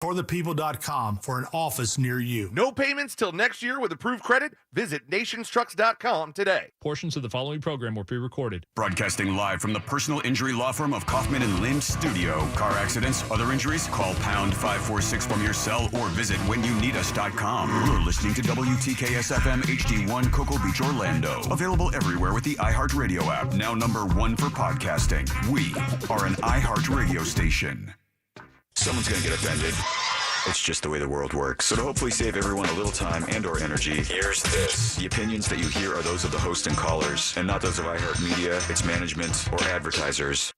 ForThePeople.com for an office near you. No payments till next year with approved credit. Visit nationstrucks.com today. Portions of the following program were pre-recorded. Broadcasting live from the personal injury law firm of Kaufman and Lind Studio. Car accidents, other injuries, call pound 546 from your cell or visit whenyouneedus.com. You're listening to WTKS FM HD1 Cocoa Beach, Orlando. Available everywhere with the iHeartRadio app. Now #1 for podcasting. We are an iHeartRadio station. Someone's going to get offended. It's just the way the world works. So to hopefully save everyone a little time and or energy, here's this. The opinions that you hear are those of the host and callers, and not those of iHeartMedia, its management, or advertisers.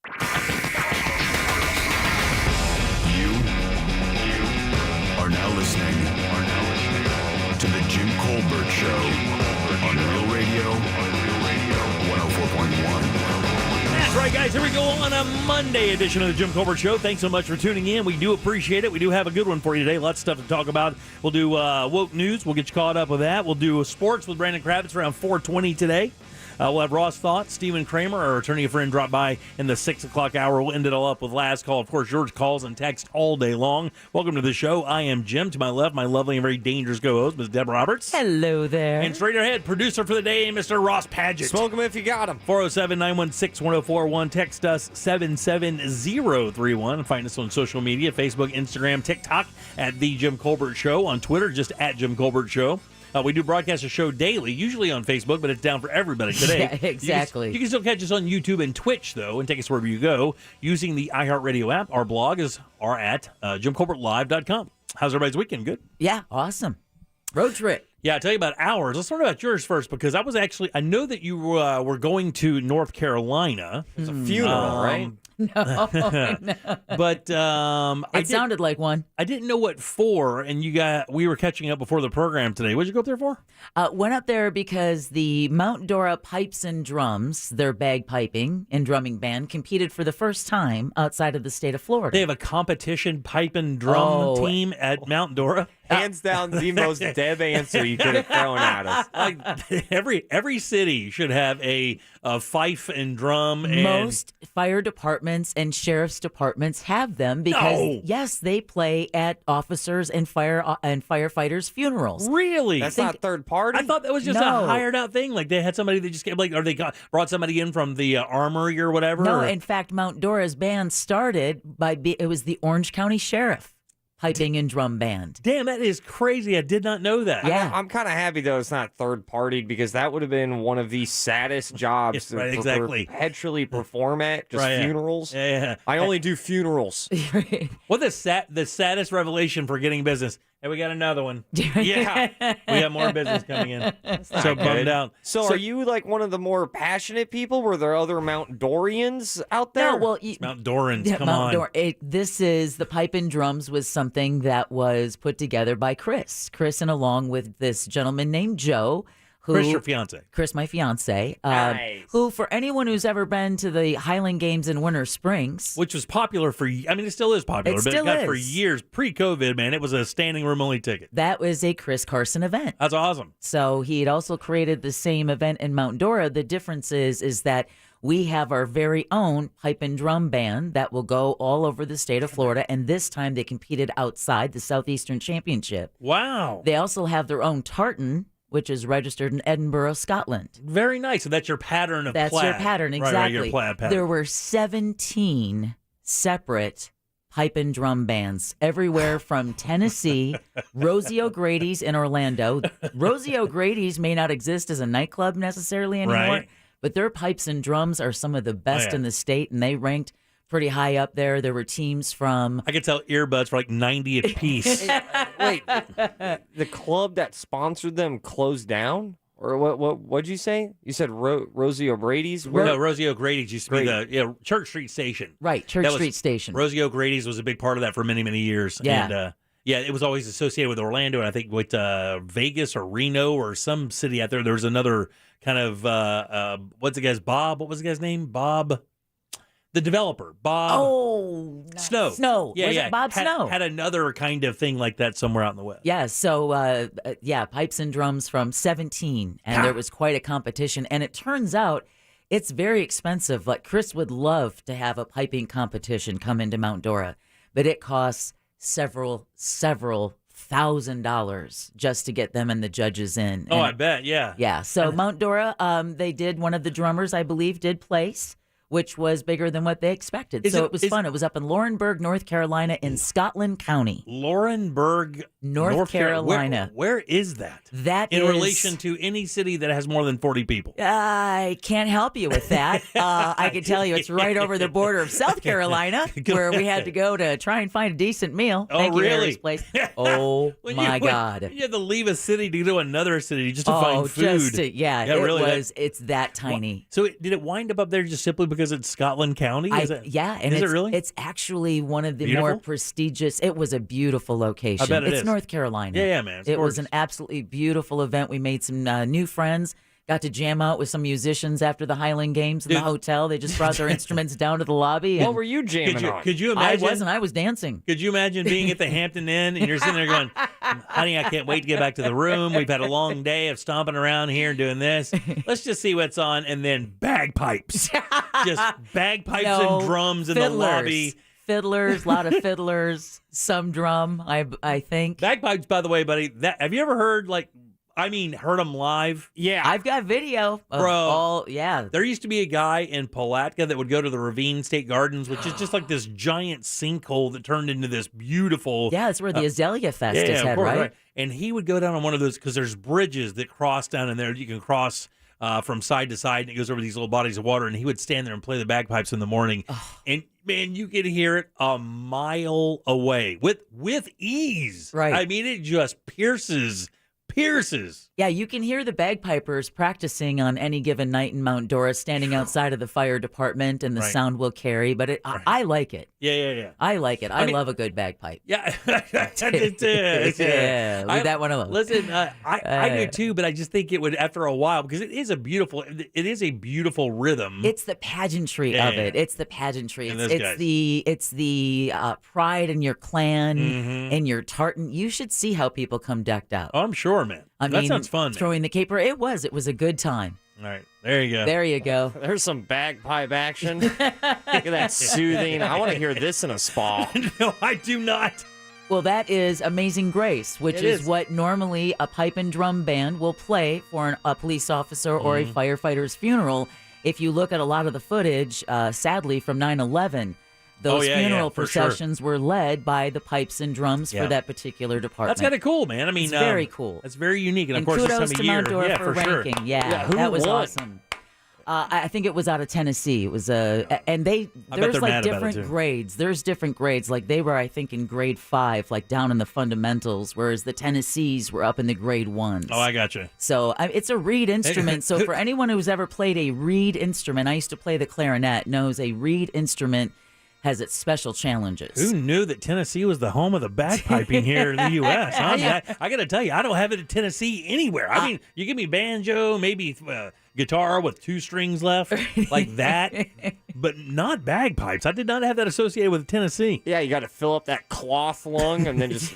You are now listening to the Jim Colbert Show on Real Radio 104.1. That's right, guys. Here we go on a Monday edition of the Jim Colbert Show. Thanks so much for tuning in. We do appreciate it. We do have a good one for you today. Lots of stuff to talk about. We'll do woke news. We'll get you caught up with that. We'll do sports with Brandon Kravitz around 4:20 today. We'll have Ross Thoughts. Stephen Kramer, our attorney friend, drop by in the 6 o'clock hour. We'll end it all up with last call. Of course, yours calls and text all day long. Welcome to the show. I am Jim. To my left, my lovely and very dangerous co-host, Ms. Deb Roberts. Hello there. And straight ahead, producer for the day, Mr. Ross Padgett. Smoke 'em if you got 'em. 407-916-1041. Text us 77031. Find us on social media, Facebook, Instagram, TikTok, at The Jim Colbert Show. On Twitter, just at Jim Colbert Show. We do broadcast a show daily, usually on Facebook, but it's down for everybody today. Yeah, exactly. You can still catch us on YouTube and Twitch, though, and take us wherever you go using the iHeartRadio app. Our blog are at JimColbertLive.com. How's everybody's weekend? Good? Yeah, awesome. Road trip. Yeah, I'll tell you about ours. Let's talk about yours first, because I know that you were going to North Carolina. It's a funeral, right? No. But it sounded like one. I didn't know what for, and we were catching up before the program today. What did you go up there for? Went up there because the Mount Dora Pipes and Drums, their bagpiping and drumming band, competed for the first time outside of the state of Florida. They have a competition pipe and drum team at Mount Dora. Hands down, the most Deb answer you could have thrown at us. Like every city should have a fife and drum. Most fire departments and sheriff's departments have them because yes, they play at officers and firefighters' funerals. Really? That's not third party? I thought that was just a hired out thing. Like they had somebody that just came, or they brought somebody in from the armory or whatever. No, in fact, Mount Dora's band started it was the Orange County Sheriff piping and drum band. Damn, that is crazy. I did not know that. Yeah. I'm kind of happy, though, it's not third-partied, because that would have been one of the saddest jobs to perpetually perform at, funerals. Yeah. I only do funerals. What the saddest revelation for getting business? Hey, we got another one. Yeah, we got more business coming in. So bummed out. So are you like one of the more passionate people? Were there other Mount Dorians out there? No, well, Mount Dorans, yeah, come on. This is the pipe and drums was something that was put together by Chris, and along with this gentleman named Joe. Chris, your fiance. Chris, my fiance. Nice. Who, for anyone who's ever been to the Highland Games in Winter Springs. Which was popular it still is popular. It still got is. For years. Pre-COVID, man, it was a standing room only ticket. That was a Chris Carson event. That's awesome. So he had also created the same event in Mount Dora. The difference is that we have our very own pipe and drum band that will go all over the state of Florida, and this time they competed outside the Southeastern Championship. Wow. They also have their own tartan, which is registered in Edinburgh, Scotland. Very nice. So that's your pattern of plaid. That's your pattern, exactly. Right, your plaid pattern. There were 17 separate pipe and drum bands everywhere from Tennessee, Rosie O'Grady's in Orlando. Rosie O'Grady's may not exist as a nightclub necessarily anymore, but their pipes and drums are some of the best in the state, and they ranked pretty high up there. There were teams from... I could sell earbuds for like 90 a piece. Wait, the club that sponsored them closed down? Or what'd you say? You said Rosie O'Grady's? No, Rosie O'Grady's used to be the Church Street Station. Right, Street Station. Rosie O'Grady's was a big part of that for many, many years. Yeah. And, it was always associated with Orlando, and I think with Vegas or Reno or some city out there. There was another kind of, what's the guy's, Bob? What was the guy's name? Bob... The developer, Bob Snow. Snow. Yeah, was it Bob Snow? Had another kind of thing like that somewhere out in the West. Yeah, so, pipes and drums from 17, and there was quite a competition. And it turns out it's very expensive. Like, Chris would love to have a piping competition come into Mount Dora, but it costs several $1,000 just to get them and the judges in. Oh, And I bet. Yeah. yeah. So Mount Dora, they did, one of the drummers, I believe, did place, which was bigger than what they expected. So it was fun. It was up in Laurinburg, North Carolina, in Scotland County. Laurinburg, North Carolina. Where is that? That in is, relation to any city that has more than 40 people. I can't help you with that. I can tell you it's right over the border of South Carolina, where we had to go to try and find a decent meal. Oh, Thank you, really? Harry's Place. Oh, my God. You had to leave a city to go to another city just to find food. It's that tiny. So did it wind up there just simply because it's Scotland County? And is it's, it really? It's actually one of the Beautiful? more prestigious. It was a beautiful location. I bet it's is. North Carolina. Yeah, man. It's it was gorgeous. an absolutely beautiful event. We made some new friends. Got to jam out with some musicians after the Highland Games in the hotel. They just brought their instruments down to the lobby. What and were you jamming on? Could you I imagine? wasn't. I was dancing. Could you imagine being at the Hampton Inn and you're sitting there going, honey, I can't wait to get back to the room. We've had a long day of stomping around here and doing this. Let's just see what's on. And then bagpipes. Just bagpipes and drums in the lobby. Fiddlers, a lot of fiddlers, some drum, I think. Bagpipes, by the way, buddy, have you ever heard heard them live? Yeah. I've got video of Bro. yeah. There used to be a guy in Palatka that would go to the Ravine State Gardens, which is just like this giant sinkhole that turned into this beautiful. Yeah, it's where the Azalea Fest is of head, course, right? And he would go down on one of those because there's bridges that cross down in there. You can cross from side to side, and it goes over these little bodies of water. And he would stand there and play the bagpipes in the morning. And man, you could hear it a mile away with ease. Right. I mean, it just pierces. Yeah, you can hear the bagpipers practicing on any given night in Mount Dora, standing outside of the fire department, and the sound will carry. But I like it. Yeah. I like it. I love a good bagpipe. Yeah, it is. Yeah, leave that one alone. Listen, I do too, but I just think it would after a while because it is a beautiful rhythm. It's the pageantry of it. It's the pageantry. And It's the pride in your clan and your tartan. You should see how people come decked out. Oh, I'm sure, man. That sounds fun. Throwing the caper. It was a good time. All right, there you go. There you go. There's some bagpipe action. Look at that soothing. I want to hear this in a spa. No, I do not. Well, that is Amazing Grace, which is what normally a pipe and drum band will play for a police officer or a firefighter's funeral. If you look at a lot of the footage, sadly, from 9/11, those funeral processions were led by the pipes and drums for that particular department. That's kind of cool, man. I mean, it's very cool. That's very unique, and of course, kudos this time to of year, Mount Dora for ranking. Sure. Yeah, who that was won? awesome. I think it was out of Tennessee. It was and there's they're like mad about it, different too. grades. There's different grades. Like they were, I think, in grade 5, like down in the fundamentals, whereas the Tennessees were up in the grade 1s. Oh, I gotcha. So it's a reed instrument. So for anyone who's ever played a reed instrument, I used to play the clarinet, knows a reed instrument has its special challenges. Who knew that Tennessee was the home of the bagpiping here in the U.S.? I got to tell you, I don't have it in Tennessee anywhere. I mean, you give me banjo, maybe guitar with 2 strings left, like that, but not bagpipes. I did not have that associated with Tennessee. Yeah, you got to fill up that cloth lung and then just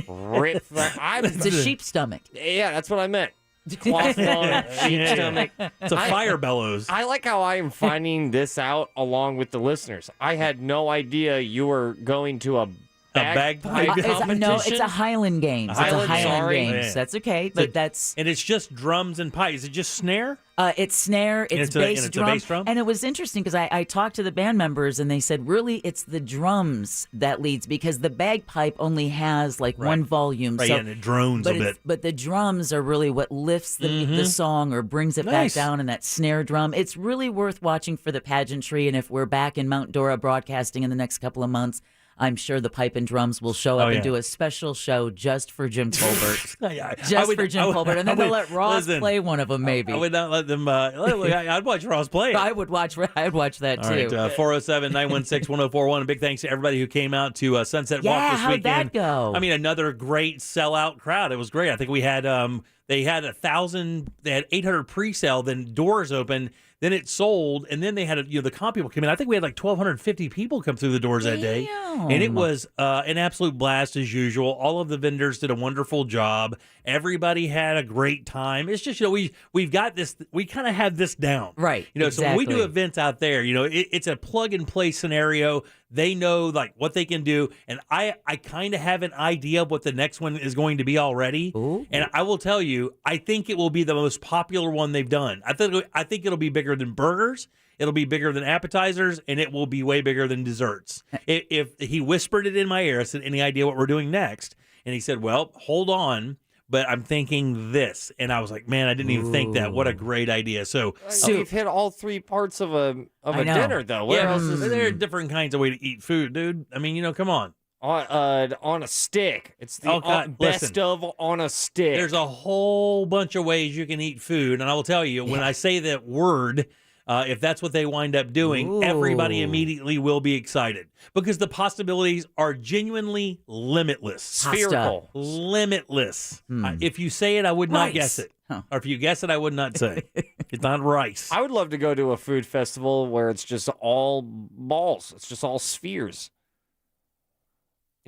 rip that. It's a sheep stomach. Yeah, that's what I meant. Cloth lung, sheep stomach. It's a fire bellows. I like how I am finding this out along with the listeners. I had no idea you were going to a bagpipe competition. No, it's a Highland Games. It's a Highland Games. Yeah. That's okay, but that's... And it's just drums and pipes. Is it just snare? It's snare, it's bass drum. And it was interesting because I talked to the band members and they said, really, it's the drums that leads because the bagpipe only has like one volume. Right, so, and it drones a bit. But the drums are really what lifts the song or brings it back down, and that snare drum. It's really worth watching for the pageantry. And if we're back in Mount Dora broadcasting in the next couple of months, I'm sure the pipe and drums will show up and do a special show just for Jim Colbert. For Jim Colbert. And then they'll let Ross play one of them, maybe. I would not let them. I'd watch Ross play. I would watch that, too. All right, 407-916-1041. A big thanks to everybody who came out to Sunset Walk this weekend. How'd that go? I mean, another great sellout crowd. It was great. I think we had, they had 1,000, they had 800 pre-sale, then doors open. Then it sold, and then they had the comp people come in. I think we had like 1,250 people come through the doors that day, and it was an absolute blast as usual. All of the vendors did a wonderful job. Everybody had a great time. It's just we've got this. We kind of have this down, right? So when we do events out there, it's a plug and play scenario. They know like what they can do, and I kind of have an idea of what the next one is going to be already. Ooh. And I will tell you, I think it will be the most popular one they've done. I think it'll be bigger than burgers. It'll be bigger than appetizers, and it will be way bigger than desserts. If he whispered it in my ear, I said, "Any idea what we're doing next?" And he said, "Well, hold on, but I'm thinking this." And I was like, "Man, I didn't even think that. What a great idea!" So You've hit all three parts of a I know. dinner, though. Where yeah, else is there are different kinds of way to eat food, dude. I mean, come on. on a stick? It's the Oh, God, best listen. of on a stick. There's a whole bunch of ways you can eat food, and I will tell you, when I say that word, if that's what they wind up doing, everybody Ooh. immediately will be excited because the possibilities are genuinely limitless. Spherical. Limitless. If you say it, I would not Rice. guess it. Huh. Or if you guess it, I would not say. It's not rice. I would love to go to a food festival where it's just all balls. It's just all spheres.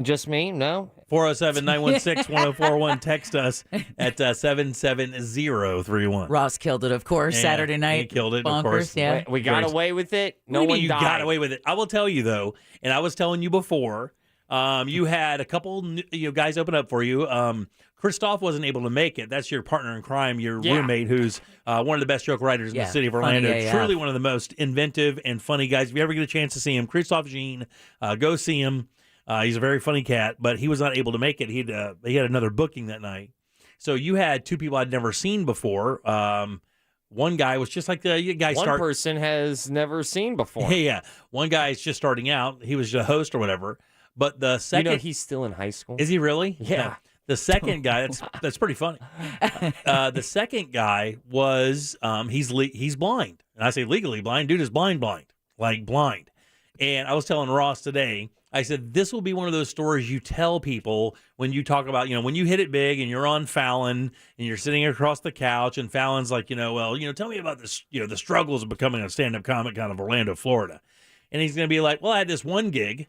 Just me? No? 407-916-1041. Text us at 77031. Ross killed it, of course. Yeah, Saturday night. he killed it, of Bonkers, course. Yeah. We got Very- away with it. What No do you one mean you died. got away with it? I will tell you though, and I was telling you before, you had a couple guys open up for you. Christoph wasn't able to make it. That's your partner in crime, your roommate, who's one of the best joke writers in the city of Orlando. Funny AF. Truly one of the most inventive and funny guys. If you ever get a chance to see him, Christoph Jean, go see him. He's a very funny cat, but he was not able to make it. He had another booking that night. So you had two people I'd never seen before. One guy was just like the guy. One person has never seen before. Yeah. One guy is just starting out. He was a host or whatever. But the second, he's still in high school. is he really? Yeah. The second guy, that's pretty funny. The second guy was he's blind, and I say legally blind. Dude is blind, like blind. And I was telling Ross today, I said this will be one of those stories you tell people when you talk about when you hit it big and you're on Fallon and you're sitting across the couch and Fallon's like tell me about this the struggles of becoming a stand-up comic out of Orlando, Florida, and he's gonna be like, well, I had this one gig.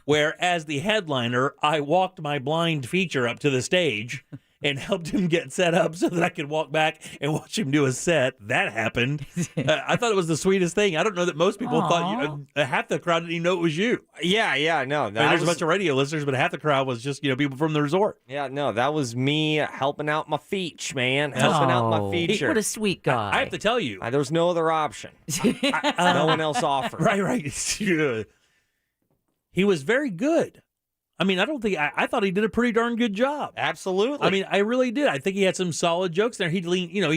Where, as the headliner, I walked my blind feature up to the stage and helped him get set up so that I could walk back and watch him do a set. That happened. I thought it was the sweetest thing. I don't know that most people thought half the crowd didn't even know it was you. Yeah, no. I mean, there's a bunch of radio listeners, but half the crowd was just people from the resort. Yeah, no, that was me helping out my feature, man. Helping out my feature. What a sweet guy. I have to tell you. There's no other option. No one else offered. Right. He was very good. I mean, I thought he did a pretty darn good job. Absolutely. I mean, I really did. I think he had some solid jokes there. He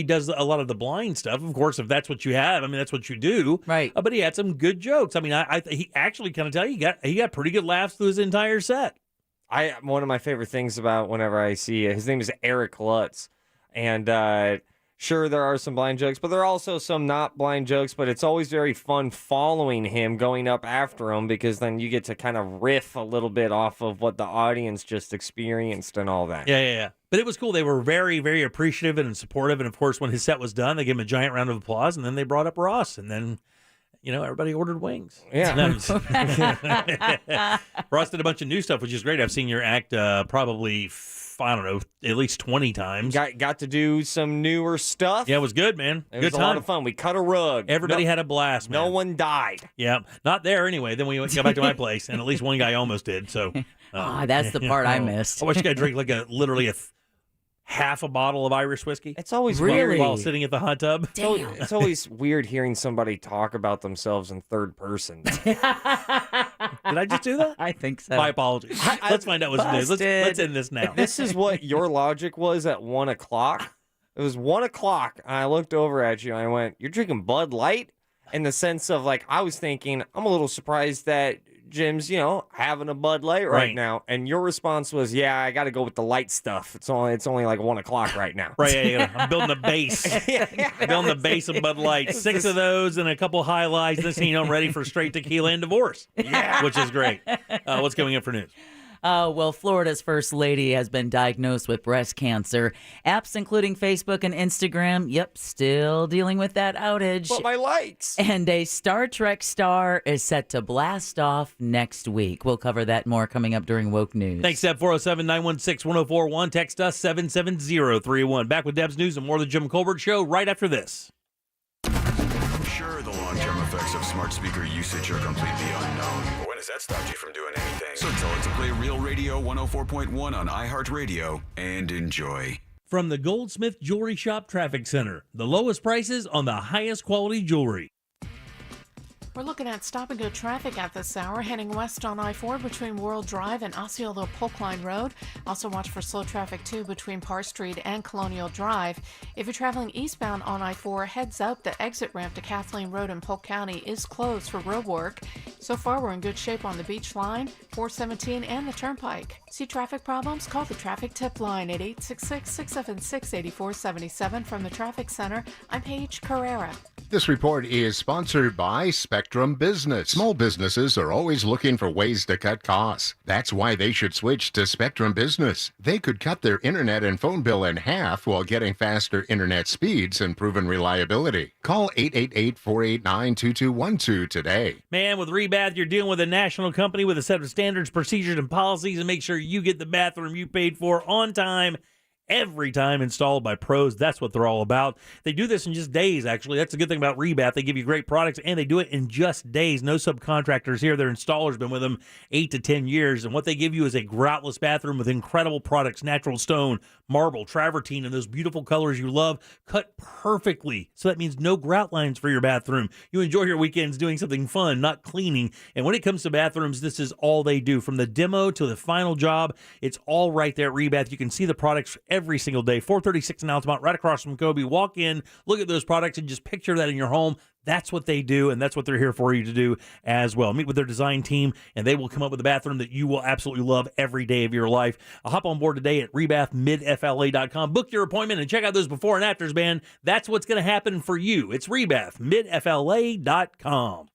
does a lot of the blind stuff. Of course, if that's what you have, I mean, that's what you do. Right. But he had some good jokes. I mean, he actually kind of tell you he got pretty good laughs through his entire set. One of my favorite things about whenever I see his name is Eric Lutz, and sure, there are some blind jokes, but there are also some not blind jokes, but it's always very fun following him, going up after him, because then you get to kind of riff a little bit off of what the audience just experienced and all that. Yeah. But it was cool. They were very, very appreciative and supportive. And, of course, when his set was done, they gave him a giant round of applause, and then they brought up Ross, and then everybody ordered wings. Yeah. Ross did a bunch of new stuff, which is great. I've seen your act probably, I don't know, at least 20 times. Got to do some newer stuff. Yeah, it was good, man. It Good was time. a lot of fun. We cut a rug. Everybody had a blast, man. No one died. Yeah, not there anyway. Then we got back to my place, and at least one guy almost did. So that's the part I missed. I wish you could drink literally half a bottle of Irish whiskey. It's always Really? weird. While sitting at the hot tub. It's always weird hearing somebody talk about themselves in third person. Did I just do that? I think so. My apologies. Let's find out what's news. Let's end this now. This is what your logic was at 1 o'clock. It was 1 o'clock, and I looked over at you and I went, "You're drinking Bud Light?" In the sense of I was thinking, I'm a little surprised that Jim's, having a Bud Light right now. And your response was, "Yeah, I got to go with the light stuff. It's only like 1 o'clock right now." Right, yeah. I'm building a base. I'm building the base of Bud Light. 6 of those and a couple highlights. This I'm ready for straight tequila and divorce. Yeah, which is great. What's coming up for news? Well, Florida's first lady has been diagnosed with breast cancer. Apps including Facebook and Instagram, still dealing with that outage. But my likes. And a Star Trek star is set to blast off next week. We'll cover that more coming up during Woke News. Thanks, Deb. 407-916-1041. Text us 77031. Back with Deb's News and more of the Jim Colbert Show right after this. Sure, the long-term effects of smart speaker usage are completely unknown. But when does that stop you from doing anything? So tell it to play Real Radio 104.1 on iHeartRadio and enjoy. From the Goldsmith Jewelry Shop Traffic Center, the lowest prices on the highest quality jewelry. We're looking at stop-and-go traffic at this hour, heading west on I-4 between World Drive and Osceola Polk Line Road. Also watch for slow traffic, too, between Parr Street and Colonial Drive. If you're traveling eastbound on I-4, heads up, the exit ramp to Kathleen Road in Polk County is closed for road work. So far, we're in good shape on the Beach Line, 417, and the Turnpike. See traffic problems? Call the Traffic Tip Line at 866-676-8477. From the Traffic Center, I'm Paige Carrera. This report is sponsored by Spectrum Business. Small businesses are always looking for ways to cut costs. That's why they should switch to Spectrum Business. They could cut their internet and phone bill in half while getting faster internet speeds and proven reliability. Call 888-489-2212 today. Man, with Rebath, you're dealing with a national company with a set of standards, procedures, and policies to make sure you get the bathroom you paid for on time, every time, installed by pros. That's what they're all about. They do this in just days, actually. That's the good thing about Rebath. They give you great products, and they do it in just days. No subcontractors here. Their installer's been with them 8 to 10 years, and what they give you is a groutless bathroom with incredible products, natural stone, marble, travertine, and those beautiful colors you love, cut perfectly. So that means no grout lines for your bathroom. You enjoy your weekends doing something fun, not cleaning. And when it comes to bathrooms, this is all they do. From the demo to the final job, it's all right there at Rebath. You can see the products every single day. 436 in Altamont, right across from Kobe. Walk in, look at those products, and just picture that in your home. That's what they do, and that's what they're here for you to do as well. Meet with their design team, and they will come up with a bathroom that you will absolutely love every day of your life. Hop on board today at rebathmidfla.com. Book your appointment and check out those before and afters, man. That's what's going to happen for you. It's rebathmidfla.com.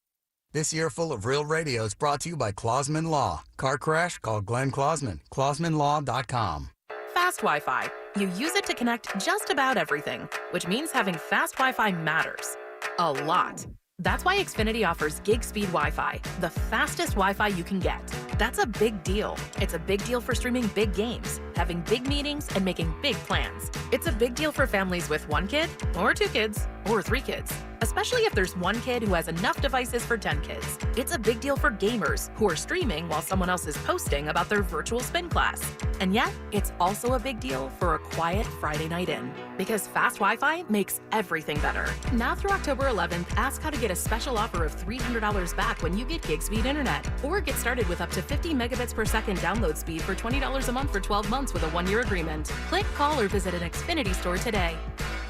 This year full of real radio is brought to you by Klausman Law. Car crash? Call Glenn Klausman. KlausmanLaw.com. Fast Wi-Fi. You use it to connect just about everything, which means having fast Wi-Fi matters. A lot. That's why Xfinity offers gig speed Wi-Fi, the fastest Wi-Fi you can get. That's a big deal. It's a big deal for streaming big games, having big meetings, and making big plans. It's a big deal for families with 1 kid, or 2 kids, or 3 kids, especially if there's 1 kid who has enough devices for 10 kids. It's a big deal for gamers who are streaming while someone else is posting about their virtual spin class. And yet, it's also a big deal for a quiet Friday night in, because fast Wi-Fi makes everything better. Now through October 11th, ask how to get a special offer of $300 back when you get gig speed internet, or get started with up to 50 megabits per second download speed for $20 a month for 12 months with a 1-year agreement. Click, call, or visit an Xfinity store today.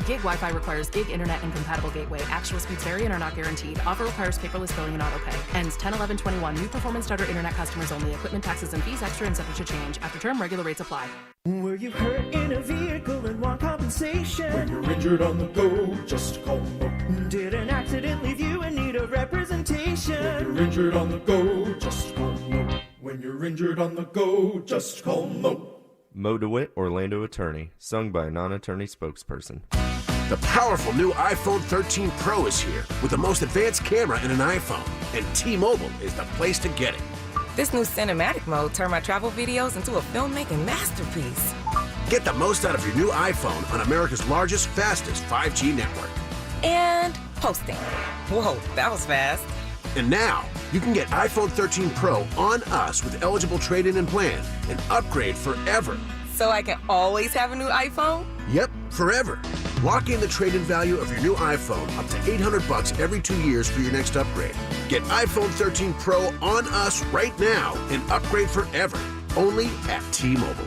Gig Wi-Fi requires gig internet and compatible gateway. Actual speeds vary and are not guaranteed. Offer requires paperless billing and auto pay. Ends 10/11/21. New performance starter internet customers only. Equipment, taxes, and fees extra and subject to change. After term, regular rates apply. Were you hurt in a vehicle and want compensation? When you're injured on the go, just call Mo. Did an accident leave you in need of representation? When you're injured on the go, just call Mo. When you're injured on the go, just call Mo. Mo DeWitt, Orlando attorney, sung by a non-attorney spokesperson. The powerful new iPhone 13 Pro is here with the most advanced camera in an iPhone, and T-Mobile is the place to get it. This new cinematic mode turned my travel videos into a filmmaking masterpiece. Get the most out of your new iPhone on America's largest, fastest 5G network. And posting. Whoa, that was fast. And now, you can get iPhone 13 Pro on us with eligible trade-in and plan and upgrade forever. So I can always have a new iPhone? Yep, forever. Lock in the trade-in value of your new iPhone up to $800 every 2 years for your next upgrade. Get iPhone 13 Pro on us right now and upgrade forever. Only at T-Mobile.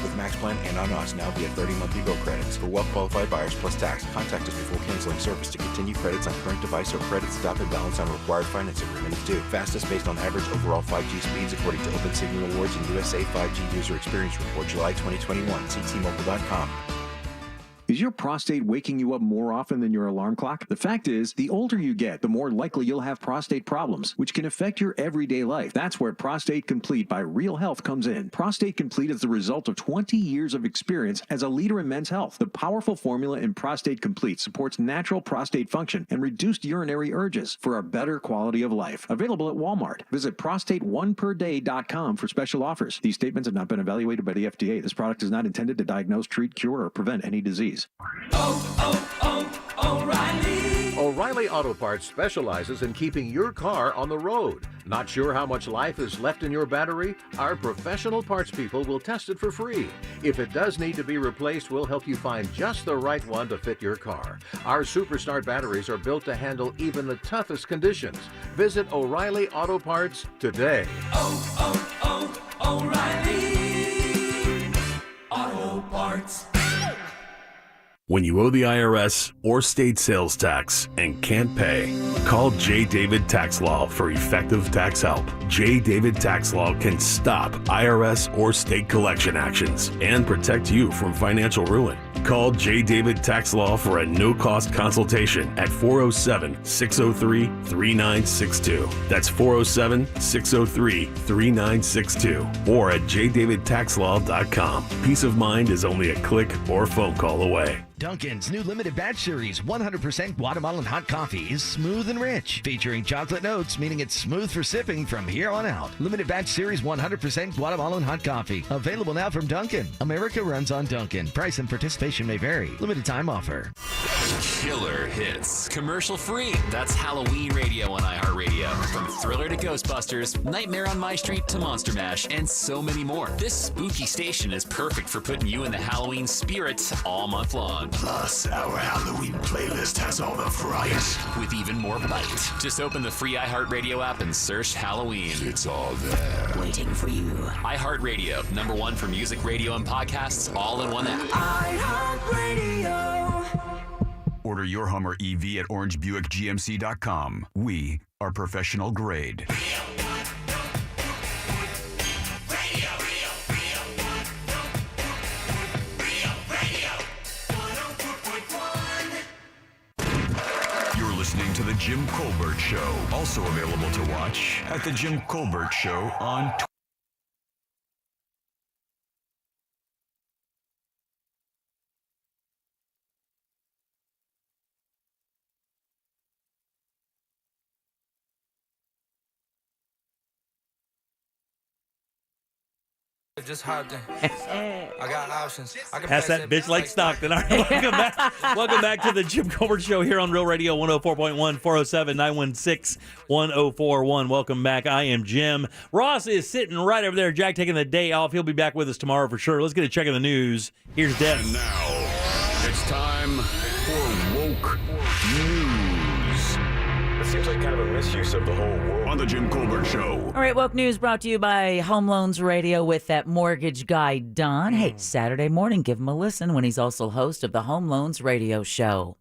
With Max Plan and on us now via 30-monthly bill credits for well-qualified buyers plus tax. Contact us before canceling service to continue credits on current device or credits adopted balance on required finance agreement is due. Fastest based on average overall 5G speeds according to Open Signal Awards and USA 5G User Experience Report July 2021. See T-Mobile.com. Is your prostate waking you up more often than your alarm clock? The fact is, the older you get, the more likely you'll have prostate problems, which can affect your everyday life. That's where Prostate Complete by Real Health comes in. Prostate Complete is the result of 20 years of experience as a leader in men's health. The powerful formula in Prostate Complete supports natural prostate function and reduced urinary urges for a better quality of life. Available at Walmart. Visit prostateoneperday.com for special offers. These statements have not been evaluated by the FDA. This product is not intended to diagnose, treat, cure, or prevent any disease. O'Reilly. O'Reilly Auto Parts specializes in keeping your car on the road. Not sure how much life is left in your battery? Our professional parts people will test it for free. If it does need to be replaced, we'll help you find just the right one to fit your car. Our Superstart batteries are built to handle even the toughest conditions. Visit O'Reilly Auto Parts today. O'Reilly Auto Parts. When you owe the IRS or state sales tax and can't pay, call J. David Tax Law for effective tax help. J. David Tax Law can stop IRS or state collection actions and protect you from financial ruin. Call J. David Tax Law for a no-cost consultation at 407-603-3962. That's 407-603-3962 or at jdavidtaxlaw.com. Peace of mind is only a click or phone call away. Dunkin's new limited batch series 100% Guatemalan hot coffee is smooth and rich, featuring chocolate notes, meaning it's smooth for sipping from here on out. Limited batch series 100% Guatemalan hot coffee, available now from Dunkin'. America runs on Dunkin'. Price and participation may vary. Limited time offer. Killer hits, commercial free. That's Halloween radio on iHeartRadio. From Thriller to Ghostbusters, Nightmare on My Street to Monster Mash, and so many more. This spooky station is perfect for putting you in the Halloween spirit all month long. Plus, our Halloween playlist has all the fright. With even more bite. Just open the free iHeartRadio app and search Halloween. It's all there. Waiting for you. iHeartRadio, #1 for music, radio, and podcasts, all in one app. iHeartRadio. Order your Hummer EV at orangebuickgmc.com. We are professional grade. Listening to The Jim Colbert Show. Also available to watch at The Jim Colbert Show on Twitter. Just hopped in. I got options. I can Pass that bitch like Stockton. All right, welcome back. Welcome back to the Jim Colbert Show here on Real Radio 104.1, 407-916-1041. Welcome back. I am Jim. Ross is sitting right over there. Jack taking the day off. He'll be back with us tomorrow for sure. Let's get a check of the news. Here's Deb. And now, it's time for Woke News. It seems like kind of a misuse of the whole world. On the Jim Colbert Show. All right, Woke News brought to you by Home Loans Radio with that mortgage guy, Don. Hey, Saturday morning, give him a listen when he's also host of the Home Loans Radio Show.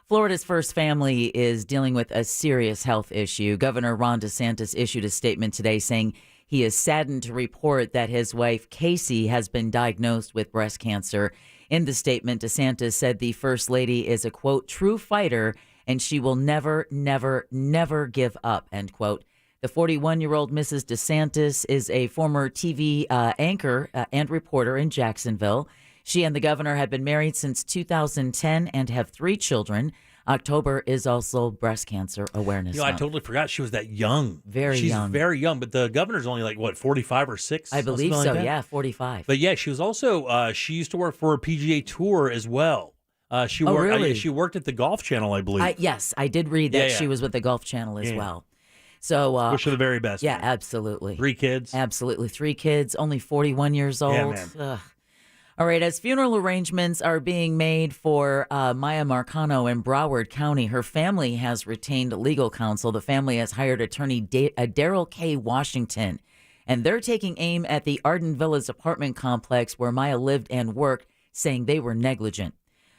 Florida's first family is dealing with a serious health issue. Governor Ron DeSantis issued a statement today saying he is saddened to report that his wife, Casey, has been diagnosed with breast cancer. In the statement, DeSantis said the First Lady is a, quote, true fighter, and she will never, never, never give up, end quote. The 41-year-old Mrs. DeSantis is a former TV anchor and reporter in Jacksonville. She and the governor have been married since 2010 and have 3 children. October is also Breast Cancer Awareness Month. I totally forgot she was that young. Very young. She's very young, but the governor's only like, what, 45 or 6? I believe so, yeah, 45. But yeah, she was also, she used to work for a PGA Tour as well. She worked. Really? She worked at the Golf Channel, I believe. Yes, I did read that she was with the Golf Channel as well. So wish her the very best. Yeah, man. absolutely. 3 kids. Absolutely, 3 kids. Only 41 years old. Yeah, man. Ugh. All right, as funeral arrangements are being made for Maya Marcano in Broward County, her family has retained legal counsel. The family has hired attorney Daryl K. Washington, and they're taking aim at the Arden Villas apartment complex where Maya lived and worked, saying they were negligent.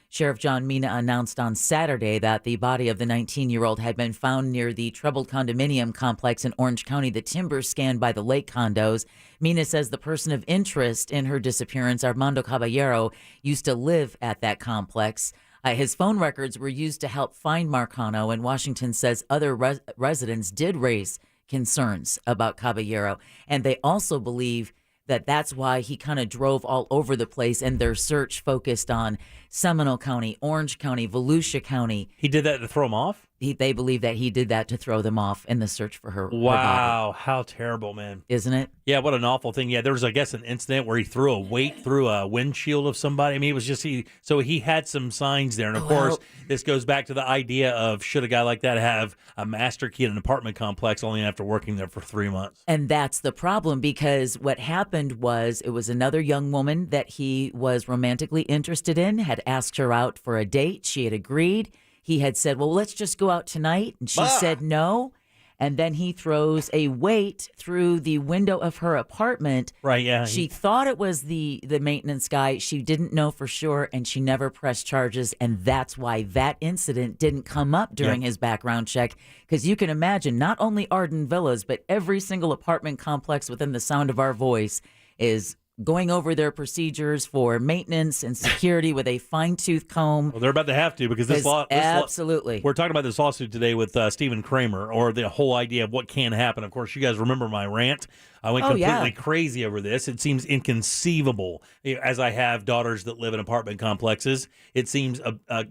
Sheriff John Mina announced on Saturday that the body of the 19-year-old had been found near the troubled condominium complex in Orange County, the timber scanned by the Lake condos. Mina says the person of interest in her disappearance, Armando Caballero, used to live at that complex. His phone records were used to help find Marcano, and Washington says other residents did raise concerns about Caballero, and they also believe that that's why he kind of drove all over the place, and their search focused on Seminole County, Orange County, Volusia County. He did that to throw him off? They believe that he did that to throw them off in the search for her. Wow, her body. how terrible, man. Isn't it? Yeah, what an awful thing. Yeah, there was, I guess, an incident where he threw a weight through a windshield of somebody. I mean, it was just so he had some signs there. And, of course, this goes back to the idea of should a guy like that have a master key in an apartment complex only after working there for 3 months? And that's the problem, because what happened was it was another young woman that he was romantically interested in, had asked her out for a date. She had agreed. He had said, well, let's just go out tonight. And she said no. And then he throws a weight through the window of her apartment. Right, yeah. She thought it was the maintenance guy. She didn't know for sure, and she never pressed charges. And that's why that incident didn't come up during his background check. Because you can imagine, not only Arden Villas, but every single apartment complex within the sound of our voice is going over their procedures for maintenance and security with a fine-tooth comb. Well, they're about to have to, because this absolutely. We're talking about this lawsuit today with Stephen Kramer, or the whole idea of what can happen. Of course, you guys remember my rant. I went completely crazy over this. It seems inconceivable. As I have daughters that live in apartment complexes, it seems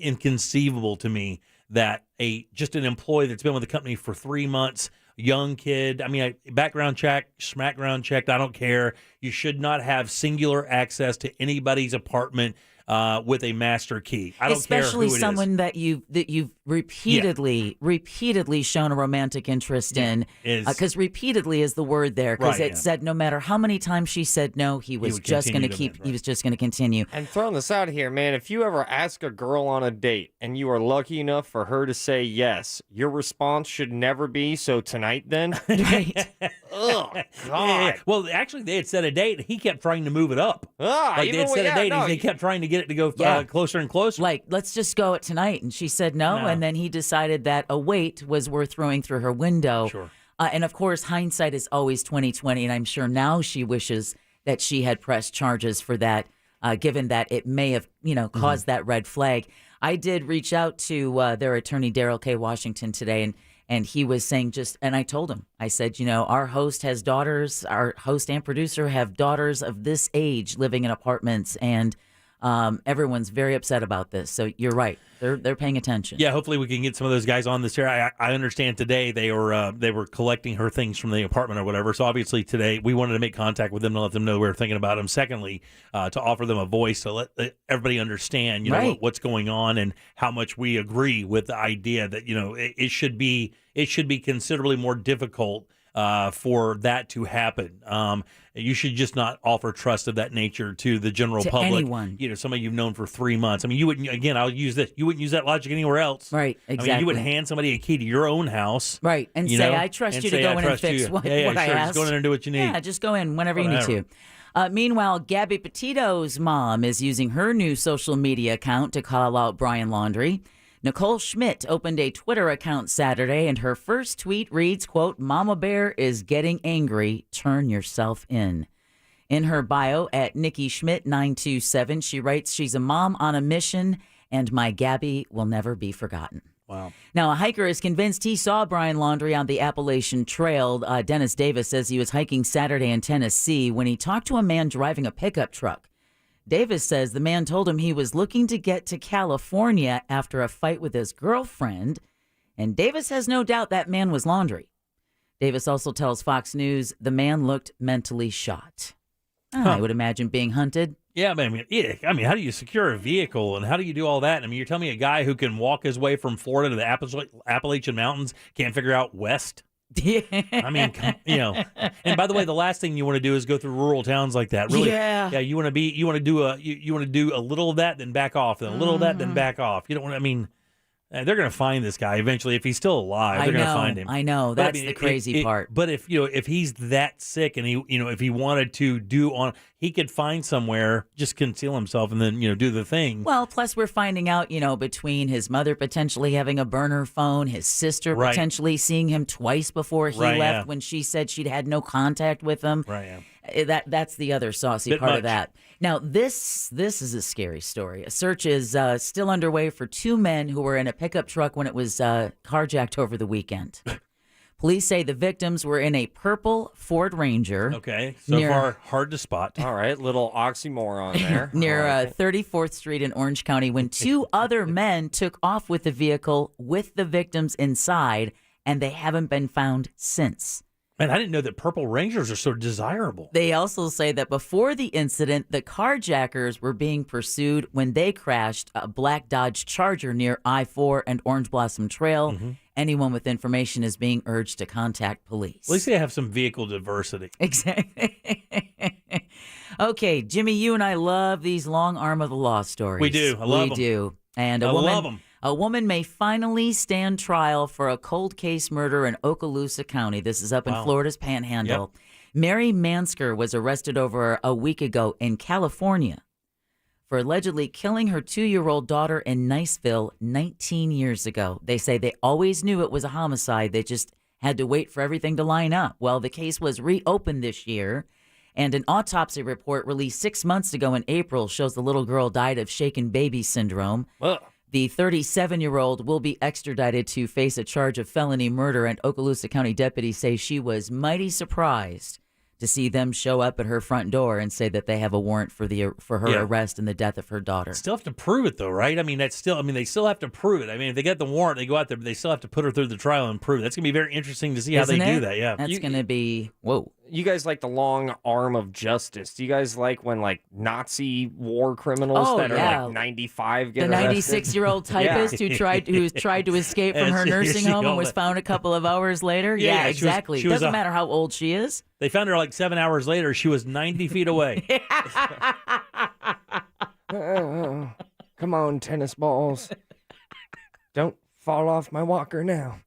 inconceivable to me that just an employee that's been with the company for 3 months, young kid, I mean, background check, smackground checked, I don't care. You should not have singular access to anybody's apartment with a master key. I don't care who it is. Especially someone that you've repeatedly shown a romantic interest in. Because repeatedly is the word there. Because it said no matter how many times she said no, he was just going to keep. He was just going to continue. And throwing this out here, man, if you ever ask a girl on a date and you are lucky enough for her to say yes, your response should never be, so tonight then. Right. Oh, God. Yeah. Well, actually, they had set a date. He kept trying to move it up. Like they had set a date, and he kept trying to get it to go closer and closer. Like, let's just go it tonight. And she said no. And then he decided that a weight was worth throwing through her window. Sure. And of course, hindsight is always 20/20. And I'm sure now she wishes that she had pressed charges for that, given that it may have, caused that red flag. I did reach out to their attorney, Daryl K. Washington, today, and he was saying and I told him, I said, our host has daughters, our host and producer have daughters of this age living in apartments, and everyone's very upset about this. So you're right. They're paying attention. Yeah, hopefully we can get some of those guys on this here. I understand today they were collecting her things from the apartment or whatever. So obviously today we wanted to make contact with them to let them know we were thinking about them. Secondly, to offer them a voice to let everybody understand, what's going on and how much we agree with the idea that it should be considerably more difficult for that to happen. You should just not offer trust of that nature to the general public. Anyone. Somebody you've known for 3 months. I mean, you wouldn't, again, I'll use this. You wouldn't use that logic anywhere else. Right, exactly. I mean, you would hand somebody a key to your own house. Right, and say, I trust you to go in and fix what I asked. Just go in there and do what you need. Yeah, just go in whenever you need to. Meanwhile, Gabby Petito's mom is using her new social media account to call out Brian Laundrie. Nicole Schmidt opened a Twitter account Saturday, and her first tweet reads, quote, "Mama Bear is getting angry. Turn yourself in." In her bio at Nikki Schmidt 927, she writes, "She's a mom on a mission, and my Gabby will never be forgotten." Wow. Now, a hiker is convinced he saw Brian Laundrie on the Appalachian Trail. Dennis Davis says he was hiking Saturday in Tennessee when he talked to a man driving a pickup truck. Davis says the man told him he was looking to get to California after a fight with his girlfriend, and Davis has no doubt that man was Laundrie. Davis also tells Fox News the man looked mentally shot. I would imagine being hunted. Yeah, I mean, how do you secure a vehicle and how do you do all that? I mean, you're telling me a guy who can walk his way from Florida to the Appalachian Mountains can't figure out west? Yeah. I mean, and by the way, the last thing you want to do is go through rural towns like that. Really, yeah. You want to do a little of that, then back off, then a little of that, then back off. You don't want to. I mean, they're going to find this guy eventually if he's still alive. They're going to find him. I know. That's the crazy part. But if he's that sick and if he wanted to he could find somewhere, just conceal himself and then do the thing. Well, plus we're finding out between his mother potentially having a burner phone, his sister potentially seeing him twice before he left when she said she'd had no contact with him. Right. Yeah. That's the other saucy part of that. Now, this is a scary story. A search is still underway for two men who were in a pickup truck when it was carjacked over the weekend. Police say the victims were in a purple Ford Ranger. Okay, so far hard to spot. All right, little oxymoron there. Near 34th Street in Orange County when two other men took off with the vehicle with the victims inside, and they haven't been found since. Man, I didn't know that purple Rangers are so desirable. They also say that before the incident, the carjackers were being pursued when they crashed a black Dodge Charger near I-4 and Orange Blossom Trail. Mm-hmm. Anyone with information is being urged to contact police. At least they have some vehicle diversity. Exactly. Okay, Jimmy, you and I love these long arm of the law stories. We do. I love them. We do. And I love them. A woman may finally stand trial for a cold case murder in Okaloosa County. This is up in Florida's Panhandle. Yep. Mary Mansker was arrested over a week ago in California for allegedly killing her 2-year-old daughter in Niceville 19 years ago. They say they always knew it was a homicide. They just had to wait for everything to line up. Well, the case was reopened this year, and an autopsy report released 6 months ago in April shows the little girl died of shaken baby syndrome. Ugh. The 37-year-old will be extradited to face a charge of felony murder, and Okaloosa County deputies say she was mighty surprised to see them show up at her front door and say that they have a warrant for her arrest and the death of her daughter. Still have to prove it, though, right? I mean, they still have to prove it. I mean, if they get the warrant, they go out there, but they still have to put her through the trial and prove it. That's going to be very interesting to see how they do that. Yeah, that's going to be whoa. You guys like the long arm of justice. Do you guys like when like Nazi war criminals that are like 95 get arrested? The 96-year-old typist who tried to escape from her nursing home and was found a couple of hours later? Yeah, exactly. It doesn't matter how old she is. They found her like 7 hours later. She was 90 feet away. Come on, tennis balls. Don't fall off my walker now.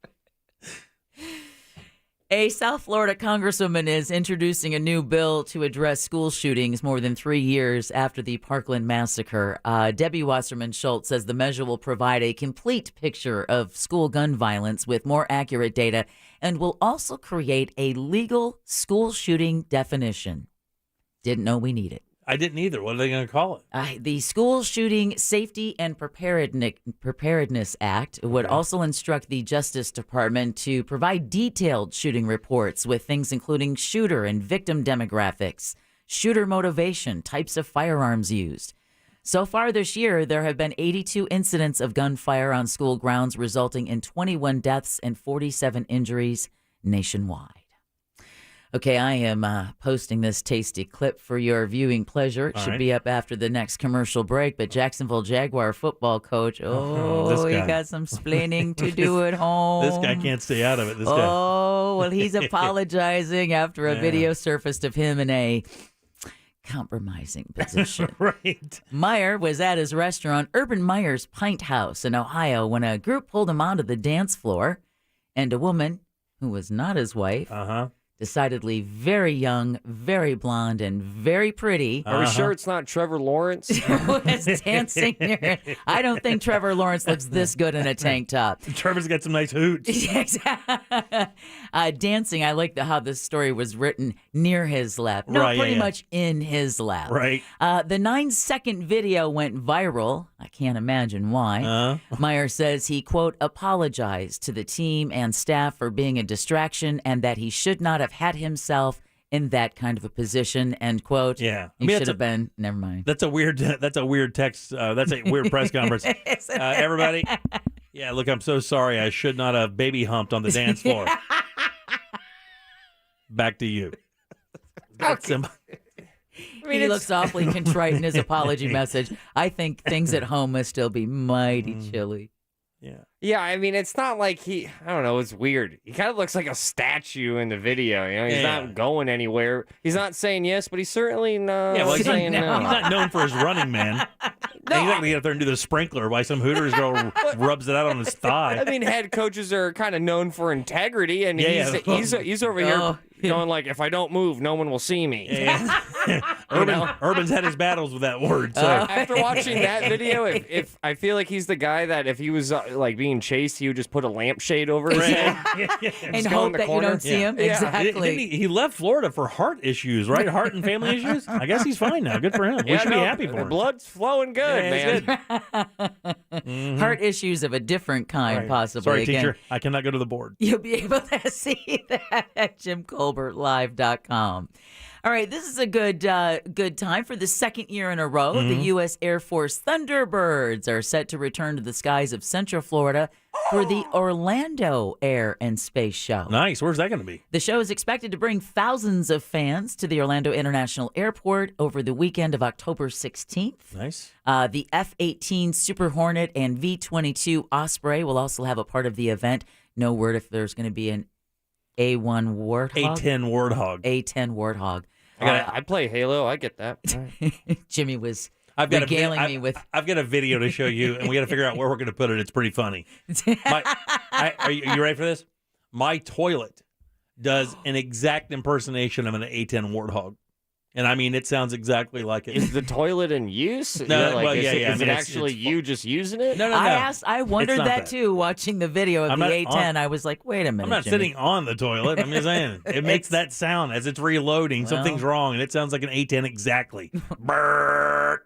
A South Florida congresswoman is introducing a new bill to address school shootings more than 3 years after the Parkland massacre. Debbie Wasserman Schultz says the measure will provide a complete picture of school gun violence with more accurate data and will also create a legal school shooting definition. Didn't know we need it. I didn't either. What are they going to call it? The School Shooting Safety and Preparedness Act would also instruct the Justice Department to provide detailed shooting reports with things including shooter and victim demographics, shooter motivation, types of firearms used. So far this year, there have been 82 incidents of gunfire on school grounds, resulting in 21 deaths and 47 injuries nationwide. Okay, I am posting this tasty clip for your viewing pleasure. It should be up after the next commercial break, but Jacksonville Jaguar football coach, he got some splaining to do at home. This guy can't stay out of it, this guy. Well, he's apologizing after a video surfaced of him in a compromising position. Right. Meyer was at his restaurant, Urban Meyer's Pint House in Ohio, when a group pulled him onto the dance floor, and a woman who was not his wife, decidedly very young, very blonde, and very pretty. Are we sure it's not Trevor Lawrence? was dancing near it. I don't think Trevor Lawrence looks this good in a tank top. Trevor's got some nice hoots. Dancing, I like how this story was written near his lap. No, pretty much in his lap. Right. The 9-second video went viral. I can't imagine why. Meyer says he, quote, apologized to the team and staff for being a distraction and that he should not have had himself in that kind of a position, end quote. Yeah. He should have been. Never mind. That's a weird text. That's a weird press conference. Everybody. Yeah, look, I'm so sorry. I should not have baby humped on the dance floor. Back to you. He looks awfully contrite in his apology message. I think things at home must still be mighty chilly. Yeah. Yeah, I mean, it's not like I don't know, it's weird. He kind of looks like a statue in the video. You know, he's not going anywhere. He's not saying yes, but he's certainly not saying no. He's not known for his running, man. He's not going to get up there and do the sprinkler while some Hooters girl rubs it out on his thigh. I mean, head coaches are kind of known for integrity, and he's over here. going like, if I don't move, no one will see me. Yeah. Urban's had his battles with that word. So after watching that video, if I feel like he's the guy that if he was like being chased, he would just put a lampshade over his head and hope that you don't see him. Exactly. He left Florida for heart issues, right? Heart and family issues. I guess he's fine now. Good for him. We should be happy for the him. blood's flowing good, man. Good. Heart issues of a different kind, possibly. Sorry, Again, teacher. I cannot go to the board. You'll be able to see that at JimColbertLive.com. All right, this is a good time for the second year in a row. The U.S. Air Force Thunderbirds are set to return to the skies of Central Florida for the Orlando Air and Space Show. Nice. Where's that going to be? The show is expected to bring thousands of fans to the Orlando International Airport over the weekend of October 16th. Nice. The F-18 Super Hornet and V-22 Osprey will also have a part of the event. No word if there's going to be an A-1 Warthog. A-10 Warthog. A-10 Warthog. I play Halo. I get that. Jimmy was regaling me with. I've got a video to show you, and we got to figure out where we're going to put it. It's pretty funny. Are you ready for this? My toilet does an exact impersonation of an A-10 Warthog. And I mean, it sounds exactly like it. Is the toilet in use? No, Is it actually you just using it? No. I wondered that too, watching the video of the A-10. I was like, wait a minute. I'm not Jimmy. sitting on the toilet. I'm just saying. It makes that sound as it's reloading. Something's wrong, and it sounds like an A-10 exactly. I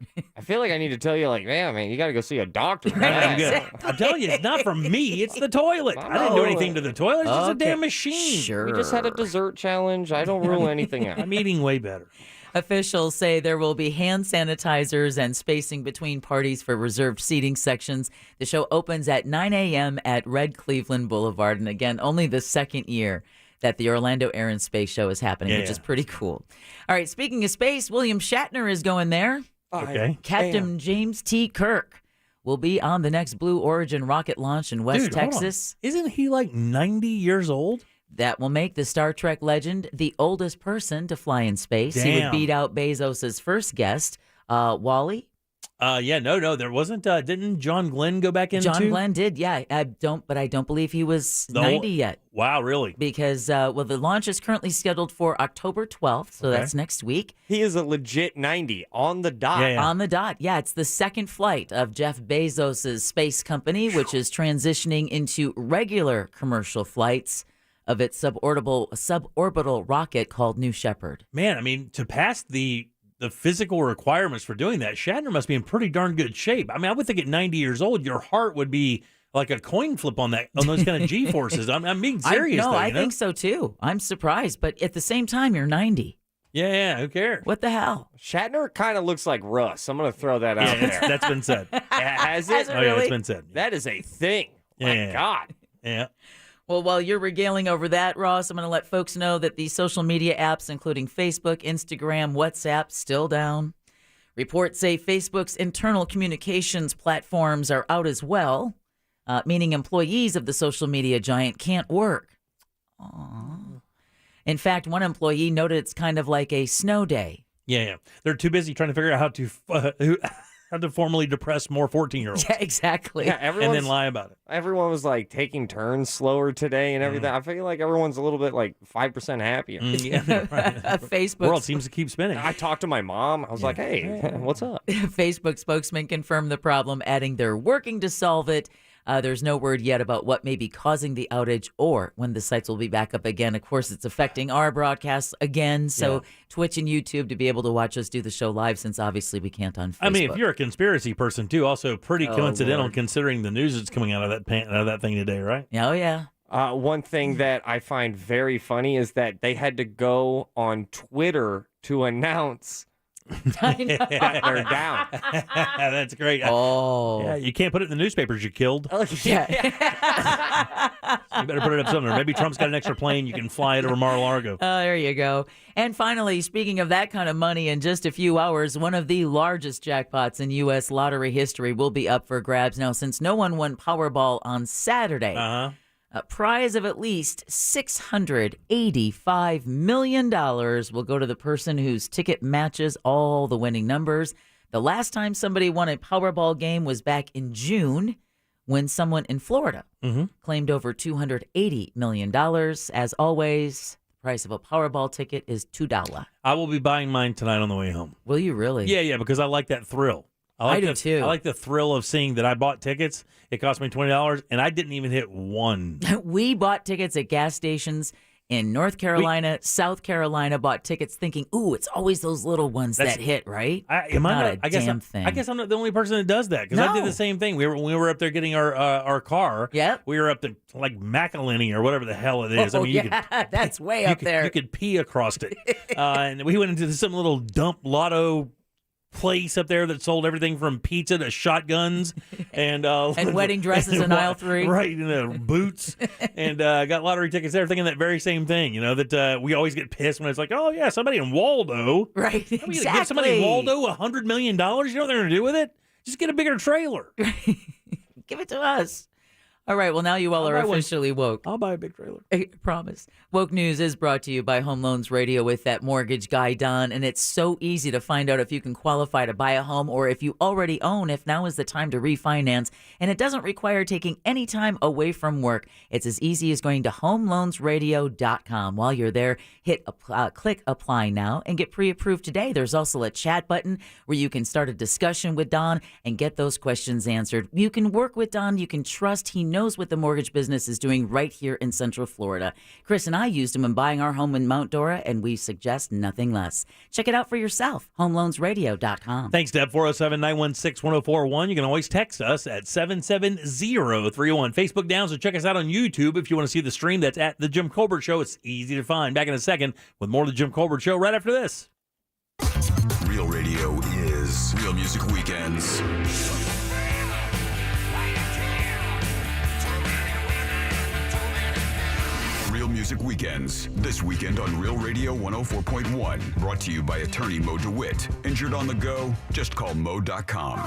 feel like I need to tell you, like, man, you got to go see a doctor. I'm good. I'm telling you, it's not from me. It's the toilet. I didn't do anything to the toilet. It's just a damn machine. Sure. We just had a dessert challenge. I don't rule anything out. I'm eating way better. Officials say there will be hand sanitizers and spacing between parties for reserved seating sections. The show opens at 9 a.m. at Red Cleveland Boulevard. And again, only the second year that the Orlando Air and Space Show is happening, which is pretty cool. All right, speaking of space, William Shatner is going there. Okay. Captain James T. Kirk will be on the next Blue Origin rocket launch in West Texas. Isn't he like 90 years old? That will make the Star Trek legend the oldest person to fly in space. Damn. He would beat out Bezos' first guest, Wally. No, there wasn't. Didn't John Glenn go back in? John Glenn did, yeah. I don't believe he was 90 yet. Wow, really? Because the launch is currently scheduled for October 12th, so that's next week. He is a legit 90 on the dot. Yeah. On the dot, yeah. It's the second flight of Jeff Bezos' space company, which is transitioning into regular commercial flights of its suborbital rocket called New Shepard. Man, I mean, to pass the physical requirements for doing that, Shatner must be in pretty darn good shape. I mean, I would think at 90 years old, your heart would be like a coin flip on those kind of G-forces. I'm being serious. I think so too. I'm surprised, but at the same time, you're 90. Yeah, who cares? What the hell? Shatner kind of looks like Russ. I'm going to throw that out there. That's been said. Has it? Oh, yeah, it's been said. That is a thing. My God. Yeah. Well, while you're regaling over that, Ross, I'm going to let folks know that the social media apps, including Facebook, Instagram, WhatsApp, still down. Reports say Facebook's internal communications platforms are out as well, meaning employees of the social media giant can't work. Aww. In fact, one employee noted it's kind of like a snow day. Yeah. They're too busy trying to figure out how to formally depress more 14-years. Yeah, exactly. Yeah, and then lie about it. Everyone was like taking turns slower today and everything. I feel like everyone's a little bit like 5% happier. Facebook world seems to keep spinning. I talked to my mom. I was like, hey, what's up? Facebook spokesman confirmed the problem, adding they're working to solve it. There's no word yet about what may be causing the outage or when the sites will be back up again. Of course, it's affecting our broadcasts again. So Twitch and YouTube to be able to watch us do the show live, since obviously we can't on Facebook. I mean, if you're a conspiracy person too, also pretty coincidental considering the news that's coming out of that thing today, right? Oh yeah. One thing that I find very funny is that they had to go on Twitter to announce that they're down. That's great. Oh. Yeah, you can't put it in the newspapers. You're killed. Yeah. You better put it up somewhere. Maybe Trump's got an extra plane. You can fly it over Mar-a-Lago. There you go. And finally, speaking of that kind of money, in just a few hours, one of the largest jackpots in U.S. lottery history will be up for grabs. Now, since no one won Powerball on Saturday, a prize of at least $685 million will go to the person whose ticket matches all the winning numbers. The last time somebody won a Powerball game was back in June, when someone in Florida claimed over $280 million. As always, the price of a Powerball ticket is $2. I will be buying mine tonight on the way home. Will you really? Yeah, because I like that thrill. I do too. I like the thrill of seeing that I bought tickets. It cost me $20, and I didn't even hit one. We bought tickets at gas stations in North Carolina, South Carolina, bought tickets thinking, ooh, it's always those little ones that hit, right? I guess I'm not the only person that does that, because I did the same thing. We were up there getting our car. Yep. We were up to like McElhenney or whatever the hell it is. That's way up there. You could pee across it. And we went into some little dump lotto place up there that sold everything from pizza to shotguns and wedding dresses in aisle 3, right? Boots, and got lottery tickets there, thinking that very same thing. That we always get pissed when it's like, oh yeah, somebody in Waldo, right? Exactly. Give somebody in Waldo $100 million. You know what they're going to do with it? Just get a bigger trailer. Give it to us. All right, well, now you all are officially woke. I'll buy a big trailer. I promise. Woke News is brought to you by Home Loans Radio with that mortgage guy, Don, and it's so easy to find out if you can qualify to buy a home or if you already own, if now is the time to refinance, and it doesn't require taking any time away from work. It's as easy as going to homeloansradio.com. While you're there, click apply now and get pre-approved today. There's also a chat button where you can start a discussion with Don and get those questions answered. You can work with Don. You can trust he knows what the mortgage business is doing right here in Central Florida. Chris and I used him in buying our home in Mount Dora, and we suggest nothing less. Check it out for yourself. homeloansradio.com. Thanks, Deb. 407-916-1041. You can always text us at 770-301. Facebook down, so check us out on YouTube if you want to see the stream. That's at The Jim Colbert Show. It's easy to find. Back in a second with more of The Jim Colbert Show right after this. Real radio is Real Music Weekends. Real Music Weekends, this weekend on Real Radio 104.1. Brought to you by attorney Mo DeWitt. Injured on the go? Just call Mo.com.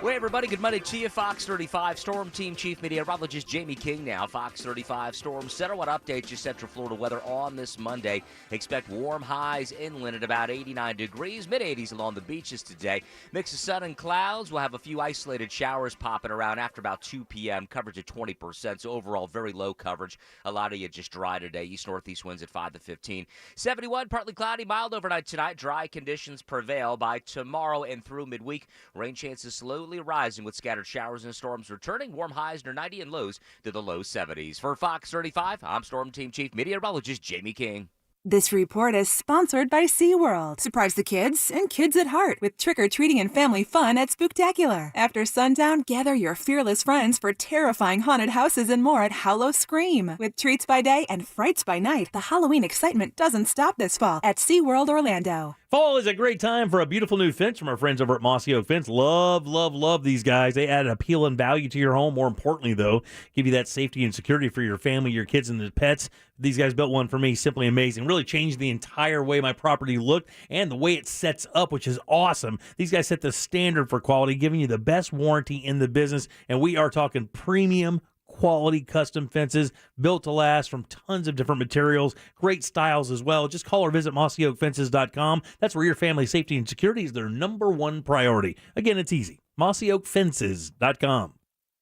Well, everybody, good Monday to you. Fox 35 Storm Team Chief Meteorologist Jamie King now. Fox 35 Storm Center. What updates you Central Florida weather on this Monday? Expect warm highs inland at about 89 degrees, mid-80s along the beaches today. Mix of sun and clouds. We'll have a few isolated showers popping around after about 2 p.m. Coverage at 20%, so overall very low coverage. A lot of you just dry today. East-northeast winds at 5 to 15. 71, partly cloudy, mild overnight tonight. Dry conditions prevail by tomorrow and through midweek. Rain chances slowly rising with scattered showers and storms returning. Warm highs near 90 and lows to the low 70s. For Fox 35, I'm Storm Team Chief Meteorologist Jamie King. This report is sponsored by SeaWorld. Surprise the kids and kids at heart with trick-or-treating and family fun at Spooktacular. After sundown, gather your fearless friends for terrifying haunted houses and more at Hallow Scream. With treats by day and frights by night, the Halloween excitement doesn't stop this fall at SeaWorld Orlando. Fall is a great time for a beautiful new fence from our friends over at Mossy Oak Fence. Love, love, love these guys. They add appeal and value to your home. More importantly, though, give you that safety and security for your family, your kids, and the pets. These guys built one for me. Simply amazing. Really changed the entire way my property looked and the way it sets up, which is awesome. These guys set the standard for quality, giving you the best warranty in the business. And we are talking premium quality custom fences built to last from tons of different materials, great styles as well. Just call or visit mossyoakfences.com. That's where your family safety and security is their number one priority. Again, it's easy. mossyoakfences.com.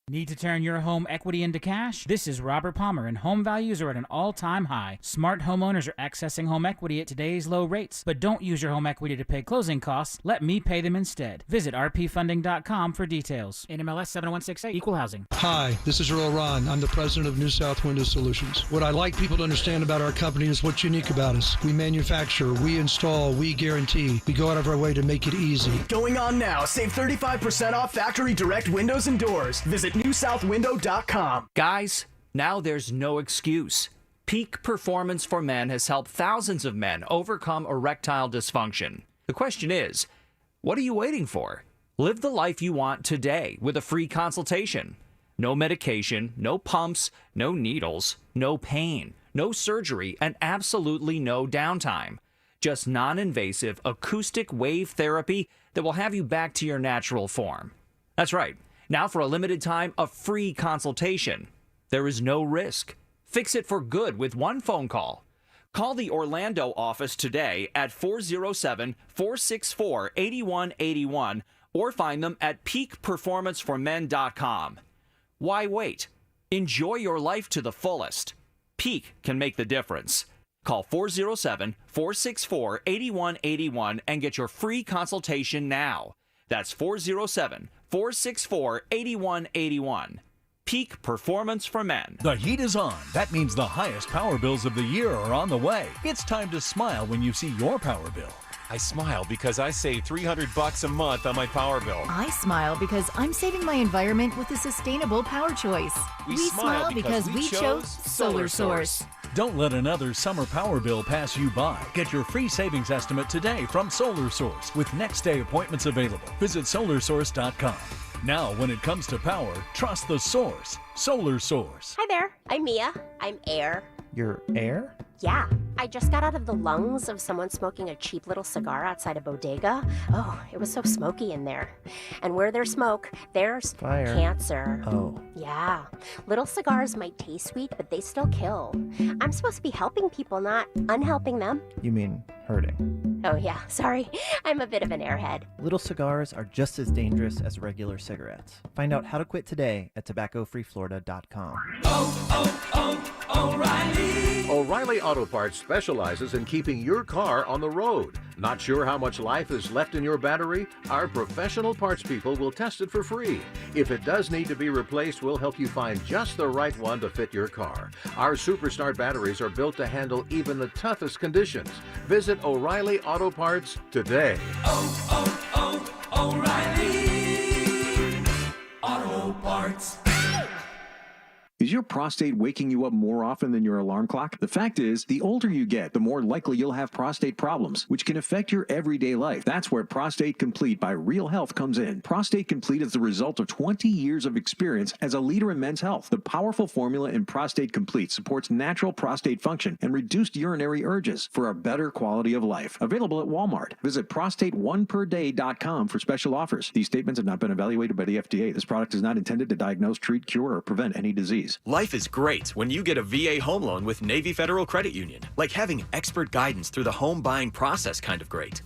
Need to turn your home equity into cash? This is Robert Palmer, and home values are at an all-time high. Smart homeowners are accessing home equity at today's low rates. But don't use your home equity to pay closing costs. Let me pay them instead. Visit rpfunding.com for details. NMLS 7168, Equal Housing. Hi, this is Earl Ron. I'm the president of New South Window Solutions. What I like people to understand about our company is what's unique about us. We manufacture, we install, we guarantee. We go out of our way to make it easy. Going on now. Save 35% off factory direct windows and doors. Visit newsouthwindow.com. Guys, now there's no excuse. Peak Performance for Men has helped thousands of men overcome erectile dysfunction. The question is, what are you waiting for? Live the life you want today with a free consultation. No medication, no pumps, no needles, no pain, no surgery, and absolutely no downtime. Just non-invasive acoustic wave therapy that will have you back to your natural form. That's right. Now, for a limited time, a free consultation. There is no risk. Fix it for good with one phone call. Call the Orlando office today at 407-464-8181 or find them at peakperformanceformen.com. Why wait? Enjoy your life to the fullest. Peak can make the difference. Call 407-464-8181 and get your free consultation now. That's 407-464-8181. Peak Performance for Men. The heat is on. That means the highest power bills of the year are on the way. It's time to smile when you see your power bill. I smile because I save $300 a month on my power bill. I smile because I'm saving my environment with a sustainable power choice. We smile because we chose Solar Source. Don't let another summer power bill pass you by. Get your free savings estimate today from Solar Source with next day appointments available. Visit solarsource.com. Now, when it comes to power, trust the source. Solar Source. Hi there. I'm Mia. I'm Air. You're Air? Yeah. I just got out of the lungs of someone smoking a cheap little cigar outside a bodega. Oh, it was so smoky in there. And where there's smoke, there's fire. Cancer. Oh. Yeah. Little cigars might taste sweet, but they still kill. I'm supposed to be helping people, not unhelping them. You mean hurting? Oh, yeah. Sorry. I'm a bit of an airhead. Little cigars are just as dangerous as regular cigarettes. Find out how to quit today at tobaccofreeflorida.com. O'Reilly Auto Parts specializes in keeping your car on the road. Not sure how much life is left in your battery? Our professional parts people will test it for free. If it does need to be replaced, we'll help you find just the right one to fit your car. Our Superstar batteries are built to handle even the toughest conditions. Visit O'Reilly Auto Parts today. O'Reilly Auto Parts. Is your prostate waking you up more often than your alarm clock? The fact is, the older you get, the more likely you'll have prostate problems, which can affect your everyday life. That's where Prostate Complete by Real Health comes in. Prostate Complete is the result of 20 years of experience as a leader in men's health. The powerful formula in Prostate Complete supports natural prostate function and reduced urinary urges for a better quality of life. Available at Walmart. Visit prostateoneperday.com for special offers. These statements have not been evaluated by the FDA. This product is not intended to diagnose, treat, cure, or prevent any disease. Life is great when you get a VA home loan with Navy Federal Credit Union. Like having expert guidance through the home buying process kind of great.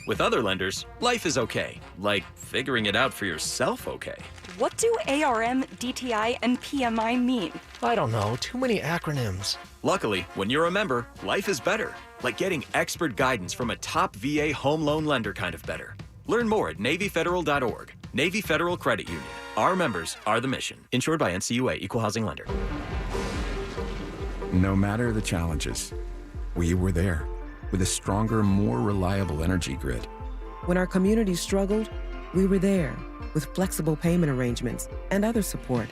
With other lenders, life is okay. Like figuring it out for yourself okay. What do ARM, DTI, and PMI mean? I don't know. Too many acronyms. Luckily, when you're a member, life is better. Like getting expert guidance from a top VA home loan lender kind of better. Learn more at NavyFederal.org. Navy Federal Credit Union. Our members are the mission. Insured by NCUA, Equal Housing Lender. No matter the challenges, we were there with a stronger, more reliable energy grid. When our community struggled, we were there with flexible payment arrangements and other support.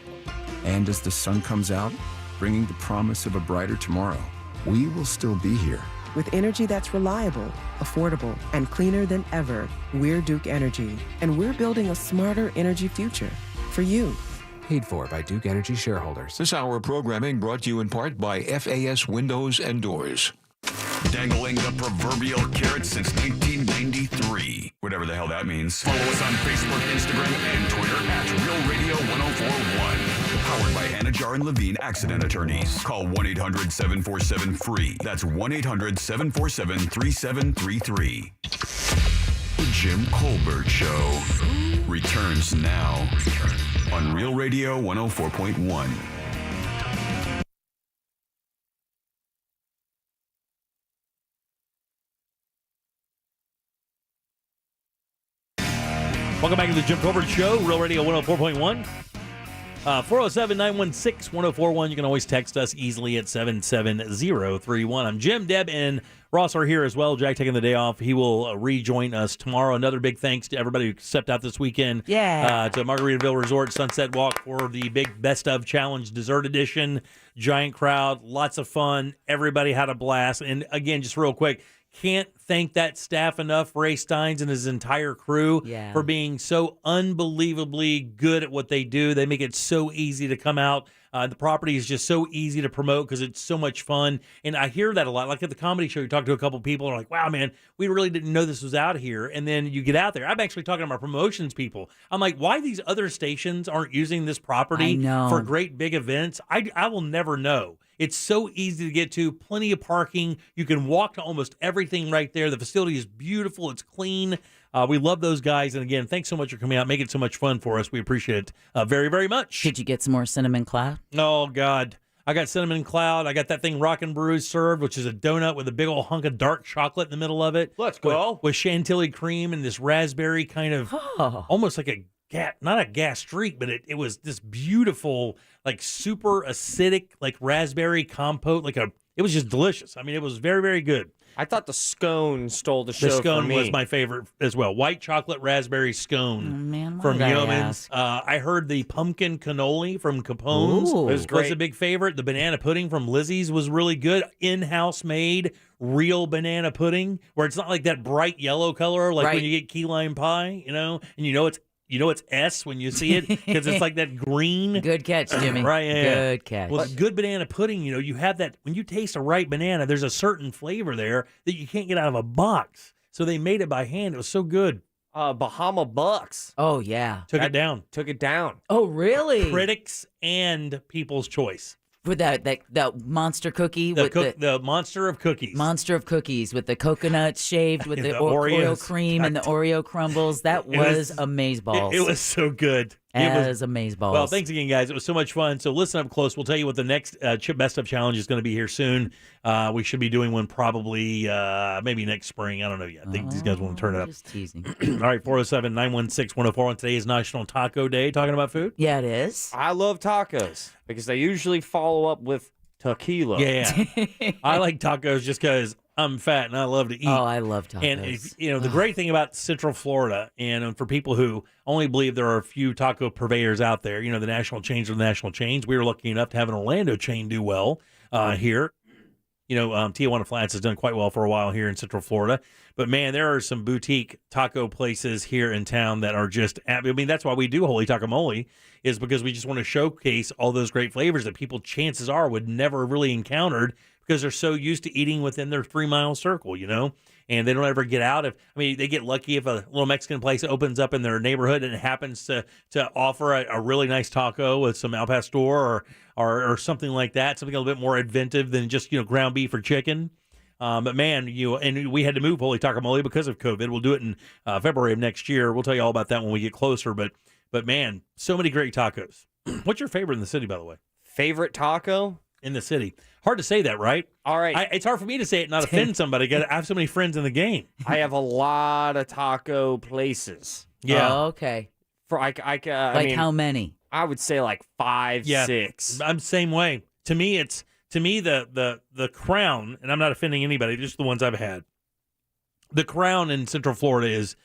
And as the sun comes out, bringing the promise of a brighter tomorrow, we will still be here. With energy that's reliable, affordable, and cleaner than ever, we're Duke Energy, and we're building a smarter energy future for you. Paid for by Duke Energy shareholders. This hour of programming brought to you in part by FAS Windows and Doors. Dangling the proverbial carrot since 1993. Whatever the hell that means. Follow us on Facebook, Instagram, and Twitter at Real Radio 1041. Powered by Hanajar and Levine Accident Attorneys. Call 1-800-747-FREE. That's 1-800-747-3733. The Jim Colbert Show returns now on Real Radio 104.1. Welcome back to the Jim Colbert Show, Real Radio 104.1. 407-916-1041. You can always text us easily at 77031. I'm Jim, Deb, and Ross are here as well. Jack taking the day off. He will rejoin us tomorrow. Another big thanks to everybody who stepped out this weekend. Yeah. To Margaritaville Resort Sunset Walk for the big Best of Challenge Dessert Edition. Giant crowd, lots of fun. Everybody had a blast. And again, just real quick, can't thank that staff enough, Ray Steins and his entire crew, for being so unbelievably good at what they do. They make it so easy to come out. The property is just so easy to promote because it's so much fun. And I hear that a lot. Like at the comedy show, you talk to a couple people and are like, wow, man, we really didn't know this was out here. And then you get out there. I'm actually talking to my promotions people. I'm like, why these other stations aren't using this property for great big events? I will never know. It's so easy to get to, plenty of parking. You can walk to almost everything right there. The facility is beautiful. It's clean. We love those guys. And again, thanks so much for coming out, making it so much fun for us. We appreciate it very, very much. Did you get some more cinnamon cloud? Oh, God. I got cinnamon cloud. I got that thing Rockin' Brew served, which is a donut with a big old hunk of dark chocolate in the middle of it. Let's go. With chantilly cream and this raspberry kind of almost like not a gastrique, but it was this beautiful, like super acidic, like raspberry compote. It was just delicious. I mean, it was very, very good. I thought the scone stole the show. The scone for me. was my favorite as well. White chocolate raspberry scone from Yeoman's. I heard the pumpkin cannoli from Capone's was a big favorite. The banana pudding from Lizzie's was really good. In-house made real banana pudding, where it's not like that bright yellow color like when you get key lime pie, and it's S when you see it because it's like that green. Good catch, Jimmy. Right, yeah. Good catch. Well, good banana pudding, you have that when you taste a ripe banana. There's a certain flavor there that you can't get out of a box. So they made it by hand. It was so good. Bahama Bucks. Oh yeah, Took it down. Oh really? Critics and People's Choice. With that monster cookie The monster of cookies. Monster of cookies with the coconut shaved with the Oreo cream and the Oreo crumbles. That was amazeballs. It was so good. Amazeballs. Well, thanks again, guys. It was so much fun. So listen up close. We'll tell you what the next Best of Challenge is going to be here soon. We should be doing one probably maybe next spring. I don't know yet. I think these guys want to turn it up. Just teasing. All right, 407-916-1041. Today is National Taco Day. Talking about food? Yeah, it is. I love tacos because they usually follow up with tequila. Yeah. I like tacos just because I'm fat and I love to eat. Oh, I love tacos. And the great thing about Central Florida, and for people who only believe there are a few taco purveyors out there, the national chains are the national chains. We were lucky enough to have an Orlando chain do well here. Tijuana Flats has done quite well for a while here in Central Florida. But, man, there are some boutique taco places here in town that are just – that's why we do Holy Takamole, is because we just want to showcase all those great flavors that people, chances are, would never have really encountered because they're so used to eating within their 3-mile circle, and they don't ever get out. They get lucky if a little Mexican place opens up in their neighborhood and it happens to offer a really nice taco with some al pastor or something like that, something a little bit more inventive than just ground beef or chicken. But man, and we had to move Holy Takamole because of COVID. We'll do it in February of next year. We'll tell you all about that when we get closer. But man, so many great tacos. What's your favorite in the city, by the way? Favorite taco in the city? Hard to say that, right? All right. It's hard for me to say it and not offend somebody because I have so many friends in the game. I have a lot of taco places. Yeah. Oh, okay. How many? I would say like 5, 6. I'm the same way. To me, the crown, and I'm not offending anybody, just the ones I've had. The crown in Central Florida is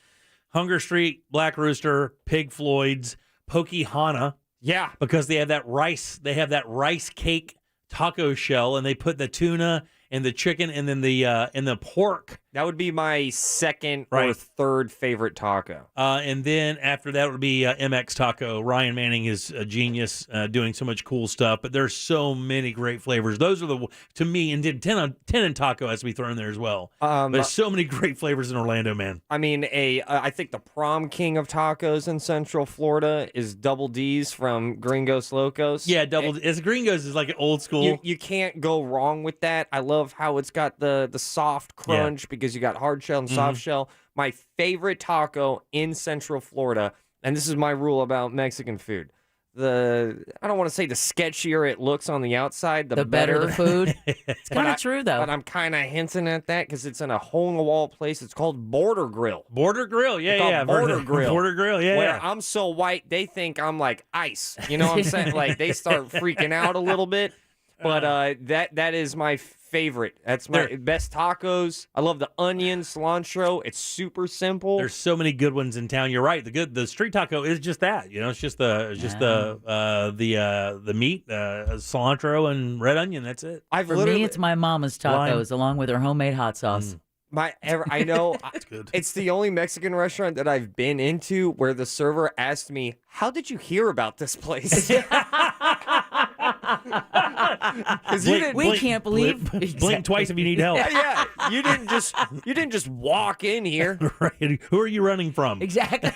Hunger Street, Black Rooster, Pig Floyd's, Pokehana. Yeah. Because they have that rice cake taco shell, and they put the tuna and the chicken and then the pork. That would be my second or third favorite taco. And then after that would be MX Taco. Ryan Manning is a genius doing so much cool stuff, but there's so many great flavors. Those are to me, and 10 and Taco has to be thrown there as well. There's so many great flavors in Orlando, man. I think the prom king of tacos in Central Florida is Double D's from Gringos Locos. Yeah, Gringos is like an old school. You can't go wrong with that. I love how it's got the soft crunch because you got hard shell and soft shell. My favorite taco in Central Florida, and this is my rule about Mexican food. I don't want to say the sketchier it looks on the outside, the better the food. It's kind of true, though. But I'm kind of hinting at that because it's in a hole-in-the-wall place. It's called Border Grill. Border Grill, yeah. Border Grill. Border Grill, yeah. Where I'm so white, they think I'm like ice. You know what I'm saying? Like, they start freaking out a little bit. But that is my favorite. That's my best tacos. I love the onion cilantro. It's super simple. There's so many good ones in town. You're right. The street taco is just that. It's just the meat, cilantro and red onion. That's it. For me, it's my mama's tacos along with her homemade hot sauce. I know it's the only Mexican restaurant that I've been into where the server asked me, "How did you hear about this place?" We can't believe. Blink twice if you need help. Yeah, you didn't just walk in here. Right. Who are you running from? Exactly.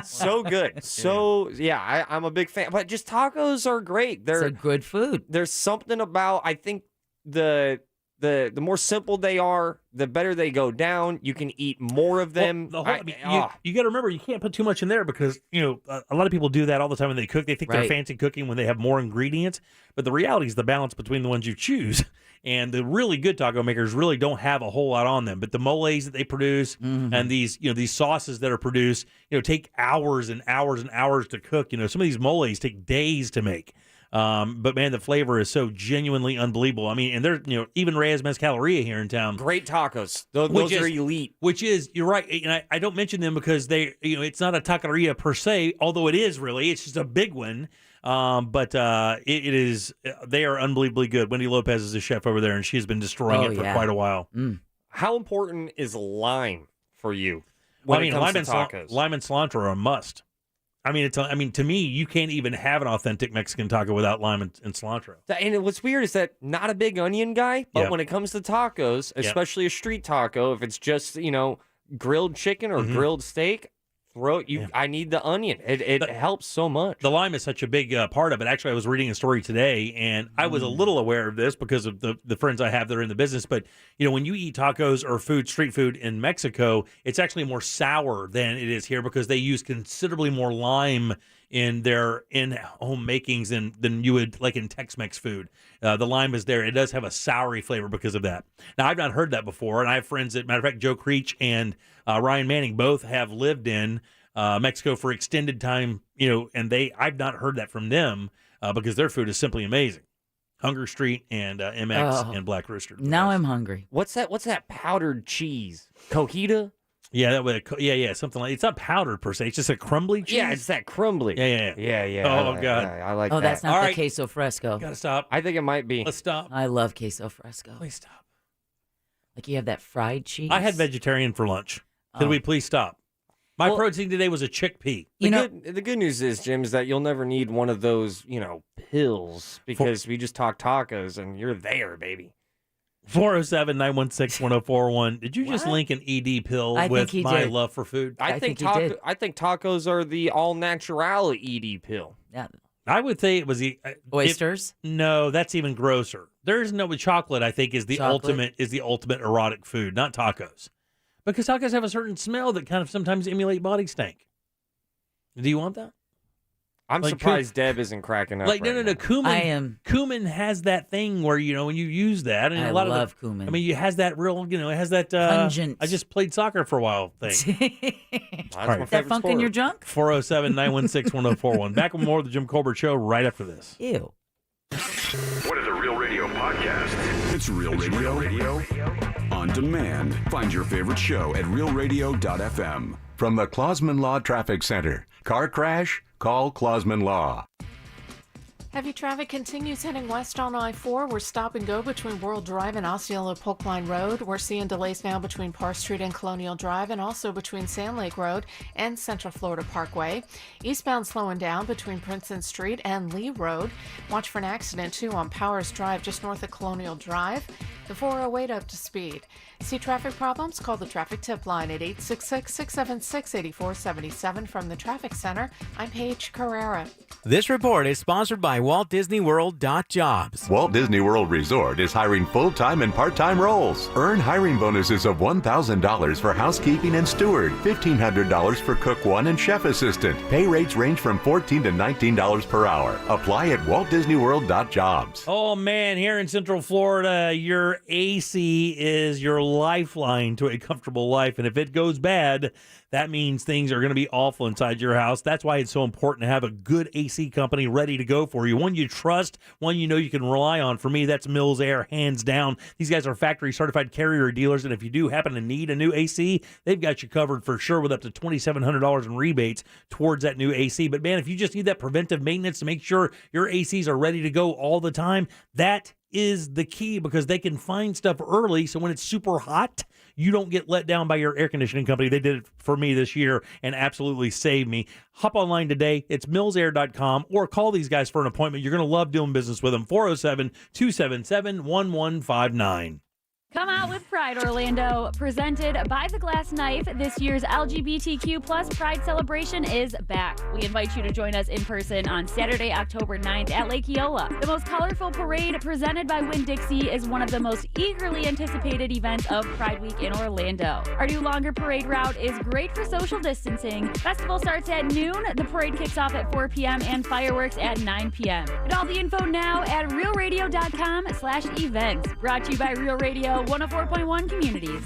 So good. So I'm a big fan. But just tacos are great. It's a good food. There's something about, I think, the the more simple they are, the better they go down. You can eat more of them. You got to remember, you can't put too much in there because, a lot of people do that all the time when they cook. They think they're fancy cooking when they have more ingredients. But the reality is the balance between the ones you choose. And the really good taco makers really don't have a whole lot on them. But the moles that they produce and these sauces that are produced, take hours and hours and hours to cook. Some of these moles take days to make. But man, the flavor is so genuinely unbelievable. I mean, and there's, even Reyes Mezcaleria here in town. Great tacos. Those are elite. Which is, you're right. And I don't mention them because it's not a taqueria per se, although it is really. It's just a big one. But it is, they are unbelievably good. Wendy Lopez is the chef over there, and she's been destroying it for quite a while. How important is lime for you? Lime and cilantro are a must. I mean, to me, you can't even have an authentic Mexican taco without lime and cilantro. And what's weird is that not a big onion guy, but when it comes to tacos, especially a street taco, if it's just, grilled chicken or grilled steak, I need the onion. It helps so much. The lime is such a big part of it. Actually, I was reading a story today, and I was a little aware of this because of the friends I have that are in the business. But, when you eat tacos or street food in Mexico, it's actually more sour than it is here because they use considerably more lime in their in-home makings than you would like in Tex-Mex food. The lime is there. It does have a soury flavor because of that. Now, I've not heard that before, and I have friends that, matter of fact, Joe Creech and Ryan Manning both have lived in Mexico for extended time, and I've not heard that from them because their food is simply amazing. Hunger Street and MX and Black Rooster. Now I'm hungry. What's that powdered cheese? Cojita? Yeah, something like it's not powdered per se. It's just a crumbly cheese. Yeah, it's that crumbly. Yeah. Oh God, I like that. Oh, that's not the queso fresco. Gotta stop. I think it might be. Let's stop. I love queso fresco. Please stop. Like you have that fried cheese. I had vegetarian for lunch. Could we please stop? My protein today was a chickpea. The good news is, Jim, is that you'll never need one of those, pills because we just talk tacos and you're there, baby. 407-916-1041. Did you just link an ED pill with my love for food? I think tacos are the all natural ED pill. Yeah. I would say it was the oysters. No, that's even grosser. There's no chocolate. I think is the ultimate erotic food, not tacos, because tacos have a certain smell that kind of sometimes emulate body stank. Do you want that? I'm surprised Deb isn't cracking up. No. Cumin. I am. Cumin has that thing where when you use that, and I a lot love of cumin. I mean, it has that real, it has that pungent. I just played soccer for a while thing. That's that funk in your junk? 407-916-1041. Back with more of the Jim Colbert Show right after this. Ew. What is a Real Radio podcast? It's Real Radio. On demand. Find your favorite show at realradio.fm. From the Clausman Law Traffic Center. Car crash? Call Clausman Law. Heavy traffic continues heading west on I-4. We're stop and go between World Drive and Osceola Polkline Road. We're seeing delays now between Park Street and Colonial Drive and also between Sand Lake Road and Central Florida Parkway. Eastbound slowing down between Princeton Street and Lee Road. Watch for an accident too on Powers Drive just north of Colonial Drive. The 408 up to speed. See traffic problems? Call the traffic tip line at 866-676-8477 from the Traffic Center. I'm Paige Carrera. This report is sponsored by Walt Disney World.jobs. Walt Disney World Resort is hiring full-time and part-time roles. Earn hiring bonuses of $1,000 for housekeeping and steward, $1,500 for cook one and chef assistant. Pay rates range from $14 to $19 per hour. Apply at WaltDisneyWorld.jobs. Oh man, here in Central Florida, your AC is your lifeline to a comfortable life, and if it goes bad, that means things are going to be awful inside your house. That's why it's so important to have a good AC company ready to go for you. One you trust, one you know you can rely on. For me, that's Mills Air, hands down. These guys are factory certified carrier dealers, and if you do happen to need a new AC, they've got you covered for sure with up to $2,700 in rebates towards that new AC. But man, if you just need that preventive maintenance to make sure your ACs are ready to go all the time, that is the key, because they can find stuff early, so when it's super hot, you don't get let down by your air conditioning company. They did it for me this year and absolutely saved me. Hop online today. It's millsair.com, or call these guys for an appointment. You're going to love doing business with them. 407-277-1159. Come out with Pride, Orlando. Presented by The Glass Knife, this year's LGBTQ plus Pride celebration is back. We invite you to join us in person on Saturday, October 9th at Lake Eola. The most colorful parade presented by Winn-Dixie is one of the most eagerly anticipated events of Pride Week in Orlando. Our new longer parade route is great for social distancing. Festival starts at noon, the parade kicks off at 4 p.m. and fireworks at 9 p.m. Get all the info now at realradio.com/events. Brought to you by Real Radio 104.1 Communities.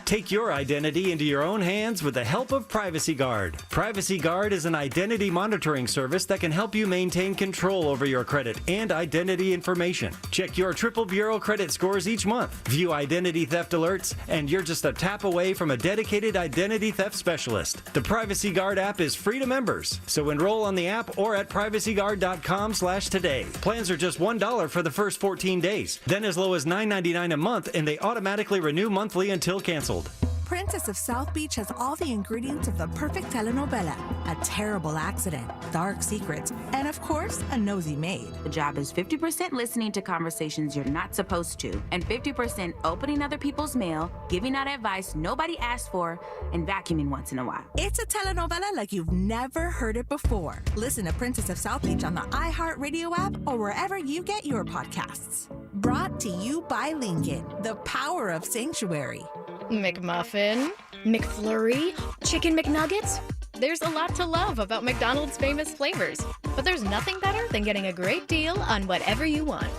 Take your identity into your own hands with the help of Privacy Guard. Privacy Guard is an identity monitoring service that can help you maintain control over your credit and identity information. Check your Triple Bureau credit scores each month. View identity theft alerts, and you're just a tap away from a dedicated identity theft specialist. The Privacy Guard app is free to members, so enroll on the app or at privacyguard.com/today. Plans are just $1 for the first 14 days, then as low as $9.99 a month, and they automatically renew monthly until canceled. Princess of South Beach has all the ingredients of the perfect telenovela. A terrible accident, dark secrets, and of course, a nosy maid. The job is 50% listening to conversations you're not supposed to, and 50% opening other people's mail, giving out advice nobody asked for, and vacuuming once in a while. It's a telenovela like you've never heard it before. Listen to Princess of South Beach on the iHeartRadio app or wherever you get your podcasts. Brought to you by Lincoln, the power of sanctuary. McMuffin, McFlurry, Chicken McNuggets. There's a lot to love about McDonald's famous flavors, but there's nothing better than getting a great deal on whatever you want.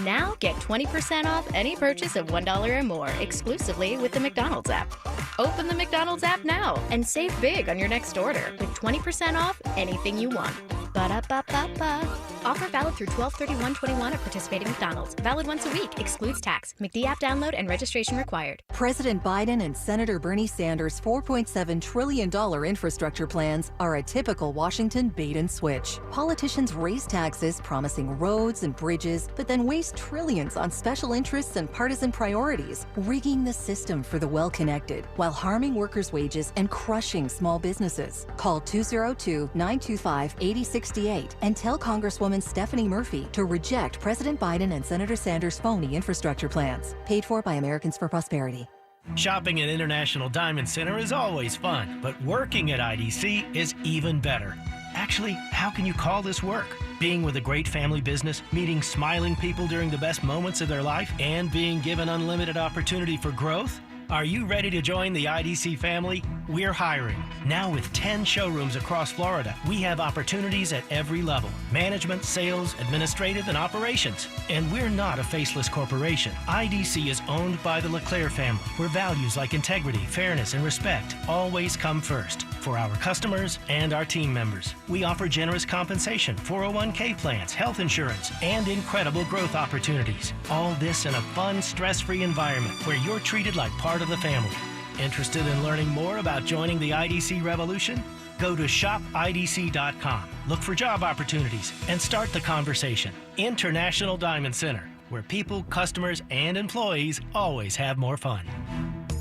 Now get 20% off any purchase of $1 or more exclusively with the McDonald's app. Open the McDonald's app now and save big on your next order with 20% off anything you want. Ba-da-ba-ba-ba. Offer valid through 12/31/21 at participating McDonald's. Valid once a week. Excludes tax. McD app download and registration required. President Biden and Senator Bernie Sanders' $4.7 trillion infrastructure plans are a typical Washington bait and switch. Politicians raise taxes, promising roads and bridges, but then waste trillions on special interests and partisan priorities, rigging the system for the well-connected while harming workers' wages and crushing small businesses. Call 202-925-8068 and tell Congresswoman Stephanie Murphy to reject President Biden and Senator Sanders' phony infrastructure plans. Paid for by Americans for Prosperity. Shopping at International Diamond Center is always fun, but working at IDC is even better. Actually, how can you call this work? Being with a great family business, meeting smiling people during the best moments of their life, and being given unlimited opportunity for growth? Are you ready to join the IDC family? We're hiring. Now with 10 showrooms across Florida, we have opportunities at every level. Management, sales, administrative, and operations. And we're not a faceless corporation. IDC is owned by the LeClaire family, where values like integrity, fairness, and respect always come first for our customers and our team members. We offer generous compensation, 401k plans, health insurance, and incredible growth opportunities. All this in a fun, stress-free environment where you're treated like part of the family. Interested in learning more about joining the IDC revolution? Go to shopidc.com, look for job opportunities, and start the conversation. International Diamond Center, where people, customers, and employees always have more fun.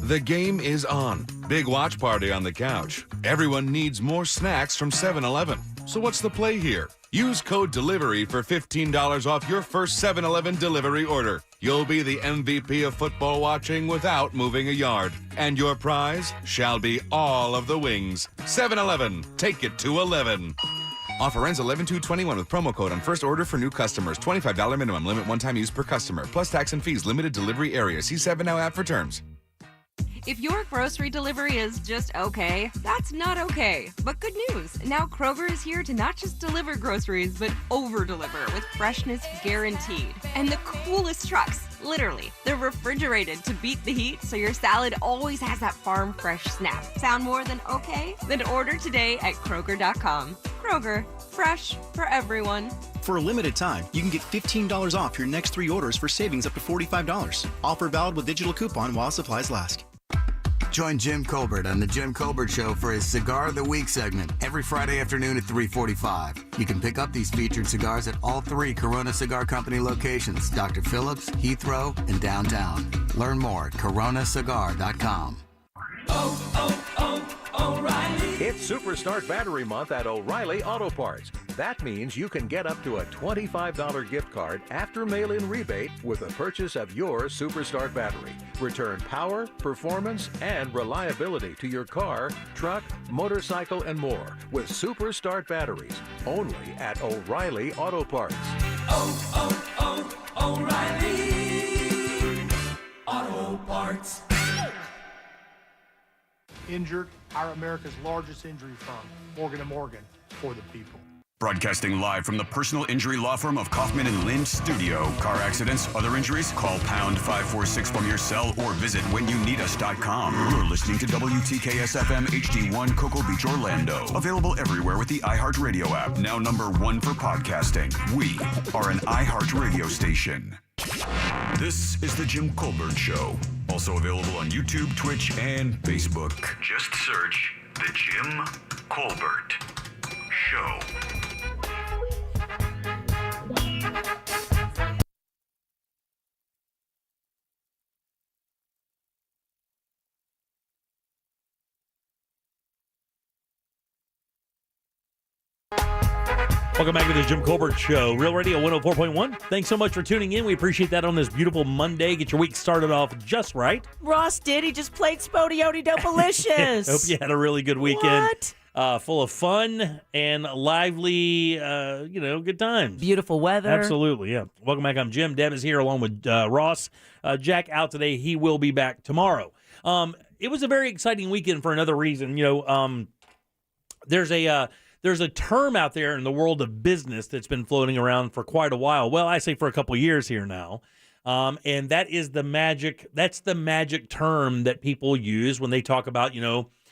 The game is on. Big watch party on the couch. Everyone needs more snacks from 7-Eleven. So what's the play here? Use code DELIVERY for $15 off your first 7-Eleven delivery order. You'll be the MVP of football watching without moving a yard. And your prize shall be all of the wings. 7-Eleven, take it to 11. Offer ends 11/2/21 with promo code on first order for new customers. $25 minimum. Limit one-time use per customer. Plus tax and fees. Limited delivery area. See 7 Now app for terms. If your grocery delivery is just okay, that's not okay. But good news, now Kroger is here to not just deliver groceries, but over-deliver with freshness guaranteed. And the coolest trucks, literally. They're refrigerated to beat the heat, so your salad always has that farm fresh snap. Sound more than okay? Then order today at Kroger.com. Kroger, fresh for everyone. For a limited time, you can get $15 off your next 3 orders for savings up to $45. Offer valid with digital coupon while supplies last. Join Jim Colbert on The Jim Colbert Show for his Cigar of the Week segment every Friday afternoon at 3:45. You can pick up these featured cigars at all 3 Corona Cigar Company locations, Dr. Phillips, Heathrow, and downtown. Learn more at coronacigar.com. It's Superstart Battery Month at O'Reilly Auto Parts. That means you can get up to a $25 gift card after mail-in rebate with the purchase of your Superstart battery. Return power, performance, and reliability to your car, truck, motorcycle, and more with Superstart batteries. Only at O'Reilly Auto Parts. O'Reilly Auto Parts. Injured, hire America's largest injury firm, Morgan & Morgan, for the people. Broadcasting live from the personal injury law firm of Kaufman and Lind Studio. Car accidents, other injuries, call pound 546 from your cell or visit whenyouneedus.com. You're listening to WTKS FM HD1 Cocoa Beach, Orlando. Available everywhere with the iHeartRadio app. Now #1 for podcasting. We are an iHeartRadio station. This is the Jim Colbert Show. Also available on YouTube, Twitch, and Facebook. Just search The Jim Colbert Show. Welcome back to the Jim Colbert Show, Real Radio 104.1. Thanks so much for tuning in. We appreciate that on this beautiful Monday. Get your week started off just right. Ross did. He just played Spodioty Dopalicious. Hope you had a really good weekend. What? Full of fun and lively, good times. Beautiful weather. Absolutely, yeah. Welcome back. I'm Jim. Deb is here along with Ross. Jack out today. He will be back tomorrow. It was a very exciting weekend for another reason. There's a term out there in the world of business that's been floating around for quite a while. Well, I say for a couple of years here now. And that is that's the magic term that people use when they talk about,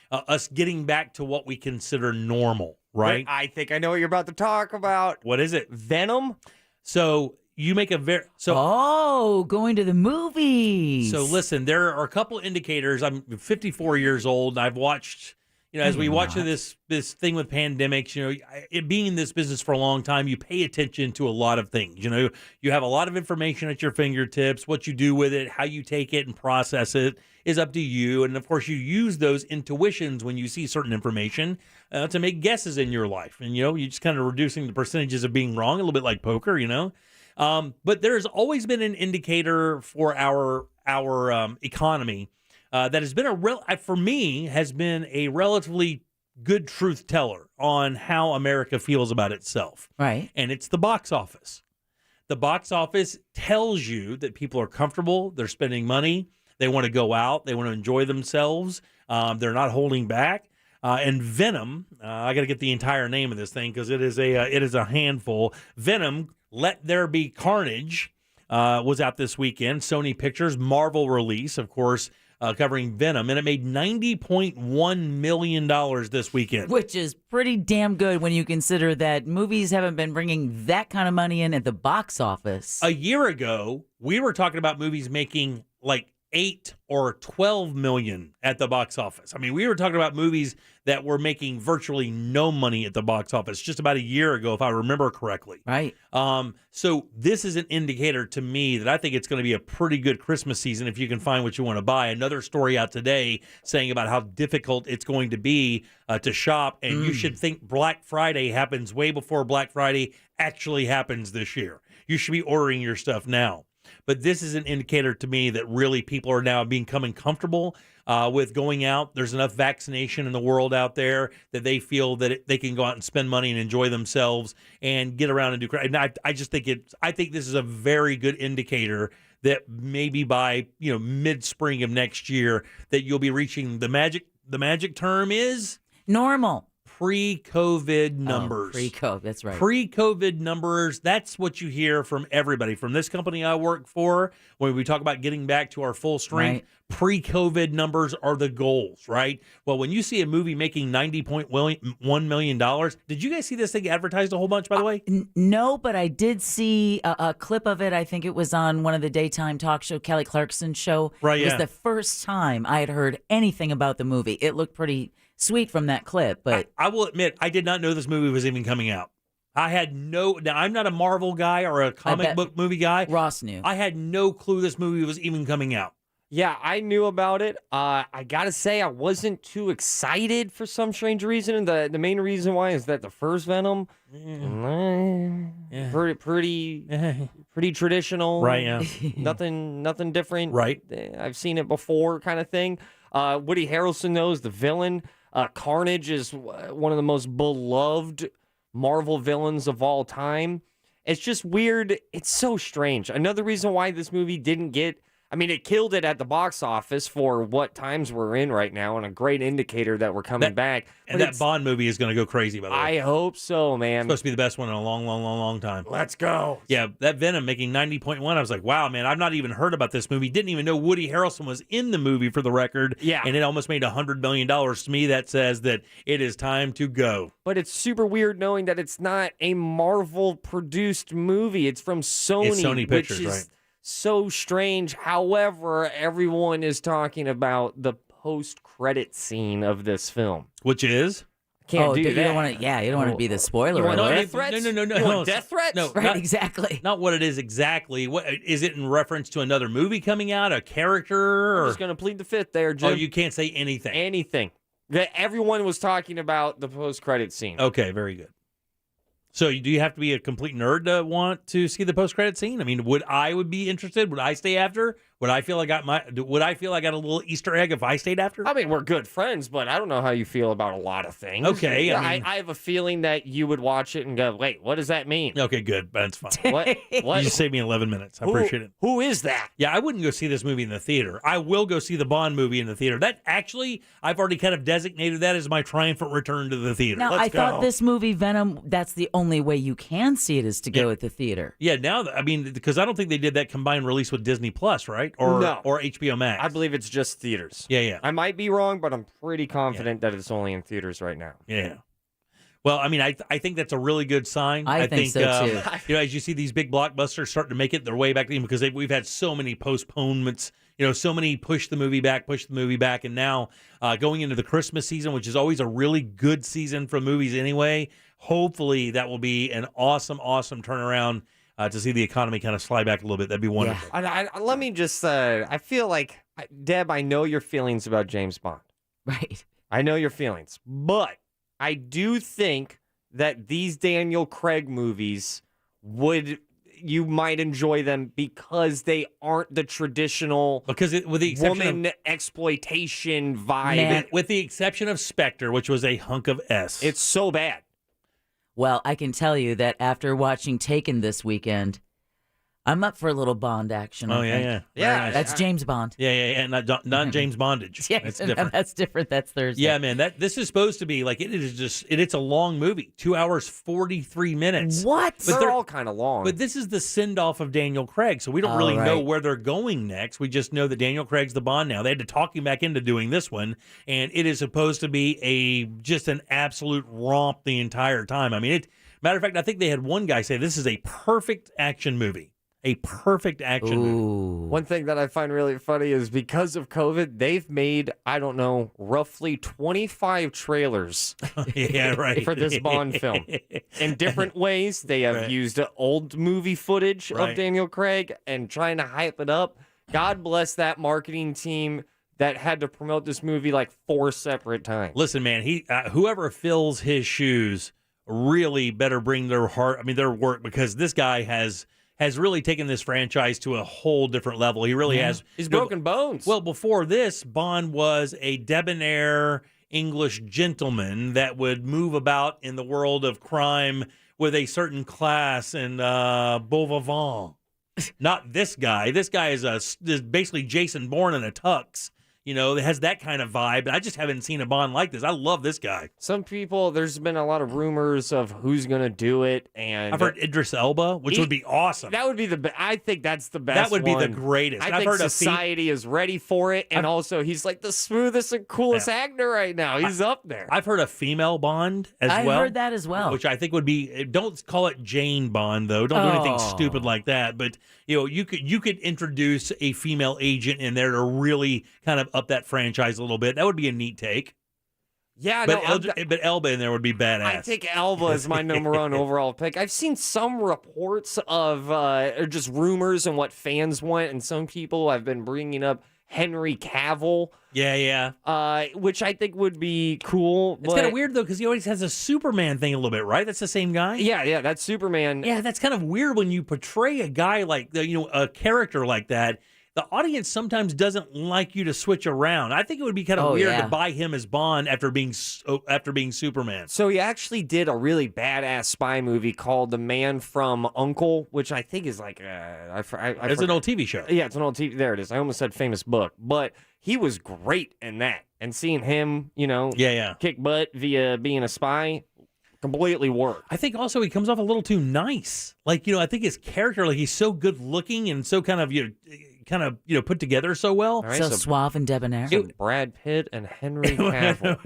us getting back to what we consider normal, right? I think I know what you're about to talk about. What is it? Venom? So you make a going to the movies. So listen, there are a couple indicators. I'm 54 years old, and I've watched... as we watch this thing with pandemics, it being in this business for a long time, you pay attention to a lot of things. You have a lot of information at your fingertips. What you do with it, how you take it and process it is up to you. And of course, you use those intuitions when you see certain information to make guesses in your life. And, you're just kind of reducing the percentages of being wrong, a little bit like poker, But there's always been an indicator for our economy that has been for me, has been a relatively good truth teller on how America feels about itself. Right. And it's the box office. The box office tells you that people are comfortable, they're spending money, they want to go out, they want to enjoy themselves, they're not holding back. And Venom, I got to get the entire name of this thing because it is a handful. Venom, Let There Be Carnage, was out this weekend. Sony Pictures, Marvel release, of course, covering Venom, and it made $90.1 million this weekend. Which is pretty damn good when you consider that movies haven't been bringing that kind of money in at the box office. A year ago, we were talking about movies making like 8 or 12 million at the box office. I mean, we were talking about movies that were making virtually no money at the box office just about a year ago, if I remember correctly. Right. So this is an indicator to me that I think it's going to be a pretty good Christmas season if you can find what you want to buy. Another story out today saying about how difficult it's going to be to shop, and you should think Black Friday happens way before Black Friday actually happens this year. You should be ordering your stuff now. But this is an indicator to me that really people are now becoming comfortable with going out. There's enough vaccination in the world out there that they feel that they can go out and spend money and enjoy themselves and get around and do. And I just think I think this is a very good indicator that maybe by mid-spring of next year that you'll be reaching the magic. The magic term is normal. Pre-COVID numbers. Pre-COVID, that's right. Pre-COVID numbers, that's what you hear from everybody. From this company I work for, when we talk about getting back to our full strength, pre-COVID numbers are the goals, right? Well, when you see a movie making $90.1 million, did you guys see this thing advertised a whole bunch, by the way? No, but I did see a clip of it. I think it was on one of the daytime talk show, Kelly Clarkson's show. Right, It was the first time I had heard anything about the movie. It looked pretty sweet from that clip, but I will admit, I did not know this movie was even coming out. I had now I'm not a Marvel guy or a comic book movie guy. Ross knew. I had no clue this movie was even coming out. Yeah, I knew about it. I gotta say, I wasn't too excited for some strange reason. And the main reason why is that the first Venom, pretty traditional. Right, yeah. Nothing different. Right. I've seen it before, kind of thing. Woody Harrelson knows the villain. Carnage is one of the most beloved Marvel villains of all time. It's just weird. It's so strange. Another reason why this movie didn't get... I mean, it killed it at the box office for what times we're in right now, and a great indicator that we're coming back. And that Bond movie is going to go crazy, by the way. I hope so, man. It's supposed to be the best one in a long time. Let's go. Yeah, that Venom making 90.1, I was like, wow, man, I've not even heard about this movie. Didn't even know Woody Harrelson was in the movie, for the record. Yeah. And it almost made $100 million to me. That says that it is time to go. But it's super weird knowing that it's not a Marvel-produced movie. It's from Sony. It's Sony Pictures, which is right? So strange. However, everyone is talking about the post-credit scene of this film. Which is? Can't do you that. don't want to. Yeah, you don't want to be the spoiler. You want alert. death threats? No. You want death threats? No, Right, exactly. Not what it is exactly. What is it in reference to another movie coming out, a character? I'm just going to plead the fifth there, Jim. Oh, you can't say anything. Anything. Everyone was talking about the post-credit scene. Okay, very good. So do you have to be a complete nerd to want to see the post-credit scene? I mean, would be interested? Would I stay after? Would I feel I got a little Easter egg if I stayed after? I mean, we're good friends, but I don't know how you feel about a lot of things. Okay, Yeah, I mean- I have a feeling that you would watch it and go, wait, what does that mean? Okay, good. That's fine. What? You just saved me 11 minutes. I appreciate it. Who is that? Yeah, I wouldn't go see this movie in the theater. I will go see the Bond movie in the theater. That actually, I've already kind of designated that as my triumphant return to the theater. Now, I thought this movie, Venom, that's the only way you can see it is to go at the theater. Yeah, now, I mean, because I don't think they did that combined release with Disney Plus, right? Or No. or HBO Max. I believe it's just theaters. Yeah. I might be wrong, but I'm pretty confident that it's only in theaters right now. Yeah. Well, I mean, I think that's a really good sign. I think so, too. You know, as you see these big blockbusters starting to make it their way back in, because we've had so many postponements, so many push the movie back, and now going into the Christmas season, which is always a really good season for movies anyway, hopefully that will be an awesome turnaround to see the economy kind of slide back a little bit. That'd be wonderful. Let me just, I feel like, Deb, I know your feelings about James Bond. Right. I know your feelings, but I do think that these Daniel Craig movies you might enjoy them because they aren't the traditional with the exception woman exploitation vibe. Man, with the exception of Spectre, which was a hunk of S. It's so bad. Well, I can tell you that after watching Taken this weekend, I'm up for a little Bond action. Oh, I think. yeah. Yeah, Very That's nice. James Bond. Yeah. Not James Bondage. Yeah, That's different. That's different. That's Thursday. Yeah, man. This is supposed to be like it's a long movie, 2 hours 43 minutes. What? But they're all kind of long. But this is the send off of Daniel Craig, so we don't really know where they're going next. We just know that Daniel Craig's the Bond now. They had to talk him back into doing this one, and it is supposed to be just an absolute romp the entire time. I mean, matter of fact, I think they had one guy say this is a perfect action movie. A perfect action movie. One thing that I find really funny is because of COVID, they've made, I don't know, roughly 25 trailers Yeah, right. for this Bond film. In different ways, they have used old movie footage Right. of Daniel Craig and trying to hype it up. God bless that marketing team that had to promote this movie like 4 separate times. Listen, man, whoever fills his shoes really better bring their work, because this guy has really taken this franchise to a whole different level. He really has. He's broken bones. Well, before this, Bond was a debonair English gentleman that would move about in the world of crime with a certain class and beau vivant. Not this guy. This guy is basically Jason Bourne in a tux. That has that kind of vibe. I just haven't seen a Bond like this. I love this guy. Some people, there's been a lot of rumors of who's going to do it. And I've heard Idris Elba, which would be awesome. That would be I think that's the best That would be the one. greatest. I I've think heard society is ready for it. And also, he's like the smoothest and coolest actor right now. He's up there. I've heard a female Bond as I well. heard that as well. Which I think would be, don't call it Jane Bond, though. Don't do anything stupid like that. But, you could introduce a female agent in there to really kind of up that franchise a little bit. That would be a neat take. Yeah, but Elba in there would be badass. I think Elba is my number one overall pick. I've seen some reports of or just rumors and what fans want, and some people have been bringing up, Henry Cavill. Yeah. Which I think would be cool. It's kind of weird, though, because he always has a Superman thing a little bit, right? That's the same guy? Yeah, that's Superman. Yeah, that's kind of weird when you portray a guy like, a character like that. The audience sometimes doesn't like you to switch around. I think it would be kind of weird to buy him as Bond after being Superman. So he actually did a really badass spy movie called The Man from U.N.C.L.E., which I think is like It's an old TV show. Yeah, it's an old TV. There it is. I almost said famous book, but he was great in that. And seeing him, kick butt via being a spy, completely worked. I think also he comes off a little too nice. Like, I think his character, like he's so good looking and so kind of put together so well. Right, so suave and debonair. Brad Pitt and Henry Cavill.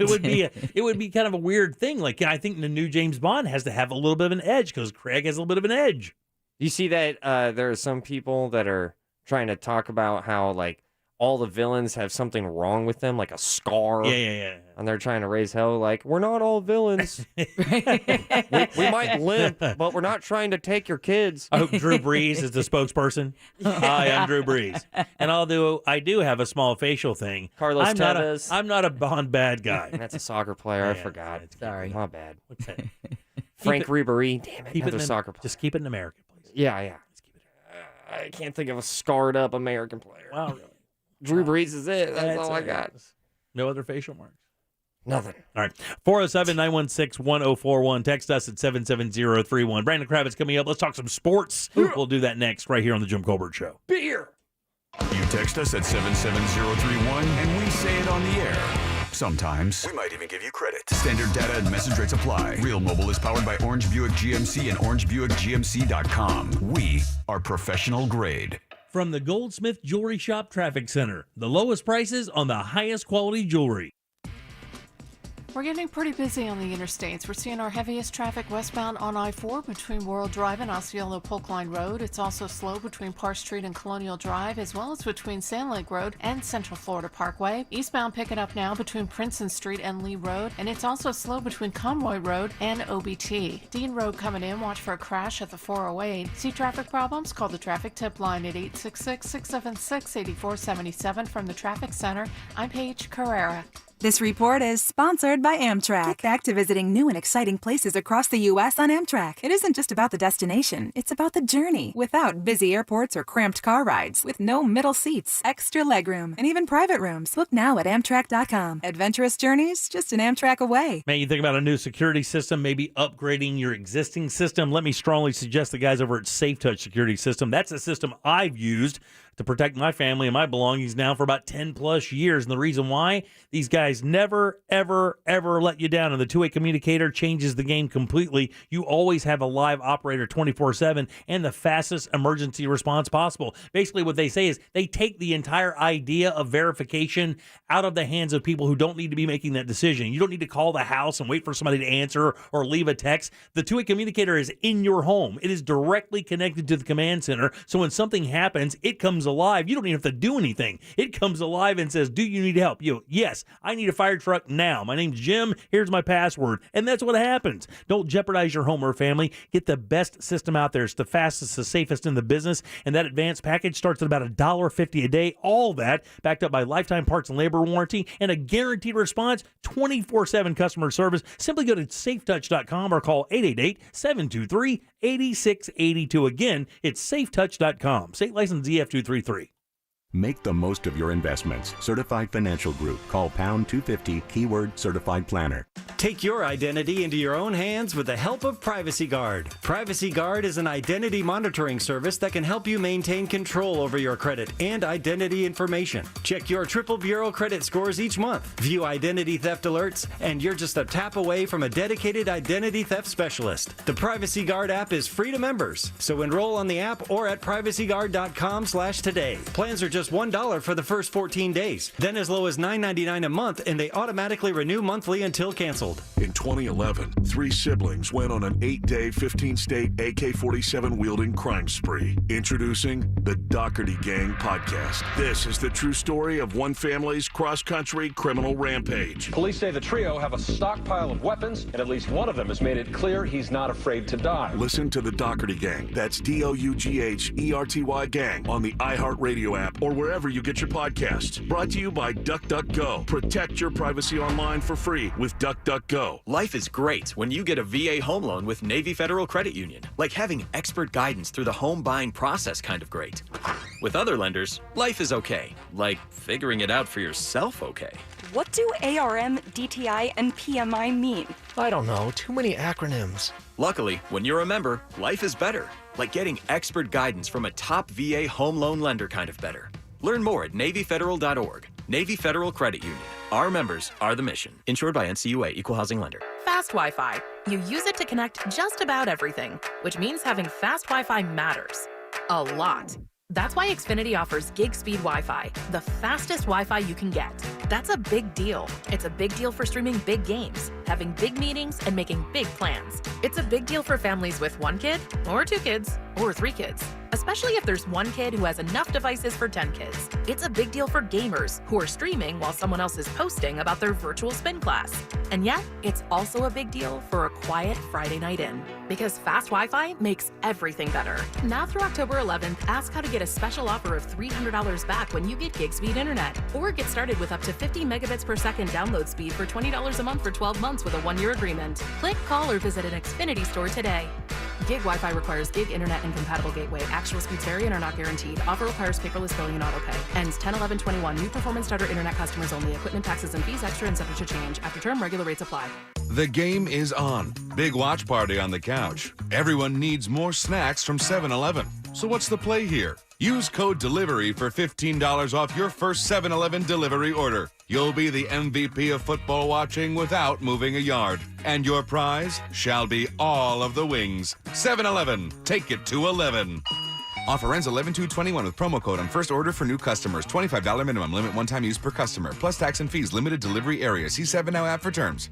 it would be kind of a weird thing. Like, I think the new James Bond has to have a little bit of an edge because Craig has a little bit of an edge. You see that there are some people that are trying to talk about how, like, all the villains have something wrong with them, like a scar. Yeah. And they're trying to raise hell, like, we're not all villains. we might limp, but we're not trying to take your kids. I hope Drew Brees is the spokesperson. Hi, I'm Drew Brees. And I do have a small facial thing. Carlos Tevez. I'm not a Bond bad guy. That's a soccer player. I forgot. Sorry. My bad. Frank Ribery. Damn it. Another soccer player. Just keep it in America, please. Yeah. I can't think of a scarred up American player. Wow, really? Drew Brees is it. That's all I got. No other facial marks? Nothing. All right. 407-916-1041. Text us at 77031. Brandon Kravitz coming up. Let's talk some sports. We'll do that next right here on the Jim Colbert Show. Beer. You text us at 77031 and we say it on the air. Sometimes. We might even give you credit. Standard data and message rates apply. Real Mobile is powered by Orange Buick GMC and OrangeBuickGMC.com. We are professional grade. From the Goldsmith Jewelry Shop Traffic Center, the lowest prices on the highest quality jewelry. We're getting pretty busy on the interstates. We're seeing our heaviest traffic westbound on I-4 between World Drive and Osceola Polk Line Road. It's also slow between Park Street and Colonial Drive, as well as between Sand Lake Road and Central Florida Parkway. Eastbound picking up now between Princeton Street and Lee Road, and it's also slow between Conroy Road and OBT. Dean Road coming in, watch for a crash at the 408. See traffic problems? Call the traffic tip line at 866-676-8477 from the Traffic Center. I'm Paige Carrera. This report is sponsored by Amtrak. Get back to visiting new and exciting places across the U.S. on Amtrak. It isn't just about the destination, it's about the journey. Without busy airports or cramped car rides, with no middle seats, extra legroom, and even private rooms. Look now at Amtrak.com. Adventurous journeys, just an Amtrak away. Man, you think about a new security system, maybe upgrading your existing system. Let me strongly suggest the guys over at SafeTouch Security System. That's a system I've used to protect my family and my belongings now for about 10 plus years. And the reason why, these guys never, ever, ever let you down. And the two-way communicator changes the game completely. You always have a live operator 24/7 and the fastest emergency response possible. Basically, what they say is they take the entire idea of verification out of the hands of people who don't need to be making that decision. You don't need to call the house and wait for somebody to answer or leave a text. The two-way communicator is in your home. It is directly connected to the command center. So when something happens, it comes alive. You don't even have to do anything. It comes alive and says, do you need help? Yes, I need a fire truck now. My name's Jim. Here's my password. And that's what happens. Don't jeopardize your home or family. Get the best system out there. It's the fastest, the safest in the business. And that advanced package starts at about $1.50 a day. All that backed up by lifetime parts and labor warranty and a guaranteed response, 24/7 customer service. Simply go to safetouch.com or call 888-723-8682. Again, it's safetouch.com. State license ZF233. Make the most of your investments. Certified Financial Group. Call pound 250, keyword certified planner. Take your identity into your own hands with the help of Privacy Guard. Privacy Guard is an identity monitoring service that can help you maintain control over your credit and identity information. Check your triple bureau credit scores each month. View identity theft alerts, and you're just a tap away from a dedicated identity theft specialist. The Privacy Guard app is free to members, so enroll on the app or at privacyguard.com/today. Plans are just $1 for the first 14 days, then as low as $9.99 a month, and they automatically renew monthly until canceled. In 2011, 3 siblings went on an 8-day, 15-state AK-47 wielding crime spree. Introducing the Doherty Gang podcast. This is the true story of one family's cross-country criminal rampage. Police say the trio have a stockpile of weapons, and at least one of them has made it clear he's not afraid to die. Listen to the Doherty Gang. That's DOUGHERTY Gang on the iHeartRadio app or or wherever you get your podcasts. Brought to you by DuckDuckGo. Protect your privacy online for free with DuckDuckGo. Life is great when you get a VA home loan with Navy Federal Credit Union. Like having expert guidance through the home buying process kind of great. With other lenders, life is okay. Like figuring it out for yourself okay. What do ARM, DTI, and PMI mean? I don't know. Too many acronyms. Luckily, when you're a member, life is better. Like getting expert guidance from a top VA home loan lender kind of better. Learn more at NavyFederal.org. Navy Federal Credit Union. Our members are the mission. Insured by NCUA, Equal Housing Lender. Fast Wi-Fi. You use it to connect just about everything, which means having fast Wi-Fi matters. A lot. That's why Xfinity offers gig speed Wi-Fi, the fastest Wi-Fi you can get. That's a big deal. It's a big deal for streaming big games, having big meetings, and making big plans. It's a big deal for families with 1 kid, or 2 kids, or 3 kids. Especially if there's 1 kid who has enough devices for 10 kids. It's a big deal for gamers who are streaming while someone else is posting about their virtual spin class. And yet, it's also a big deal for a quiet Friday night in. Because fast Wi-Fi makes everything better. Now through October 11th, ask how to get a special offer of $300 back when you get gig speed internet. Or get started with up to 50 megabits per second download speed for $20 a month for 12 months with a 1-year agreement. Click, call, or visit an Xfinity store today. Gig Wi-Fi requires gig internet and compatible gateway. Actual speeds vary and are not guaranteed. Offer requires paperless billing and autopay. Ends 10/11/21. New performance starter internet customers only. Equipment taxes and fees extra and subject to change. After term, regular rates apply. The game is on. Big watch party on the couch. Everyone needs more snacks from 7-Eleven. So what's the play here? Use code DELIVERY for $15 off your first 7-Eleven delivery order. You'll be the MVP of football watching without moving a yard. And your prize shall be all of the wings. 7-Eleven, take it to 11. Offer ends 11/2/21 with promo code on first order for new customers. $25 minimum. Limit one-time use per customer. Plus tax and fees. Limited delivery area. See 7 Now app for terms.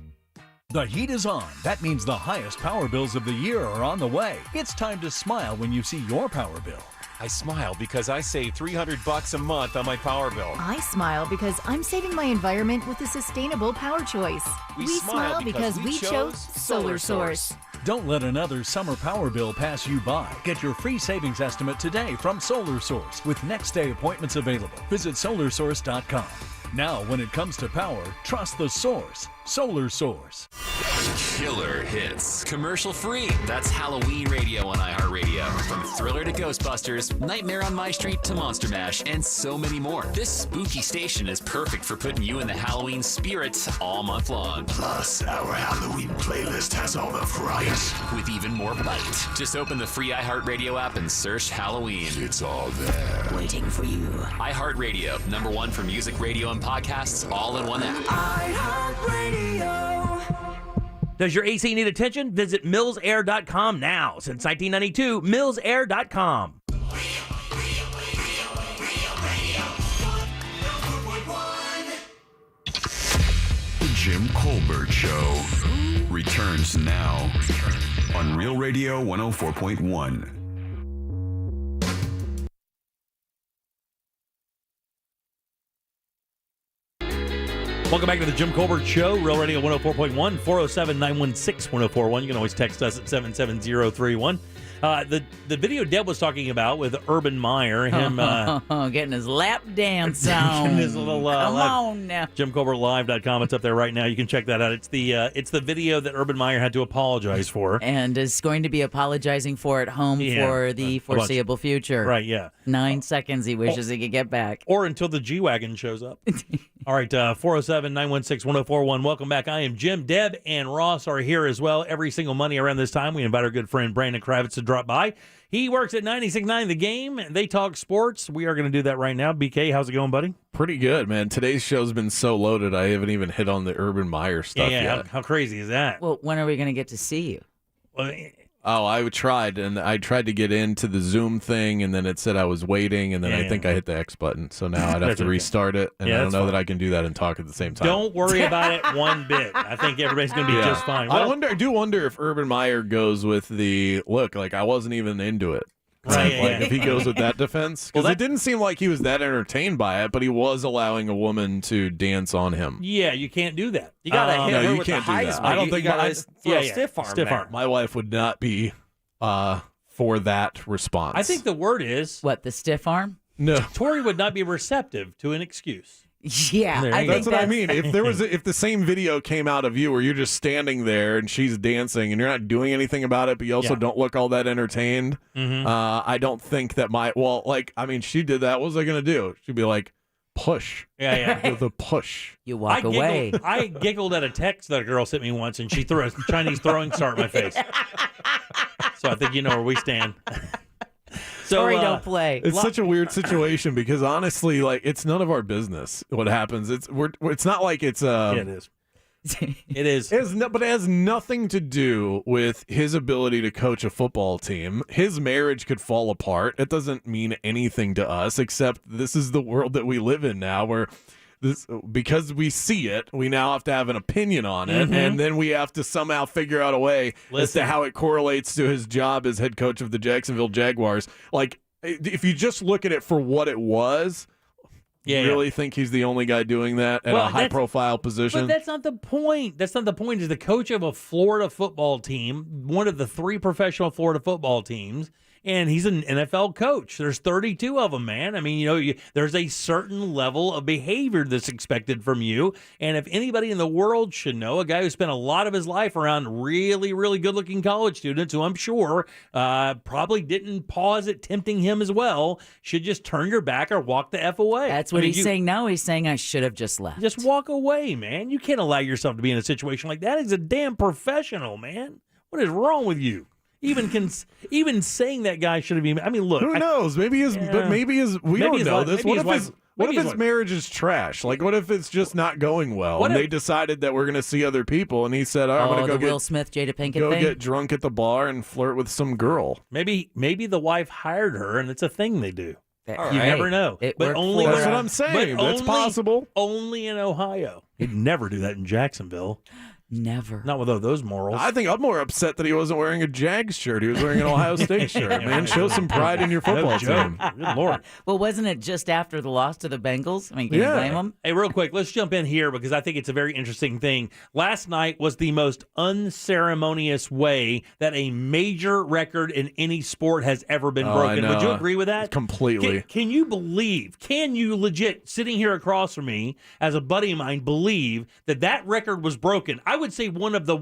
The heat is on. That means the highest power bills of the year are on the way. It's time to smile when you see your power bill. I smile because I save $300 a month on my power bill. I smile because I'm saving my environment with a sustainable power choice. We smile because we chose Solar Source. Don't let another summer power bill pass you by. Get your free savings estimate today from Solar Source with next day appointments available. Visit solarsource.com. Now, when it comes to power, trust the source. Solar Source. Killer hits. Commercial free. That's Halloween radio on iHeartRadio. From Thriller to Ghostbusters, Nightmare on My Street to Monster Mash, and so many more. This spooky station is perfect for putting you in the Halloween spirit all month long. Plus, our Halloween playlist has all the fright. With even more bite. Just open the free iHeartRadio app and search Halloween. It's all there. Waiting for you. iHeartRadio, #1 for music, radio, and podcasts, all in one app. iHeartRadio. Does your AC need attention? Visit millsair.com now. Since 1992, millsair.com. The Jim Colbert Show returns now on Real Radio 104.1. Welcome back to the Jim Colbert Show, Real Radio 104.1, 407-916-1041. You can always text us at 77031. The video Deb was talking about with Urban Meyer, him getting his lap dance on. getting his little Come on now. JimColbertLive.com. It's up there right now. You can check that out. It's the video that Urban Meyer had to apologize for, and is going to be apologizing for at home for the foreseeable future. Right? Yeah. 9 seconds he wishes he could get back, or until the G-Wagon shows up. All right, 407-916-1041. Welcome back. I am Jim. Deb and Ross are here as well. Every single Monday around this time, we invite our good friend Brandon Kravitz to drop by. He works at 96.9 The Game. They talk sports. We are going to do that right now. BK, how's it going, buddy? Pretty good, man. Today's show's been so loaded, I haven't even hit on the Urban Meyer stuff yet. How crazy is that? Well, when are we going to get to see you? Well, I tried to get into the Zoom thing, and then it said I was waiting, and then I think I hit the X button. So now I'd have to restart it, and I don't know that I can do that and talk at the same time. Don't worry about it one bit. I think everybody's going to be just fine. Well, I do wonder if Urban Meyer goes with the look, like I wasn't even into it. Right, if he goes with that defense, because it didn't seem like he was that entertained by it, but he was allowing a woman to dance on him. Yeah, you can't do that. You got to hit her with the Heisman. I don't think stiff arm. Stiff arm. My wife would not be for that response. I think the word is what, the stiff arm. No. Tori would not be receptive to an excuse. Yeah, that's what I mean. If the same video came out of you where you're just standing there and she's dancing and you're not doing anything about it, but you also don't look all that entertained, I don't think that she did that. What was I going to do? She'd be like, push. Yeah. The push. You walk away. I giggled at a text that a girl sent me once, and she threw a Chinese throwing star in my face. So I think you know where we stand. Sorry, don't play. It's such a weird situation because honestly, it's none of our business what happens. It's not like it's it is. It is. But it has nothing to do with his ability to coach a football team. His marriage could fall apart. It doesn't mean anything to us, except this is the world that we live in now, where because we see it, we now have to have an opinion on it, and then we have to somehow figure out a way as to how it correlates to his job as head coach of the Jacksonville Jaguars. If you just look at it for what it was, really think he's the only guy doing that at a high-profile position? But that's not the point. That's not the point. He's the coach of a Florida football team, one of the 3 professional Florida football teams, and he's an NFL coach. There's 32 of them, man. I mean, there's a certain level of behavior that's expected from you, and if anybody in the world should know, a guy who spent a lot of his life around really, really good-looking college students, who I'm sure probably didn't pause at tempting him as well, should just turn your back or walk the F away. That's what he's saying now. He's saying I should have just left. Just walk away, man. You can't allow yourself to be in a situation like that. He's a damn professional, man. What is wrong with you? Even saying that guy should have been. I mean, look. Who knows? Maybe his. But maybe his. We don't know this. What if his marriage is trash? What if it's just not going well? And they decided that we're going to see other people, and he said, "I'm going to go get Will Smith, Jada Pinkett go thing? Get drunk at the bar and flirt with some girl." Maybe the wife hired her, and it's a thing they do. You right. never know. That's what I'm saying. That's possible. Only in Ohio. He'd never do that in Jacksonville. Never. Not with those morals. I think I'm more upset that he wasn't wearing a Jags shirt. He was wearing an Ohio State shirt. Man, show some pride in your football team. Good Lord. Well, wasn't it just after the loss to the Bengals? I mean, can you blame him? Hey, real quick, let's jump in here because I think it's a very interesting thing. Last night was the most unceremonious way that a major record in any sport has ever been broken. Would you agree with that? Completely. Can you legit, sitting here across from me as a buddy of mine, believe that record was broken? I would say one of the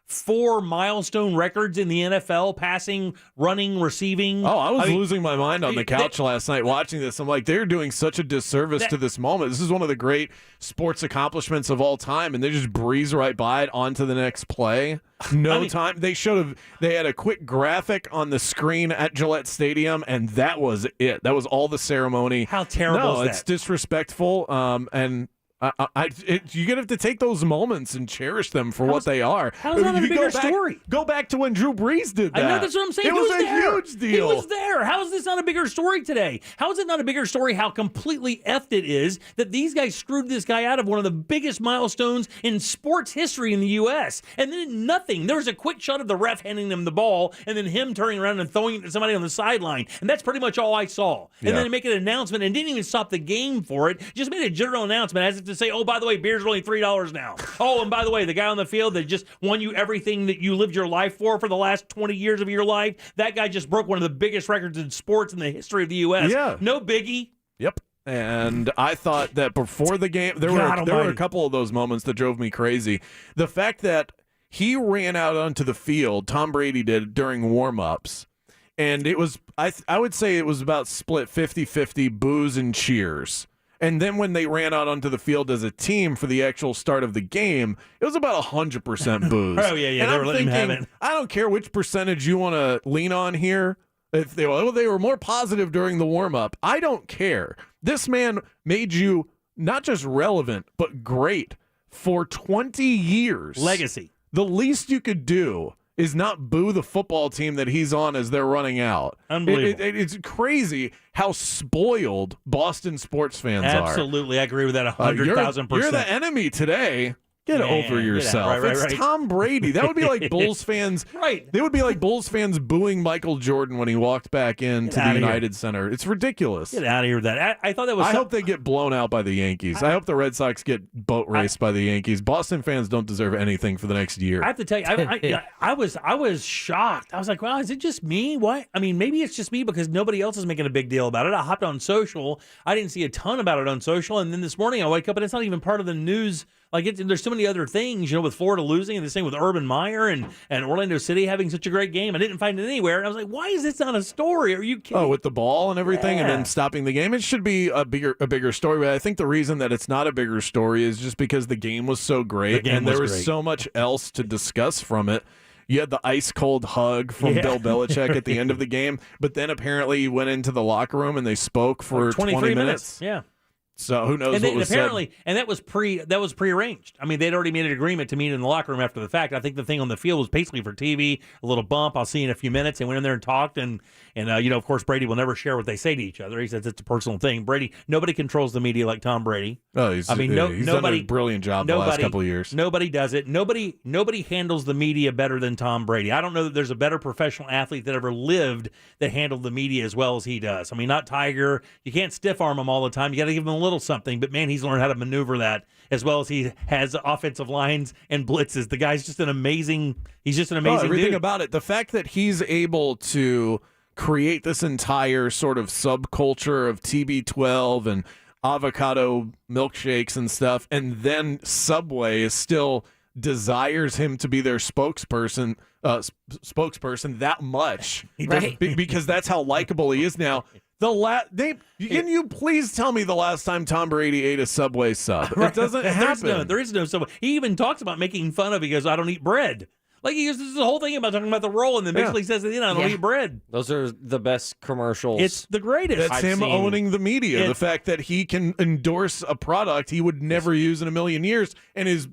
4 milestone records in the NFL: passing, running, receiving. I was losing my mind on the couch last night watching this. I'm like, they're doing such a disservice to this moment. This is one of the great sports accomplishments of all time, and they just breeze right by it onto the next play. Time. They had a quick graphic on the screen at Gillette Stadium, and that was it. That was all the ceremony. How terrible is that? It's disrespectful, and you have to take those moments and cherish them for what they are. How's that not a bigger story? Go back to when Drew Brees did that. I know, that's what I'm saying. It was a huge deal. He was there. How is this not a bigger story today? How is it not a bigger story how completely effed it is that these guys screwed this guy out of one of the biggest milestones in sports history in the U.S. And then nothing. There was a quick shot of the ref handing him the ball and then him turning around and throwing it to somebody on the sideline. And that's pretty much all I saw. And then make an announcement and didn't even stop the game for it. Just made a general announcement as if to say, oh, by the way, beers are only $3 now. Oh, and by the way, the guy on the field that just won you everything that you lived your life for the last 20 years of your life, that guy just broke one of the biggest records in sports in the history of the U.S. Yeah. No biggie. Yep. And I thought that before the game, there were a couple of those moments that drove me crazy. The fact that he ran out onto the field, Tom Brady did, during warm-ups, and it was, I would say it was about split 50-50 boos and cheers. And then when they ran out onto the field as a team for the actual start of the game, it was about 100% boos. Oh, yeah, they were letting him have it. I don't care which percentage you want to lean on here. If they were more positive during the warm-up, I don't care. This man made you not just relevant, but great for 20 years. Legacy. The least you could do is not boo the football team that he's on as they're running out. Unbelievable. It's crazy how spoiled Boston sports fans are. Absolutely. I agree with that 100,000%. You're the enemy today. Get over yourself. It's Tom Brady. That would be like Bulls fans. Right. They would be like Bulls fans booing Michael Jordan when he walked back into the United Center. It's ridiculous. Get out of here with that. I thought that was. I hope they get blown out by the Yankees. I hope the Red Sox get boat raced by the Yankees. Boston fans don't deserve anything for the next year. I have to tell you, I was shocked. I was like, wow, is it just me? What? I mean, maybe it's just me because nobody else is making a big deal about it. I hopped on social. I didn't see a ton about it on social. And then this morning I wake up and it's not even part of the news. Like, there's so many other things, with Florida losing and the same with Urban Meyer and Orlando City having such a great game. I didn't find it anywhere. And I was like, why is this not a story? Are you kidding? Oh, with the ball and everything and then stopping the game? It should be a bigger story. But I think the reason that it's not a bigger story is just because the game was so great and there was so much else to discuss from it. You had the ice-cold hug from Bill Belichick at the end of the game, but then apparently you went into the locker room and they spoke for 20 minutes. Yeah. So who knows what was apparently, said. And that was prearranged. I mean, they'd already made an agreement to meet in the locker room after the fact. I think the thing on the field was basically for TV, a little bump. I'll see you in a few minutes. They went in there and talked, and of course, Brady will never share what they say to each other. He says it's a personal thing. Nobody controls the media like Tom Brady. Oh, he's done a brilliant job the last couple of years. Nobody does it. Nobody handles the media better than Tom Brady. I don't know that there's a better professional athlete that ever lived that handled the media as well as he does. I mean, not Tiger. You can't stiff arm him all the time. You got to give him a little something. But man, he's learned how to maneuver that as well as he has offensive lines and blitzes. The guy's just an amazing. He's just an amazing everything dude. about it. The fact that he's able to create this entire sort of subculture of TB12 and avocado milkshakes and stuff, and then Subway still desires him to be their spokesperson that much, Right. because that's how likable he is now. Can you please tell me the last time Tom Brady ate a Subway sub? It doesn't happen. There is no Subway. He even talks about making fun of it. He goes, I don't eat bread. Like, this is the whole thing about talking about the roll, and then basically says, I don't eat bread. Those are the best commercials. It's the greatest. That's him owning the media. The fact that he can endorse a product he would never use in a million years and is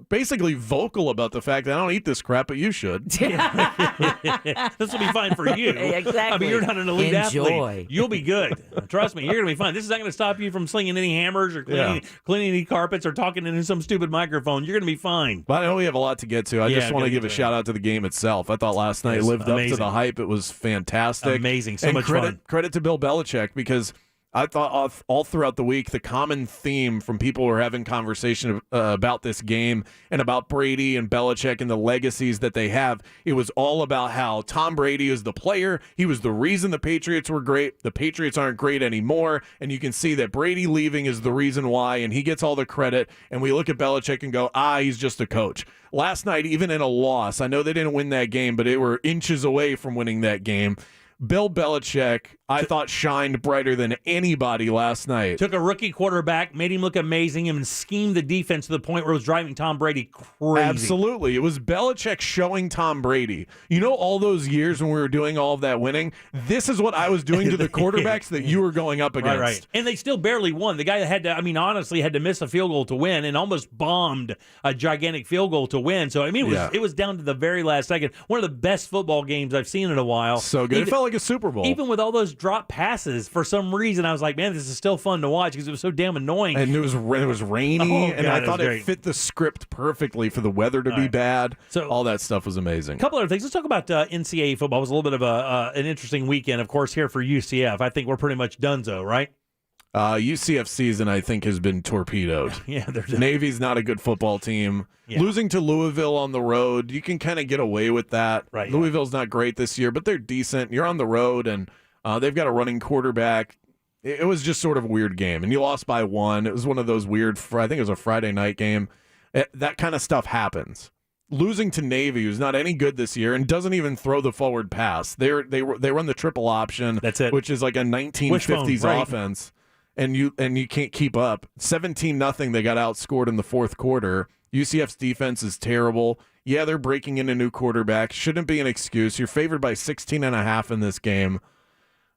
basically vocal about the fact that I don't eat this crap, but you should. This will be fine for you. Exactly. I mean, you're not an elite Enjoy. athlete. You'll be good. Trust me, you're going to be fine. This is not going to stop you from slinging any hammers or cleaning any carpets or talking into some stupid microphone. You're going to be fine. But I know we have a lot to get to. I just want to give a shout out to the game itself. I thought last night lived up to the hype. It was fantastic. Amazing. So much fun. Credit to Bill Belichick, because I thought all throughout the week, the common theme from people who are having conversation about this game and about Brady and Belichick and the legacies that they have, it was all about how Tom Brady is the player. He was the reason the Patriots were great. The Patriots aren't great anymore. And you can see that Brady leaving is the reason why, and he gets all the credit. And we look at Belichick and go, he's just a coach. Last night, even in a loss, I know they didn't win that game, but they were inches away from winning that game. Bill Belichick, I thought, shined brighter than anybody last night. Took a rookie quarterback, made him look amazing, and schemed the defense to the point where it was driving Tom Brady crazy. Absolutely. It was Belichick showing Tom Brady. All those years when we were doing all of that winning, this is what I was doing to the quarterbacks that you were going up against. Right. And they still barely won. The guy that had to, honestly, had to miss a field goal to win and almost bombed a gigantic field goal to win. So, it was down to the very last second. One of the best football games I've seen in a while. So good. It felt like a Super Bowl. Even with all those drop passes, for some reason, I was like, man, this is still fun to watch because it was so damn annoying. And it was rainy, and I thought it fit the script perfectly for the weather to be bad. So all that stuff was amazing. A couple other things. Let's talk about NCAA football. It was a little bit of an interesting weekend, of course, here for UCF. I think we're pretty much donezo, right? UCF season, I think, has been torpedoed. Navy's not a good football team. Losing to Louisville on the road, you can kind of get away with that. Right, Louisville's not great this year, but they're decent. You're on the road, and they've got a running quarterback. It was just sort of a weird game, and you lost by 1. It was one of those weird, I think it was a Friday night game. That kind of stuff happens. Losing to Navy, who's not any good this year and doesn't even throw the forward pass. They run the triple option, that's it, which is like a 1950s offense. And you can't keep up. 17-0, they got outscored in the fourth quarter. UCF's defense is terrible. Yeah, they're breaking in a new quarterback. Shouldn't be an excuse. You're favored by 16.5 in this game.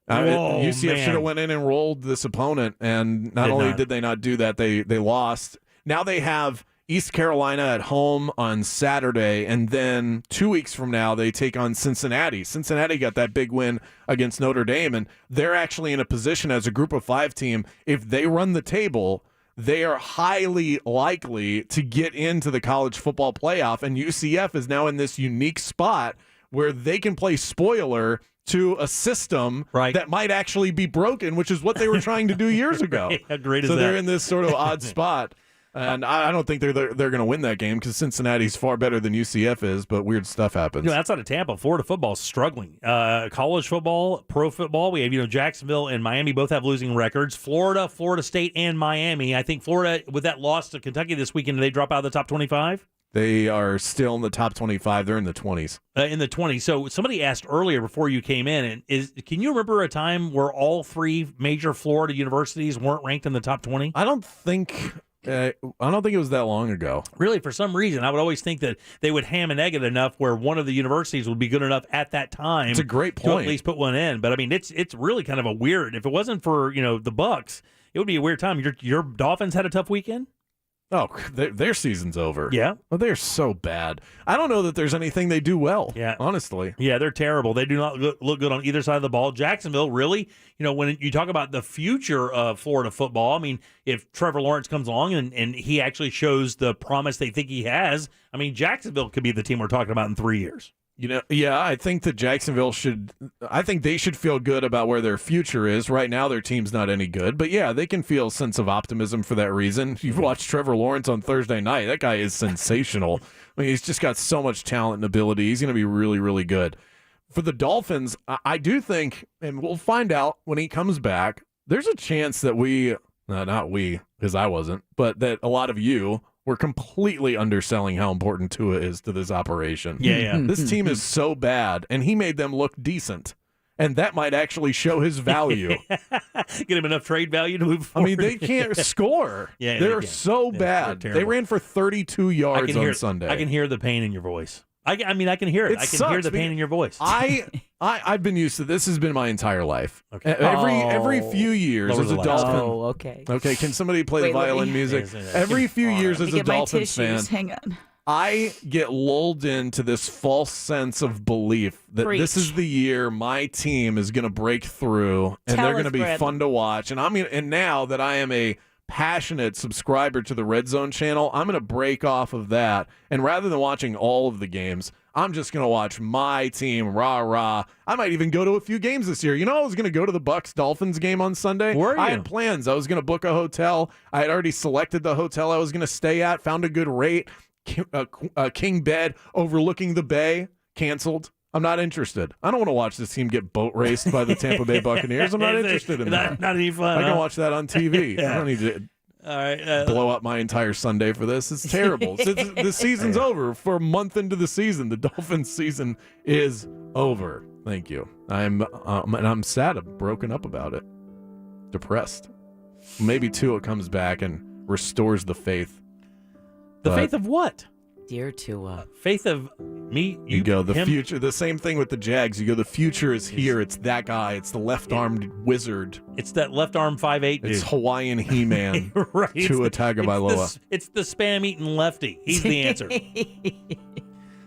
UCF should have went in and rolled this opponent, and not only did they not do that, they lost. Now they have East Carolina at home on Saturday, and then 2 weeks from now they take on Cincinnati. Cincinnati got that big win against Notre Dame, and they're actually in a position as a Group of 5 team. If they run the table, they are highly likely to get into the college football playoff, and UCF is now in this unique spot where they can play spoiler to a system that might actually be broken, which is what they were trying to do years ago. How great is so that? they're in this sort of odd spot. And I don't think they're going to win that game because Cincinnati's far better than UCF is, but weird stuff happens. Outside of Tampa, Florida football is struggling. College football, pro football, we have Jacksonville and Miami both have losing records. Florida, Florida State, and Miami. I think Florida, with that loss to Kentucky this weekend, did they drop out of the top 25? They are still in the top 25. They're in the 20s. In the 20s. So somebody asked earlier before you came in, can you remember a time where all three major Florida universities weren't ranked in the top 20? I don't think it was that long ago. Really, for some reason, I would always think that they would ham and egg it enough where one of the universities would be good enough at that time. It's a great point. To at least put one in. But I mean, it's really kind of a weird. If it wasn't for the Bucks, it would be a weird time. Your Dolphins had a tough weekend. Oh, their season's over. Yeah. Well, they're so bad. I don't know that there's anything they do well. Yeah. Honestly. Yeah, they're terrible. They do not look good on either side of the ball. Jacksonville, really, when you talk about the future of Florida football, I mean, if Trevor Lawrence comes along and he actually shows the promise they think he has, I mean, Jacksonville could be the team we're talking about in 3 years. Yeah, I think that Jacksonville they should feel good about where their future is. Right now, their team's not any good, but yeah, they can feel a sense of optimism for that reason. You've watched Trevor Lawrence on Thursday night. That guy is sensational. I mean, he's just got so much talent and ability. He's going to be really, really good. For the Dolphins, I do think, and we'll find out when he comes back, there's a chance that not we, because I wasn't, but that a lot of you we're completely underselling how important Tua is to this operation. Yeah. This team is so bad, and he made them look decent. And that might actually show his value. Get him enough trade value to move forward. I mean, they can't score. Yeah, they're so bad. They ran for 32 yards on Sunday. I can hear the pain in your voice. I can hear it. I can hear the pain in your voice. I've been used to this. Has been my entire life. Okay. Every few years as a Dolphin. Oh, okay. Okay, can somebody play the violin music? Every few years as a Dolphins fan, hang on. I get lulled into this false sense of belief that this is the year my team is going to break through and they're going to be fun to watch. And now that I am a passionate subscriber to the Red Zone channel, I'm going to break off of that. And rather than watching all of the games, I'm just going to watch my team, rah. I might even go to a few games this year. I was going to go to the Bucks-Dolphins game on Sunday. Were you? I had plans. I was going to book a hotel. I had already selected the hotel I was going to stay at, found a good rate, king bed overlooking the bay, canceled. I'm not interested. I don't want to watch this team get boat raced by the Tampa Bay Buccaneers. I'm not interested in that. Not any fun. I can watch that on TV. I don't need to all right, blow up my entire Sunday for this. It's terrible. The season's over. For a month into the season, the Dolphins season is over. Thank you. I'm sad. I'm broken up about it. Depressed. Maybe Tua comes back and restores the faith. The faith of what? Dear Tua. Faith of me, you go, the him? future. The same thing with the Jags. You go, the future is here. It's that guy. It's the left-armed wizard. It's that left-arm 5'8" dude. It's Hawaiian He-Man. Right. Tua Tagovailoa. It's the spam-eating lefty. He's the answer.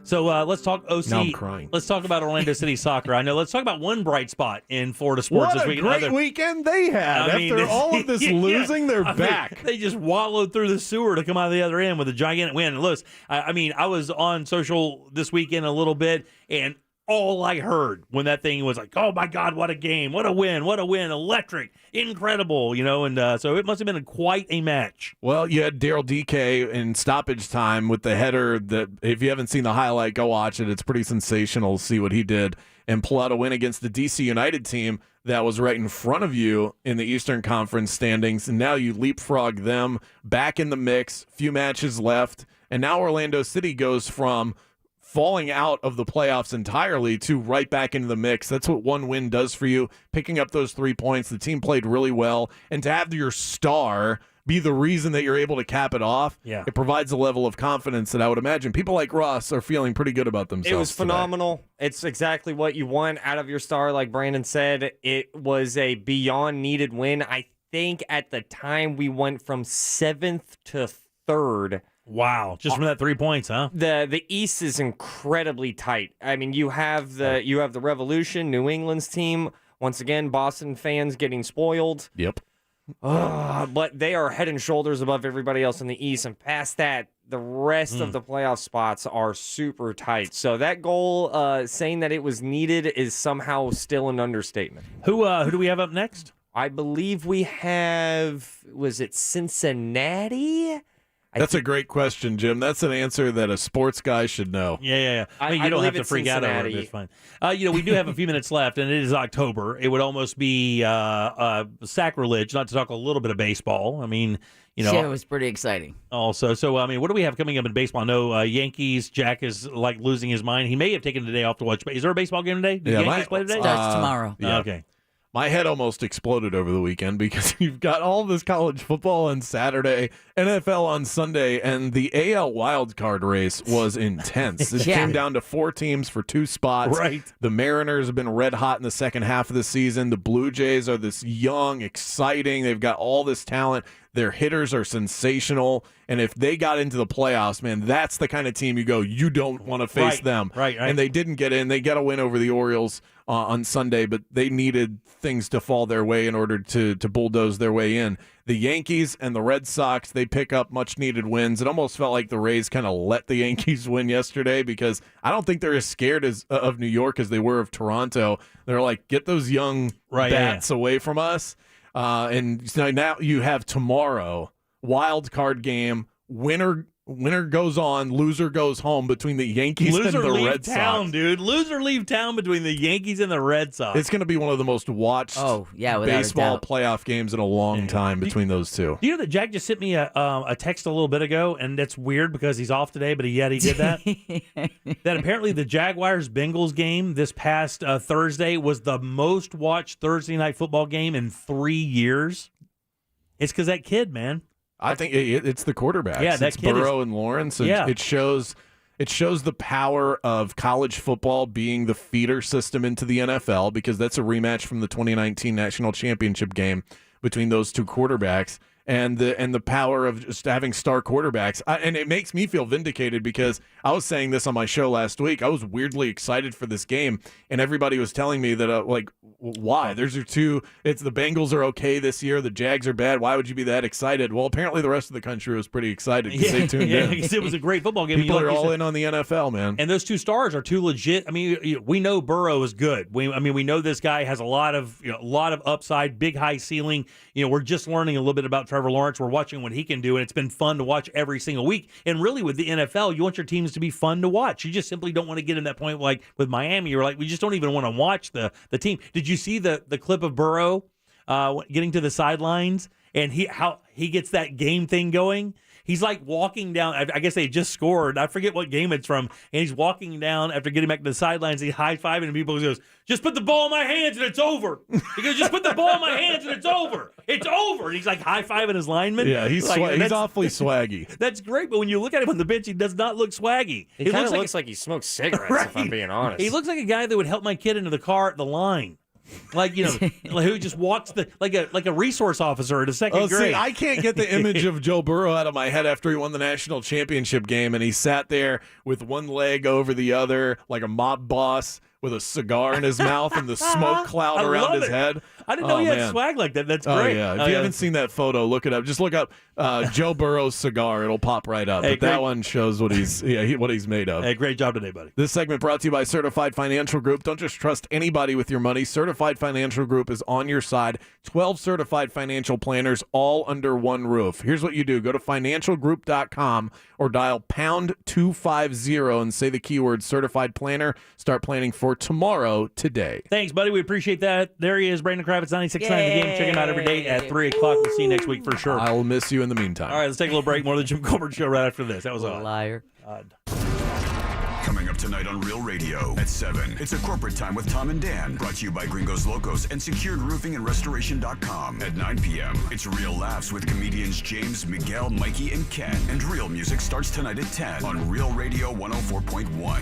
So let's talk OC. Now I'm crying. Let's talk about Orlando City soccer. I know. Let's talk about one bright spot in Florida sports this weekend. What a great weekend they had. After all of this losing, they're back. They just wallowed through the sewer to come out of the other end with a gigantic win. And Lewis, I was on social this weekend a little bit, and all I heard when that thing was like, oh, my God, what a game. What a win. Electric. Incredible, and so it must have been quite a match. Well, you had Daryl DK in stoppage time with the header that, if you haven't seen the highlight, go watch it. It's pretty sensational to see what he did and pull out a win against the DC United team that was right in front of you in the Eastern Conference standings. And now you leapfrog them back in the mix, few matches left. And now Orlando City goes from falling out of the playoffs entirely to right back into the mix. That's what one win does for you, picking up those 3 points. The team played really well, and to have your star be the reason that you're able to cap it off, it provides a level of confidence that I would imagine people like Ross are feeling pretty good about themselves. It was phenomenal. It's exactly what you want out of your star, like Brandon said. It was a beyond needed win. I think at the time we went from 7th to 3rd. Wow, just from that 3 points, huh? The East is incredibly tight. I mean, you have the Revolution, New England's team. Once again, Boston fans getting spoiled. Yep. But they are head and shoulders above everybody else in the East, and past that, the rest of the playoff spots are super tight. So that goal, saying that it was needed, is somehow still an understatement. Who do we have up next? I believe we have, was it Cincinnati? That's a great question, Jim. That's an answer that a sports guy should know. Yeah. I mean, you don't have to freak out over it. It's fine. We do have a few minutes left, and it is October. It would almost be sacrilege not to talk a little bit of baseball. I mean, Yeah, it was pretty exciting. Also, so I mean, what do we have coming up in baseball? I know Yankees. Jack is like losing his mind. He may have taken the day off to watch. Is there a baseball game today? Do the Yankees play today? Starts tomorrow. Yeah. Okay. My head almost exploded over the weekend because you've got all this college football on Saturday, NFL on Sunday, and the AL wildcard race was intense. It came down to 4 teams for 2 spots. Right. The Mariners have been red hot in the second half of the season. The Blue Jays are this young, exciting. They've got all this talent. Their hitters are sensational. And if they got into the playoffs, man, that's the kind of team you go, you don't want to face them. Right. And they didn't get in. They got a win over the Orioles on Sunday, but they needed things to fall their way in order to bulldoze their way in. The Yankees and the Red Sox, they pick up much-needed wins. It almost felt like the Rays kind of let the Yankees win yesterday because I don't think they're as scared of New York as they were of Toronto. They're like, get those young bats away from us. And so now you have tomorrow, wild card game, winner goes on, loser goes home between the Yankees and the Red Sox. Dude. Loser leave town between the Yankees and the Red Sox. It's going to be one of the most watched baseball playoff games in a long time between those two. Do you know that Jack just sent me a text a little bit ago, and that's weird because he's off today, but he did that? That apparently the Jaguars-Bengals game this past Thursday was the most watched Thursday night football game in 3 years. It's because that kid, man. I think it's the quarterbacks. Yeah, it's Burrow and Lawrence. And it shows the power of college football being the feeder system into the NFL because that's a rematch from the 2019 National Championship game between those two quarterbacks. And the power of just having star quarterbacks. And it makes me feel vindicated because I was saying this on my show last week. I was weirdly excited for this game, and everybody was telling me that, why? There's your two. It's the Bengals are okay this year. The Jags are bad. Why would you be that excited? Well, apparently the rest of the country was pretty excited because they tuned in. It was a great football game. People are all in on the NFL, man. And those two stars are two legit. I mean, we know Burrow is good. We know this guy has a lot of upside, big high ceiling. We're just learning a little bit about Trevor Lawrence. We're watching what he can do, and it's been fun to watch every single week. And really, with the NFL, you want your teams to be fun to watch. You just simply don't want to get in that point like with Miami. You're like, we just don't even want to watch the team. Did you see the clip of Burrow getting to the sidelines and how he gets that game thing going? He's like walking down. I guess they just scored. I forget what game it's from. And he's walking down after getting back to the sidelines. He's high-fiving and people goes, just put the ball in my hands and it's over. He goes, just put the ball in my hands and it's over. It's over. And he's like high-fiving his lineman. Yeah, he's awfully swaggy. That's great. But when you look at him on the bench, he does not look swaggy. He kind of looks like he smokes cigarettes, if I'm being honest. He looks like a guy that would help my kid into the car at the line. Who just walks like a resource officer at a second grade. See, I can't get the image of Joe Burrow out of my head after he won the national championship game and he sat there with one leg over the other like a mob boss with a cigar in his mouth and the smoke cloud around his head. I didn't know he had swag like that. That's great. Oh, yeah. If you haven't seen that photo, look it up. Just look up Joe Burrow's cigar. It'll pop right up. Hey, but that one shows what he's made of. Hey, great job today, buddy. This segment brought to you by Certified Financial Group. Don't just trust anybody with your money. Certified Financial Group is on your side. 12 certified financial planners all under one roof. Here's what you do. Go to financialgroup.com or dial pound 250 and say the keyword certified planner. Start planning for tomorrow today. Thanks, buddy. We appreciate that. There he is, Brandon Kravitz, 96.9 The Game. Check him out every day at 3 o'clock. We'll see you next week for sure. I will miss you in the meantime. All right, let's take a little break. More of the Jim Colbert Show right after this. That was a liar. Coming up tonight on Real Radio at 7, it's a corporate time with Tom and Dan, brought to you by Gringos Locos and SecuredRoofingAndRestoration.com. At 9 p.m., it's Real Laughs with comedians James, Miguel, Mikey, and Ken. And Real Music starts tonight at 10 on Real Radio 104.1.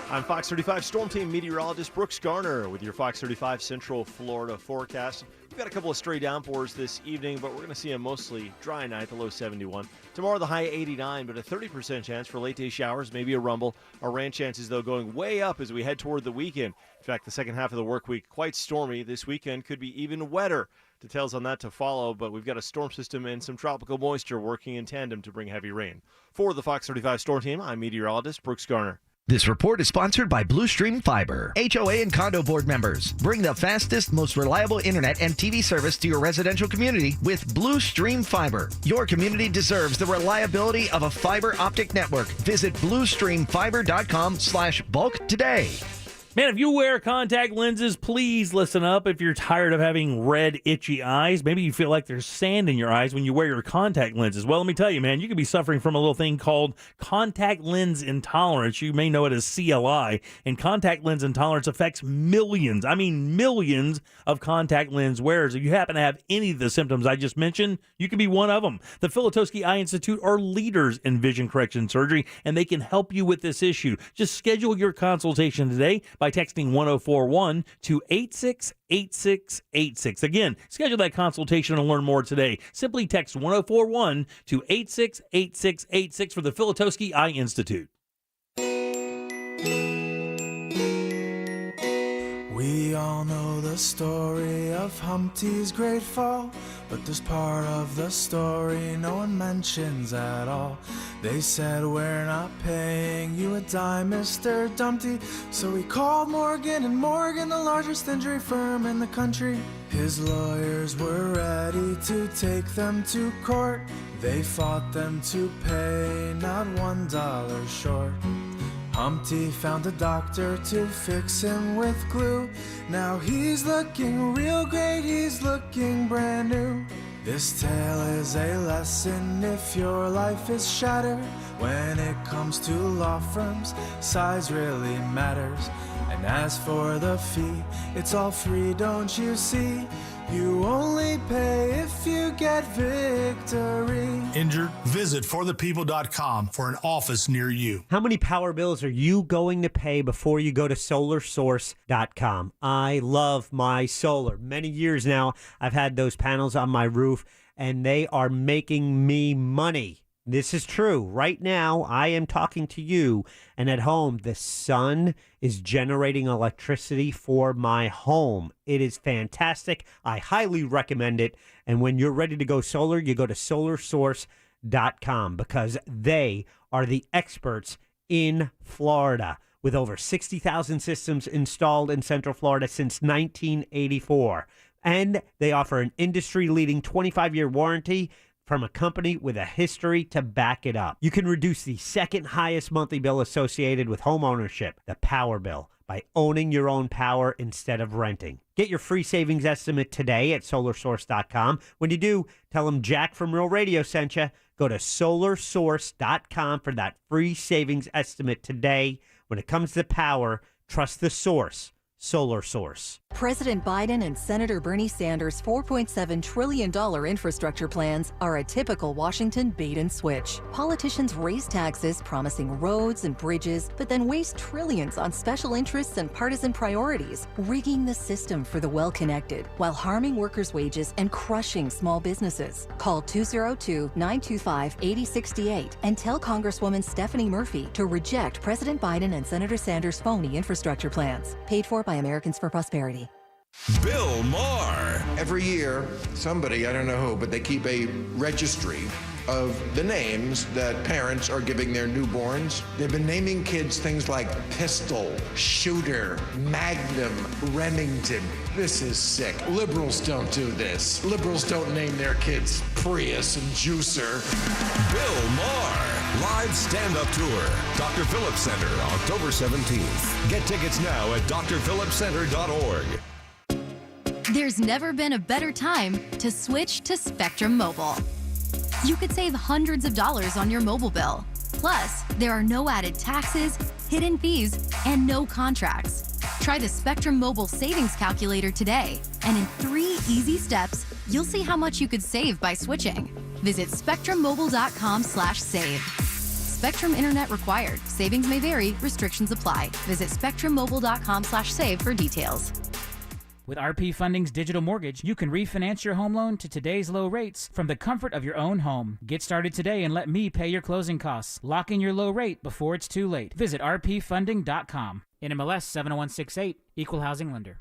I'm Fox 35 Storm Team meteorologist Brooks Garner with your Fox 35 Central Florida forecast. We've got a couple of stray downpours this evening, but we're going to see a mostly dry night, the low 71. Tomorrow, the high 89, but a 30% chance for late-day showers, maybe a rumble. Our rain chances, though, going way up as we head toward the weekend. In fact, the second half of the work week, quite stormy. This weekend could be even wetter. Details on that to follow, but we've got a storm system and some tropical moisture working in tandem to bring heavy rain. For the Fox 35 Storm Team, I'm meteorologist Brooks Garner. This report is sponsored by Blue Stream Fiber. HOA and condo board members, bring the fastest, most reliable internet and TV service to your residential community with Blue Stream Fiber. Your community deserves the reliability of a fiber optic network. Visit bluestreamfiber.com/bulk today. Man, if you wear contact lenses, please listen up. If you're tired of having red, itchy eyes, maybe you feel like there's sand in your eyes when you wear your contact lenses. Well, let me tell you, man, you could be suffering from a little thing called contact lens intolerance. You may know it as CLI. And contact lens intolerance affects millions of contact lens wearers. If you happen to have any of the symptoms I just mentioned, you could be one of them. The Filatowski Eye Institute are leaders in vision correction surgery, and they can help you with this issue. Just schedule your consultation today by texting 1041 to 868686. Again, schedule that consultation and learn more today. Simply text 1041 to 868686 for the Filatowski Eye Institute. We all know the story of Humpty's great fall, but there's part of the story no one mentions at all. They said, we're not paying you a dime, Mr. Dumpty. So he called Morgan & Morgan, the largest injury firm in the country. His lawyers were ready to take them to court. They fought them to pay not $1 short. Humpty found a doctor to fix him with glue. Now he's looking real great, he's looking brand new. This tale is a lesson if your life is shattered. When it comes to law firms, size really matters. And as for the fee, it's all free, don't you see? You only pay if you get victory. Injured? Visit forthepeople.com for an office near you. How many power bills are you going to pay before you go to solarsource.com? I love my solar. Many years now, I've had those panels on my roof, and they are making me money. This is true. Right now, I am talking to you, and at home, the sun is generating electricity for my home. It is fantastic. I highly recommend it. And when you're ready to go solar, you go to solarsource.com because they are the experts in Florida with over 60,000 systems installed in Central Florida since 1984. And they offer an industry-leading 25-year warranty from a company with a history to back it up. You can reduce the second highest monthly bill associated with home ownership, the power bill, by owning your own power instead of renting. Get your free savings estimate today at solarsource.com. When you do, tell them Jack from Real Radio sent you. Go to solarsource.com for that free savings estimate today. When it comes to power, trust the source. Solar Source. President Biden and Senator Bernie Sanders' $4.7 trillion infrastructure plans are a typical Washington bait and switch. Politicians raise taxes, promising roads and bridges, but then waste trillions on special interests and partisan priorities, rigging the system for the well-connected while harming workers' wages and crushing small businesses. Call 202-925-8068 and tell Congresswoman Stephanie Murphy to reject President Biden and Senator Sanders' phony infrastructure plans. Paid for by Americans for Prosperity. Bill Maher. Every year, somebody, I don't know who, but they keep a registry of the names that parents are giving their newborns. They've been naming kids things like Pistol, Shooter, Magnum, Remington. This is sick. Liberals don't do this. Liberals don't name their kids Prius and Juicer. Bill Maher. Live stand-up tour. Dr. Phillips Center, October 17th. Get tickets now at drphillipscenter.org. There's never been a better time to switch to Spectrum Mobile. You could save hundreds of dollars on your mobile bill. Plus, there are no added taxes, hidden fees, and no contracts. Try the Spectrum Mobile Savings Calculator today, and in 3 easy steps, you'll see how much you could save by switching. Visit spectrummobile.com/save. Spectrum Internet required. Savings may vary. Restrictions apply. Visit spectrummobile.com/save for details. With RP Funding's digital mortgage, you can refinance your home loan to today's low rates from the comfort of your own home. Get started today and let me pay your closing costs. Lock in your low rate before it's too late. Visit rpfunding.com. NMLS 70168, Equal Housing Lender.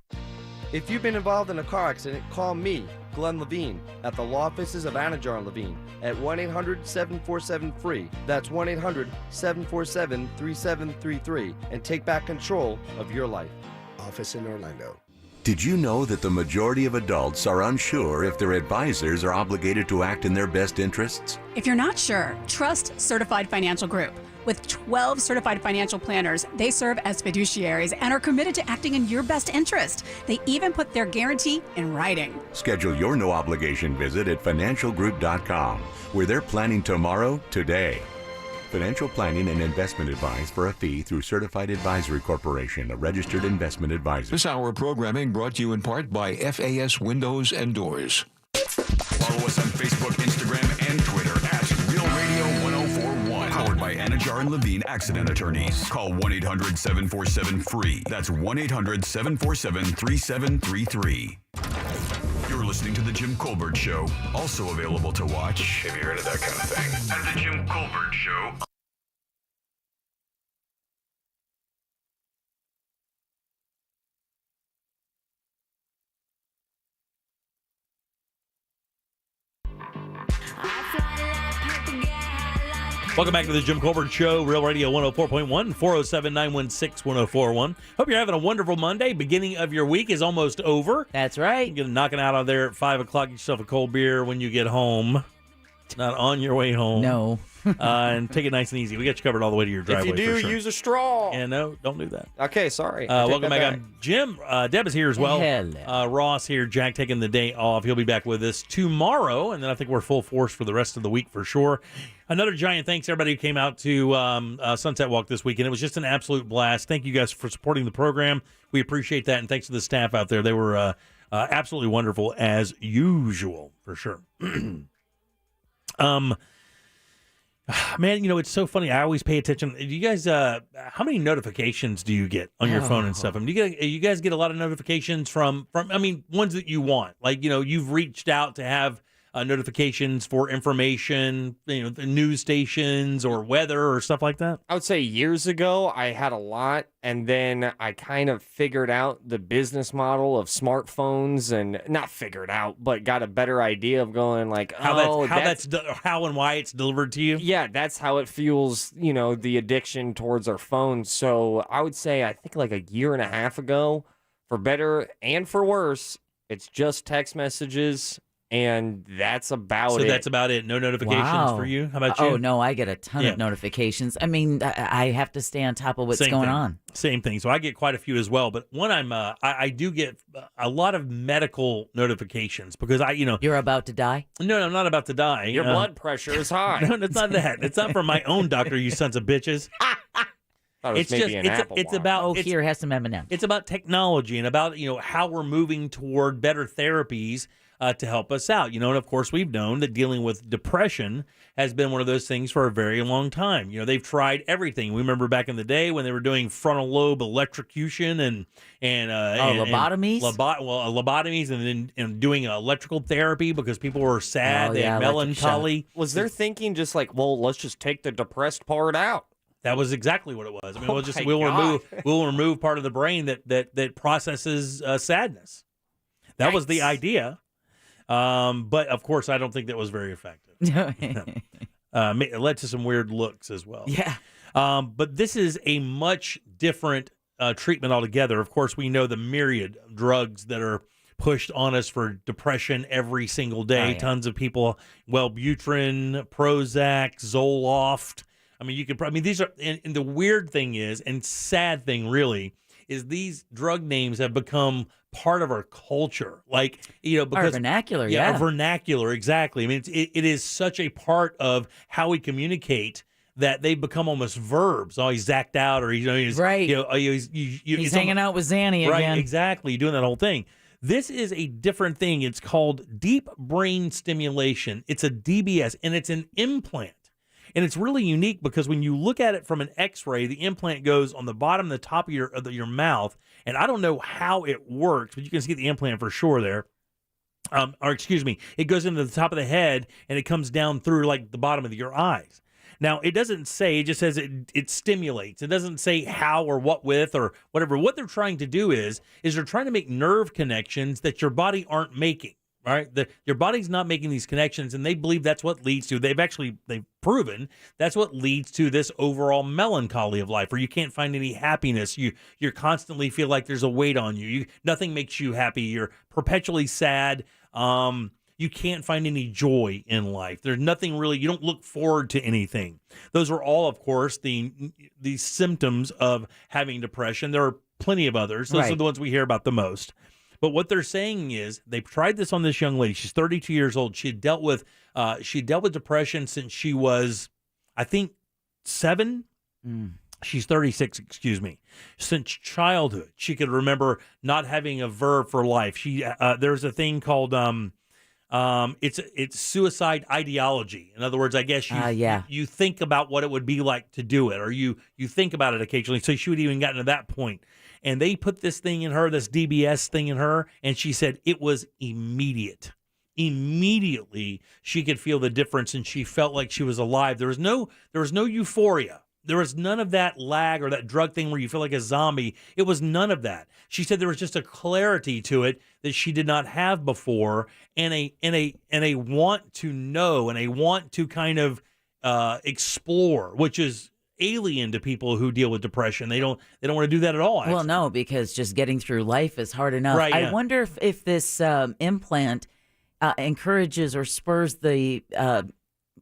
If you've been involved in a car accident, call me, Glenn Levine, at the law offices of Anajar and Levine at 1-800-747-FREE. That's 1-800-747-3733, and take back control of your life. Office in Orlando. Did you know that the majority of adults are unsure if their advisors are obligated to act in their best interests? If you're not sure, trust Certified Financial Group. With 12 certified financial planners, they serve as fiduciaries and are committed to acting in your best interest. They even put their guarantee in writing. Schedule your no-obligation visit at financialgroup.com, where they're planning tomorrow today. Financial planning and investment advice for a fee through Certified Advisory Corporation, a registered investment advisor. This hour of programming brought to you in part by FAS Windows and Doors. Follow us on Facebook, Instagram, and Twitter at Real Radio 1041. Powered by Anajar and Levine Accident Attorneys. Call 1-800-747-FREE. That's 1-800-747-3733. You're listening to The Jim Colbert Show. Also available to watch, if you're into that kind of thing, at The Jim Colbert Show. Welcome back to the Jim Colbert Show, Real Radio 104.1, 407-916-1041. Hope you're having a wonderful Monday. Beginning of your week is almost over. That's right. You're knocking out of there at 5 o'clock. Get yourself a cold beer when you get home. Not on your way home. No. And take it nice and easy. We got you covered all the way to your driveway. If you do, for sure. use a straw. Yeah, no, don't do that. Okay, sorry. Welcome back. I'm Jim. Deb is here as well. Hello. Ross here. Jack taking the day off. He'll be back with us tomorrow, and then I think we're full force for the rest of the week for sure. Another giant thanks to everybody who came out to Sunset Walk this weekend. It was just an absolute blast. Thank you guys for supporting the program. We appreciate that, and thanks to the staff out there. They were absolutely wonderful as usual, for sure. Man, you know, it's so funny. I always pay attention. Do you guys, how many notifications do you get on your phone and stuff? I mean, you guys get a lot of notifications from, I mean, ones that you want. Like, you know, you've reached out to have notifications for information, you know, the news stations or weather or stuff like that? I would say years ago, I had a lot, and then I kind of figured out the business model of smartphones, and not figured out, but got a better idea of going like, how and why it's delivered to you. Yeah, that's how it fuels, you know, the addiction towards our phones. So I would say, I think like a year and a half ago, for better and for worse, it's just text messages. And that's about it. So that's about it. No notifications for you? How about you? Oh, no, I get a ton of notifications. I mean, I have to stay on top of what's going on. Same thing. So I get quite a few as well. But when I do get a lot of medical notifications because You're about to die? No, I'm not about to die. Your blood pressure is high. No, it's not that. It's not from my own doctor, you sons of bitches. It's about here, have some M&Ms. It's about technology and about, you know, how we're moving toward better therapies to help us out. You know, and of course we've known that dealing with depression has been one of those things for a very long time. You know, they've tried everything. We remember back in the day when they were doing frontal lobe electrocution and lobotomies? Lobotomies and then doing electrical therapy because people were sad, they had melancholy. Was their thinking just like, well, let's just take the depressed part out? That was exactly what it was. I mean, we'll remove part of the brain that processes sadness. That was the idea. But of course, I don't think that was very effective. It led to some weird looks as well. Yeah. But this is a much different treatment altogether. Of course, we know the myriad drugs that are pushed on us for depression every single day. Oh, yeah. Tons of people, Wellbutrin, Prozac, Zoloft. I mean, these are, and the weird thing is, and sad thing really, is these drug names have become part of our culture. Like, you know, because our vernacular, our vernacular, exactly. I mean, it is such a part of how we communicate that they become almost verbs. Oh, he's zacked out, or he's right. You know, he's hanging out with Zanny right, again. Exactly, doing that whole thing. This is a different thing. It's called deep brain stimulation. It's a DBS, and it's an implant. And it's really unique because when you look at it from an X-ray, the implant goes on the bottom, the top of your mouth, and I don't know how it works, but you can see the implant for sure there. Or excuse me, it goes into the top of the head and it comes down through like the bottom of your eyes. Now, it doesn't say, it just says it stimulates. It doesn't say how or what with or whatever. What they're trying to do is they're trying to make nerve connections that your body aren't making. Right, your body's not making these connections, and they believe that's what leads to. They've proven that's what leads to this overall melancholy of life, where you can't find any happiness. You constantly feel like there's a weight on you. Nothing makes you happy. You're perpetually sad. You can't find any joy in life. There's nothing really. You don't look forward to anything. Those are all, of course, the symptoms of having depression. There are plenty of others. Those are the ones we hear about the most. But what they're saying is they've tried this on this young lady. She's 32 years old. She dealt with depression since she was, I think, 7. She's 36, excuse me. Since childhood, she could remember not having a verb for life. There's a thing called it's suicide ideology. In other words, I guess you think about what it would be like to do it, or you think about it occasionally. So she would even gotten to that point. And they put this thing in her, this DBS thing in her, and she said it was immediate. Immediately, she could feel the difference, and she felt like she was alive. There was no euphoria. There was none of that lag or that drug thing where you feel like a zombie. It was none of that. She said there was just a clarity to it that she did not have before, and a want to know and a want to kind of explore, which is alien to people who deal with depression. They don't want to do that at all. Actually. Well, no, because just getting through life is hard enough. Right, yeah. I wonder if this implant encourages or spurs the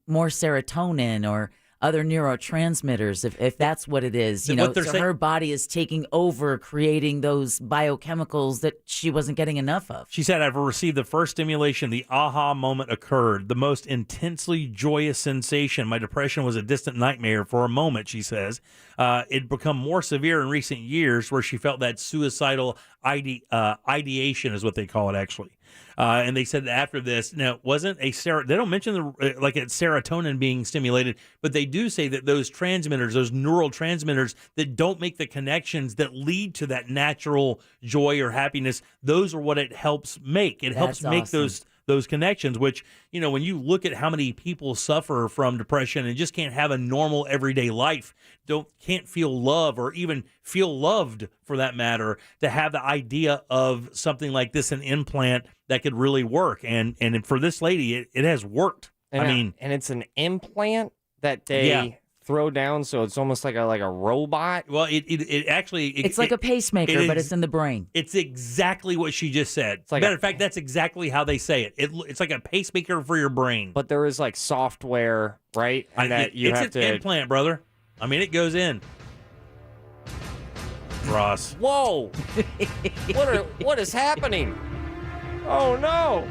more serotonin or other neurotransmitters, if that's what it is. You know, so her body is taking over, creating those biochemicals that she wasn't getting enough of. She said, I've received the first stimulation. The aha moment occurred. The most intensely joyous sensation. My depression was a distant nightmare for a moment, she says. It become more severe in recent years where she felt that suicidal ideation is what they call it, actually. And they said that after this, now it wasn't they don't mention it's serotonin being stimulated, but they do say that those transmitters, those neural transmitters that don't make the connections that lead to that natural joy or happiness, those are what it helps make. It helps make those connections, which, you know, when you look at how many people suffer from depression and just can't have a normal everyday life, can't feel love or even feel loved for that matter, to have the idea of something like this, an implant that could really work. And for this lady, it has worked. And it's an implant that they throw down, so it's almost like a robot. Well, it actually it's like a pacemaker, but it's in the brain. It's exactly what she just said. Matter of fact, that's exactly how they say it. It's like a pacemaker for your brain. But there is like software, right? And it's an implant, brother. I mean, it goes in. Ross. Whoa! What is happening? Oh no!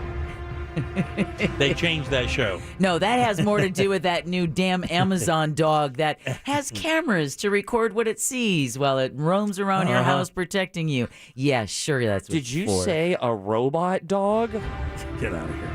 They changed that show. No, that has more to do with that new damn Amazon dog that has cameras to record what it sees while it roams around your house protecting you. Yeah, sure, that's what Did you say a robot dog? Get out of here.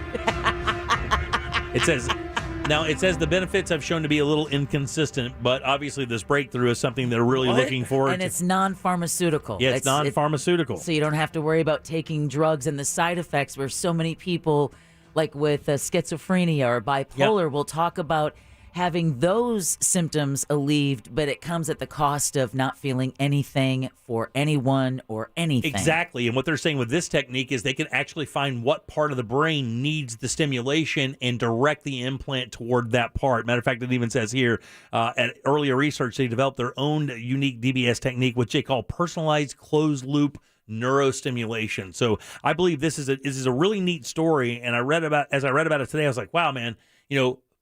It says the benefits have shown to be a little inconsistent, but obviously this breakthrough is something they're really looking forward to. And it's non-pharmaceutical. Yeah, it's non-pharmaceutical. So you don't have to worry about taking drugs and the side effects where so many people, like with schizophrenia or bipolar, will talk about having those symptoms alleviated, but it comes at the cost of not feeling anything for anyone or anything. Exactly. And what they're saying with this technique is they can actually find what part of the brain needs the stimulation and direct the implant toward that part. Matter of fact, it even says here, at earlier research, they developed their own unique DBS technique, which they call personalized closed loop neurostimulation. So I believe this is a really neat story. And as I read about it today, I was like, wow, man,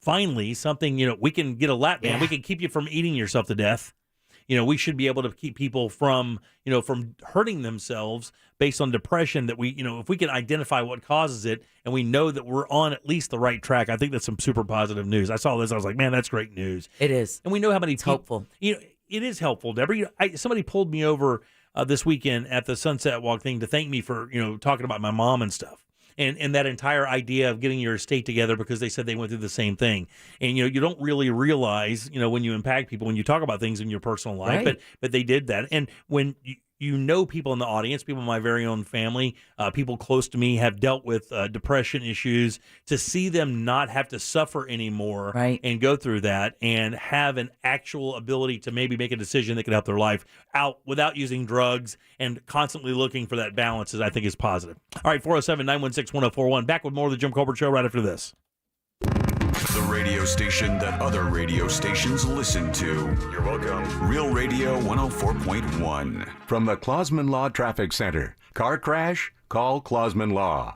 finally something, we can get a lap band. We can keep you from eating yourself to death. We should be able to keep people from hurting themselves based on depression, that if we can identify what causes it and we know that we're on at least the right track. I think that's some super positive news. I saw this. I was like, man, that's great news. It is. And we know how many people, helpful. It is helpful, Deborah. Somebody pulled me over this weekend at the Sunset Walk thing to thank me for, talking about my mom and stuff. and that entire idea of getting your estate together because they said they went through the same thing. And you don't really realize when you impact people, when you talk about things in your personal life, Right. but they did that. And when people in the audience, people in my very own family, people close to me have dealt with depression issues, to see them not have to suffer anymore and go through that and have an actual ability to maybe make a decision that could help their life out without using drugs and constantly looking for that balance I think is positive. All right, 407-916-1041. Back with more of the Jim Colbert Show right after this. The radio station that other radio stations listen to. You're welcome. Real Radio 104.1. From the Clausman Law Traffic Center. Car crash? Call Clausman Law.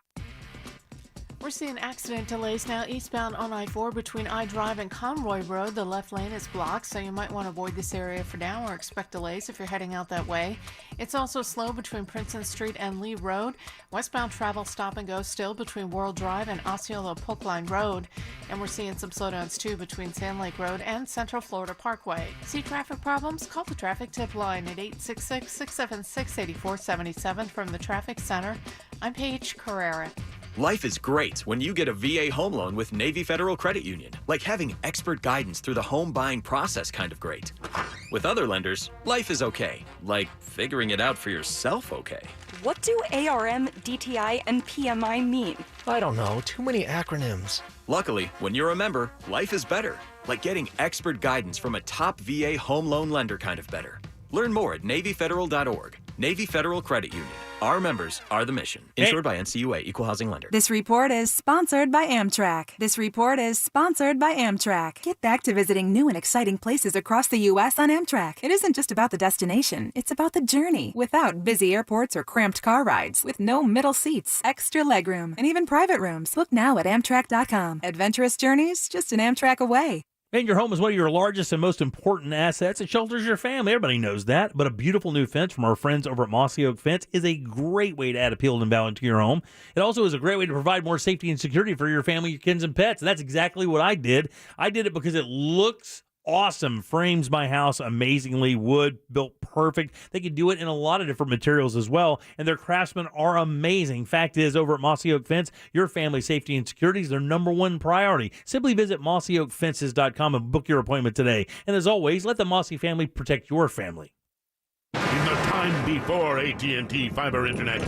We're seeing accident delays now eastbound on I-4 between I-Drive and Conroy Road. The left lane is blocked, so you might want to avoid this area for now or expect delays if you're heading out that way. It's also slow between Princeton Street and Lee Road. Westbound travel stop and go still between World Drive and Osceola Polk Line Road. And we're seeing some slowdowns too between Sand Lake Road and Central Florida Parkway. See traffic problems? Call the traffic tip line at 866-676-8477 from the Traffic Center. I'm Paige Carrera. Life is great when you get a VA home loan with Navy Federal Credit Union, like having expert guidance through the home buying process kind of great. With other lenders, life is okay, like figuring it out for yourself okay. What do ARM, DTI, and PMI mean? I don't know. Too many acronyms. Luckily, when you're a member, life is better, like getting expert guidance from a top VA home loan lender kind of better. Learn more at NavyFederal.org. Navy Federal Credit Union. Our members are the mission. Insured by NCUA, Equal Housing Lender. This report is sponsored by Amtrak. Get back to visiting new and exciting places across the U.S. on Amtrak. It isn't just about the destination. It's about the journey. Without busy airports or cramped car rides. With no middle seats, extra legroom, and even private rooms. Look now at Amtrak.com. Adventurous journeys, just an Amtrak away. And your home is one of your largest and most important assets. It shelters your family. Everybody knows that. But a beautiful new fence from our friends over at Mossy Oak Fence is a great way to add appeal and value to your home. It also is a great way to provide more safety and security for your family, your kids, and pets. And that's exactly what I did. I did it because it looks awesome. Frames my house amazingly. Wood built perfect. They can do it in a lot of different materials as well, and their craftsmen are amazing. Fact is, over at Mossy Oak Fence, your family safety and security is their number one priority. Simply visit mossyoakfences.com and book your appointment today. And as always, let the Mossy family protect your family. In the time before AT&T fiber internet.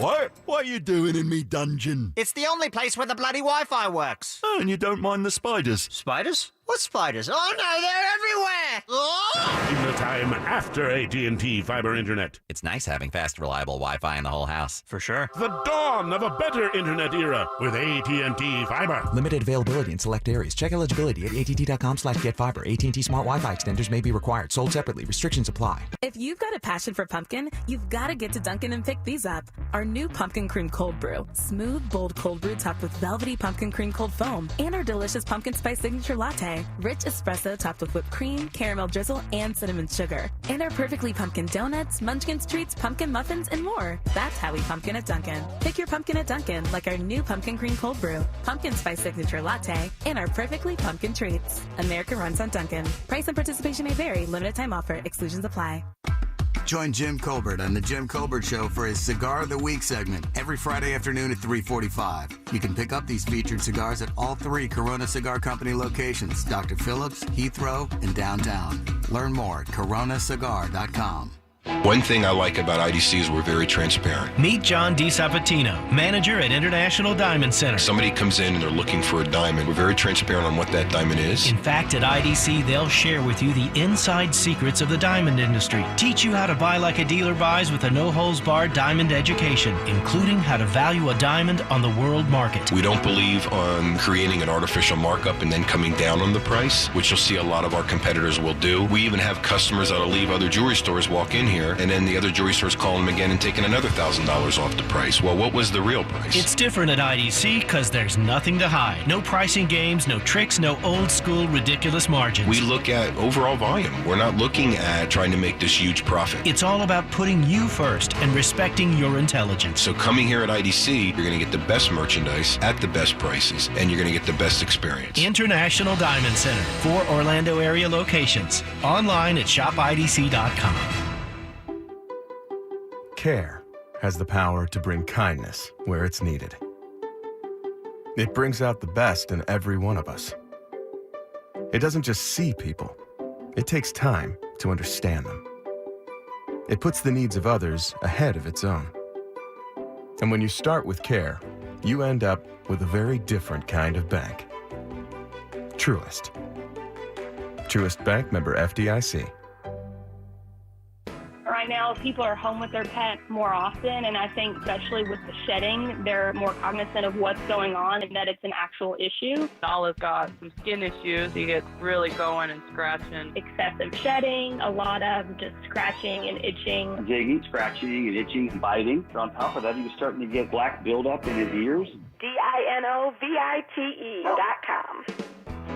What are you doing in me dungeon? It's the only place where the bloody Wi-Fi works. Oh, and you don't mind the spiders? Spiders? What spiders? Oh no, they're everywhere! Oh! In the time after AT&T fiber internet. It's nice having fast, reliable Wi-Fi in the whole house. For sure. The dawn of a better internet era with AT&T fiber. Limited availability in select areas. Check eligibility at att.com/getfiber. AT&T Smart Wi-Fi extenders may be required. Sold separately. Restrictions apply. If you've got a passion for pumpkin, you've got to get to Dunkin' and pick these up. Our new pumpkin cream cold brew. Smooth, bold cold brew topped with velvety pumpkin cream cold foam. And our delicious pumpkin spice signature latte. Rich espresso topped with whipped cream, caramel drizzle, and cinnamon sugar. And our perfectly pumpkin donuts, munchkins treats, pumpkin muffins, and more. That's how we pumpkin at Dunkin'. Pick your pumpkin at Dunkin', like our new pumpkin cream cold brew, pumpkin spice signature latte, and our perfectly pumpkin treats. America runs on Dunkin'. Price and participation may vary. Limited time offer. Exclusions apply. Join Jim Colbert on The Jim Colbert Show for his Cigar of the Week segment every Friday afternoon at 3:45. You can pick up these featured cigars at all 3 Corona Cigar Company locations, Dr. Phillips, Heathrow, and downtown. Learn more at coronacigar.com. One thing I like about IDC is we're very transparent. Meet John DiSabatino, manager at International Diamond Center. Somebody comes in and they're looking for a diamond. We're very transparent on what that diamond is. In fact, at IDC, they'll share with you the inside secrets of the diamond industry. Teach you how to buy like a dealer buys with a no-holds-barred diamond education, including how to value a diamond on the world market. We don't believe on creating an artificial markup and then coming down on the price, which you'll see a lot of our competitors will do. We even have customers that'll leave other jewelry stores, walk in here, and then the other jewelry stores call them again and taking another $1,000 off the price. Well, what was the real price? It's different at IDC because there's nothing to hide. No pricing games, no tricks, no old school ridiculous margins. We look at overall volume. We're not looking at trying to make this huge profit. It's all about putting you first and respecting your intelligence. So coming here at IDC, you're going to get the best merchandise at the best prices, and you're going to get the best experience. International Diamond Center, 4 Orlando area locations. Online at shopidc.com. Care. has the power to bring kindness where it's needed. It brings out the best in every one of us. It doesn't just see people. It takes time to understand them. It puts the needs of others ahead of its own. And when you start with care, you end up with a very different kind of bank. Truist. Truist Bank, member FDIC. Right now, people are home with their pets more often, and I think especially with the shedding, they're more cognizant of what's going on and that it's an actual issue. Nala's got some skin issues. He gets really going and scratching. Excessive shedding, a lot of just scratching and itching. Digging, scratching, and itching, and biting. On top of that, he was starting to get black buildup in his ears. DINOVITE.com.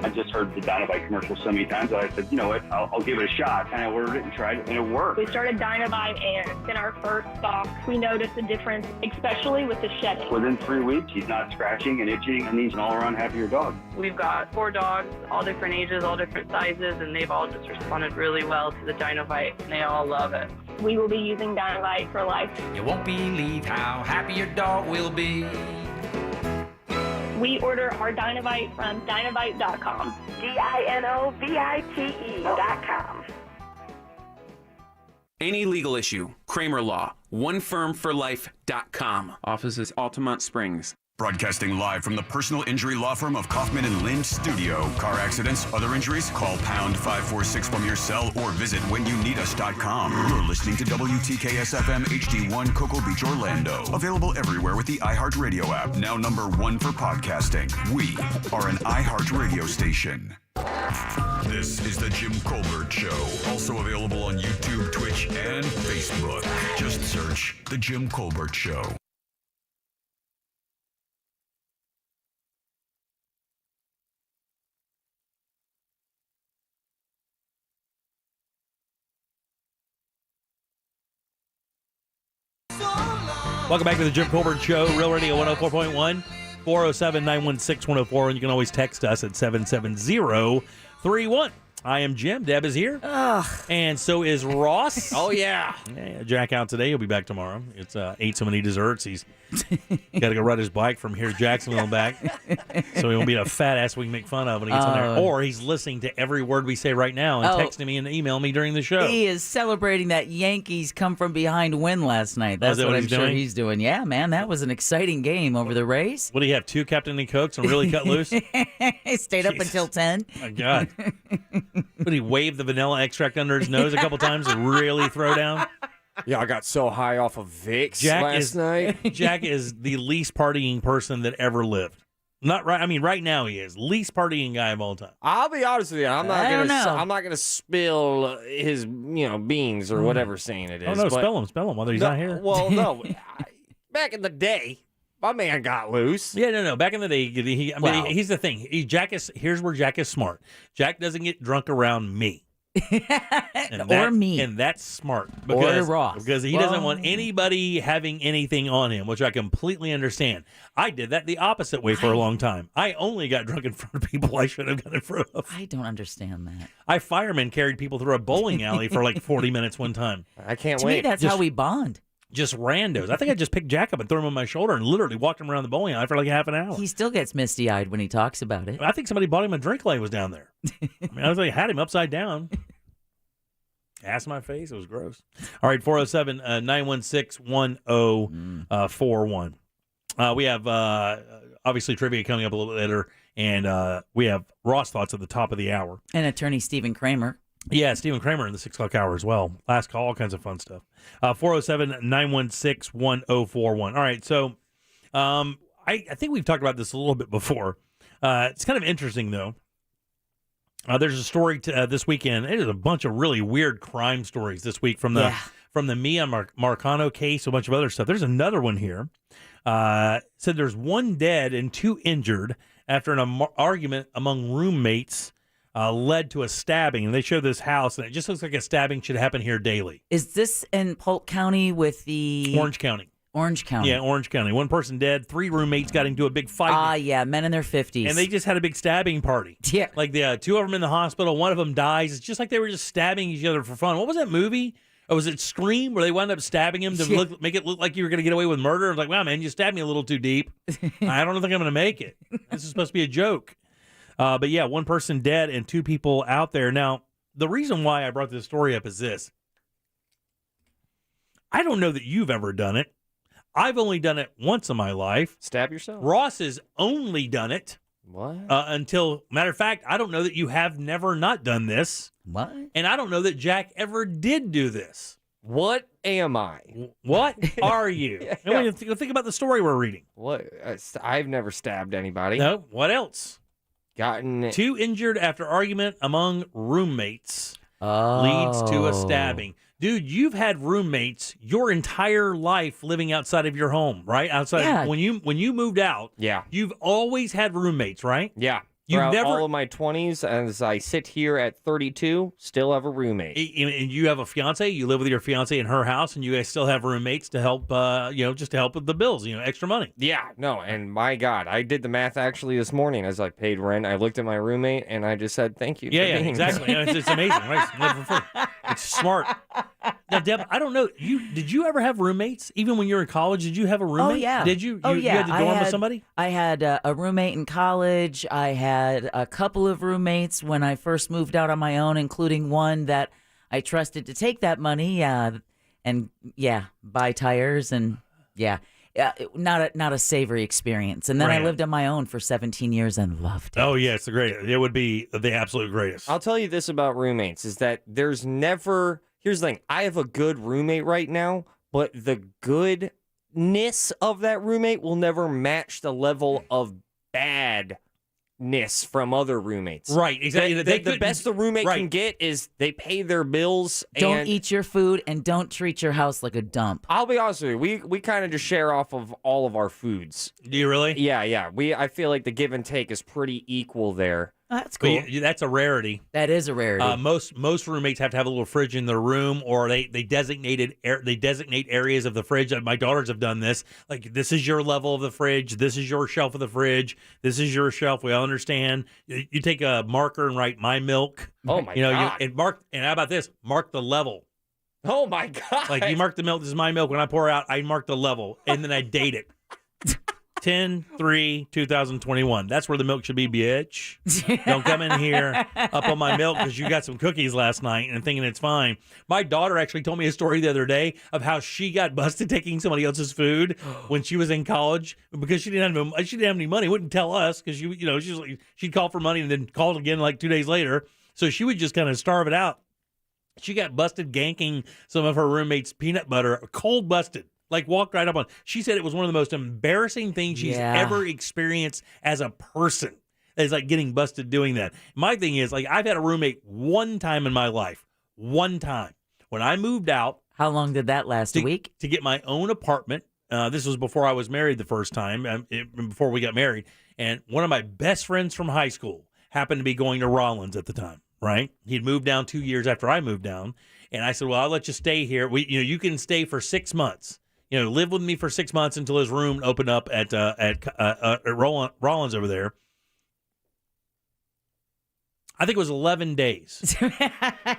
I just heard the Dynovite commercial so many times that I said, you know what, I'll give it a shot. And I ordered it and tried it, and it worked. We started Dynovite, and in our first stock, we noticed a difference, especially with the shedding. Within 3 weeks, he's not scratching and itching, and he's an all-around happier dog. We've got 4 dogs, all different ages, all different sizes, and they've all just responded really well to the Dynovite, and they all love it. We will be using Dynovite for life. You won't believe how happy your dog will be. We order our Dynovite from Dynovite.com. DINOVITE.com. Any legal issue, Kramer Law, onefirmforlife.com. Offices Altamont Springs. Broadcasting live from the personal injury law firm of Kaufman and Lynch Studio. Car accidents, other injuries, call pound 546 from your cell or visit whenyouneedus.com. You're listening to WTKS FM HD1 Cocoa Beach, Orlando. Available everywhere with the iHeartRadio app. Now #1 for podcasting. We are an iHeart radio station. This is the Jim Colbert Show. Also available on YouTube, Twitch, and Facebook. Just search The Jim Colbert Show. Welcome back to the Jim Colbert Show, Real Radio 104.1, 407-916-104, and you can always text us at 77031. I am Jim. Deb is here. And so is Ross. Oh, yeah. Jack out today. He'll be back tomorrow. It's ate so many desserts. He's got to go ride his bike from here to Jacksonville and back. So he won't be a fat ass we can make fun of when he gets on there. Or he's listening to every word we say right now and texting me and emailing me during the show. He is celebrating that Yankees come from behind win last night. That's what I'm sure he's doing. Yeah, man, that was an exciting game over the Rays. What do you have, 2 Captain and Cokes and really cut loose? He stayed up until 10. My God. But he waved the vanilla extract under his nose a couple times to really throw down. Yeah, I got so high off of Vicks last night. Jack is the least partying person that ever lived. Not right. I mean, right now he is least partying guy of all time. I'll be honest with you. I'm not gonna spill his beans or whatever saying it is. Oh no, spill them while he's not here. Well, no. Back in the day, my man got loose. Yeah, no. Back in the day, here's the thing. Here's where Jack is smart. Jack doesn't get drunk around me. Or me. And that's smart. Because, or Ross. Because he doesn't want anybody having anything on him, which I completely understand. I did that the opposite way for a long time. I only got drunk in front of people I should have got in front of. I don't understand that. I fireman carried people through a bowling alley for like 40 minutes one time. I can't wait. To me, that's how we bond. Just randos. I think I just picked Jack up and threw him on my shoulder and literally walked him around the bowling alley for like half an hour. He still gets misty-eyed when he talks about it. I think somebody bought him a drink while he was down there. I was like, had him upside down. Ass in my face. It was gross. All right, 407-916-1041. We have, obviously, trivia coming up a little bit later, and we have Ross Thoughts at the top of the hour. And attorney Stephen Kramer. Yeah, Stephen Kramer in the 6 o'clock hour as well. Last call, all kinds of fun stuff. 407-916-1041. All right, so I think we've talked about this a little bit before. It's kind of interesting, though. There's a story this weekend. There's a bunch of really weird crime stories this week from the Mia Marcano case, a bunch of other stuff. There's another one here. Said there's 1 dead and 2 injured after an argument among roommates led to a stabbing. And they show this house, and it just looks like a stabbing should happen here daily. Is this in Polk County with the... Orange County. Orange County. Yeah, Orange County. 1 person dead, 3 roommates got into a big fight. Yeah, men in their 50s. And they just had a big stabbing party. Yeah. Like the 2 of them in the hospital, 1 of them dies. It's just like they were just stabbing each other for fun. What was that movie Oh, was it Scream where they wound up stabbing him to make it look like you were going to get away with murder? I was like, wow, man, you stabbed me a little too deep. I don't think I'm going to make it. This is supposed to be a joke. But yeah, one person dead and 2 people out there. Now, the reason why I brought this story up is this. I don't know that you've ever done it. I've only done it once in my life. Stab yourself? Ross has only done it. What? Matter of fact, I don't know that you have never not done this. What? And I don't know that Jack ever did do this. What am I? What are you? Yeah. And when you think about the story we're reading. What? I've never stabbed anybody. No. What else? Gotten 2 injured after argument among roommates leads to a stabbing. Dude, you've had roommates your entire life living outside of your home, right? Outside. Yeah. When you moved out, you've always had roommates, right? Yeah. You've never all of my 20s, as I sit here at 32, still have a roommate. And you have a fiance. You live with your fiance in her house, and you guys still have roommates to help. Just to help with the bills. Extra money. Yeah, no, and my God, I did the math actually this morning as I paid rent. I looked at my roommate and I just said, "Thank you." Yeah, exactly. It's amazing, right? It's living for free. It's smart. Now, Deb, I don't know. Did you ever have roommates? Even when you were in college, did you have a roommate? Oh, yeah. Did you? Oh, You yeah. had to dorm with somebody? I had a roommate in college. I had a couple of roommates when I first moved out on my own, including one that I trusted to take that money and buy tires and not a savory experience. And then I lived on my own for 17 years and loved it. Oh, yeah, it's the greatest. It would be the absolute greatest. I'll tell you this about roommates is that there's never. Here's the thing. I have a good roommate right now, but the goodness of that roommate will never match the level of badness from other roommates. Right, exactly. The best the roommate can get is they pay their bills. Don't eat your food and don't treat your house like a dump. I'll be honest with you. We kind of just share off of all of our foods. Do you really? Yeah. I feel like the give and take is pretty equal there. That's cool. That's a rarity. That is a rarity. Most roommates have to have a little fridge in their room, or they designate areas of the fridge. My daughters have done this. Like, this is your level of the fridge. This is your shelf of the fridge. This is your shelf. We all understand. You take a marker and write "my milk." Oh my God! And how about this? Mark the level. Oh my God! Like, you mark the milk. This is my milk. When I pour out, I mark the level, and then I date it. 10/3/2021. That's where the milk should be, bitch. Don't come in here up on my milk because you got some cookies last night and thinking it's fine. My daughter actually told me a story the other day of how she got busted taking somebody else's food when she was in college because she didn't have any money. Wouldn't tell us because she'd call for money and then called again like 2 days later. So she would just kind of starve it out. She got busted ganking some of her roommates' peanut butter, cold busted. Like, walked right up on. She said it was one of the most embarrassing things she's ever experienced as a person. Is like getting busted doing that. My thing is, like, I've had a roommate one time in my life. One time. When I moved out. How long did that last? A week? To get my own apartment. This was before I was married the first time, before we got married. And one of my best friends from high school happened to be going to Rollins at the time, right? He'd moved down 2 years after I moved down. And I said, well, I'll let you stay here. You can stay for 6 months. Live with me for 6 months until his room opened up at Rollins over there. I think it was 11 days.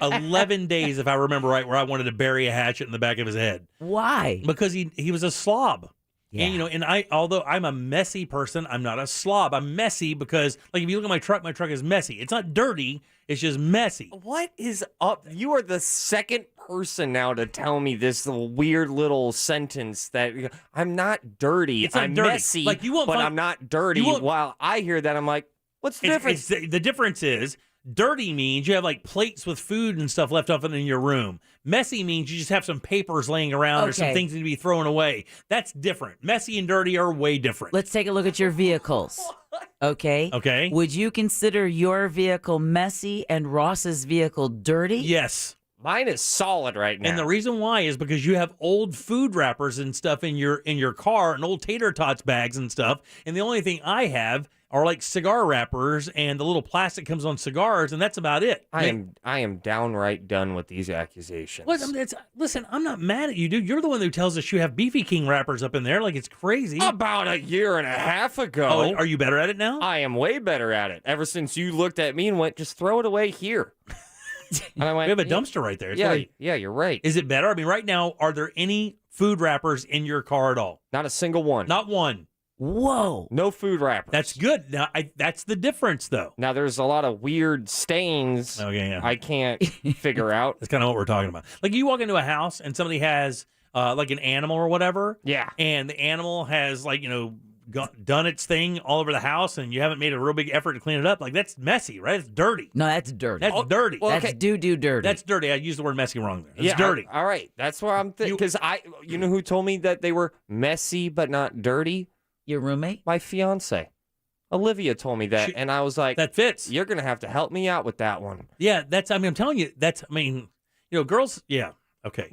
11 days, if I remember right, where I wanted to bury a hatchet in the back of his head. Why? Because he was a slob. Yeah. And although I'm a messy person, I'm not a slob. I'm messy because, like, if you look at my truck is messy. It's not dirty. It's just messy. What is up? You are the second person now to tell me this weird little sentence that I'm not dirty. It's not I'm dirty. messy, like, you won't but find, I'm not dirty. While I hear that, I'm like, what's the difference? The difference is dirty means you have like plates with food and stuff left off in your room. Messy means you just have some papers laying around or some things need to be thrown away. That's different. Messy and dirty are way different. Let's take a look at your vehicles. Okay. Okay. Would you consider your vehicle messy and Ross's vehicle dirty? Yes. Mine is solid right now. And the reason why is because you have old food wrappers and stuff in your car and old tater tots bags and stuff. And the only thing I have are like cigar wrappers and the little plastic comes on cigars, and that's about it. I am downright done with these accusations. Listen, I'm not mad at you, dude. You're the one who tells us you have Beefy King wrappers up in there like it's crazy. About a year and a half ago. Oh, are you better at it now? I am way better at it. Ever since you looked at me and went, just throw it away here. And I went, We have a dumpster right there. It's Yeah, like- yeah, you're right. Is it better? I mean, right now, are there any food wrappers in your car at all? Not a single one. Not one. Whoa. No food wrappers. That's good. Now, that's the difference, though. Now, there's a lot of weird stains I can't figure out. That's kind of what we're talking about. Like, you walk into a house and somebody has, like, an animal or whatever. Yeah. And the animal has, like, done its thing all over the house, and you haven't made a real big effort to clean it up. Like, that's messy, right? It's dirty. No, that's dirty. That's dirty. well, That's okay. do dirty. That's dirty. I used the word messy wrong there. It's dirty. All right. That's what I'm thinking. Because you know who told me that they were messy but not dirty? Your roommate? My fiance. Olivia told me that, and I was like, that fits. You're going to have to help me out with that one. Yeah, I'm telling you, girls, yeah, okay.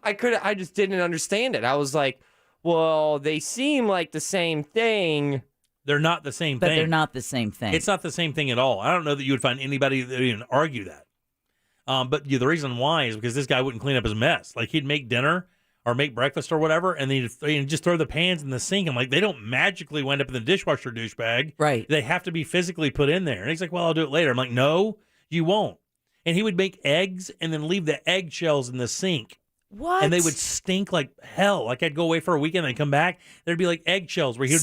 I just didn't understand it. I was like, well, they seem like the same thing. They're not the same But thing. they're not the same thing. It's not the same thing at all. I don't know that you would find anybody that would even argue that. But the reason why is because this guy wouldn't clean up his mess. Like, he'd make dinner or make breakfast or whatever, and he'd just throw the pans in the sink. I'm like, they don't magically wind up in the dishwasher, douchebag. Right. They have to be physically put in there. And he's like, well, I'll do it later. I'm like, no, you won't. And he would make eggs and then leave the eggshells in the sink. What? And they would stink like hell. Like, I'd go away for a weekend and come back, there'd be like eggshells where he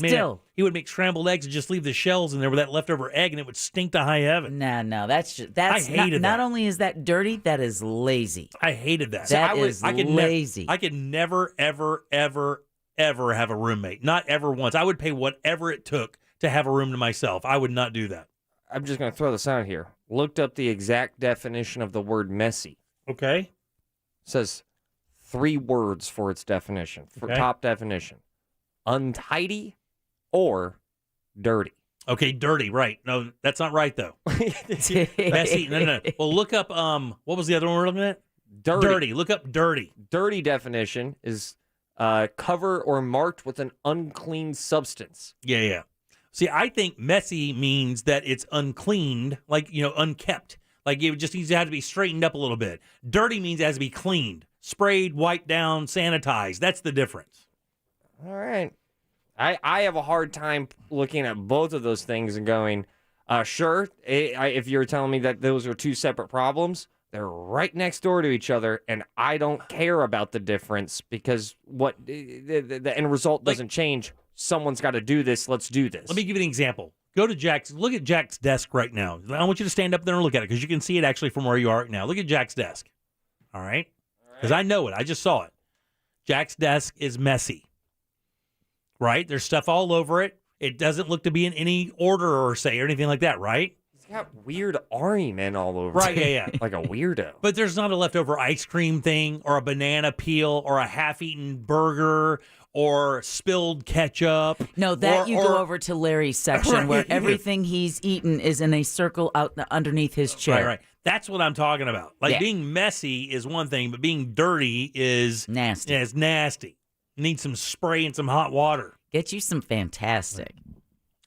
would make scrambled eggs and just leave the shells in there with that leftover egg, and it would stink to high heaven. No, that's I hated not that. only is that dirty, that is lazy. I hated that. That is lazy. I could never, ever, ever, ever have a roommate. Not ever once. I would pay whatever it took to have a room to myself. I would not do that. I'm just going to throw this out here. Looked up the exact definition of the word messy. Okay. It says 3 words for its definition. For top definition. Untidy or dirty. Okay, dirty, right. No, that's not right, though. Messy. No. Well, look up, what was the other one we're looking at? Dirty. Look up dirty. Dirty definition is cover or marked with an unclean substance. Yeah. See, I think messy means that it's uncleaned, like, unkept. Like, it just needs to have to be straightened up a little bit. Dirty means it has to be cleaned, sprayed, wiped down, sanitized. That's the difference. All right. I have a hard time looking at both of those things and going, sure, if you're telling me that those are 2 separate problems, they're right next door to each other, and I don't care about the difference because what the end result doesn't change. Someone's got to do this. Let's do this. Let me give you an example. Go to Jack's. Look at Jack's desk right now. I want you to stand up there and look at it because you can see it actually from where you are right now. Look at Jack's desk. All right? Because I know it. I just saw it. Jack's desk is messy. Right? There's stuff all over it. It doesn't look to be in any order or anything like that, right? He's got weird army men all over. Right, yeah. Like a weirdo. But there's not a leftover ice cream thing or a banana peel or a half-eaten burger or spilled ketchup. No, that you go over to Larry's section where everything he's eaten is in a circle out underneath his chair. Right. That's what I'm talking about. Like, being messy is one thing, but being dirty is nasty. Yeah, it's nasty. Need some spray and some hot water. Get you some Fantastic.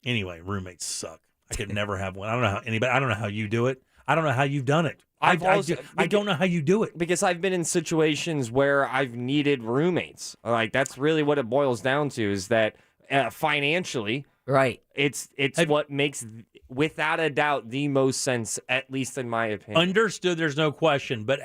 Anyway, roommates suck. I could never have one. I don't know how anybody. I don't know how you do it. I don't know how you've done it. I don't know how you do it. Because I've been in situations where I've needed roommates. Like, that's really what it boils down to, is that financially, right? It's what makes, without a doubt, the most sense, at least in my opinion. Understood. There's no question. But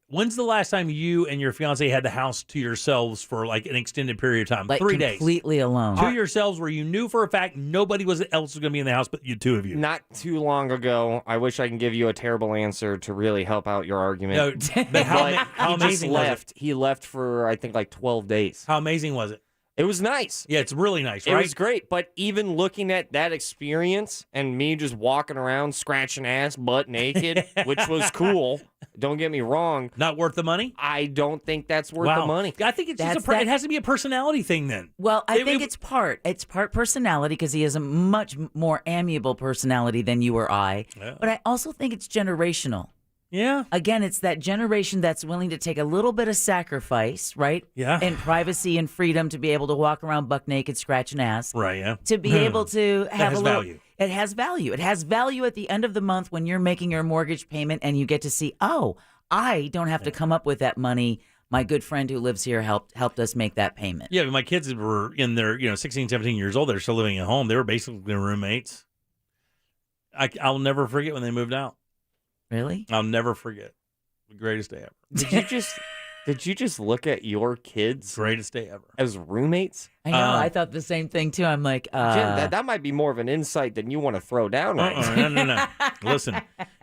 when's the last time you and your fiance had the house to yourselves for like an extended period of time? Like 3 days. Completely alone. To yourselves, where you knew for a fact nobody else was going to be in the house but you two of you. Not too long ago. I wish I can give you a terrible answer to really help out your argument. No, but how amazing was it? He left for, I think, like 12 days. How amazing was it? It was nice. Yeah, it's really nice, right? It was great, but even looking at that experience and me just walking around scratching ass butt naked, which was cool, don't get me wrong. Not worth the money? I don't think that's worth the money. I think it's just it has to be a personality thing then. Well, I think it's part personality because he has a much more amiable personality than you or I. Yeah. But I also think it's generational. Yeah. Again, it's that generation that's willing to take a little bit of sacrifice, right? Yeah. And privacy and freedom to be able to walk around buck naked, scratching ass. Right, yeah. To be able to have value. It has value. It has value at the end of the month when you're making your mortgage payment and you get to see, oh, I don't have to come up with that money. My good friend who lives here helped us make that payment. Yeah, but my kids were in their 16, 17 years old. They're still living at home. They were basically roommates. I'll never forget when they moved out. Really? I'll never forget. The greatest day ever. Did you just look at your kids Greatest day ever. as roommates? I know. I thought the same thing too. I'm like, Jim, that might be more of an insight than you want to throw down right now. No. Listen,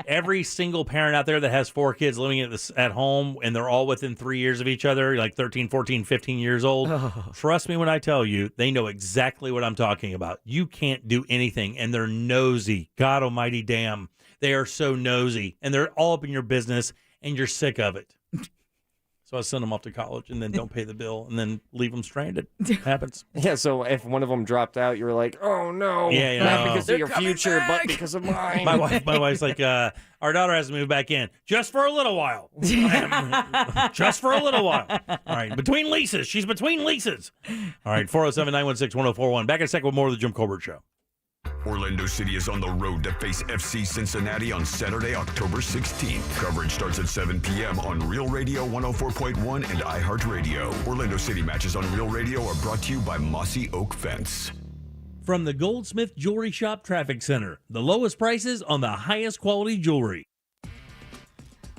every single parent out there that has 4 kids living at home and they're all within 3 years of each other, like 13, 14, 15 years old, trust me when I tell you, they know exactly what I'm talking about. You can't do anything, and they're nosy. God almighty damn. They are so nosy, and they're all up in your business, and you're sick of it. So I send them off to college and then don't pay the bill and then leave them stranded. Happens. Yeah, so if one of them dropped out, you were like, oh, no. Yeah, Not because of your future, but because of mine. My wife's like, our daughter has to move back in just for a little while. Just for a little while. All right, between leases. She's between leases. All right, 407-916-1041. Back in a second with more of the Jim Colbert Show. Orlando City is on the road to face FC Cincinnati on Saturday, October 16th. Coverage starts at 7 p.m. on Real Radio 104.1 and iHeartRadio. Orlando City matches on Real Radio are brought to you by Mossy Oak Fence. From the Goldsmith Jewelry Shop Traffic Center, the lowest prices on the highest quality jewelry.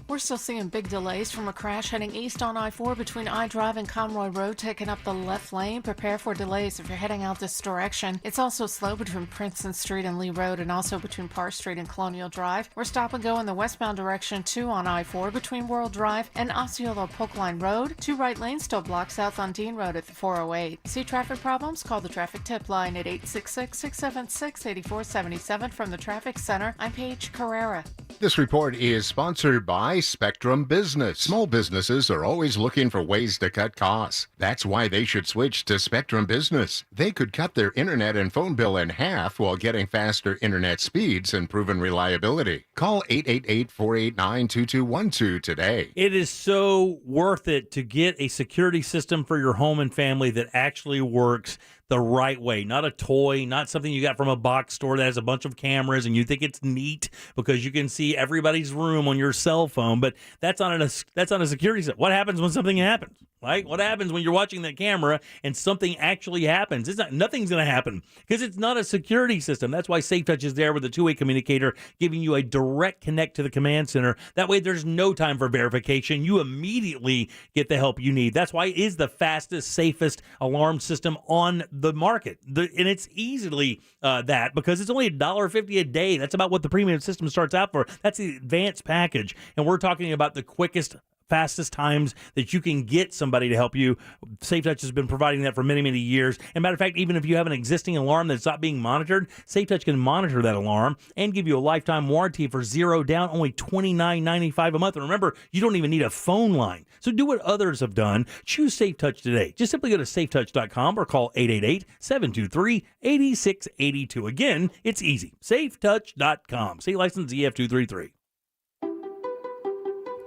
We're still seeing big delays from a crash heading east on I-4 between I-Drive and Conroy Road, taking up the left lane. Prepare for delays if you're heading out this direction. It's also slow between Princeton Street and Lee Road, and also between Park Street and Colonial Drive. We're stop and go in the westbound direction too on I-4 between World Drive and Osceola Polkline Road. 2 right lanes still blocked south on Dean Road at the 408. See traffic problems? Call the traffic tip line at 866-676-8477 from the Traffic Center. I'm Paige Carrera. This report is sponsored by Spectrum Business. Small businesses are always looking for ways to cut costs. That's why they should switch to Spectrum Business. They could cut their internet and phone bill in half while getting faster internet speeds and proven reliability. Call 888-489-2212 today. It is so worth it to get a security system for your home and family that actually works the right way, not a toy, not something you got from a box store that has a bunch of cameras and you think it's neat because you can see everybody's room on your cell phone, but that's on a security system. What happens when something happens? Right? What happens when you're watching that camera and something actually happens? Nothing's going to happen because it's not a security system. That's why SafeTouch is there with a 2-way communicator, giving you a direct connect to the command center. That way, there's no time for verification. You immediately get the help you need. That's why it is the fastest, safest alarm system on the market. And it's easily that because it's only $1.50 a day. That's about what the premium system starts out for. That's the advanced package. And we're talking about the quickest, fastest times that you can get somebody to help you. SafeTouch has been providing that for many, many years. And matter of fact, even if you have an existing alarm that's not being monitored, SafeTouch can monitor that alarm and give you a lifetime warranty for $0 down, only $29.95 a month. And remember, you don't even need a phone line. So do what others have done. Choose SafeTouch today. Just simply go to safetouch.com or call 888-723-8682. Again, it's easy. Safetouch.com. State license EF233.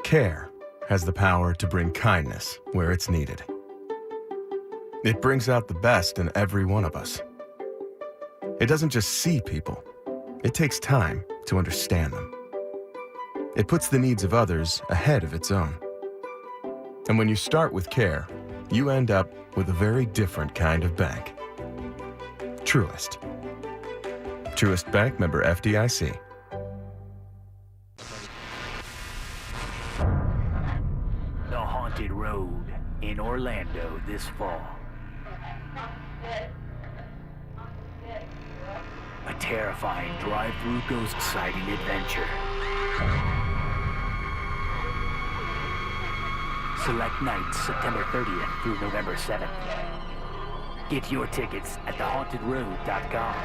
Care has the power to bring kindness where it's needed. It brings out the best in every one of us. It doesn't just see people, it takes time to understand them. It puts the needs of others ahead of its own. And when you start with care, you end up with a very different kind of bank. Truist. Truist Bank, member FDIC. The Haunted Road in Orlando this fall. A terrifying drive-through ghost sighting adventure. Select nights September 30th through November 7th. Get your tickets at thehauntedroad.com.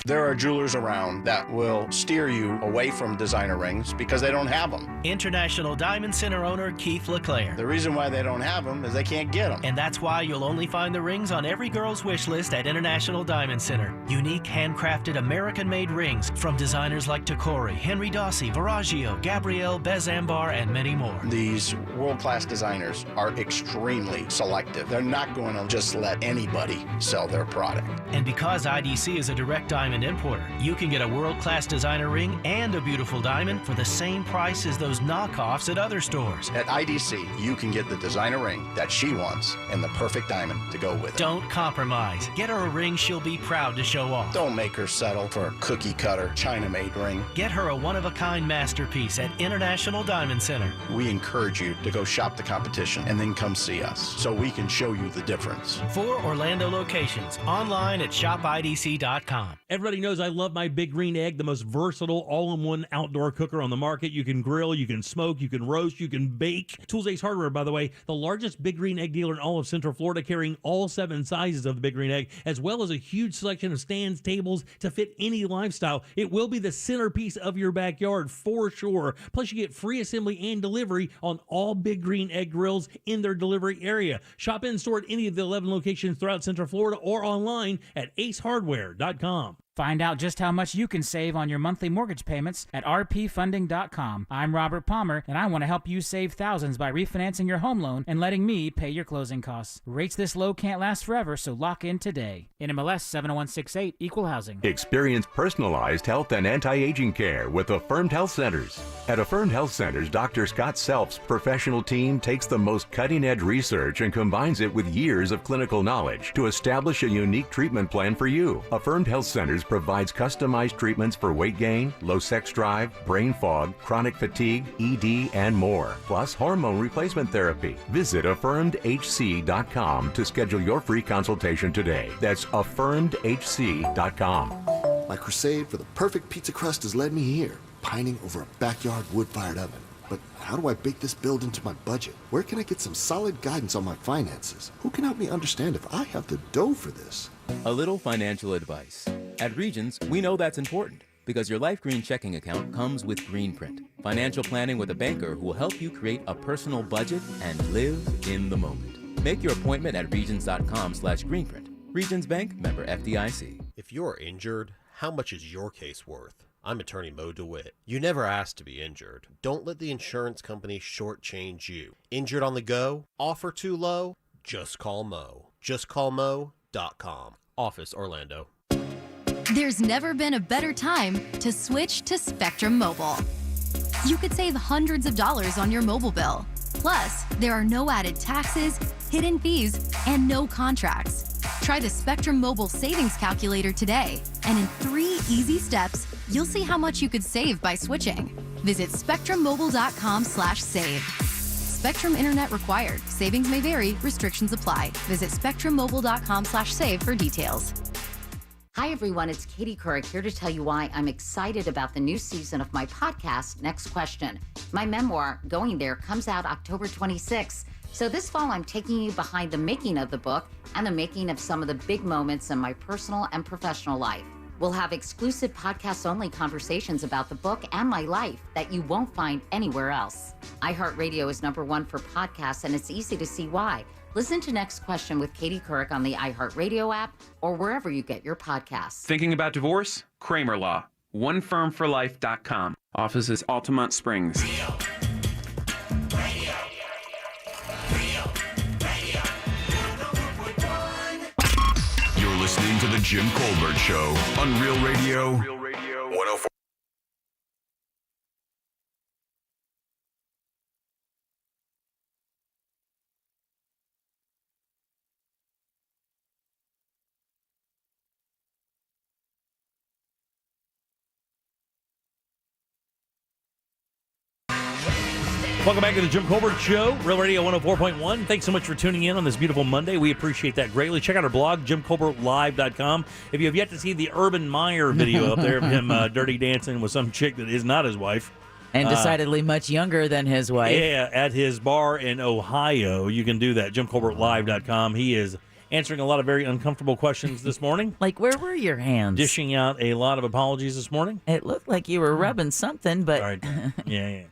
There are jewelers around that will steer you away from designer rings because they don't have them. International Diamond Center owner Keith LeClaire. The reason why they don't have them is they can't get them. And that's why you'll only find the rings on every girl's wish list at International Diamond Center. Unique, handcrafted, American-made rings from designers like Tacori, Henry Dossi, Verragio, Gabrielle, Bezambar, and many more. These world-class designers are extremely selective. They're not going to just let anybody sell their product. And because IDC is a direct diamond diamond importer. You can get a world-class designer ring and a beautiful diamond for the same price as those knockoffs at other stores. At IDC, you can get the designer ring that she wants and the perfect diamond to go with it. Don't compromise. Get her a ring she'll be proud to show off. Don't make her settle for a cookie-cutter, China-made ring. Get her a one-of-a-kind masterpiece at International Diamond Center. We encourage you to go shop the competition and then come see us so we can show you the difference. 4 Orlando locations. Online at shopidc.com. Everybody knows I love my Big Green Egg, the most versatile all-in-one outdoor cooker on the market. You can grill, you can smoke, you can roast, you can bake. Tools Ace Hardware, by the way, the largest Big Green Egg dealer in all of Central Florida, carrying all 7 sizes of the Big Green Egg, as well as a huge selection of stands, tables to fit any lifestyle. It will be the centerpiece of your backyard for sure. Plus, you get free assembly and delivery on all Big Green Egg grills in their delivery area. Shop in store at any of the 11 locations throughout Central Florida or online at acehardware.com. Find out just how much you can save on your monthly mortgage payments at rpfunding.com. I'm Robert Palmer, and I want to help you save thousands by refinancing your home loan and letting me pay your closing costs. Rates this low can't last forever, so lock in today. NMLS 70168, Equal Housing. Experience personalized health and anti-aging care with Affirmed Health Centers. At Affirmed Health Centers, Dr. Scott Self's professional team takes the most cutting-edge research and combines it with years of clinical knowledge to establish a unique treatment plan for you. Affirmed Health Centers provides customized treatments for weight gain, low sex drive, brain fog, chronic fatigue, ED, and more, plus hormone replacement therapy. Visit affirmedhc.com to schedule your free consultation today. That's affirmedhc.com. My crusade for the perfect pizza crust has led me here, pining over a backyard wood-fired oven. But how do I bake this build into my budget? Where can I get some solid guidance on my finances? Who can help me understand if I have the dough for this? A little financial advice. At Regions, we know that's important because your Life Green checking account comes with Greenprint, financial planning with a banker who will help you create a personal budget and live in the moment. Make your appointment at regions.com/Greenprint. Regions Bank, member FDIC. If you're injured, how much is your case worth? I'm attorney Mo DeWitt. You never asked to be injured. Don't let the insurance company shortchange you. Injured on the go? Offer too low? Just call Mo. JustCallMo.com. Office, Orlando. There's never been a better time to switch to Spectrum Mobile. You could save hundreds of dollars on your mobile bill. Plus, there are no added taxes, hidden fees, and no contracts. Try the Spectrum Mobile Savings Calculator today, and in 3 easy steps, you'll see how much you could save by switching. Visit spectrummobile.com/save. Spectrum Internet required. Savings may vary. Restrictions apply. Visit spectrummobile.com/save for details. Hi, everyone. It's Katie Couric here to tell you why I'm excited about the new season of my podcast, Next Question. My memoir, Going There, comes out October 26th. So this fall, I'm taking you behind the making of the book and the making of some of the big moments in my personal and professional life. We'll have exclusive podcast-only conversations about the book and my life that you won't find anywhere else. iHeartRadio is #1 for podcasts, and it's easy to see why. Listen to Next Question with Katie Couric on the iHeartRadio app or wherever you get your podcasts. Thinking about divorce? Kramer Law. OneFirmForLife.com. Office is Altamont Springs. You're listening to The Jim Colbert Show on Real Radio 104. Welcome back to the Jim Colbert Show, Real Radio 104.1. Thanks so much for tuning in on this beautiful Monday. We appreciate that greatly. Check out our blog, JimColbertLive.com. If you have yet to see the Urban Meyer video up there of him dirty dancing with some chick that is not his wife. And decidedly much younger than his wife. Yeah, at his bar in Ohio. You can do that, JimColbertLive.com. He is answering a lot of very uncomfortable questions this morning. Like, where were your hands? Dishing out a lot of apologies this morning. It looked like you were rubbing something, but... All right. Yeah.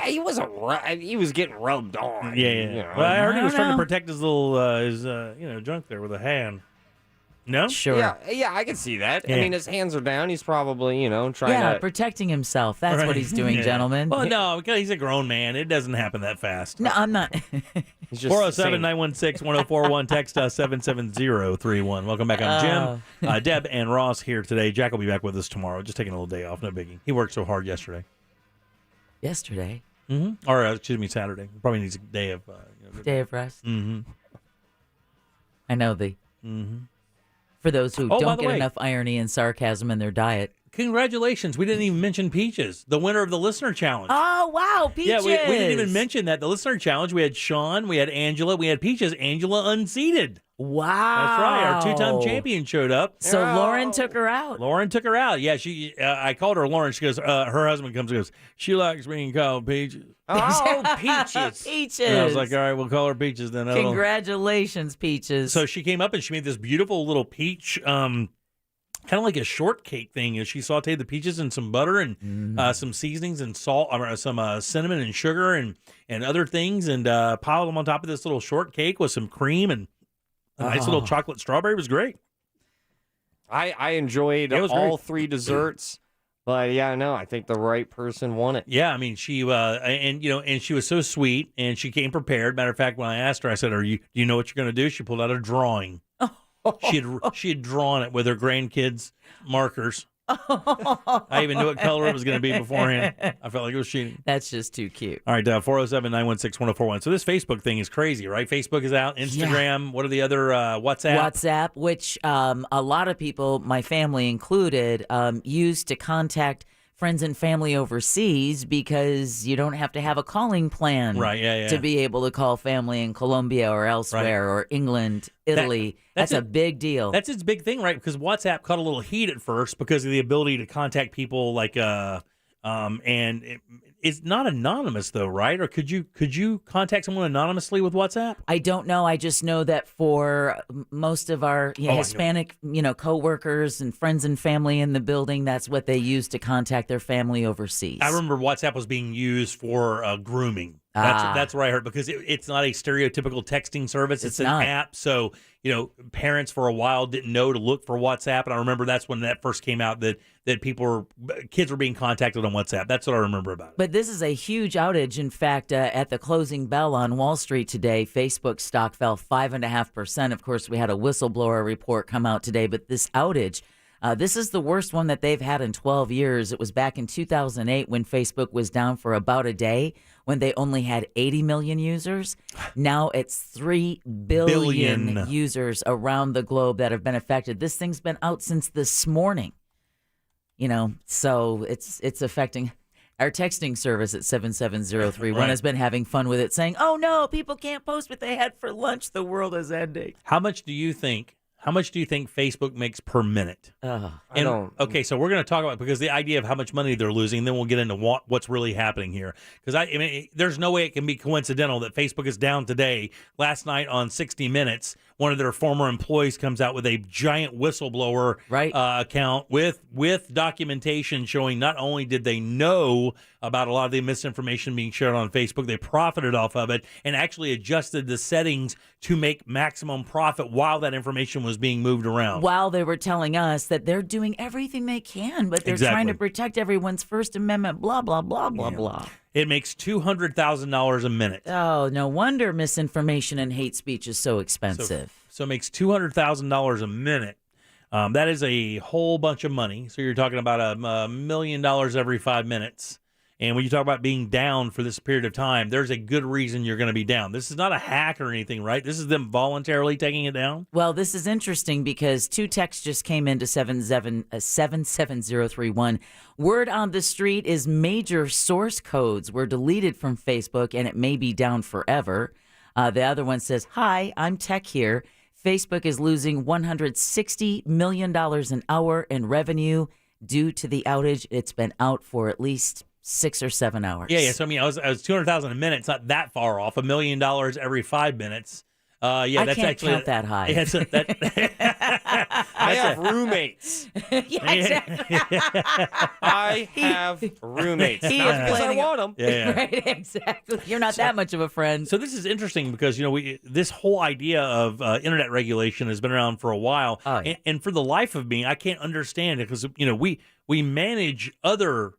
He wasn't. He was getting rubbed on. Yeah. You know. Well, I heard he was trying to protect his little, junk there with a hand. No? Sure. Yeah, I can see that. Yeah. I mean, his hands are down. He's probably, trying Yeah, to. protecting himself. That's what Right. he's doing, Yeah. gentlemen. Well, no, because he's a grown man. It doesn't happen that fast. No, I'm not. He's just 407-916-1041. Text us 77031. Welcome back. I'm Jim. Deb and Ross here today. Jack will be back with us tomorrow. Just taking a little day off. No biggie. He worked so hard yesterday. Yesterday? Mm-hmm. Or, excuse me, Saturday. Probably needs a day of... Day of rest? Mm-hmm. I know for those who Oh, by don't the get way. enough irony and sarcasm in their diet. Congratulations. We didn't even mention Peaches, the winner of the Listener Challenge. Oh, wow, Peaches. Yeah, we didn't even mention that. The Listener Challenge, we had Sean, we had Angela, we had Peaches. Angela unseated. Wow. That's right. Our two-time champion showed up. So Lauren took her out. Lauren took her out. Yeah, she. I called her Lauren. She goes, her husband comes and goes, she likes being called Peaches. Oh, Peaches. Peaches. And I was like, all right, we'll call her Peaches then. Congratulations, Peaches. So she came up and she made this beautiful little peach, kind of like a shortcake thing. She sauteed the peaches in some butter and some seasonings and salt, some cinnamon and sugar and other things, and piled them on top of this little shortcake with some cream and a nice little chocolate strawberry. It was great. I enjoyed all three desserts. But yeah, no, I think the right person won it. Yeah, I mean, she and she was so sweet, and she came prepared. Matter of fact, when I asked her, I said, do you know what you're going to do?" She pulled out a drawing. She had drawn it with her grandkids' markers. I even knew what color it was going to be beforehand. I felt like it was cheating. That's just too cute. All right, 407-916-1041. So this Facebook thing is crazy, right? Facebook is out, Instagram. Yeah. What are the other WhatsApp? WhatsApp, which a lot of people, my family included, use to contact friends and family overseas because you don't have to have a calling plan to be able to call family in Colombia or elsewhere or England, Italy. That's a big deal. That's its big thing, right? Because WhatsApp caught a little heat at first because of the ability to contact people like and it's not anonymous though, right? Or could you contact someone anonymously with WhatsApp? I don't know. I just know that for most of our Hispanic, coworkers and friends and family in the building, that's what they use to contact their family overseas. I remember WhatsApp was being used for grooming. That's where I heard, because it's not a stereotypical texting service. It's an app. So, parents for a while didn't know to look for WhatsApp. And I remember that's when that first came out, that kids were being contacted on WhatsApp. That's what I remember about it. But this is a huge outage. In fact, at the closing bell on Wall Street today, Facebook stock fell 5.5%. Of course, we had a whistleblower report come out today, but this outage, this is the worst one that they've had in 12 years. It was back in 2008 when Facebook was down for about a day, when they only had 80 million users. Now it's 3 billion users around the globe that have been affected. This thing's been out since this morning. So it's affecting our texting service at 77031 has been having fun with it, saying, "Oh no, people can't post what they had for lunch. The world is ending." How much do you think Facebook makes per minute? Okay, so we're going to talk about, because the idea of how much money they're losing, then we'll get into what's really happening here. Because I mean, there's no way it can be coincidental that Facebook is down today. Last night on 60 Minutes, one of their former employees comes out with a giant whistleblower account with documentation showing not only did they know about a lot of the misinformation being shared on Facebook, they profited off of it and actually adjusted the settings to make maximum profit while that information was being moved around. While they were telling us that they're doing everything they can, but they're trying to protect everyone's First Amendment, blah, blah, blah, blah, blah. It makes $200,000 a minute. Oh, no wonder misinformation and hate speech is so expensive. So it makes $200,000 a minute. That is a whole bunch of money. So you're talking about $1 million every 5 minutes. And when you talk about being down for this period of time, there's a good reason you're going to be down. This is not a hack or anything, right? This is them voluntarily taking it down? Well, this is interesting because 2 texts just came into 77031. Word on the street is major source codes were deleted from Facebook and it may be down forever. The other one says, "Hi, I'm Tech here. Facebook is losing $160 million an hour in revenue due to the outage. It's been out for at least 6 or 7 hours." Yeah. So I mean, I was $200,000 a minute. It's not that far off. $1 million every 5 minutes. Yeah, I that's can't actually count that high. Yeah, I have roommates. Yeah, exactly. I have roommates. He Not is because I planning- want them. Yeah. Right, exactly. You're not that much of a friend. So this is interesting because this whole idea of internet regulation has been around for a while, and for the life of me, I can't understand it because we manage other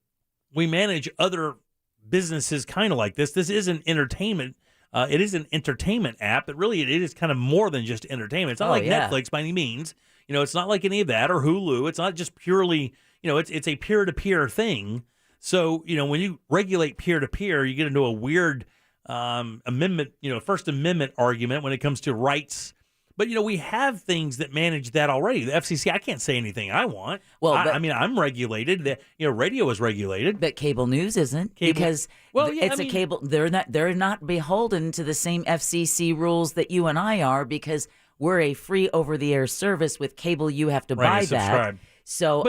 businesses kind of like this. This isn't entertainment. It is an entertainment app, but really it is kind of more than just entertainment. It's not like Netflix by any means. It's not like any of that or Hulu. It's not just purely, it's a peer-to-peer thing. So, when you regulate peer-to-peer, you get into a weird amendment, First Amendment argument when it comes to rights. But, we have things that manage that already. The FCC, I can't say anything I want. Well, I'm regulated. Radio is regulated. But cable news isn't because a cable. They're not beholden to the same FCC rules that you and I are because we're a free over-the-air service. With cable, you have to buy that. Subscribe. So,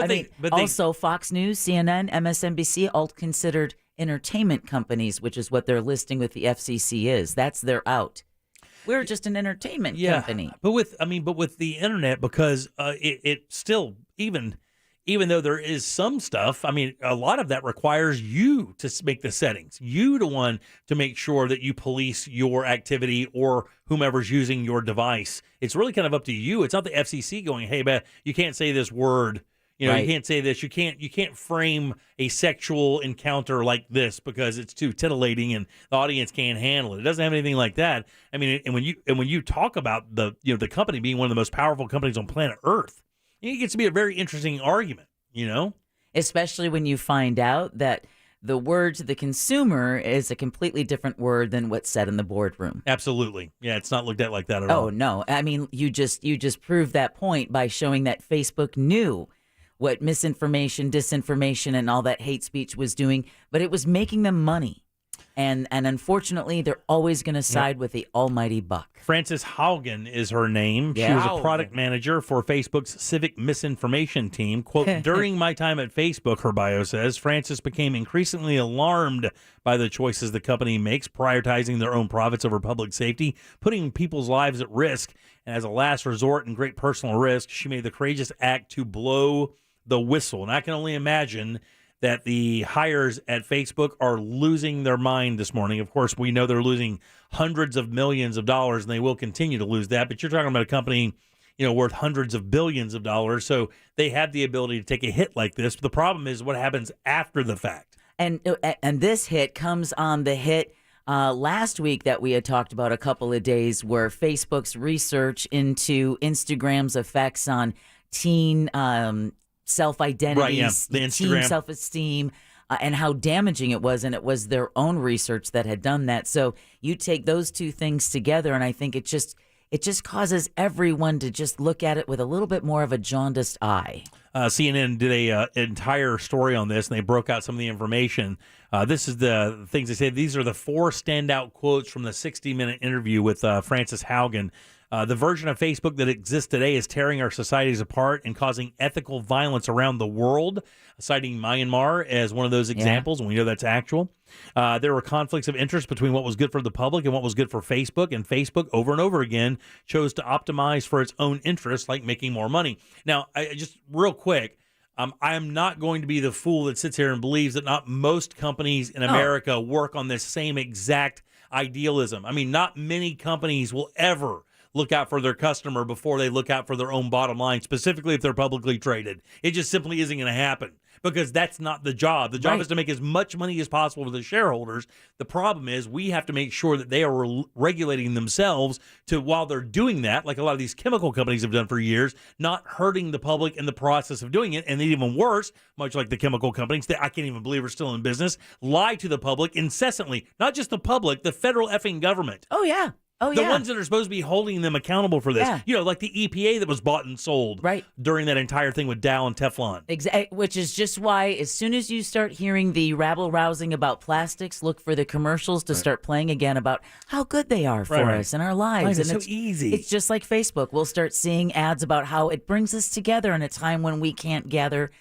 also Fox News, CNN, MSNBC, all considered entertainment companies, which is what their listing with the FCC is. That's their out. We're just an entertainment company. But with the internet, because it still, even though there is some stuff, a lot of that requires you to make the settings. You the one to make sure that you police your activity or whomever's using your device. It's really kind of up to you. It's not the FCC going, hey, man, you can't say this word. You can't say this. You can't frame a sexual encounter like this because it's too titillating and the audience can't handle it. It doesn't have anything like that. And when you talk about the company being one of the most powerful companies on planet Earth, it gets to be a very interesting argument. Especially when you find out that the word to the consumer is a completely different word than what's said in the boardroom. Absolutely. Yeah, it's not looked at like that at all. Oh no. You just proved that point by showing that Facebook knew what misinformation, disinformation, and all that hate speech was doing, but it was making them money. And unfortunately, they're always going to side with the almighty buck. Frances Haugen is her name. Yeah. She was a product manager for Facebook's civic misinformation team. Quote, during my time at Facebook, her bio says, Frances became increasingly alarmed by the choices the company makes, prioritizing their own profits over public safety, putting people's lives at risk. And as a last resort and great personal risk, she made the courageous act to blow the whistle. And I can only imagine that the hires at Facebook are losing their mind this morning. Of course, we know they're losing hundreds of millions of dollars, and they will continue to lose that. But you're talking about a company, worth hundreds of billions of dollars. So they have the ability to take a hit like this. But the problem is what happens after the fact. And this hit comes on the hit last week that we had talked about a couple of days, where Facebook's research into Instagram's effects on teen self-identities, the teen Instagram self-esteem, and how damaging it was. And it was their own research that had done that. So you take those two things together, and I think it just causes everyone to just look at it with a little bit more of a jaundiced eye. CNN did a entire story on this, and they broke out some of the information. This is the things they said. These are the 4 standout quotes from the 60-minute interview with Frances Haugen. The version of Facebook that exists today is tearing our societies apart and causing ethical violence around the world, citing Myanmar as one of those examples, and we know that's actual. There were conflicts of interest between what was good for the public and what was good for Facebook, and Facebook over and over again chose to optimize for its own interests, like making more money. Now, just real quick, I am not going to be the fool that sits here and believes that not most companies in America work on this same exact idealism. Not many companies will ever look out for their customer before they look out for their own bottom line, specifically if they're publicly traded. It just simply isn't going to happen because that's not the job. The job is to make as much money as possible for the shareholders. The problem is we have to make sure that they are regulating themselves to, while they're doing that, like a lot of these chemical companies have done for years, not hurting the public in the process of doing it. And then even worse, much like the chemical companies that I can't even believe are still in business, lie to the public incessantly. Not just the public, the federal effing government. Oh, yeah. The ones that are supposed to be holding them accountable for this. Like the EPA that was bought and sold during that entire thing with Dow and Teflon. Exactly, which is just why as soon as you start hearing the rabble-rousing about plastics, look for the commercials to start playing again about how good they are for us and our lives. It's and so easy. It's just like Facebook. We'll start seeing ads about how it brings us together in a time when we can't gather,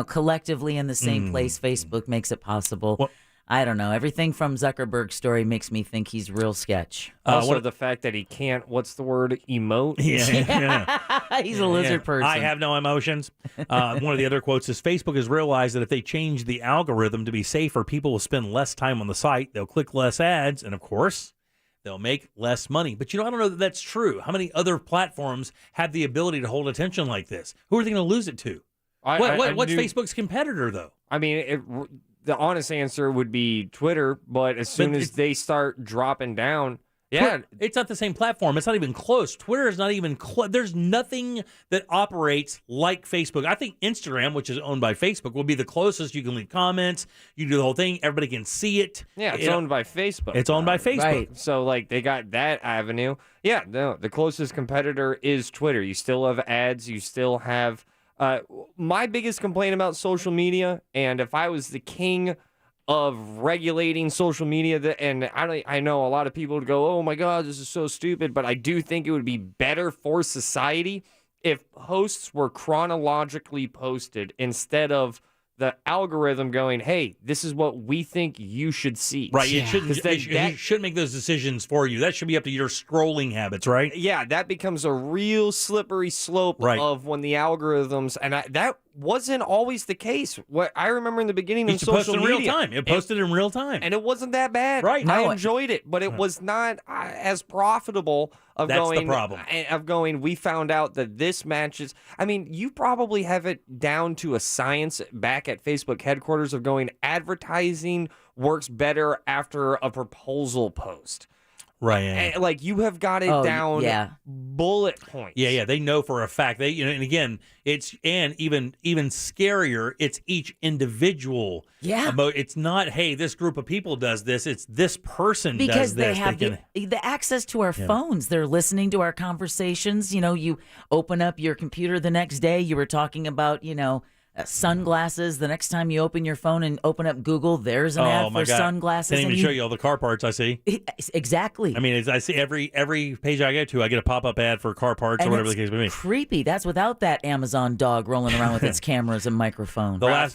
collectively in the same place. Facebook makes it possible. I don't know. Everything from Zuckerberg's story makes me think he's real sketch. Also, the fact that he can't, what's the word, emote? Yeah. He's a lizard person. I have no emotions. One of the other quotes is, Facebook has realized that if they change the algorithm to be safer, people will spend less time on the site, they'll click less ads, and of course, they'll make less money. But, I don't know that that's true. How many other platforms have the ability to hold attention like this? Who are they going to lose it to? What's Facebook's competitor, though? I mean, the honest answer would be Twitter, but as soon as they start dropping down, it's not the same platform. It's not even close. Twitter is not even close. There's nothing that operates like Facebook. I think Instagram, which is owned by Facebook, will be the closest. You can leave comments. You can do the whole thing. Everybody can see it. Yeah, it's owned by Facebook. It's owned by Facebook. Right. So, they got that avenue. Yeah, no, the closest competitor is Twitter. You still have ads. You still have... my biggest complaint about social media, and if I was the king of regulating social media, and I know a lot of people would go, oh my God, this is so stupid, but I do think it would be better for society if posts were chronologically posted instead of the algorithm going, hey, this is what we think you should see. Right, it shouldn't make those decisions for you. That should be up to your scrolling habits, right? Yeah, that becomes a real slippery slope of when the algorithms, and that wasn't always the case. What I remember in the beginning of social media, in real time. It posted in real time, and it wasn't that bad. Right, I enjoyed it, but it was not as profitable. That's the problem. Of going, we found out that this matches. I mean, you probably have it down to a science back at Facebook headquarters of going, advertising works better after a proposal post. Right. And, you have got it down bullet points. Yeah. They know for a fact. And again, even scarier, it's each individual. Yeah. It's not, hey, this group of people does this. It's this person because does this. They have the access to our phones. They're listening to our conversations. You open up your computer the next day. You were talking about, sunglasses. The next time you open your phone and open up Google, there's an ad for sunglasses. Can't even show you all the car parts I see. Exactly. I mean, I see every page I go to, I get a pop-up ad for car parts or whatever the case may be. Creepy. That's without that Amazon dog rolling around with its cameras and microphone. The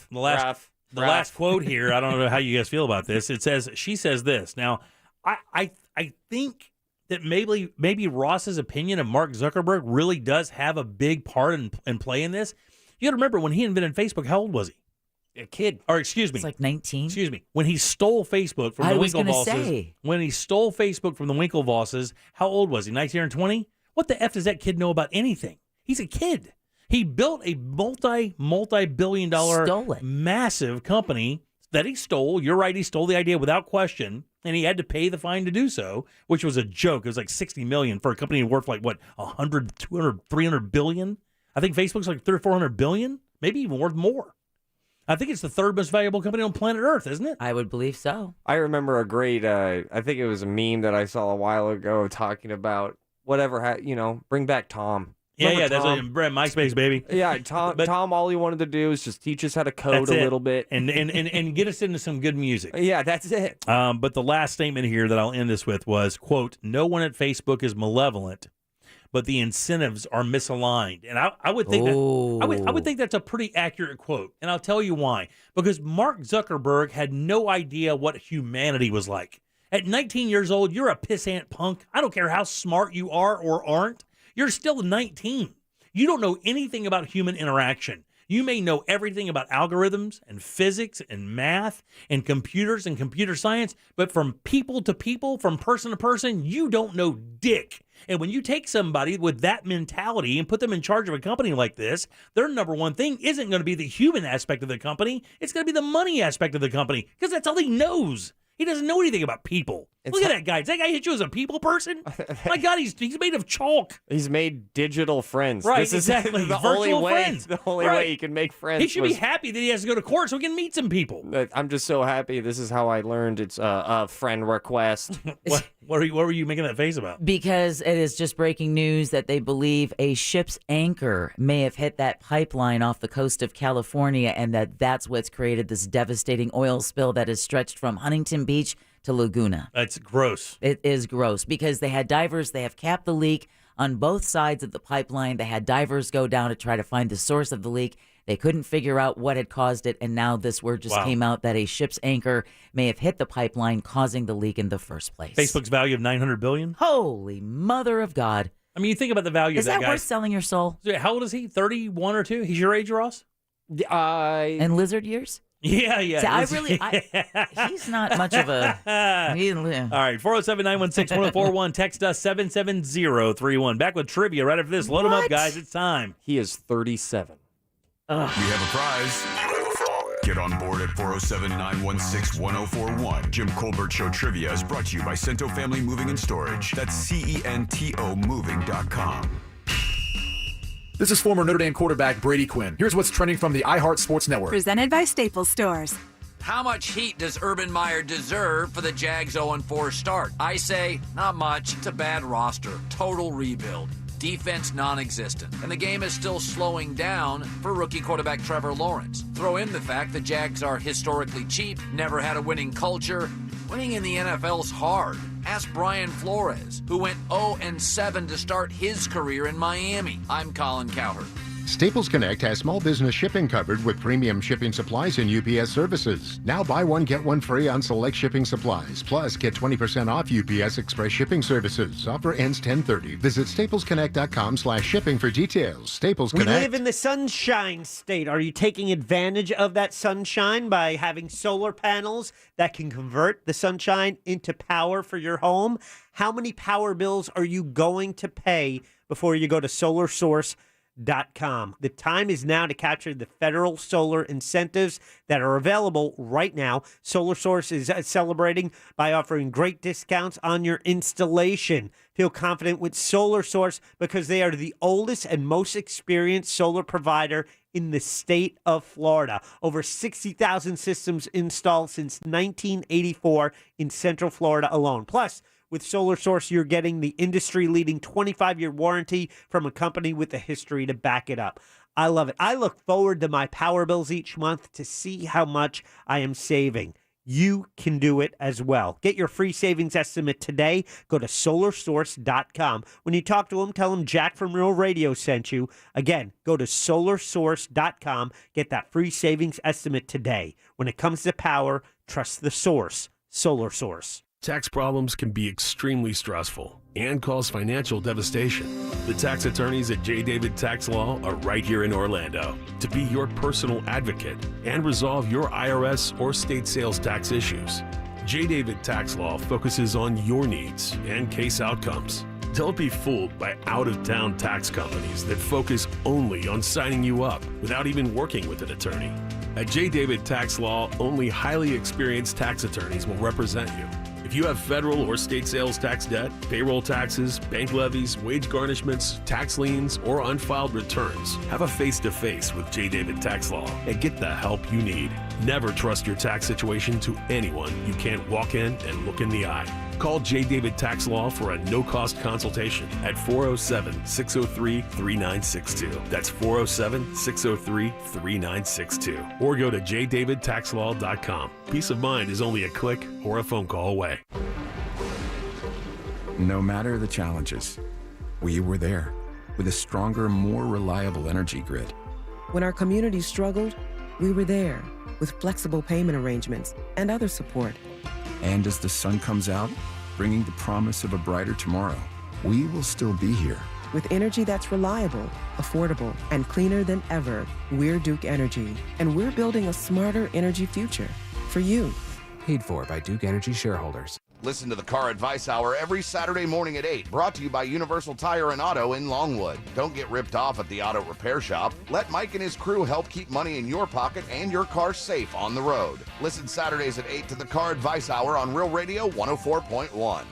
last quote here, I don't know how you guys feel about this. It says, she says this. Now, I think that maybe Ross's opinion of Mark Zuckerberg really does have a big part in play in this. You got to remember, when he invented Facebook, how old was he? A kid. Or excuse me. It's like 19. Excuse me. When he stole Facebook from the Winklevosses. When he stole Facebook from the Winklevosses, how old was he? 19 or 20? What the F does that kid know about anything? He's a kid. He built a multi-billion dollar massive company that he stole. You're right, he stole the idea without question, and he had to pay the fine to do so, which was a joke. It was like $60 million for a company worth like, what, 100, 200, 300 billion? I think Facebook's like 300 or 400 billion, maybe even worth more. I think it's the third most valuable company on planet Earth, isn't it? I would believe so. I remember a great, I think it was a meme that I saw a while ago talking about bring back Tom. Remember that's like MySpace, baby. Yeah, Tom, all he wanted to do is just teach us how to code a little bit. And get us into some good music. Yeah, that's it. But the last statement here that I'll end this with was, quote, no one at Facebook is malevolent, but the incentives are misaligned. And I would think I would think that's a pretty accurate quote. And I'll tell you why. Because Mark Zuckerberg had no idea what humanity was like. At 19 years old, you're a pissant punk. I don't care how smart you are or aren't. You're still 19. You don't know anything about human interaction. You may know everything about algorithms and physics and math and computers and computer science, but from people to people, from person to person, you don't know dick. And when you take somebody with that mentality and put them in charge of a company like this, their number one thing isn't going to be the human aspect of the company. It's going to be the money aspect of the company, because that's all he knows. He doesn't know anything about people. Look at that guy. Does that guy hit you as a people person? My God, he's made of chalk. He's made digital friends. Right, this exactly. Is the Virtual only way, friends. The only way he can make friends. He should be happy that he has to go to court so he can meet some people. I'm just so happy. This is how I learned it's a friend request. What were you making that face about? Because it is just breaking news that they believe a ship's anchor may have hit that pipeline off the coast of California, and that's what's created this devastating oil spill that has stretched from Huntington Beach to Laguna. That's gross. It is gross because they had divers. They have capped the leak on both sides of the pipeline. They had divers go down to try to find the source of the leak. They couldn't figure out what had caused it, and now this word just came out that a ship's anchor may have hit the pipeline, causing the leak in the first place. Facebook's value of $900 billion? Holy mother of God. I mean, you think about the value of that guy. Is that worth selling your soul? How old is he? 31 or 2? He's your age, Ross? And lizard years? Yeah. See, he's not much of a... All right, 407-916-1041. Text us 77031. Back with trivia right after this. Load them up, guys. It's time. He is 37. We have a prize. Get on board at 407-916-1041. Jim Colbert Show Trivia is brought to you by Cento Family Moving and Storage. That's CENTO Moving.com. This is former Notre Dame quarterback Brady Quinn. Here's what's trending from the iHeart Sports Network. Presented by Staples Stores. How much heat does Urban Meyer deserve for the Jags 0-4 start? I say, not much. It's a bad roster. Total rebuild. Defense non-existent. And the game is still slowing down for rookie quarterback Trevor Lawrence. Throw in the fact the Jags are historically cheap, never had a winning culture. Winning in the NFL's hard. Ask Brian Flores, who went 0-7 to start his career in Miami. I'm Colin Cowherd. Staples Connect has small business shipping covered with premium shipping supplies and UPS services. Now buy one, get one free on select shipping supplies. Plus, get 20% off UPS Express shipping services. Offer ends 10/30. Visit staplesconnect.com/shipping for details. Staples Connect. We live in the sunshine state. Are you taking advantage of that sunshine by having solar panels that can convert the sunshine into power for your home? How many power bills are you going to pay before you go to SolarSource.com? The time is now to capture the federal solar incentives that are available right now. SolarSource is celebrating by offering great discounts on your installation. Feel confident with SolarSource because they are the oldest and most experienced solar provider in the state of Florida. Over 60,000 systems installed since 1984 in Central Florida alone. Plus, with SolarSource, you're getting the industry-leading 25-year warranty from a company with a history to back it up. I love it. I look forward to my power bills each month to see how much I am saving. You can do it as well. Get your free savings estimate today. Go to SolarSource.com. When you talk to them, tell them Jack from Real Radio sent you. Again, go to SolarSource.com. Get that free savings estimate today. When it comes to power, trust the source. SolarSource. Tax problems can be extremely stressful and cause financial devastation. The tax attorneys at J. David Tax Law are right here in Orlando to be your personal advocate and resolve your IRS or state sales tax issues. J. David Tax Law focuses on your needs and case outcomes. Don't be fooled by out-of-town tax companies that focus only on signing you up without even working with an attorney. At J. David Tax Law, only highly experienced tax attorneys will represent you. If you have federal or state sales tax debt, payroll taxes, bank levies, wage garnishments, tax liens, or unfiled returns, have a face-to-face with J. David Tax Law and get the help you need. Never trust your tax situation to anyone you can't walk in and look in the eye. Call J. David Tax Law for a no-cost consultation at 407-603-3962. That's 407-603-3962. Or go to jdavidtaxlaw.com. Peace of mind is only a click or a phone call away. No matter the challenges, we were there with a stronger, more reliable energy grid. When our community struggled, we were there with flexible payment arrangements and other support. And as the sun comes out, bringing the promise of a brighter tomorrow, we will still be here. With energy that's reliable, affordable, and cleaner than ever, we're Duke Energy, and we're building a smarter energy future for you. Paid for by Duke Energy shareholders. Listen to the Car Advice Hour every Saturday morning at 8, brought to you by Universal Tire and Auto in Longwood. Don't get ripped off at the auto repair shop. Let Mike and his crew help keep money in your pocket and your car safe on the road. Listen Saturdays at 8 to the Car Advice Hour on Real Radio 104.1.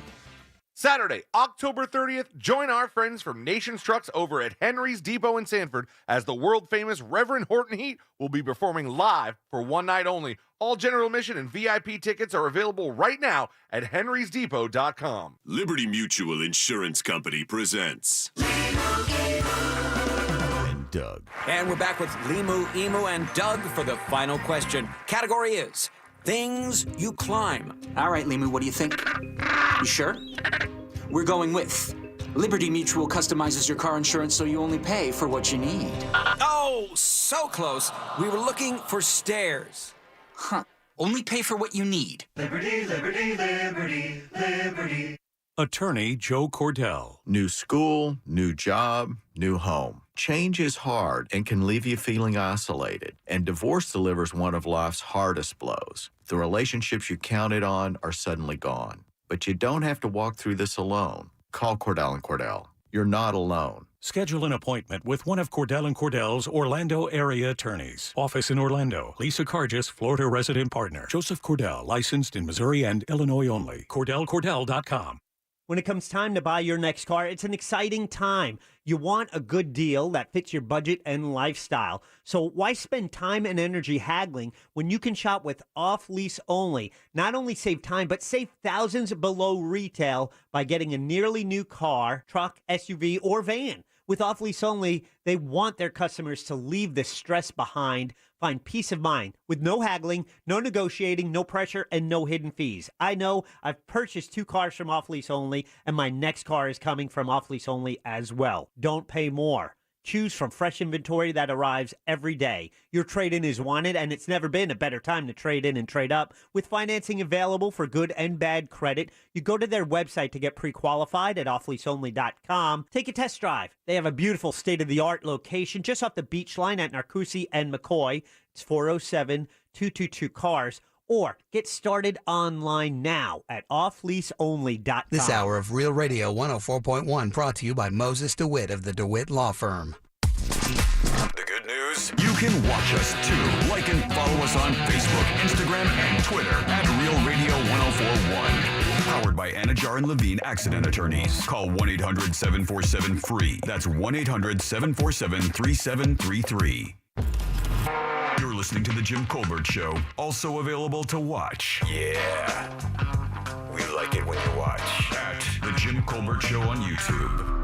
Saturday, October 30th, join our friends from Nation's Trucks over at Henry's Depot in Sanford as the world-famous Reverend Horton Heat will be performing live for one night only. All general admission and VIP tickets are available right now at henrysdepot.com. Liberty Mutual Insurance Company presents and Doug. And we're back with Limu, Emu, and Doug for the final question. Category is things you climb. All right, Limu, what do you think? You sure? We're going with Liberty Mutual customizes your car insurance so you only pay for what you need. Oh, so close. We were looking for stairs. Huh. Only pay for what you need. Liberty, liberty, liberty, liberty. Attorney Joe Cordell. New school, new job, new home. Change is hard and can leave you feeling isolated. And divorce delivers one of life's hardest blows. The relationships you counted on are suddenly gone. But you don't have to walk through this alone. Call Cordell & Cordell. You're not alone. Schedule an appointment with one of Cordell & Cordell's Orlando area attorneys. Office in Orlando. Lisa Cargis, Florida resident partner. Joseph Cordell, licensed in Missouri and Illinois only. CordellCordell.com. When it comes time to buy your next car, it's an exciting time. You want a good deal that fits your budget and lifestyle. So why spend time and energy haggling when you can shop with off-lease only? Not only save time, but save thousands below retail by getting a nearly new car, truck, SUV, or van. With off-lease only, they want their customers to leave the stress behind, find peace of mind with no haggling, no negotiating, no pressure, and no hidden fees. I know I've purchased 2 cars from off-lease only, and my next car is coming from off-lease only as well. Don't pay more. Choose from fresh inventory that arrives every day. Your trade-in is wanted, and it's never been a better time to trade in and trade up. With financing available for good and bad credit, you go to their website to get pre-qualified at offleaseonly.com. Take a test drive. They have a beautiful state-of-the-art location just off the beach line at Narcoossee and McCoy. It's 407-222-CARS. Or get started online now at offleaseonly.com. This hour of Real Radio 104.1 brought to you by Moses DeWitt of the DeWitt Law Firm. The good news? You can watch us too. Like and follow us on Facebook, Instagram, and Twitter at Real Radio 1041. Powered by Anajar and Levine Accident Attorneys. Call 1-800-747-FREE. That's 1-800-747-3733. You're listening to The Jim Colbert Show, also available to watch. Yeah. We like it when you watch. At The Jim Colbert Show on YouTube.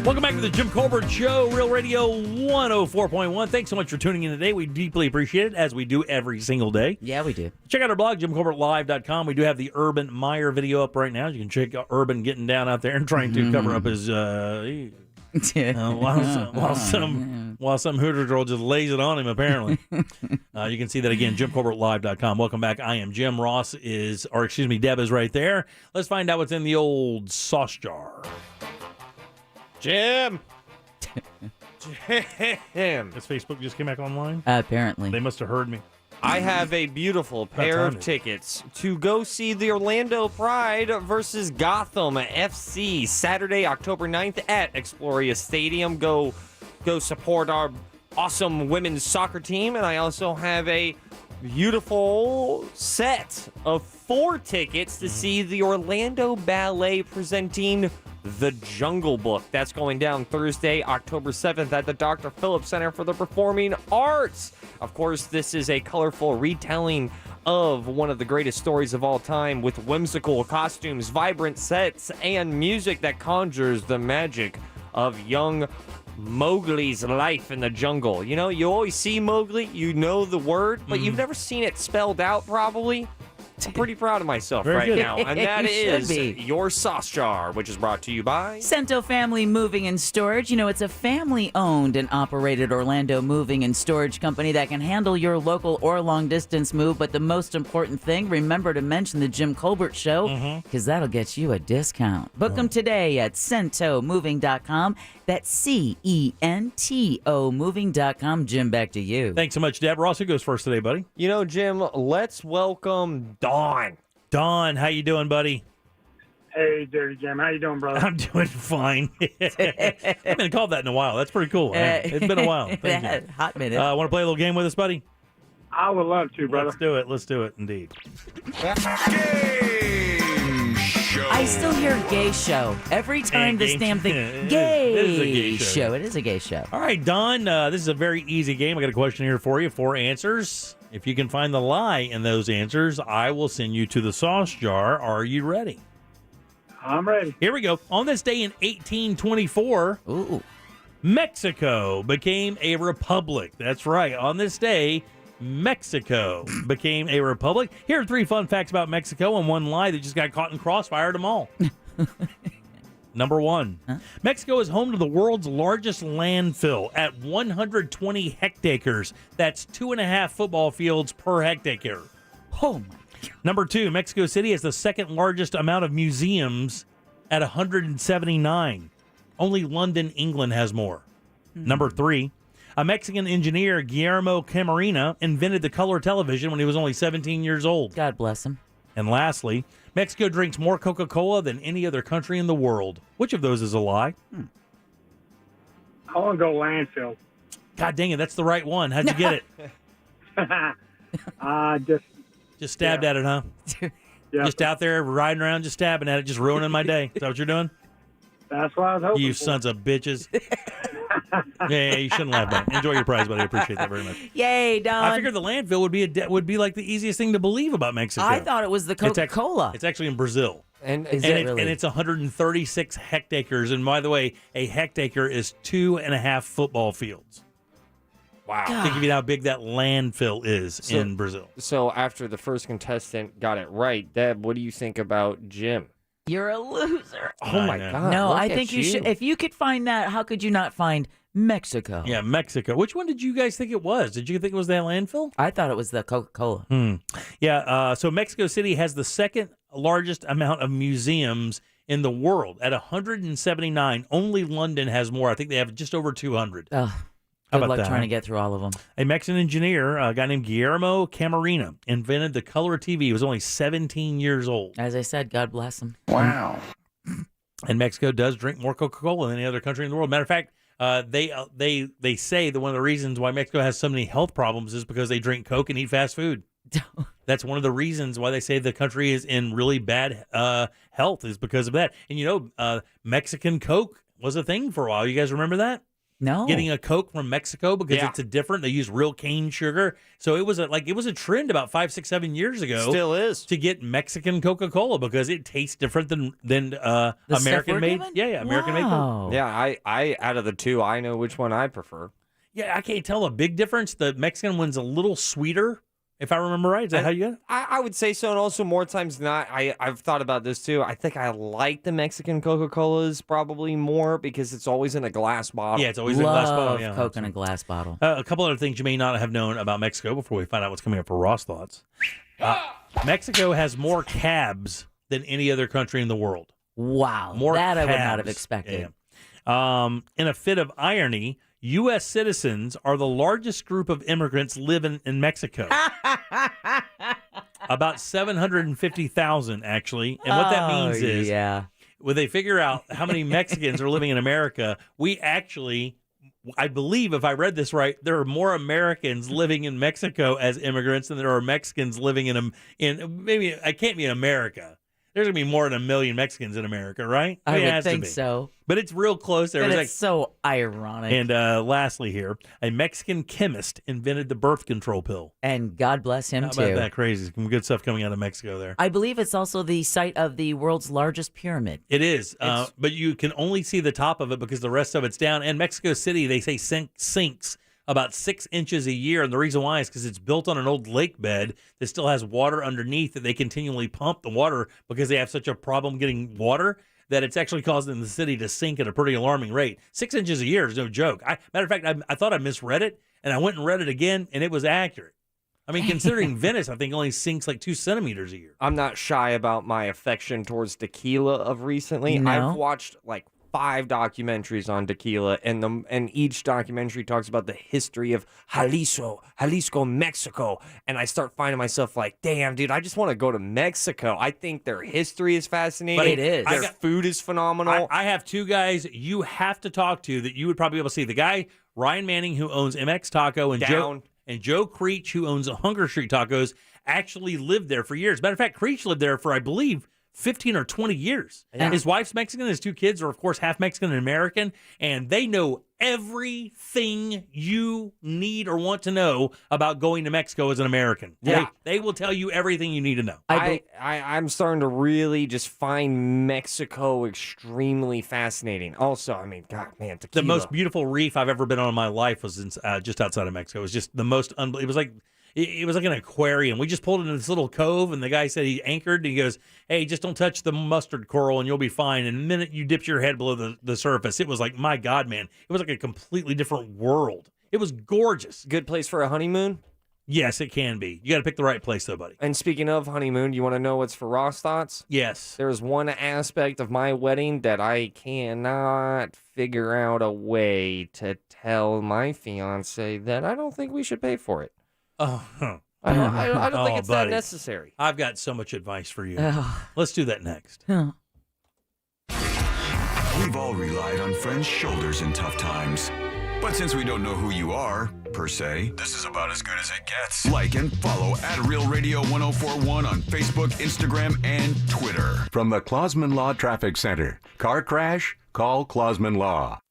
Welcome back to the Jim Colbert Show, Real Radio 104.1. Thanks so much for tuning in today. We deeply appreciate it, as we do every single day. Yeah, we do. Check out our blog, JimColbertLive.com. We do have the Urban Meyer video up right now. You can check out Urban getting down out there and trying to cover up his... while some Hooter girl just lays it on him, apparently. You can see that again, JimColbertLive.com. Welcome back. I am Jim. Deb is right there. Let's find out what's in the old sauce jar. Jim! Jim! This Facebook just came back online? Apparently. They must have heard me. I have a beautiful pair of tickets to go see the Orlando Pride versus Gotham FC Saturday, October 9th at Exploria Stadium. Go support our awesome women's soccer team. And I also have a beautiful set of 4 tickets to see the Orlando Ballet presenting The Jungle Book. That's going down Thursday, October 7th at the Dr. Phillips Center for the Performing Arts. Of course, this is a colorful retelling of one of the greatest stories of all time with whimsical costumes, vibrant sets, and music that conjures the magic of young Mowgli's life in the jungle. You know, you always see Mowgli, you know the word, but you've never seen it spelled out probably. I'm pretty proud of myself now. And that is your sauce jar, which is brought to you by Cento Family Moving and Storage. You know, it's a family-owned and operated Orlando moving and storage company that can handle your local or long-distance move. But the most important thing, remember to mention the Jim Colbert Show, because that'll get you a discount. Book them today at CentoMoving.com. That's CENTO Moving.com. Jim, back to you. Thanks so much, Deb. Ross, who goes first today, buddy? You know, Jim, let's welcome Don. Don, how you doing, buddy? Hey, Dirty Jim. How you doing, brother? I'm doing fine. I haven't called that in a while. That's pretty cool. It's been a while. Thank you. Hot minute. Want to play a little game with us, buddy? I would love to, brother. Let's do it, indeed. Game show. I still hear gay show. Every time this damn thing. Gay It is a gay show. It is a gay show. All right, Don, this is a very easy game. I got a question here for you. 4 answers. If you can find the lie in those answers, I will send you to the sauce jar. Are you ready? I'm ready. Here we go. On this day in 1824, Mexico became a republic. That's right. On this day, Mexico became a republic. Here are 3 fun facts about Mexico and 1 lie that just got caught in crossfire them all. Number 1, Mexico is home to the world's largest landfill at 120 hectares. That's 2.5 football fields per hectare. Oh, my God. Number 2, Mexico City has the second largest amount of museums at 179. Only London, England has more. Number 3, a Mexican engineer, Guillermo Camarena, invented the color television when he was only 17 years old. God bless him. And lastly, Mexico drinks more Coca-Cola than any other country in the world. Which of those is a lie? I want to go landfill. God dang it, that's the right one. How'd you get it? Just stabbed at it, huh? Yeah. Just out there riding around, just stabbing at it, just ruining my day. Is that what you're doing? That's what I was hoping You for. sons of bitches. Yeah, you shouldn't laugh, man. Enjoy your prize, buddy. I appreciate that very much. Yay, Don. I figured the landfill would be like the easiest thing to believe about Mexico. I thought it was the Coca-Cola. It's actually in Brazil. And it's 136 hectares. And by the way, a hectare is 2.5 football fields. Wow. Think of you how big that landfill is in Brazil. So after the first contestant got it right, Deb, what do you think about Jim? You're a loser. Oh, my God. No, look I at think you should. If you could find that, how could you not find Mexico? Yeah, Mexico. Which one did you guys think it was? Did you think it was that landfill? I thought it was the Coca-Cola. Yeah, so Mexico City has the second largest amount of museums in the world at 179. Only London has more. I think they have just over 200. Good luck trying to get through all of them. A Mexican engineer, a guy named Guillermo Camarena, invented the color TV. He was only 17 years old. As I said, God bless him. Wow. And Mexico does drink more Coca-Cola than any other country in the world. Matter of fact, they say that one of the reasons why Mexico has so many health problems is because they drink Coke and eat fast food. That's one of the reasons why they say the country is in really bad health is because of that. And Mexican Coke was a thing for a while. You guys remember that? No. Getting a Coke from Mexico because it's a different. They use real cane sugar, so it was a trend about 5, 6, 7 years ago. Still is to get Mexican Coca-Cola because it tastes different than American made. Yeah, American made Coke. Yeah, I out of the two, I know which one I prefer. Yeah, I can't tell a big difference. The Mexican one's a little sweeter, if I remember right. Is that how you got it? I would say so, and also more times than not, I've thought about this too. I think I like the Mexican Coca-Colas probably more because it's always in a glass bottle. Yeah, it's always in a glass bottle. Yeah, Coke in a glass bottle. A couple other things you may not have known about Mexico before we find out what's coming up for Ross Thoughts. Mexico has more cabs than any other country in the world. Wow, More that I would not have cabs. expected. Yeah. In a fit of irony, U.S. citizens are the largest group of immigrants living in Mexico. About 750,000, actually. And what that means is when they figure out how many Mexicans are living in America, we actually, I believe, if I read this right, there are more Americans living in Mexico as immigrants than there are Mexicans living in maybe, it can't be in America. There's going to be more than 1 million Mexicans in America, right? I It would has to think be. so. But it's real close there. But It was it's so ironic. And lastly here, a Mexican chemist invented the birth control pill. And God bless him, How too. about that? Crazy. Some good stuff coming out of Mexico there. I believe it's also the site of the world's largest pyramid. It is, but you can only see the top of it because the rest of it's down. And Mexico City, they say, sinks about 6 inches a year. And the reason why is because it's built on an old lake bed that still has water underneath that they continually pump the water because they have such a problem getting water that it's actually causing the city to sink at a pretty alarming rate. 6 inches a year is no joke. Matter of fact, I thought I misread it, and I went and read it again, and it was accurate. I mean, considering Venice, I think only sinks like 2 centimeters a year. I'm not shy about my affection towards tequila of recently. No? I've watched like 5 documentaries on tequila, and each documentary talks about the history of Jalisco, Mexico. And I start finding myself like, damn, dude, I just want to go to Mexico. I think their history is fascinating. But it is. Their food is phenomenal. I have 2 guys you have to talk to that you would probably be able to see. The guy, Ryan Manning, who owns MX Taco, and Joe Creech, who owns Hunger Street Tacos, actually lived there for years. Matter of fact, Creech lived there for, I believe, 15 or 20 years. Yeah. His wife's Mexican. His 2 kids are, of course, half Mexican and American. And they know everything you need or want to know about going to Mexico as an American. Yeah. They will tell you everything you need to know. I'm starting to really just find Mexico extremely fascinating. Also, I mean, God, man, tequila. The most beautiful reef I've ever been on in my life was just outside of Mexico. It was just the most unbelievable. it was like an aquarium. We just pulled into this little cove, and the guy said he anchored, and he goes, hey, just don't touch the mustard coral, and you'll be fine. And the minute you dipped your head below the surface, it was like, my God, man. It was like a completely different world. It was gorgeous. Good place for a honeymoon? Yes, it can be. You got to pick the right place, though, buddy. And speaking of honeymoon, you want to know what's for Ross thoughts? Yes. There's one aspect of my wedding that I cannot figure out a way to tell my fiance that I don't think we should pay for it. Oh, I don't think it's buddy. that necessary. I've got so much advice for you. Ugh. Let's do that next. We've all relied on friends' shoulders in tough times. But since we don't know who you are, per se, this is about as good as it gets. Like and follow @RealRadio1041 on Facebook, Instagram, and Twitter. From the Clausman Law Traffic Center. Car crash? Call Clausman Law.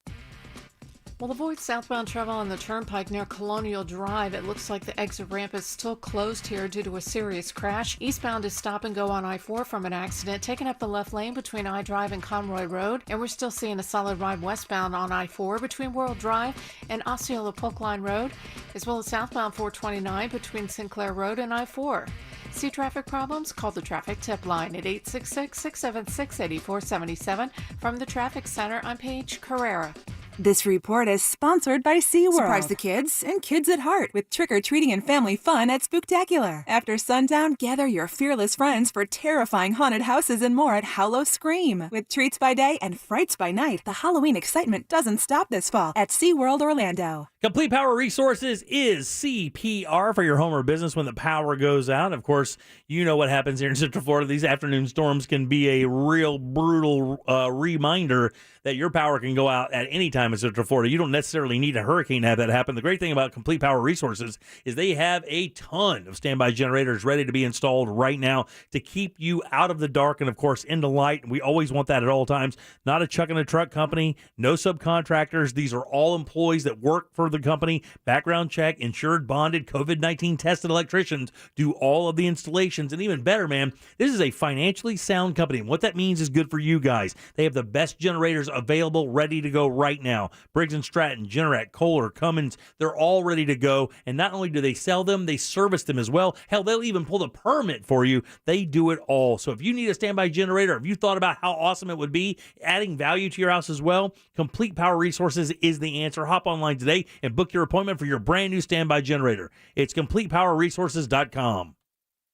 Well, avoid southbound travel on the Turnpike near Colonial Drive. It looks like the exit ramp is still closed here due to a serious crash. Eastbound is stop and go on I-4 from an accident, taking up the left lane between I-Drive and Conroy Road. And we're still seeing a solid ride westbound on I-4 between World Drive and Osceola Polk Line Road, as well as southbound 429 between Sinclair Road and I-4. See traffic problems? Call the Traffic Tip Line at 866-676-8477. From the Traffic Center, I'm Paige Carrera. This report is sponsored by SeaWorld. Surprise the kids and kids at heart with trick-or-treating and family fun at Spooktacular. After sundown, gather your fearless friends for terrifying haunted houses and more at Hallow Scream. With treats by day and frights by night, the Halloween excitement doesn't stop this fall at SeaWorld Orlando. Complete Power Resources is CPR for your home or business when the power goes out. Of course, you know what happens here in Central Florida. These afternoon storms can be a real brutal reminder that your power can go out at any time in Central Florida. You don't necessarily need a hurricane to have that happen. The great thing about Complete Power Resources is they have a ton of standby generators ready to be installed right now to keep you out of the dark and, of course, into light. We always want that at all times. Not a chuck and a truck company, no subcontractors. These are all employees that work for the company, background check, insured, bonded, COVID-19 tested electricians, do all of the installations. And even better, man, this is a financially sound company. And what that means is good for you guys. They have the best generators available, ready to go right now. Briggs & Stratton, Generac, Kohler, Cummins, they're all ready to go. And not only do they sell them, they service them as well. Hell, they'll even pull the permit for you. They do it all. So if you need a standby generator, if you thought about how awesome it would be adding value to your house as well, Complete Power Resources is the answer. Hop online today and book your appointment for your brand new standby generator. It's CompletePowerResources.com.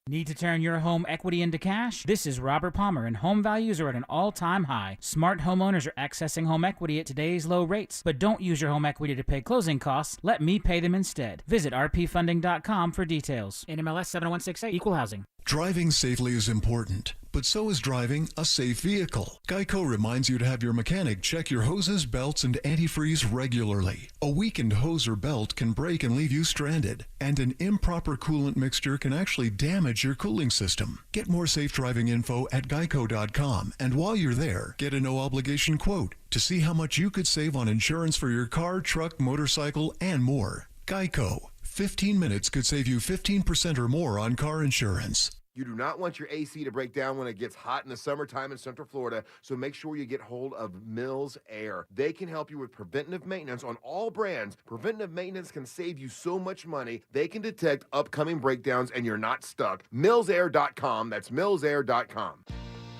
Need to turn your home equity into cash? This is Robert Palmer, and home values are at an all-time high. Smart homeowners are accessing home equity at today's low rates. But don't use your home equity to pay closing costs. Let me pay them instead. Visit rpfunding.com for details. NMLS 7168, Equal Housing. Driving safely is important, but so is driving a safe vehicle. Geico reminds you to have your mechanic check your hoses, belts, and antifreeze regularly. A weakened hose or belt can break and leave you stranded, and an improper coolant mixture can actually damage your cooling system. Get more safe driving info at geico.com, and while you're there, get a no-obligation quote to see how much you could save on insurance for your car, truck, motorcycle, and more. Geico. 15 minutes could save you 15% or more on car insurance. You do not want your AC to break down when it gets hot in the summertime in Central Florida, so make sure you get hold of Mills Air. They can help you with preventative maintenance on all brands. Preventative maintenance can save you so much money. They can detect upcoming breakdowns and you're not stuck. MillsAir.com. That's MillsAir.com.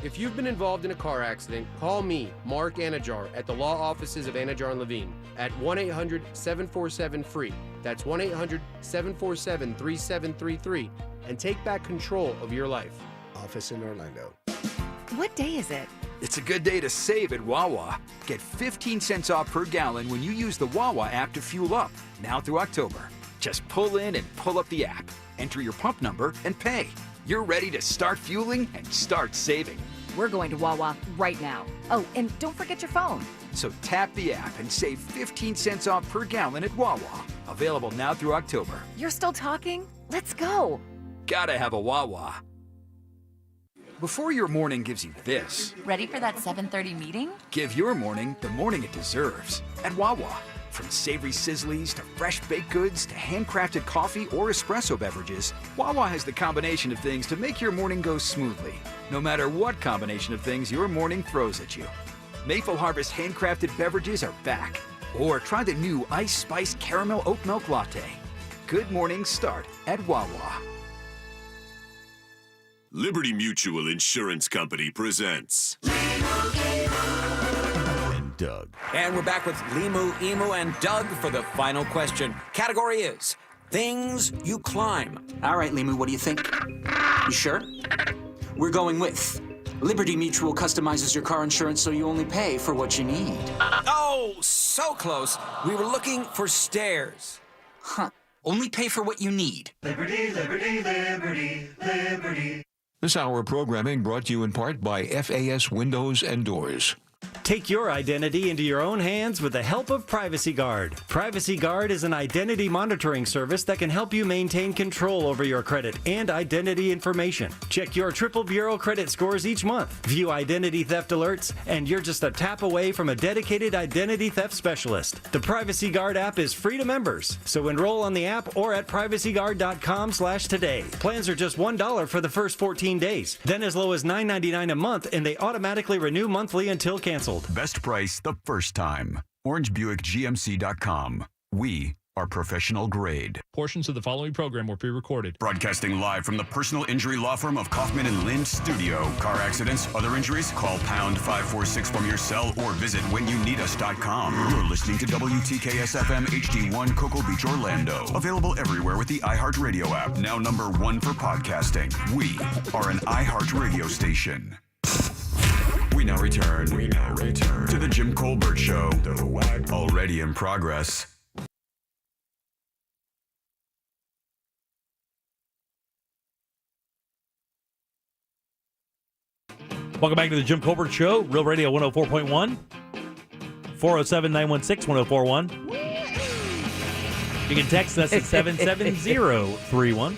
If you've been involved in a car accident, call me, Mark Anajar, at the law offices of Anajar and Levine at 1-800-747-FREE. That's 1-800-747-3733, and take back control of your life. Office in Orlando. What day is it? It's a good day to save at Wawa. Get 15 cents off per gallon when you use the Wawa app to fuel up, now through October. Just pull in and pull up the app, enter your pump number, and pay. You're ready to start fueling and start saving. We're going to Wawa right now. Oh, and don't forget your phone. So tap the app and save 15 cents off per gallon at Wawa. Available now through October. You're still talking? Let's go. Gotta have a Wawa. Before your morning gives you this. Ready for that 7:30 meeting? Give your morning the morning it deserves at Wawa. From savory sizzlies to fresh baked goods to handcrafted coffee or espresso beverages, Wawa has the combination of things to make your morning go smoothly, no matter what combination of things your morning throws at you. Maple Harvest handcrafted beverages are back. Or try the new Ice Spiced Caramel Oat Milk Latte. good morning start at Wawa. Liberty Mutual Insurance Company presents and Doug. And we're back with Limu, Emu, and Doug for the final question. Category is things you climb. All right, Limu, what do you think? You sure? We're going with Liberty Mutual customizes your car insurance so you only pay for what you need. Oh, so close. We were looking for stairs. Huh. Only pay for what you need. Liberty, liberty, liberty, liberty. This hour of programming brought to you in part by FAS Windows and Doors. Take your identity into your own hands with the help of Privacy Guard. Privacy Guard is an identity monitoring service that can help you maintain control over your credit and identity information. Check your Triple Bureau credit scores each month, view identity theft alerts, and you're just a tap away from a dedicated identity theft specialist. The Privacy Guard app is free to members, so enroll on the app or at privacyguard.com/today. Plans are just $1 for the first 14 days, then as low as $9.99 a month, and they automatically renew monthly until canceled. Best price the first time. OrangeBuickGMC.com. We are professional grade. Portions of the following program were pre-recorded. Broadcasting live from the personal injury law firm of Kaufman and Lind Studio. Car accidents, other injuries, call pound 546 from your cell or visit whenyouneedus.com. You're listening to WTKS FM HD1 Cocoa Beach, Orlando. Available everywhere with the iHeartRadio app. Now #1 for podcasting. We are an iHeartRadio station. We now return to the Jim Colbert Show. Already in progress. Welcome back to the Jim Colbert Show, Real Radio 104.1, 407-916-1041. You can text us at 77031.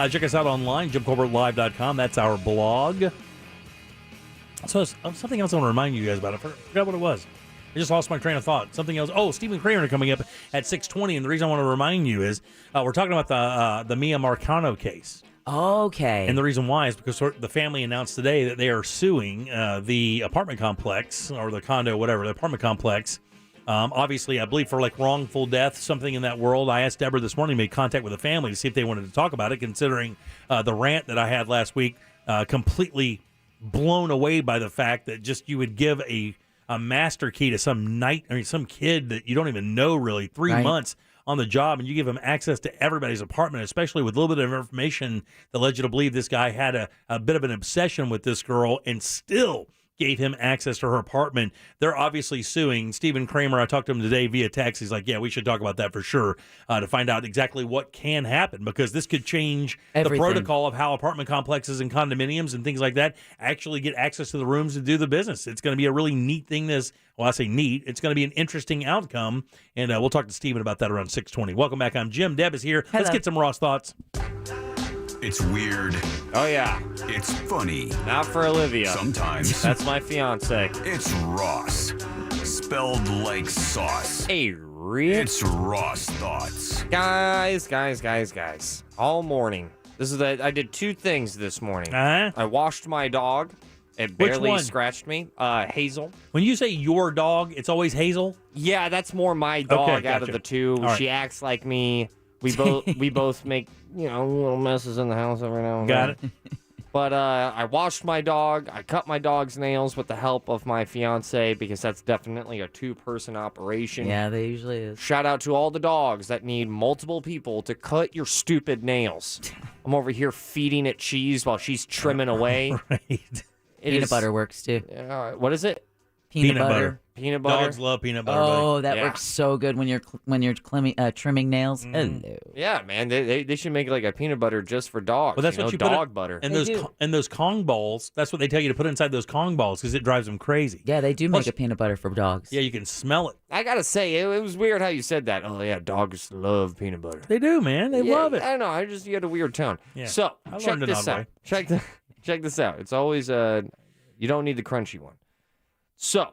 Check us out online, JimColbertLive.com. That's our blog. So something else I want to remind you guys about. I forgot what it was. I just lost my train of thought. Something else. Oh, Stephen Kramer coming up at 6:20. And the reason I want to remind you is we're talking about the Mia Marcano case. Okay. And the reason why is because the family announced today that they are suing the apartment complex or the condo, whatever, the apartment complex. Obviously, I believe for like wrongful death, something in that world. I asked Deborah this morning to make contact with the family to see if they wanted to talk about it, considering the rant that I had last week, completely blown away by the fact that just you would give a master key to some kid that you don't even know really, 3 months on the job, and you give him access to everybody's apartment, especially with a little bit of information that led you to believe this guy had a bit of an obsession with this girl and still gave him access to her apartment. They're obviously suing. Stephen Kramer, I talked to him today via text. He's like, yeah, we should talk about that for sure to find out exactly what can happen, because this could change everything. The protocol of how apartment complexes and condominiums and things like that actually get access to the rooms to do the business. It's going to be a really neat thing. I say neat. It's going to be an interesting outcome, and we'll talk to Stephen about that around 6:20. Welcome back. I'm Jim. Deb is here. Hello. Let's get some Ross thoughts. It's weird. Oh, yeah. It's funny. Not for Olivia. Sometimes. That's my fiance. It's Ross. Spelled like sauce. Hey, Rick. It's Ross Thoughts. Guys. All morning. I did two things this morning. I washed my dog. It barely scratched me. Hazel. When you say your dog, it's always Hazel? Yeah, that's more my dog out of the two. All right. She acts like me. We both make, little messes in the house every now and then. Got it. But I washed my dog. I cut my dog's nails with the help of my fiance, because that's definitely a two-person operation. Yeah, they usually is. Shout out to all the dogs that need multiple people to cut your stupid nails. I'm over here feeding it cheese while she's trimming away. Right. Peanut butter works too. What is it? Peanut butter. Peanut butter. Dogs love peanut butter. Oh, that works so good when you're trimming nails. Hello. Yeah, man, they should make like a peanut butter just for dogs. Well, that's what you dog put butter. And those Kong balls. That's what they tell you to put inside those Kong balls because it drives them crazy. Yeah, they do make a peanut butter for dogs. Yeah, you can smell it. I gotta say, it was weird how you said that. Oh yeah, dogs love peanut butter. They do, man. They love it. I don't know. You had a weird tone. Yeah. So I check learned it this that out. way. Check this out. It's always you don't need the crunchy one. So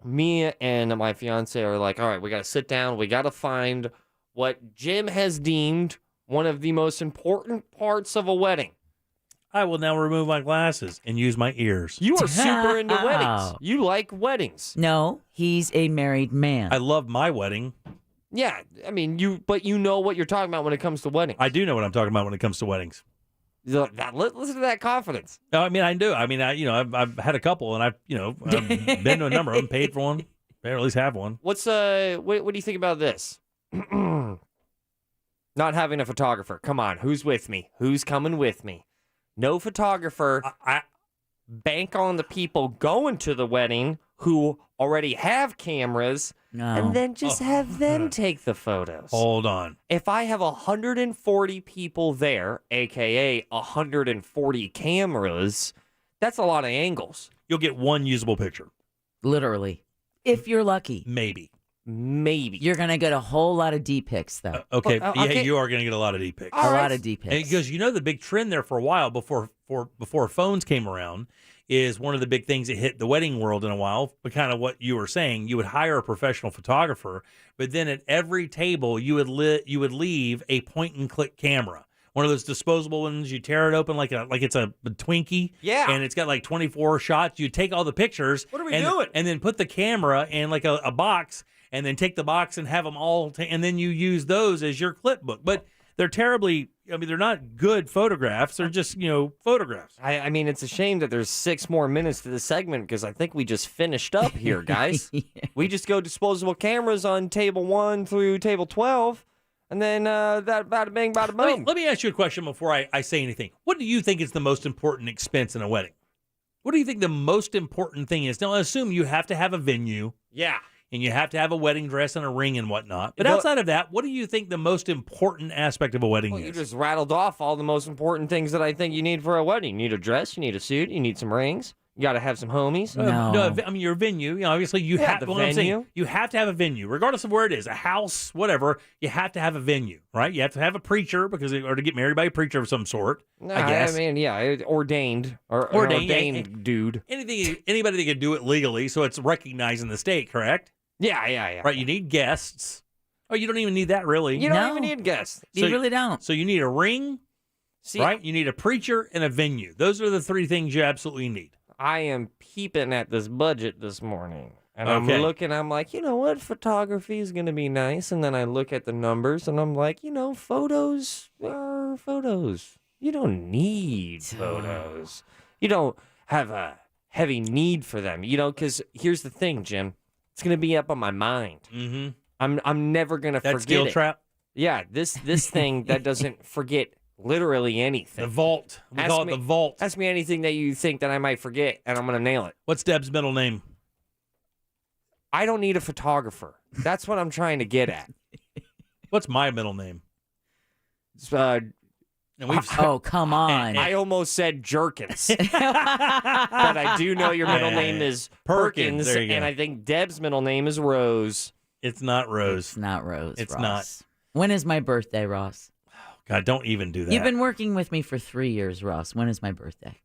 me and my fiance are like, all right, we got to sit down. We got to find what Jim has deemed one of the most important parts of a wedding. I will now remove my glasses and use my ears. You are super into weddings. You like weddings. No, he's a married man. I love my wedding. Yeah, I mean, but you know what you're talking about when it comes to weddings. I do know what I'm talking about when it comes to weddings. Listen to that confidence. No, I mean, I do. I mean, I've had a couple, and I've been to a number of them, paid for one, or at least have one. What do you think about this? Not having a photographer. Come on, who's with me? Who's coming with me? No photographer. I bank on the people going to the wedding who already have cameras, and then just have them take the photos. Hold on. If I have 140 people there, a.k.a. 140 cameras, that's a lot of angles. You'll get one usable picture. Literally. If you're lucky. Maybe. You're going to get a whole lot of D pics, though. Okay. Yeah, you are going to get a lot of D pics. A lot of D pics. Because the big trend there for a while before phones came around is one of the big things that hit the wedding world in a while, but kind of what you were saying, you would hire a professional photographer, but then at every table you would leave a point and click camera. One of those disposable ones, you tear it open like it's a Twinkie. Yeah. And it's got like 24 shots. You take all the pictures. What are we doing? And then put the camera in like a box, and then take the box and have them all, and then you use those as your clip book. But they're they're not good photographs. They're just, photographs. I mean, it's a shame that there's 6 more minutes to the segment because I think we just finished up here, guys. We just go disposable cameras on table 1 through table 12, and then that bada bing, bada boom. Let me ask you a question before I say anything. What do you think is the most important expense in a wedding? What do you think the most important thing is? Now, I assume you have to have a venue. Yeah. And you have to have a wedding dress and a ring and whatnot. But outside of that, what do you think the most important aspect of a wedding is? You just rattled off all the most important things that I think you need for a wedding. You need a dress, you need a suit, you need some rings, you got to have some homies. No, I mean, your venue, obviously you have the what I'm saying, venue. you have to have a venue, regardless of where it is, a house, whatever, you have to have a venue, right? You have to have a preacher or to get married by a preacher of some sort, I guess. I mean, yeah, ordained dude. Anybody that can do it legally, so it's recognized in the state, correct? Yeah. Right, you need guests. Oh, you don't even need that, really. You don't even need guests. You really don't. So you need a ring, right? You need a preacher and a venue. Those are the 3 things you absolutely need. I am peeping at this budget this morning. And I'm looking, I'm like, you know what? Photography is going to be nice. And then I look at the numbers and I'm like, photos are photos. You don't need photos. You don't have a heavy need for them, because here's the thing, Jim. It's going to be up on my mind. Mm-hmm. I'm never going to forget skill it. Trap? Yeah, this thing that doesn't forget literally anything. The vault. We call it the vault. Ask me anything that you think that I might forget, and I'm going to nail it. What's Deb's middle name? I don't need a photographer. That's what I'm trying to get at. What's my middle name? Oh, come on. I almost said Jerkins. But I do know your middle name is Perkins, There you go. and I think Deb's middle name is Rose. It's not Rose. It's not Rose. It's Ross. not. When is my birthday, Ross? God, don't even do that. You've been working with me for 3 years, Ross. When is my birthday?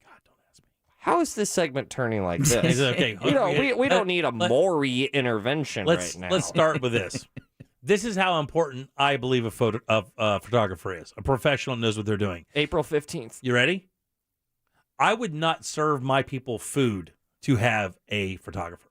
How is this segment turning like this? Okay. We don't need a Maury intervention right now. Let's start with this. This is how important I believe a photographer is. A professional knows what they're doing. April 15th. You ready? I would not serve my people food to have a photographer.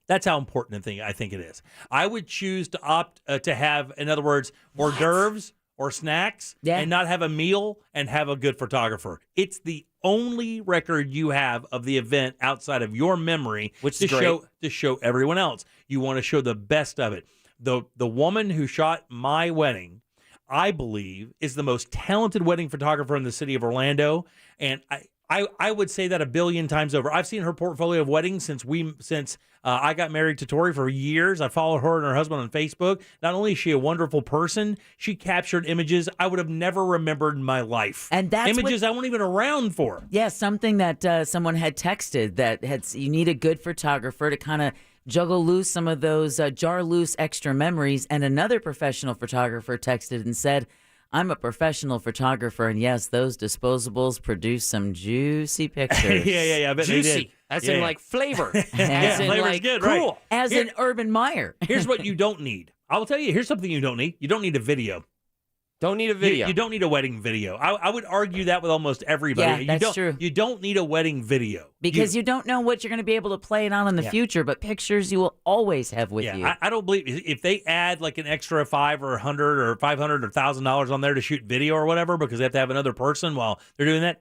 That's how important a thing I think it is. I would choose to opt to have, in other words, hors d'oeuvres or snacks and not have a meal and have a good photographer. It's the only record you have of the event outside of your memory, which to is great. show everyone else. You want to show the best of it. The woman who shot my wedding, I believe, is the most talented wedding photographer in the city of Orlando, and I would say that 1 billion times over. I've seen her portfolio of weddings since I got married to Tori for years. I followed her and her husband on Facebook. Not only is she a wonderful person, she captured images I would have never remembered in my life. And that's images I wasn't even around for. Yeah, something that someone had texted that you need a good photographer to kind of juggle loose some of those jar loose extra memories. And another professional photographer texted and said, I'm a professional photographer, and yes, those disposables produce some juicy pictures. yeah. I bet Juicy. they did. As in like flavor. As in flavor's like good, cool. right? As in Urban Meyer. Here's what you don't need. I will tell you, here's something you don't need. You don't need a video. Don't need a video. You don't need a wedding video. I would argue that with almost everybody. Yeah, that's true. You don't need a wedding video. Because you don't know what you're going to be able to play it on in the future, but pictures you will always have with you. I don't believe if they add like an extra $500 or $100 or $500 or $1,000 on there to shoot video or whatever because they have to have another person while they're doing that.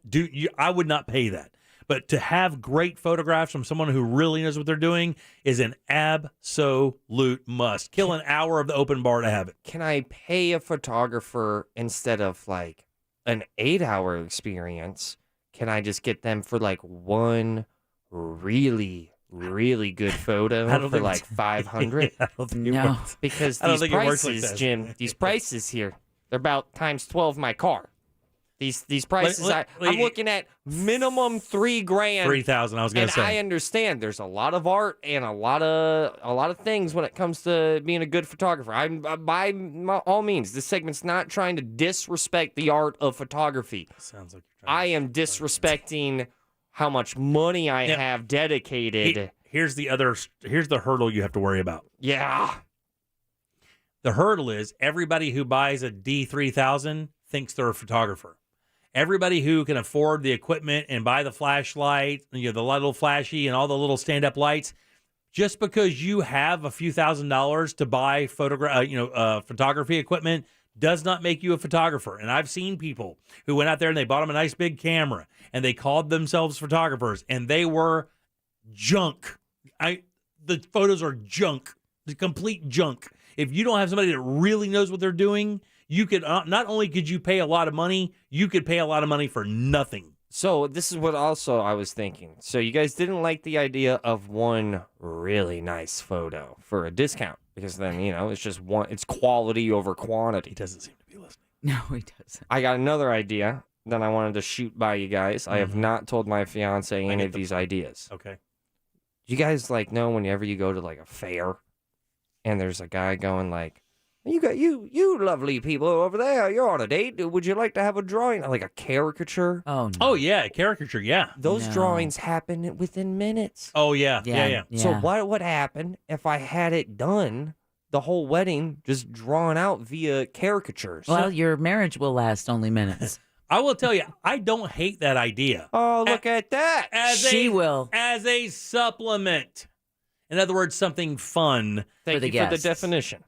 I would not pay that. But to have great photographs from someone who really knows what they're doing is an absolute must. Kill an hour of the open bar to have it. Can I pay a photographer instead of like an 8-hour experience? Can I just get them for like one really good photo for like $500? I don't think No. Because I don't these think it works like prices, that. Jim, these prices here, they're about times 12 my car. These prices, I'm looking at minimum $3,000. $3,000. I was going to say. I understand there's a lot of art and a lot of things when it comes to being a good photographer. I'm by all means, this segment's not trying to disrespect the art of photography. Sounds like I am disrespecting how much money I have dedicated. Here's the hurdle you have to worry about. Yeah. The hurdle is everybody who buys a D3000 thinks they're a photographer. Everybody who can afford the equipment and buy the flashlight, the little flashy and all the little stand-up lights, just because you have a few $1,000s to buy photography equipment does not make you a photographer. And I've seen people who went out there and they bought them a nice big camera and they called themselves photographers and they were junk. The photos are junk, the complete junk. If you don't have somebody that really knows what they're doing, you could not only could you pay a lot of money, you could pay a lot of money for nothing. So this is what also I was thinking. So you guys didn't like the idea of one really nice photo for a discount because then, it's just it's quality over quantity. He doesn't seem to be listening. No, he doesn't. I got another idea that I wanted to shoot by you guys. I have not told my fiance any of these ideas. Okay. You guys know whenever you go to like a fair and there's a guy going like, You lovely people over there, you're on a date. Would you like to have a drawing? Like a caricature? Oh, no. Oh, yeah, caricature, yeah. Those drawings happen within minutes. Oh, yeah. So what would happen if I had it done, the whole wedding, just drawn out via caricatures? Well, your marriage will last only minutes. I will tell you, I don't hate that idea. Oh, look at that. She will. As a supplement. In other words, something fun. Thank you for the definition.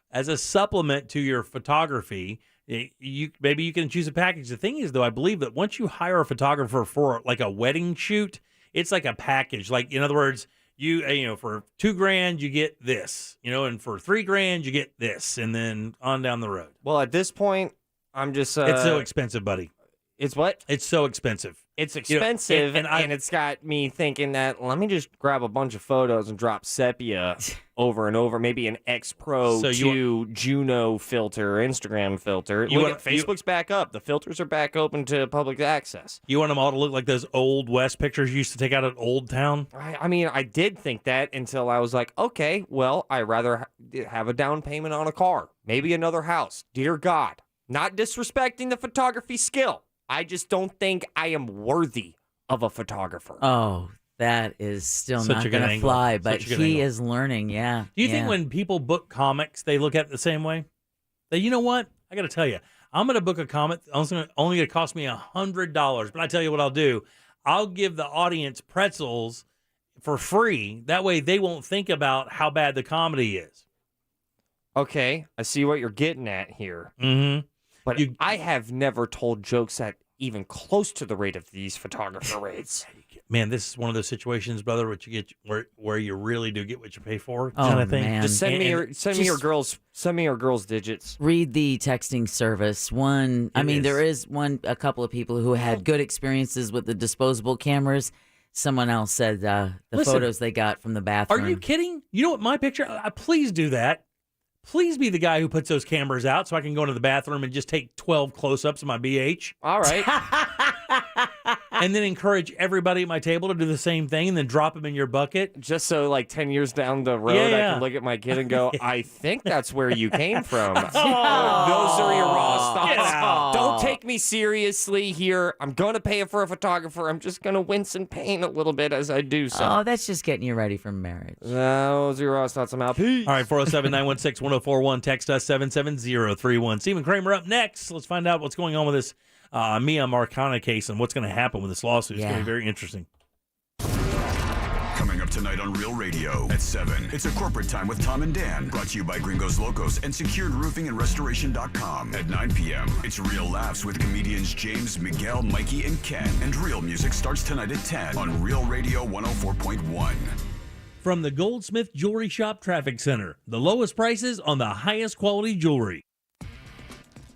As a supplement to your photography, maybe you can choose a package. The thing is, though, I believe that once you hire a photographer for like a wedding shoot, it's like a package. Like, in other words, for $2,000 you get this, and for $3,000 you get this, and then on down the road. Well, at this point, I'm just it's so expensive, buddy. It's what? It's so expensive. It's expensive, and it's got me thinking that let me just grab a bunch of photos and drop sepia over and over, maybe an X Pro 2 Juno filter, Instagram filter. Facebook's back up. The filters are back open to public access. You want them all to look like those old West pictures you used to take out at Old Town? I mean, I did think that until I was like, okay, well, I'd rather have a down payment on a car, maybe another house. Dear God, not disrespecting the photography skill. I just don't think I am worthy of a photographer. Oh, that is still Such not going to fly, but he angle. is learning, yeah. Do you think when people book comics, they look at it the same way? That, you know what? I got to tell you, I'm going to book a comic. It's only going to cost me $100. But I tell you what I'll do. I'll give the audience pretzels for free. That way they won't think about how bad the comedy is. Okay, I see what you're getting at here. Mm-hmm. But I have never told jokes at even close to the rate of these photographer rates. Man, this is one of those situations, brother, which you get where you really do get what you pay for, Oh, kind of thing. man. Just send me your girls' digits. Read the texting service. There is a couple of people who had good experiences with the disposable cameras. Someone else said the photos they got from the bathroom. Are you kidding? You know what, my picture? Please do that. Please be the guy who puts those cameras out so I can go into the bathroom and just take 12 close-ups of my BH. All right. and then encourage everybody at my table to do the same thing and then drop them in your bucket. Just so, like, 10 years down the road, I can look at my kid and go, I think that's where you came from. Those are your raw thoughts. Don't take me seriously here. I'm going to pay for a photographer. I'm just going to wince in pain a little bit as I do so. Oh, that's just getting you ready for marriage. Those are your raw thoughts. I'm out. Peace. All right, 407-916-1041. Text us 77031. Stephen Kramer up next. Let's find out what's going on with this Mia Marcana case and what's going to happen with this lawsuit. It's going to be very interesting. Coming up tonight on Real Radio at 7. It's a corporate time with Tom and Dan. Brought to you by Gringos Locos and SecuredRoofingAndRestoration.com. At 9 p.m., it's Real Laughs with comedians James, Miguel, Mikey, and Ken. And Real Music starts tonight at 10 on Real Radio 104.1. From the Goldsmith Jewelry Shop Traffic Center, the lowest prices on the highest quality jewelry.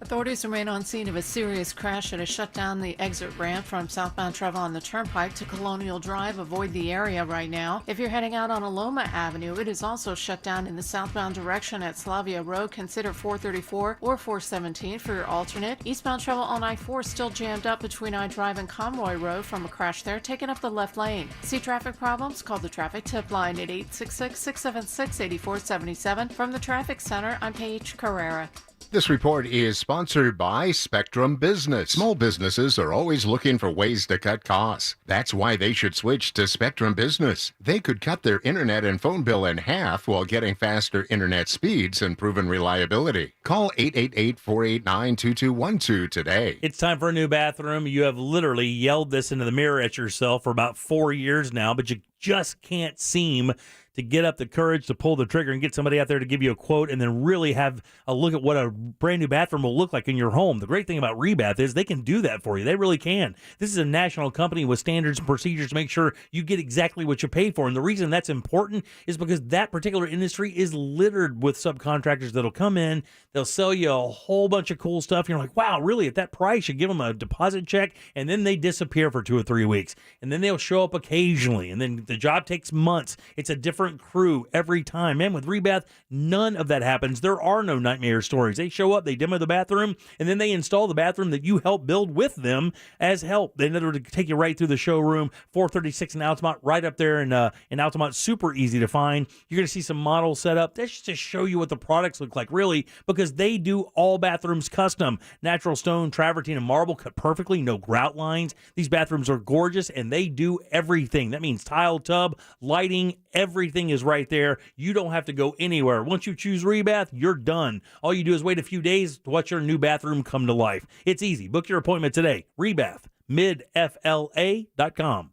Authorities remain on scene of a serious crash that has shut down the exit ramp from southbound travel on the Turnpike to Colonial Drive. Avoid the area right now. If you're heading out on Aloma Avenue, it is also shut down in the southbound direction at Slavia Road. Consider 434 or 417 for your alternate. Eastbound travel on I-4 still jammed up between I-Drive and Conroy Road from a crash there, taking up the left lane. See traffic problems? Call the traffic tip line at 866-676-8477. From the Traffic Center, I'm Paige Carrera. This report is sponsored by Spectrum Business. Small businesses are always looking for ways to cut costs. That's why they should switch to Spectrum Business. They could cut their internet and phone bill in half while getting faster internet speeds and proven reliability. Call 888-489-2212 today. It's time for a new bathroom. You have literally yelled this into the mirror at yourself for about 4 years now, but you just can't seem to get up the courage to pull the trigger and get somebody out there to give you a quote and then really have a look at what a brand new bathroom will look like in your home. The great thing about Rebath is they can do that for you. They really can. This is a national company with standards and procedures to make sure you get exactly what you pay for. And the reason that's important is because that particular industry is littered with subcontractors that'll come in, they'll sell you a whole bunch of cool stuff. You're like, wow, really? At that price, you give them a deposit check, and then they disappear for 2 or 3 weeks. And then they'll show up occasionally, and then the job takes months. It's a different crew every time. Man, with Rebath, none of that happens. There are no nightmare stories. They show up, they demo the bathroom, and then they install the bathroom that you help build with them as help. They literally take you right through the showroom, 436 in Altamont, right up there in Altamont. Super easy to find. You're going to see some models set up. That's just to show you what the products look like, really, because they do all bathrooms custom. Natural stone, travertine, and marble cut perfectly, no grout lines. These bathrooms are gorgeous, and they do everything. That means tile, tub, lighting, everything is right there. You don't have to go anywhere. Once you choose Rebath, you're done. All you do is wait a few days to watch your new bathroom come to life. It's easy. Book your appointment today. Rebath, midfla.com.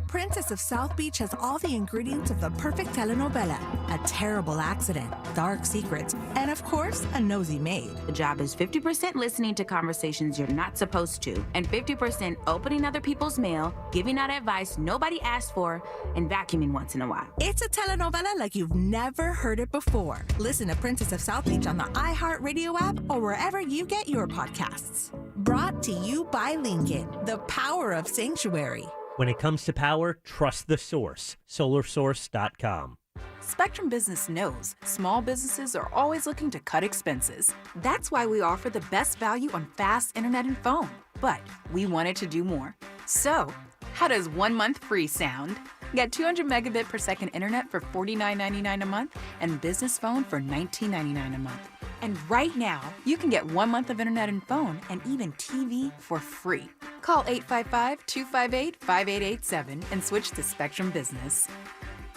Princess of South Beach has all the ingredients of the perfect telenovela. A terrible accident, dark secrets, and of course, a nosy maid. The job is 50% listening to conversations you're not supposed to, and 50% opening other people's mail, giving out advice nobody asked for, and vacuuming once in a while. It's a telenovela like you've never heard it before. Listen to Princess of South Beach on the iHeartRadio app or wherever you get your podcasts. Brought to you by Lincoln, the power of sanctuary. When it comes to power, trust the source. SolarSource.com. Spectrum Business knows small businesses are always looking to cut expenses. That's why we offer the best value on fast internet and phone. But we wanted to do more. So, how does 1 month free sound? Get 200 megabit per second internet for $49.99 a month and business phone for $19.99 a month. And right now, you can get 1 month of internet and phone and even TV for free. Call 855-258-5887 and switch to Spectrum Business.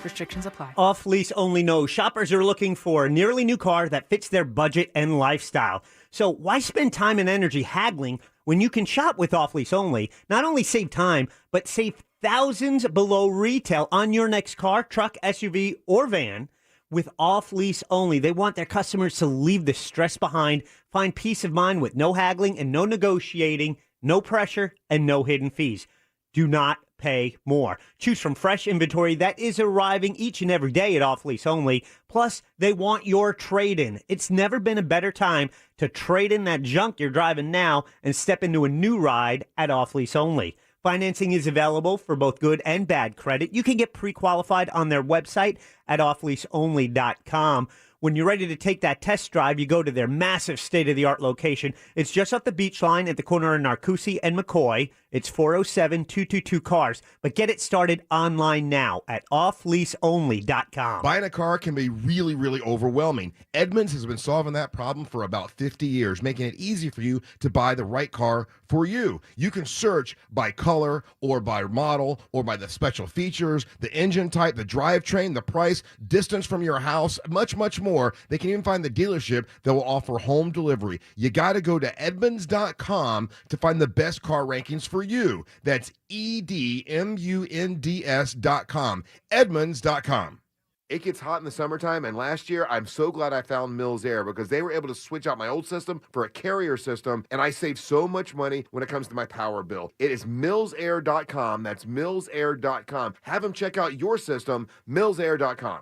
Restrictions apply. Off lease only knows shoppers are looking for a nearly new car that fits their budget and lifestyle. So why spend time and energy haggling when you can shop with off lease only? Not only save time, but save thousands below retail on your next car, truck, SUV, or van. With off lease only, they want their customers to leave the stress behind, find peace of mind with no haggling and no negotiating, no pressure, and no hidden fees. Do not pay more. Choose from fresh inventory that is arriving each and every day at Off Lease Only. Plus, they want your trade-in. It's never been a better time to trade in that junk you're driving now and step into a new ride at Off Lease Only. Financing is available for both good and bad credit. You can get pre-qualified on their website at offleaseonly.com. When you're ready to take that test drive, you go to their massive state-of-the-art location. It's just off the beach line at the corner of Narcoossee and McCoy. It's 407-222-CARS. But get it started online now at offleaseonly.com. Buying a car can be really, really overwhelming. Edmunds has been solving that problem for about 50 years, making it easy for you to buy the right car for you. You can search by color or by model or by the special features, the engine type, the drivetrain, the price, distance from your house, much, much more. They can even find the dealership that will offer home delivery. You got to go to Edmunds.com to find the best car rankings for you. That's EDMUNDS.com. Edmunds.com. It gets hot in the summertime, and last year, I'm so glad I found Mills Air because they were able to switch out my old system for a Carrier system, and I saved so much money when it comes to my power bill. It is millsair.com. That's millsair.com. Have them check out your system, millsair.com.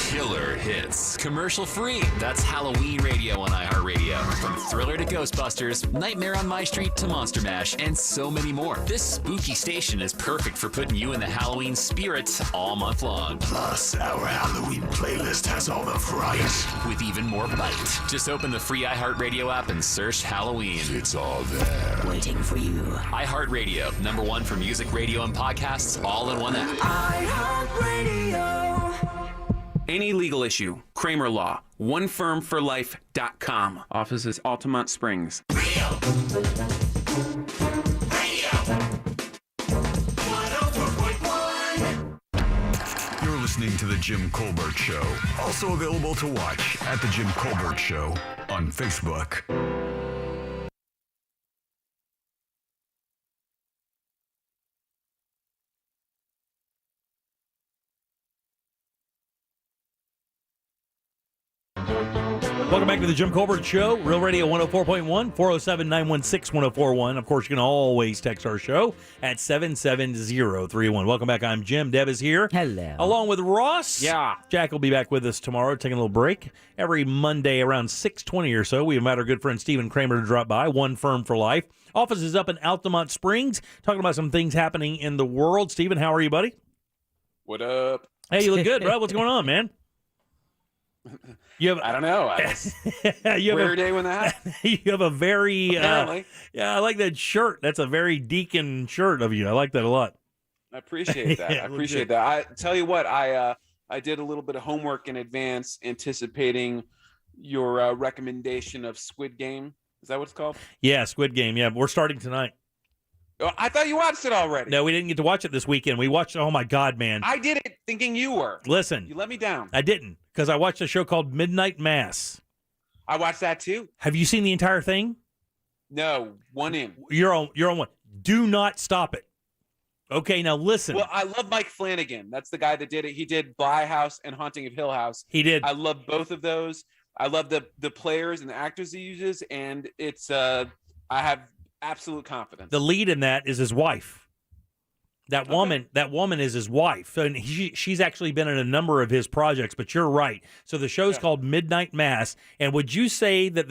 Killer hits. Commercial free. That's Halloween radio on iHeartRadio. From Thriller to Ghostbusters, Nightmare on My Street to Monster Mash, and so many more. This spooky station is perfect for putting you in the Halloween spirit all month long. Plus, our Halloween playlist has all the fright. With even more bite. Just open the free iHeartRadio app and search Halloween. It's all there. Waiting for you. iHeartRadio, #1 for music, radio, and podcasts, all in one app. iHeartRadio. Any legal issue, Kramer Law, onefirmforlife.com. Offices Altamont Springs. You're listening to The Jim Colbert Show. Also available to watch at The Jim Colbert Show on Facebook. Welcome back to the Jim Colbert Show, Real Radio 104.1, 407-916-1041. Of course, you can always text our show at 77031. Welcome back. I'm Jim. Deb is here. Hello. Along with Ross. Yeah. Jack will be back with us tomorrow, taking a little break. Every Monday around 6:20 or so, we invite our good friend Stephen Kramer to drop by, One Firm for Life. Office is up in Altamont Springs, talking about some things happening in the world. Stephen, how are you, buddy? What up? Hey, you look good, bro. What's going on, man? I don't know. Weird day when that happened. You have a very, Apparently. I like that shirt. That's a very deacon shirt of you. I like that a lot. I appreciate that. Yeah, I appreciate that. I tell you what, I did a little bit of homework in advance, anticipating your recommendation of Squid Game. Is that what it's called? Yeah, Squid Game. Yeah, we're starting tonight. Oh, I thought you watched it already. No, we didn't get to watch it this weekend. We watched, oh my God, man. I did it thinking you were. Listen. You let me down. I didn't, because I watched a show called Midnight Mass. I watched that too. Have you seen the entire thing? No, one in. You're on one. Do not stop it. Okay, now listen. Well, I love Mike Flanagan. That's the guy that did it. He did Bly House and Haunting of Hill House. He did. I love both of those. I love the players and the actors he uses, and it's I have absolute confidence. The lead in that is his wife. That woman is his wife. And she's actually been in a number of his projects, but you're right. So the show's called Midnight Mass. And would you say that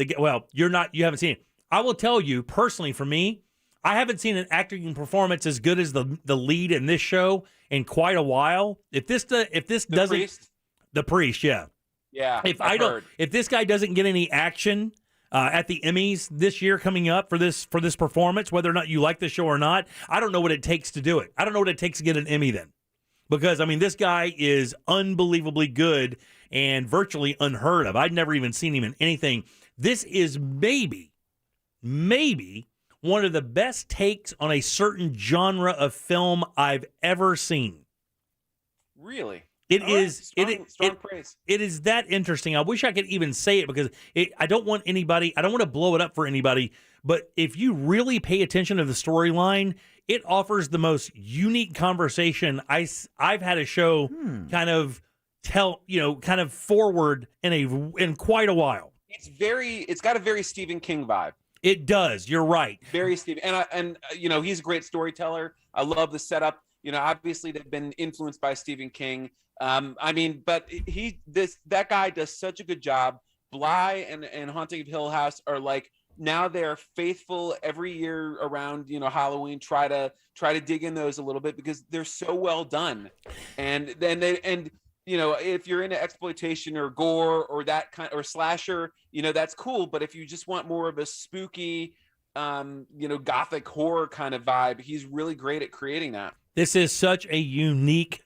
you haven't seen it. I will tell you personally, for me, I haven't seen an acting performance as good as the lead in this show in quite a while. If this doesn't, priest? The priest, yeah. Yeah. If this guy doesn't get any action at the Emmys this year coming up for this performance, whether or not you like the show or not, I don't know what it takes to do it. I don't know what it takes to get an Emmy then. Because, I mean, this guy is unbelievably good and virtually unheard of. I'd never even seen him in anything. This is maybe one of the best takes on a certain genre of film I've ever seen. Really? It All is. right. Strong praise. It is that interesting. I wish I could even say it because I don't want to blow it up for anybody. But if you really pay attention to the storyline, it offers the most unique conversation I've had a show kind of forward in quite a while. It's got a very Stephen King vibe. It does. You're right. Very Stephen, and he's a great storyteller. I love the setup. Obviously they've been influenced by Stephen King. But that guy does such a good job. Bly and Haunting of Hill House are like, now they're faithful every year around, Halloween, try to dig in those a little bit because they're so well done. And then if you're into exploitation or gore or that kind or slasher, that's cool. But if you just want more of a spooky, gothic horror kind of vibe, he's really great at creating that. This is such a unique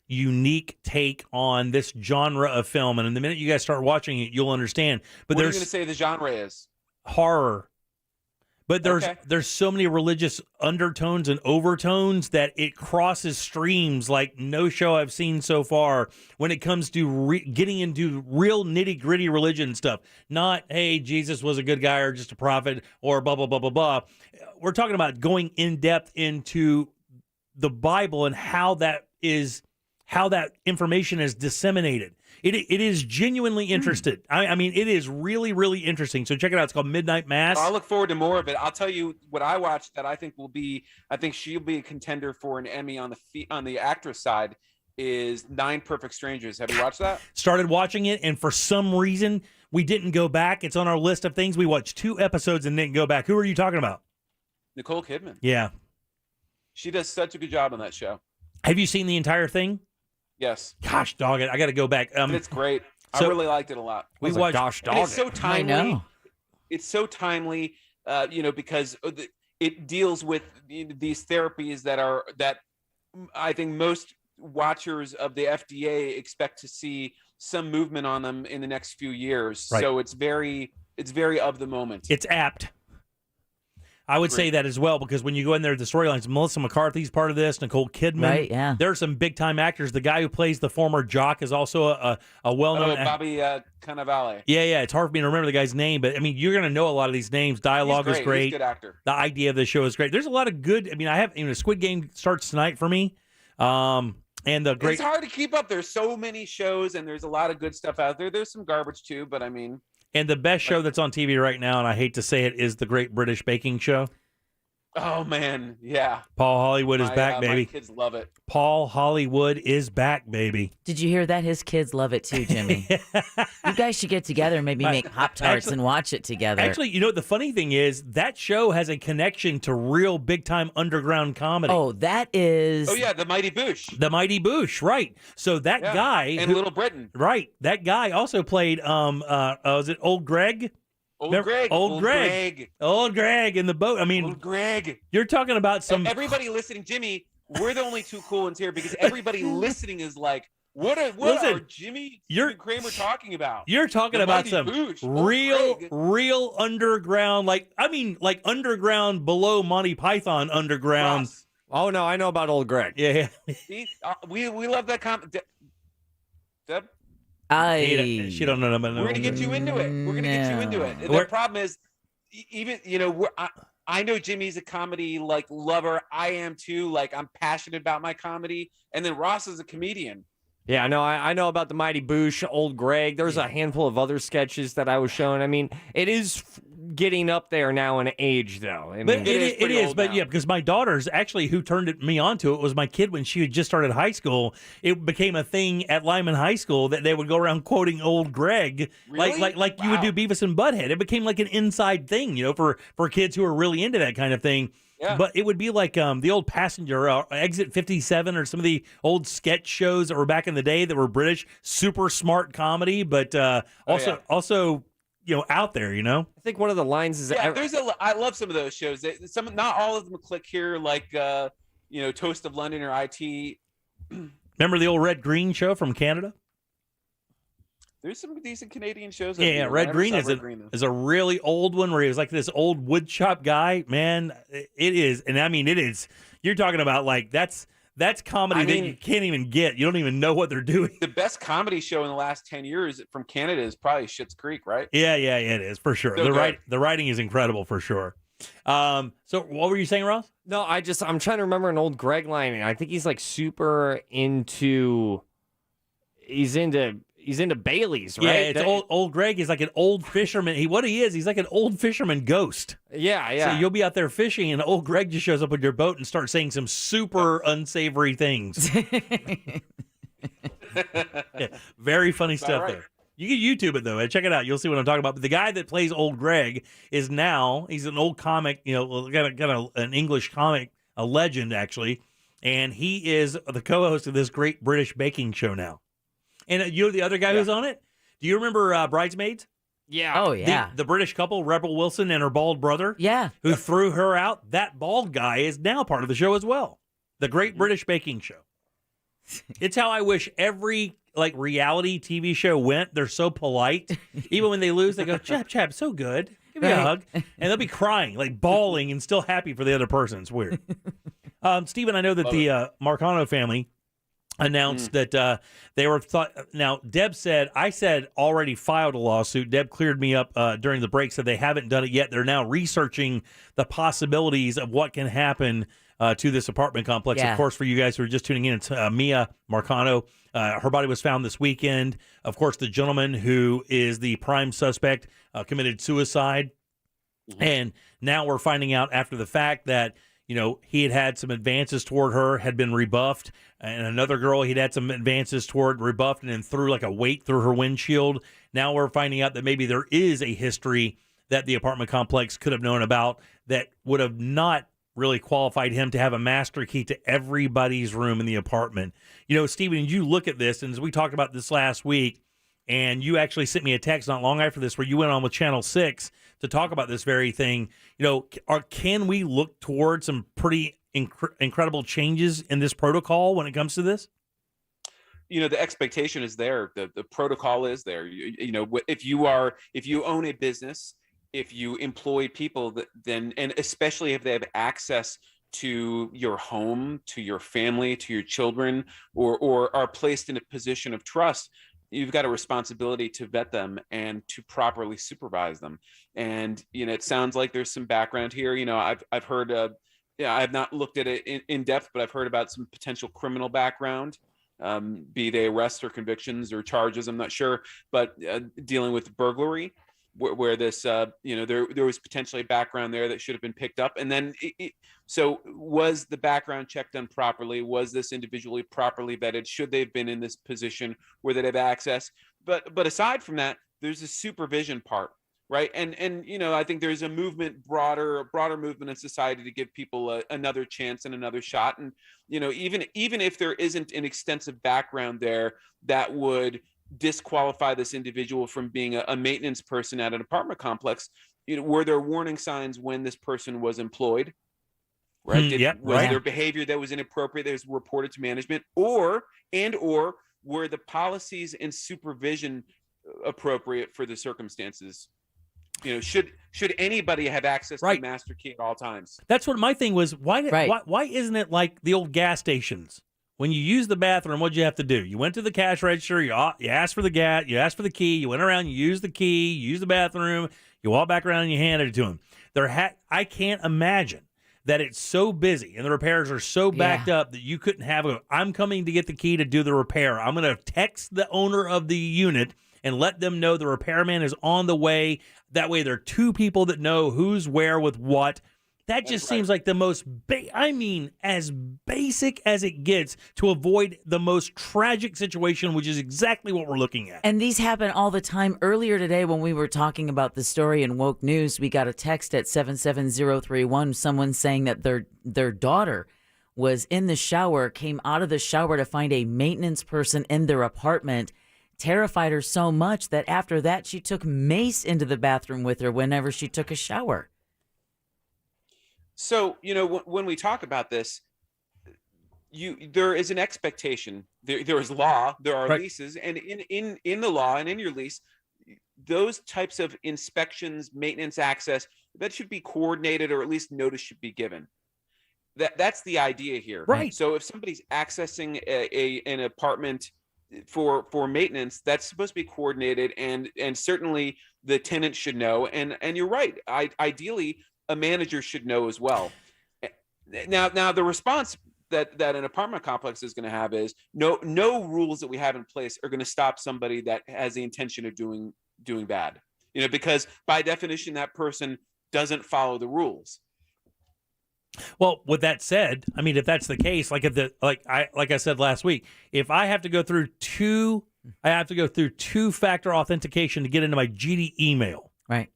take on this genre of film. And in the minute you guys start watching it, you'll understand. But what are you going to say the genre is? Horror. But there's so many religious undertones and overtones that it crosses streams like no show I've seen so far when it comes to getting into real nitty-gritty religion stuff. Not, hey, Jesus was a good guy or just a prophet or blah, blah, blah, blah, blah. We're talking about going in-depth into the Bible and how that information is disseminated. It is genuinely interested. I mean, it is really, really interesting. So check it out. It's called Midnight Mass. I'll look forward to more of it. I'll tell you what I watched that I think she'll be a contender for an Emmy on the actress side is 9 Perfect Strangers. Have you watched that? Started watching it, and for some reason, we didn't go back. It's on our list of things. We watched 2 episodes and didn't go back. Who are you talking about? Nicole Kidman. Yeah. She does such a good job on that show. Have you seen the entire thing? Yes. Gosh, dog it. I got to go back. It's great. I really liked it a lot. We watched. Gosh, and dog it's so it. timely. I know. It's so timely, because it deals with these therapies that I think most watchers of the FDA expect to see some movement on them in the next few years. Right. So it's very of the moment. It's apt. I would say that as well, because when you go in there, the storylines, Melissa McCarthy's part of this, Nicole Kidman. Right, yeah. There are some big-time actors. The guy who plays the former jock is also a well-known... Bobby Cannavale. Yeah, it's hard for me to remember the guy's name, but, I mean, you're going to know a lot of these names. Dialogue is great. He's a good actor. The idea of the show is great. There's a lot of good... I mean, Squid Game starts tonight for me. And the great... It's hard to keep up. There's so many shows, and there's a lot of good stuff out there. There's some garbage, too, but I mean... And the best show that's on TV right now, and I hate to say it, is the Great British Baking Show. Oh, man. Yeah. Paul Hollywood is back, baby. My kids love it. Paul Hollywood is back, baby. Did you hear that? His kids love it too, Jimmy. You guys should get together and maybe make Pop-Tarts and watch it together. Actually, the funny thing is that show has a connection to real big-time underground comedy. Oh, that is... Oh, yeah, the Mighty Boosh. The Mighty Boosh, right. So that guy... And Little Britain. Right. That guy also played, was it Old Greg? Old Greg in the boat. I mean, Old Greg. You're talking about some... Everybody listening, Jimmy, we're the only 2 cool ones here because everybody listening is like, what are Jimmy and Kramer talking about? You're talking about some real underground, like underground below Monty Python underground. Ross. Oh, no, I know about Old Greg. Yeah. We love that comment. Deb? She don't know. We're going to get you into it. The problem is, even, I know Jimmy's a comedy lover. I am too. Like, I'm passionate about my comedy. And then Ross is a comedian. Yeah, no, I know about the Mighty Boosh, Old Greg. There's a handful of other sketches that I was shown. I mean, it is getting up there now in age, though. I mean, but it is. But yeah, because my daughter's actually who turned me onto it was my kid when she had just started high school. It became a thing at Lyman High School that they would go around quoting Old Greg, really? like you would do Beavis and Butthead. It became like an inside thing, for kids who are really into that kind of thing. Yeah. But it would be like the old Passenger, Exit 57, or some of the old sketch shows that were back in the day that were British, super smart comedy, but also out there, I think one of the lines is... I love some of those shows. Not all of them click here, like, Toast of London or IT. Remember the old Red Green show from Canada? There's some decent Canadian shows. Yeah, Red Green is a really old one where he was like this old woodshop guy. Man, it is. And I mean, it is. You're talking about like that's comedy that you can't even get. You don't even know what they're doing. The best comedy show in the last 10 years from Canada is probably Schitt's Creek, right? Yeah, it is for sure. The writing is incredible for sure. So what were you saying, Ross? No, I'm trying to remember an Old Greg line. I think he's like super into... He's into Bailey's, right? Yeah, it's old Greg is like an old fisherman. He's like an old fisherman ghost. Yeah. So you'll be out there fishing, and old Greg just shows up with your boat and starts saying some super unsavory things. Very funny stuff there. You can YouTube it, though. Check it out. You'll see what I'm talking about. But the guy that plays old Greg he's an old comic, got an English comic, a legend, actually. And he is the co-host of this Great British Baking Show now. And you know the other guy who's on it? Do you remember Bridesmaids? Yeah. Oh, yeah. The British couple, Rebel Wilson and her bald brother. Yeah. Who threw her out. That bald guy is now part of the show as well. The Great British Baking Show. It's how I wish every reality TV show went. They're so polite. Even when they lose, they go, Chap, so good. Give me a hug. And they'll be crying, bawling, and still happy for the other person. It's weird. Stephen, I know that the Marcano family announced that they were now, Deb said, I said already filed a lawsuit. Deb cleared me up during the break, said they haven't done it yet. They're now researching the possibilities of what can happen to this apartment complex. Yeah. Of course, for you guys who are just tuning in, it's Mia Marcano. Her body was found this weekend. Of course, the gentleman who is the prime suspect committed suicide. And now we're finding out after the fact that, he had some advances toward her, had been rebuffed. And another girl he'd had some advances toward, rebuffed, and then threw a weight through her windshield. Now we're finding out that maybe there is a history that the apartment complex could have known about that would have not really qualified him to have a master key to everybody's room in the apartment. Stephen, you look at this, and as we talked about this last week, and you actually sent me a text not long after this where you went on with Channel 6 to talk about this very thing. Can we look toward some pretty incredible changes in this protocol when it comes to this? The expectation is there. The protocol is there. If you own a business, if you employ people, then, and especially if they have access to your home, to your family, to your children, or are placed in a position of trust, you've got a responsibility to vet them and to properly supervise them. And, it sounds like there's some background here. I've heard, I've not looked at it in depth, but I've heard about some potential criminal background, be they arrests or convictions or charges, I'm not sure, but dealing with burglary, where this, there was potentially a background there that should have been picked up. And then, so was the background check done properly? Was this individually properly vetted? Should they have been in this position where they'd have access? But aside from that, there's a supervision part, right? And I think there's a movement, broader movement in society to give people another chance and another shot. And, even if there isn't an extensive background there that would disqualify this individual from being a maintenance person at an apartment complex, were there warning signs when this person was employed, right? Was there behavior that was inappropriate that was reported to management, or were the policies and supervision appropriate for the circumstances? Should anybody have access to the master key at all times? That's what my thing was. Why isn't it like the old gas stations? When you use the bathroom, what'd you have to do? You went to the cash register, you asked for the gas, you asked for the key, you went around, you used the key, you used the bathroom, you walked back around and you handed it to him. I can't imagine that it's so busy and the repairs are so backed up that you couldn't have I'm coming to get the key to do the repair. I'm going to text the owner of the unit and let them know the repairman is on the way. That way there are two people that know who's where with what. That just seems like the most, as basic as it gets to avoid the most tragic situation, which is exactly what we're looking at. And these happen all the time. Earlier today, when we were talking about the story in Woke News, we got a text at 77031, someone saying that their daughter was in the shower, came out of the shower to find a maintenance person in their apartment, terrified her so much that after that, she took mace into the bathroom with her whenever she took a shower. So, when we talk about this, there is an expectation. There is law. There are leases, and in the law and in your lease, those types of inspections, maintenance, access, that should be coordinated, or at least notice should be given. That's the idea here, right? So if somebody's accessing an apartment for maintenance, that's supposed to be coordinated, and certainly the tenant should know. And you're right. Ideally, a manager should know as well. Now the response that an apartment complex is going to have is no rules that we have in place are going to stop somebody that has the intention of doing bad. Because by definition that person doesn't follow the rules. Well, with that said, if that's the case, like I said last week, if I have to go through two-factor authentication to get into my GD email, right?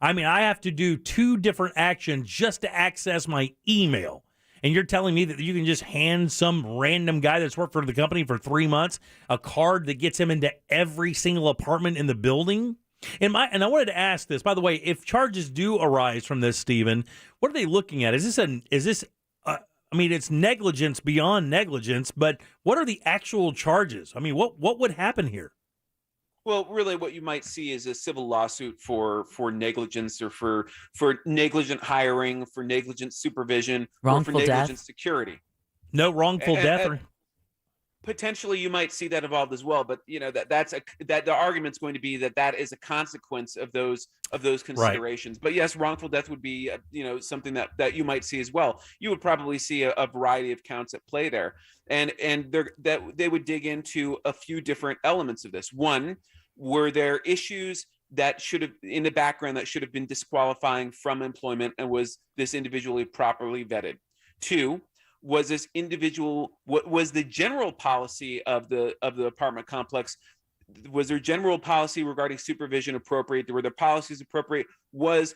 I have to do two different actions just to access my email. And you're telling me that you can just hand some random guy that's worked for the company for 3 months a card that gets him into every single apartment in the building? And I wanted to ask this, by the way, if charges do arise from this, Stephen, what are they looking at? I mean, it's negligence beyond negligence, but what are the actual charges? I mean, what would happen here? Well, really, what you might see is a civil lawsuit for negligence, or for negligent hiring, for negligent supervision, wrongful or for negligent death. security. No wrongful death, or potentially you might see that involved as well. But that the argument's going to be that is a consequence of those considerations. Right. But yes, wrongful death would be something that you might see as well. You would probably see a variety of counts at play there, and they would dig into a few different elements of this. One, were there issues that should have in the background that should have been disqualifying from employment, and was this individually properly vetted? Two, was this individual, what was the general policy of the apartment complex? Was there general policy regarding supervision appropriate? Were there policies appropriate? Was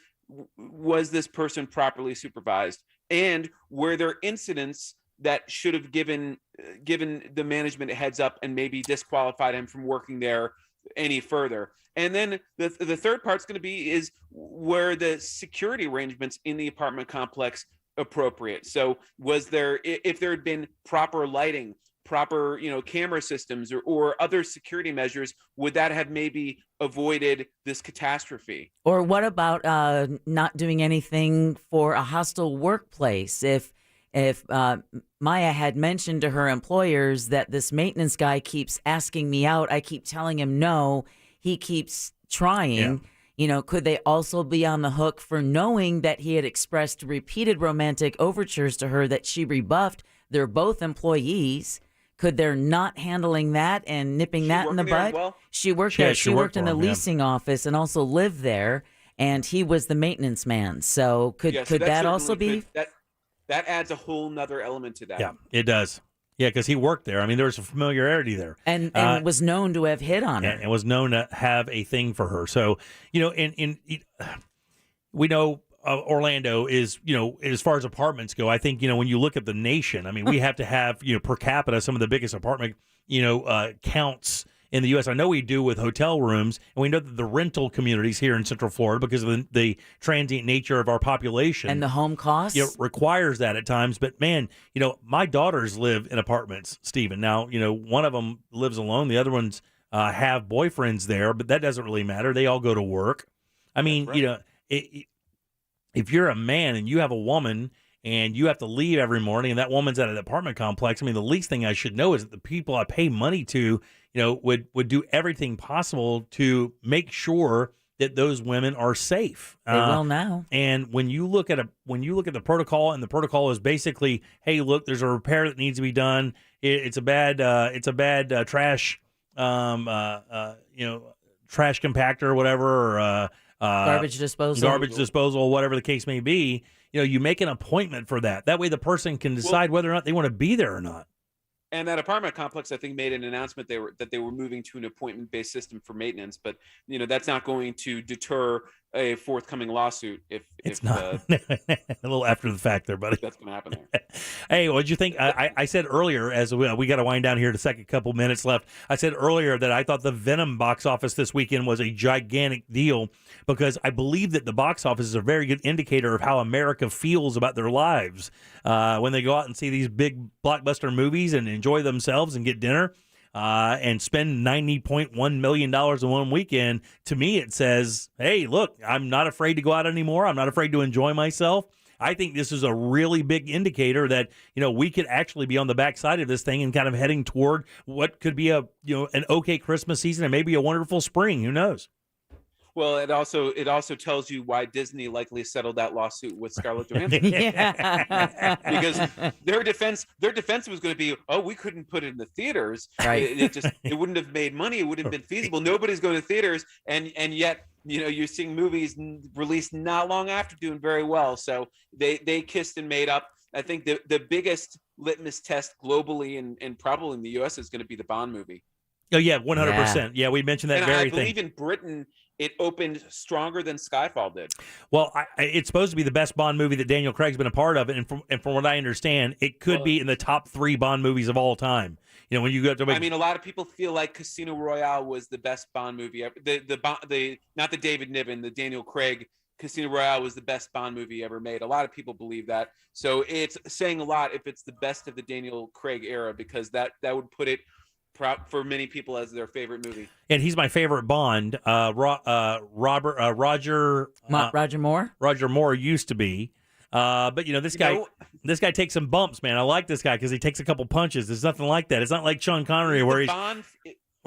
this person properly supervised? And were there incidents that should have given the management a heads up and maybe disqualified him from working there any further? And then the third part's going to be is, were the security arrangements in the apartment complex appropriate? So was there, if there had been proper lighting, proper camera systems, or other security measures, would that have maybe avoided this catastrophe? Or what about not doing anything for a hostile workplace? If Maya had mentioned to her employers that this maintenance guy keeps asking me out, I keep telling him no, he keeps trying. Yeah. Could they also be on the hook for knowing that he had expressed repeated romantic overtures to her that she rebuffed? They're both employees. Could they're not handling that and nipping that in the bud? Well? She worked there. She worked in the leasing office and also lived there, and he was the maintenance man. So could that also be? That adds a whole nother element to that. Yeah, it does. Yeah, because he worked there. I mean, there was a familiarity there. And was known to have hit on her. And was known to have a thing for her. So, we know Orlando is, as far as apartments go, I think, when you look at the nation, I mean, we have to have, per capita, some of the biggest apartment, counts in the U.S. I know we do with hotel rooms, and we know that the rental communities here in Central Florida, because of the transient nature of our population. And the home costs? Requires that at times. But, man, my daughters live in apartments, Stephen. Now, one of them lives alone. The other ones have boyfriends there, but that doesn't really matter. They all go to work. I mean, right. If you're a man and you have a woman and you have to leave every morning and that woman's at an apartment complex, I mean, the least thing I should know is that the people I pay money to, would do everything possible to make sure that those women are safe. They will now. And when you look at the protocol, and the protocol is basically, hey, look, there's a repair that needs to be done. It's a bad trash, trash compactor or whatever, or garbage disposal, whatever the case may be. You make an appointment for that. That way, the person can decide whether or not they want to be there or not. And that apartment complex, I think, made an announcement that they were moving to an appointment-based system for maintenance. But that's not going to deter a forthcoming lawsuit. If it's not a little after the fact, there, buddy. That's going to happen there. Hey, what'd you think? I said earlier, as we got to wind down here in a second, couple minutes left. I said earlier that I thought the Venom box office this weekend was a gigantic deal, because I believe that the box office is a very good indicator of how America feels about their lives when they go out and see these big blockbuster movies and enjoy themselves and get dinner. And spend $90.1 million in one weekend. To me, it says, hey, look, I'm not afraid to go out anymore. I'm not afraid to enjoy myself. I think this is a really big indicator that, we could actually be on the backside of this thing and kind of heading toward what could be an okay Christmas season and maybe a wonderful spring. Who knows? Well, it also tells you why Disney likely settled that lawsuit with Scarlett Johansson. Because their defense was going to be, oh, we couldn't put it in the theaters. Right. It wouldn't have made money. It wouldn't have been feasible. Nobody's going to theaters, and yet you're seeing movies released not long after doing very well. So they kissed and made up. I think the biggest litmus test globally and probably in the U.S. is going to be the Bond movie. Oh yeah, 100%. Yeah, we mentioned that and very I believe thing. in Britain, it opened stronger than Skyfall did. Well, it's supposed to be the best Bond movie that Daniel Craig's been a part of, and from what I understand, it could be in the top 3 Bond movies of all time. You know, when you go to I mean, a lot of people feel like Casino Royale was the best Bond movie ever. The not the David Niven, the Daniel Craig Casino Royale was the best Bond movie ever made. A lot of people believe that. So it's saying a lot if it's the best of the Daniel Craig era, because that would put it for many people as their favorite movie. And he's my favorite Bond. Roger Moore. Roger Moore used to be. But this guy takes some bumps, man. I like this guy because he takes a couple punches. There's nothing like that. It's not like Sean Connery where he's.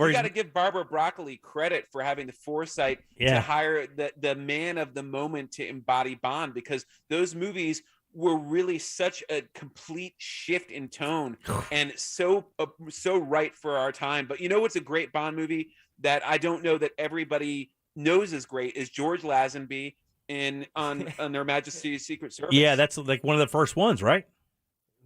You got to give Barbara Broccoli credit for having the foresight to hire the man of the moment to embody Bond, because those movies were really such a complete shift in tone and so right for our time. But you know what's a great Bond movie that I don't know that everybody knows is great is George Lazenby on Their Majesty's Secret Service. Yeah, that's like one of the first ones, right?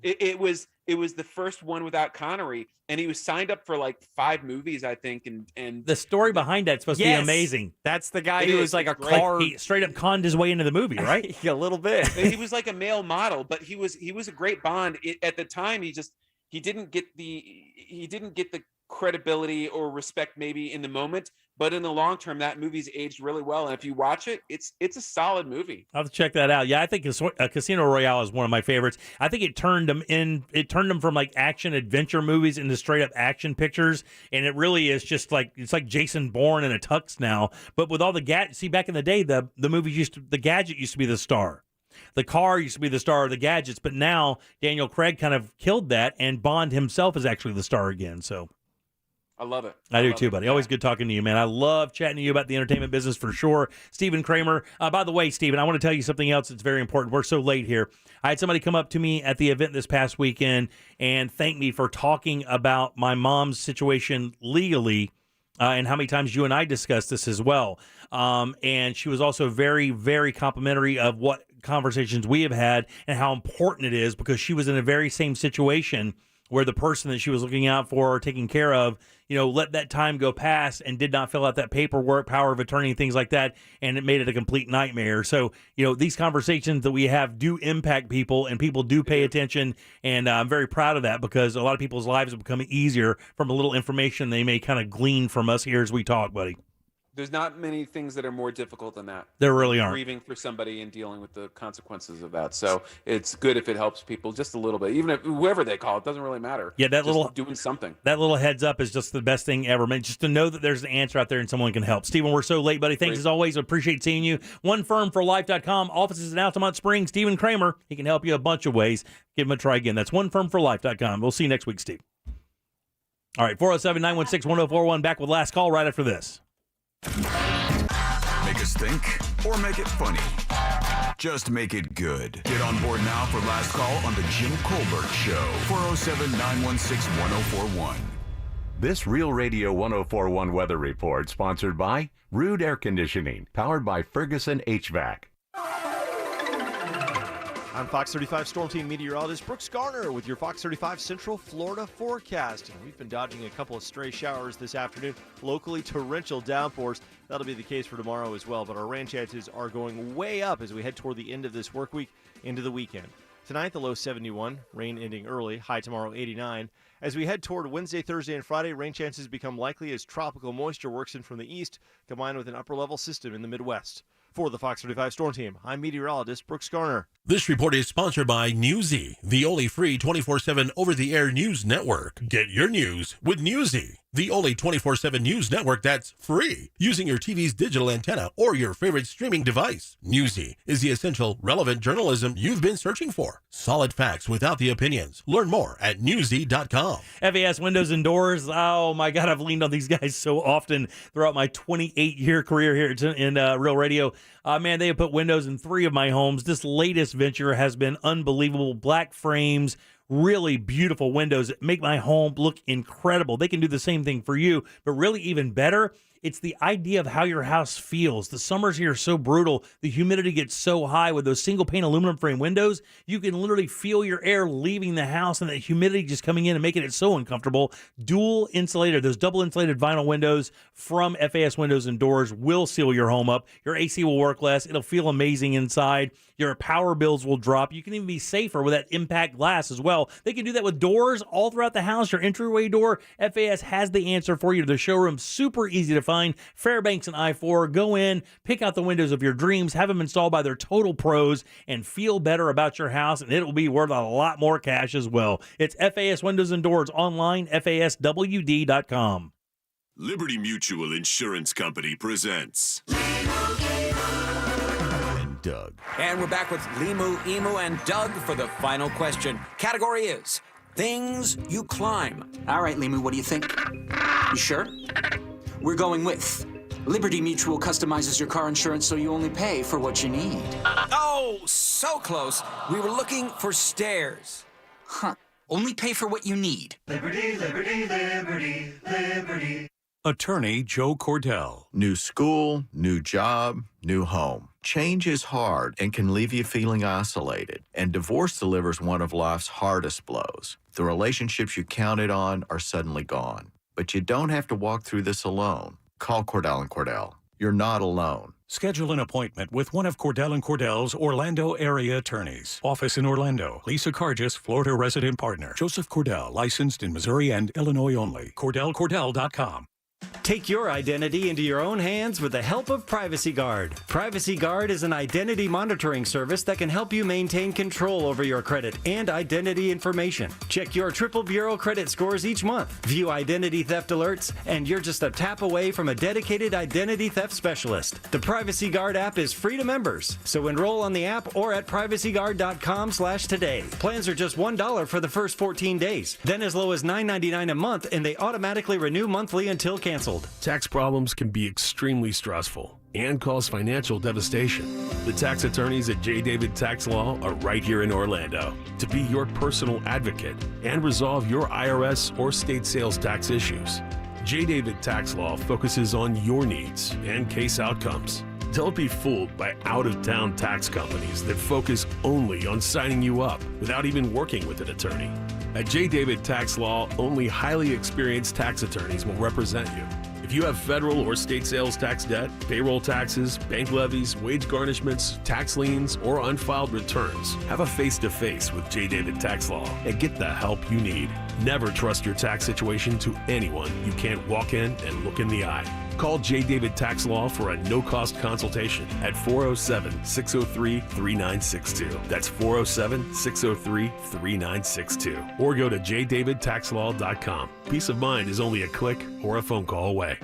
It was the first one without Connery, and he was signed up for like 5 movies, I think. And the story behind that's supposed to be amazing. That's the guy who was like a car. He straight up conned his way into the movie, right? A little bit. He was like a male model, but he was a great Bond. At the time, he didn't get the credibility or respect maybe in the moment, but in the long term, that movie's aged really well. And if you watch it, it's a solid movie. I'll have to check that out. Yeah, I think Casino Royale is one of my favorites. I think it turned them from like action adventure movies into straight up action pictures, and it really is just like it's like Jason Bourne in a tux now. But with all the gadgets, see, back in the day, the movies the gadget used to be the star. The car used to be the star of the gadgets, but now Daniel Craig kind of killed that, and Bond himself is actually the star again. So I love it. I do too, buddy. Always good talking to you, man. I love chatting to you about the entertainment business for sure. Stephen Kramer. By the way, Stephen, I want to tell you something else that's very important. We're so late here. I had somebody come up to me at the event this past weekend and thank me for talking about my mom's situation legally and how many times you and I discussed this as well. And she was also very, very complimentary of what conversations we have had and how important it is, because she was in a very same situation where the person that she was looking out for or taking care of, let that time go past and did not fill out that paperwork, power of attorney, things like that, and it made it a complete nightmare. So, these conversations that we have do impact people, and people do pay attention, and I'm very proud of that, because a lot of people's lives have become easier from a little information they may kind of glean from us here as we talk, buddy. There's not many things that are more difficult than that. There really aren't. Grieving for somebody and dealing with the consequences of that. So it's good if it helps people just a little bit, even if whoever they call, it doesn't really matter. Yeah, just doing something. That little heads up is just the best thing ever, man. Just to know that there's an answer out there and someone can help. Stephen, we're so late, buddy. Thanks as always. Appreciate seeing you. OneFirmForLife.com. Offices in Altamont Springs. Stephen Kramer. He can help you a bunch of ways. Give him a try again. That's OneFirmForLife.com. We'll see you next week, Steve. All right, 407-916-1041. Back with last call right after this. Make us think or make it funny. Just make it good. Get on board now for Last Call on the Jim Colbert Show. 407-916-1041. This Real Radio 1041 weather report sponsored by Rude Air Conditioning, powered by Ferguson HVAC. I'm Fox 35 Storm Team meteorologist Brooks Garner with your Fox 35 Central Florida forecast. And we've been dodging a couple of stray showers this afternoon, locally torrential downpours. That'll be the case for tomorrow as well, but our rain chances are going way up as we head toward the end of this work week into the weekend. Tonight, the low 71, rain ending early, high tomorrow 89. As we head toward Wednesday, Thursday, and Friday, rain chances become likely as tropical moisture works in from the east, combined with an upper-level system in the Midwest. For the Fox 35 Storm Team, I'm meteorologist Brooks Garner. This report is sponsored by Newsy, the only free 24/7 over-the-air news network. Get your news with Newsy, the only 24/7 news network that's free, using your TV's digital antenna or your favorite streaming device. Newsy is the essential, relevant journalism you've been searching for. Solid facts without the opinions. Learn more at newsy.com. FAS Windows and Doors. Oh, my God, I've leaned on these guys so often throughout my 28-year career here in Real Radio. Man, they have put windows in 3 of my homes. This latest venture has been unbelievable. Black frames, really beautiful windows that make my home look incredible. They can do the same thing for you, but really even better It's the idea of how your house feels. The summers here are so brutal. The humidity gets so high with those single pane aluminum frame windows. You can literally feel your air leaving the house and the humidity just coming in and making it so uncomfortable. Dual insulated, those double insulated vinyl windows from FAS Windows and Doors will seal your home up. Your AC will work less. It'll feel amazing inside. Your power bills will drop. You can even be safer with that impact glass as well. They can do that with doors all throughout the house. Your entryway door, FAS has the answer for you to the showroom. Super easy to find. Fairbanks and I-4. Go in, pick out the windows of your dreams, have them installed by their total pros, and feel better about your house, and it will be worth a lot more cash as well. It's FAS Windows and Doors online, FASWD.com. Liberty Mutual Insurance Company presents Doug. And we're back with Limu, Emu, and Doug for the final question. Category is things you climb. All right, Limu, what do you think? You sure? We're going with Liberty Mutual customizes your car insurance so you only pay for what you need. Oh, so close. We were looking for stairs. Huh. Only pay for what you need. Liberty, liberty, liberty, liberty. Attorney Joe Cordell. New school, new job, new home. Change is hard and can leave you feeling isolated. And divorce delivers one of life's hardest blows. The relationships you counted on are suddenly gone. But you don't have to walk through this alone. Call Cordell & Cordell. You're not alone. Schedule an appointment with one of Cordell & Cordell's Orlando area attorneys. Office in Orlando. Lisa Cargis, Florida resident partner. Joseph Cordell, licensed in Missouri and Illinois only. CordellCordell.com. Take your identity into your own hands with the help of Privacy Guard. Privacy Guard is an identity monitoring service that can help you maintain control over your credit and identity information. Check your Triple Bureau credit scores each month. View identity theft alerts, and you're just a tap away from a dedicated identity theft specialist. The Privacy Guard app is free to members, so enroll on the app or at privacyguard.com/today. Plans are just $1 for the first 14 days, then as low as $9.99 a month, and they automatically renew monthly until canceled. Tax problems can be extremely stressful and cause financial devastation. The tax attorneys at J. David Tax Law are right here in Orlando to be your personal advocate and resolve your IRS or state sales tax issues. J. David Tax Law focuses on your needs and case outcomes. Don't be fooled by out-of-town tax companies that focus only on signing you up without even working with an attorney. At J. David Tax Law, only highly experienced tax attorneys will represent you. If you have federal or state sales tax debt, payroll taxes, bank levies, wage garnishments, tax liens, or unfiled returns, have a face-to-face with J. David Tax Law and get the help you need. Never trust your tax situation to anyone you can't walk in and look in the eye. Call J. David Tax Law for a no-cost consultation at 407-603-3962. That's 407-603-3962. Or go to jdavidtaxlaw.com. Peace of mind is only a click or a phone call away.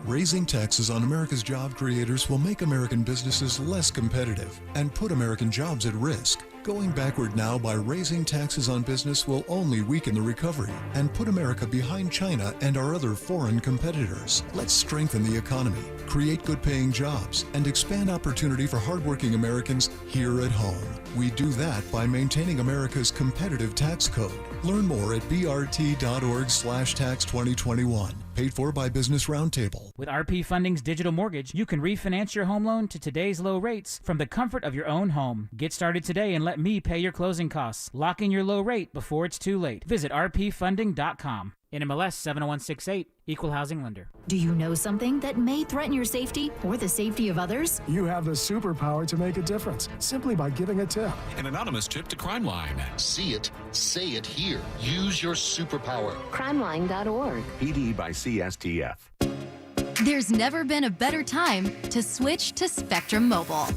Raising taxes on America's job creators will make American businesses less competitive and put American jobs at risk. Going backward now by raising taxes on business will only weaken the recovery and put America behind China and our other foreign competitors. Let's strengthen the economy, create good-paying jobs, and expand opportunity for hardworking Americans here at home. We do that by maintaining America's competitive tax code. Learn more at brt.org/tax2021. Paid for by Business Roundtable. With RP Funding's digital mortgage, you can refinance your home loan to today's low rates from the comfort of your own home. Get started today and let me pay your closing costs. Lock in your low rate before it's too late. Visit rpfunding.com. NMLS 70168, Equal Housing Lender. Do you know something that may threaten your safety or the safety of others? You have the superpower to make a difference simply by giving a tip. An anonymous tip to Crime Line. See it, say it here. Use your superpower. Crimeline.org. PD by CSTF. There's never been a better time to switch to Spectrum Mobile.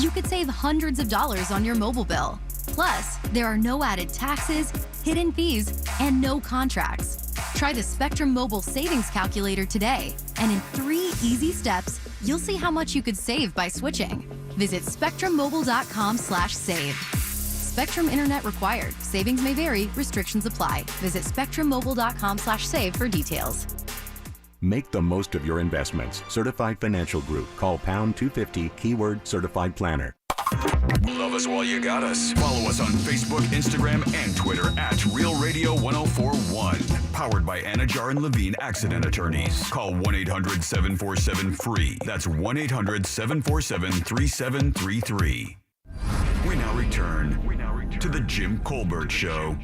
You could save hundreds of dollars on your mobile bill. Plus, there are no added taxes, hidden fees, and no contracts. Try the Spectrum Mobile Savings Calculator today, and in 3 easy steps, you'll see how much you could save by switching. Visit spectrummobile.com/save. Spectrum Internet required. Savings may vary. Restrictions apply. Visit spectrummobile.com/save for details. Make the most of your investments. Certified Financial Group. Call pound 250 keyword certified planner. Love us while you got us. Follow us on Facebook, Instagram, and Twitter at Real Radio 1041. Powered by Anajar and Levine Accident Attorneys. Call 1-800-747-FREE. That's 1-800-747-3733. We now return to the Jim Colbert Show.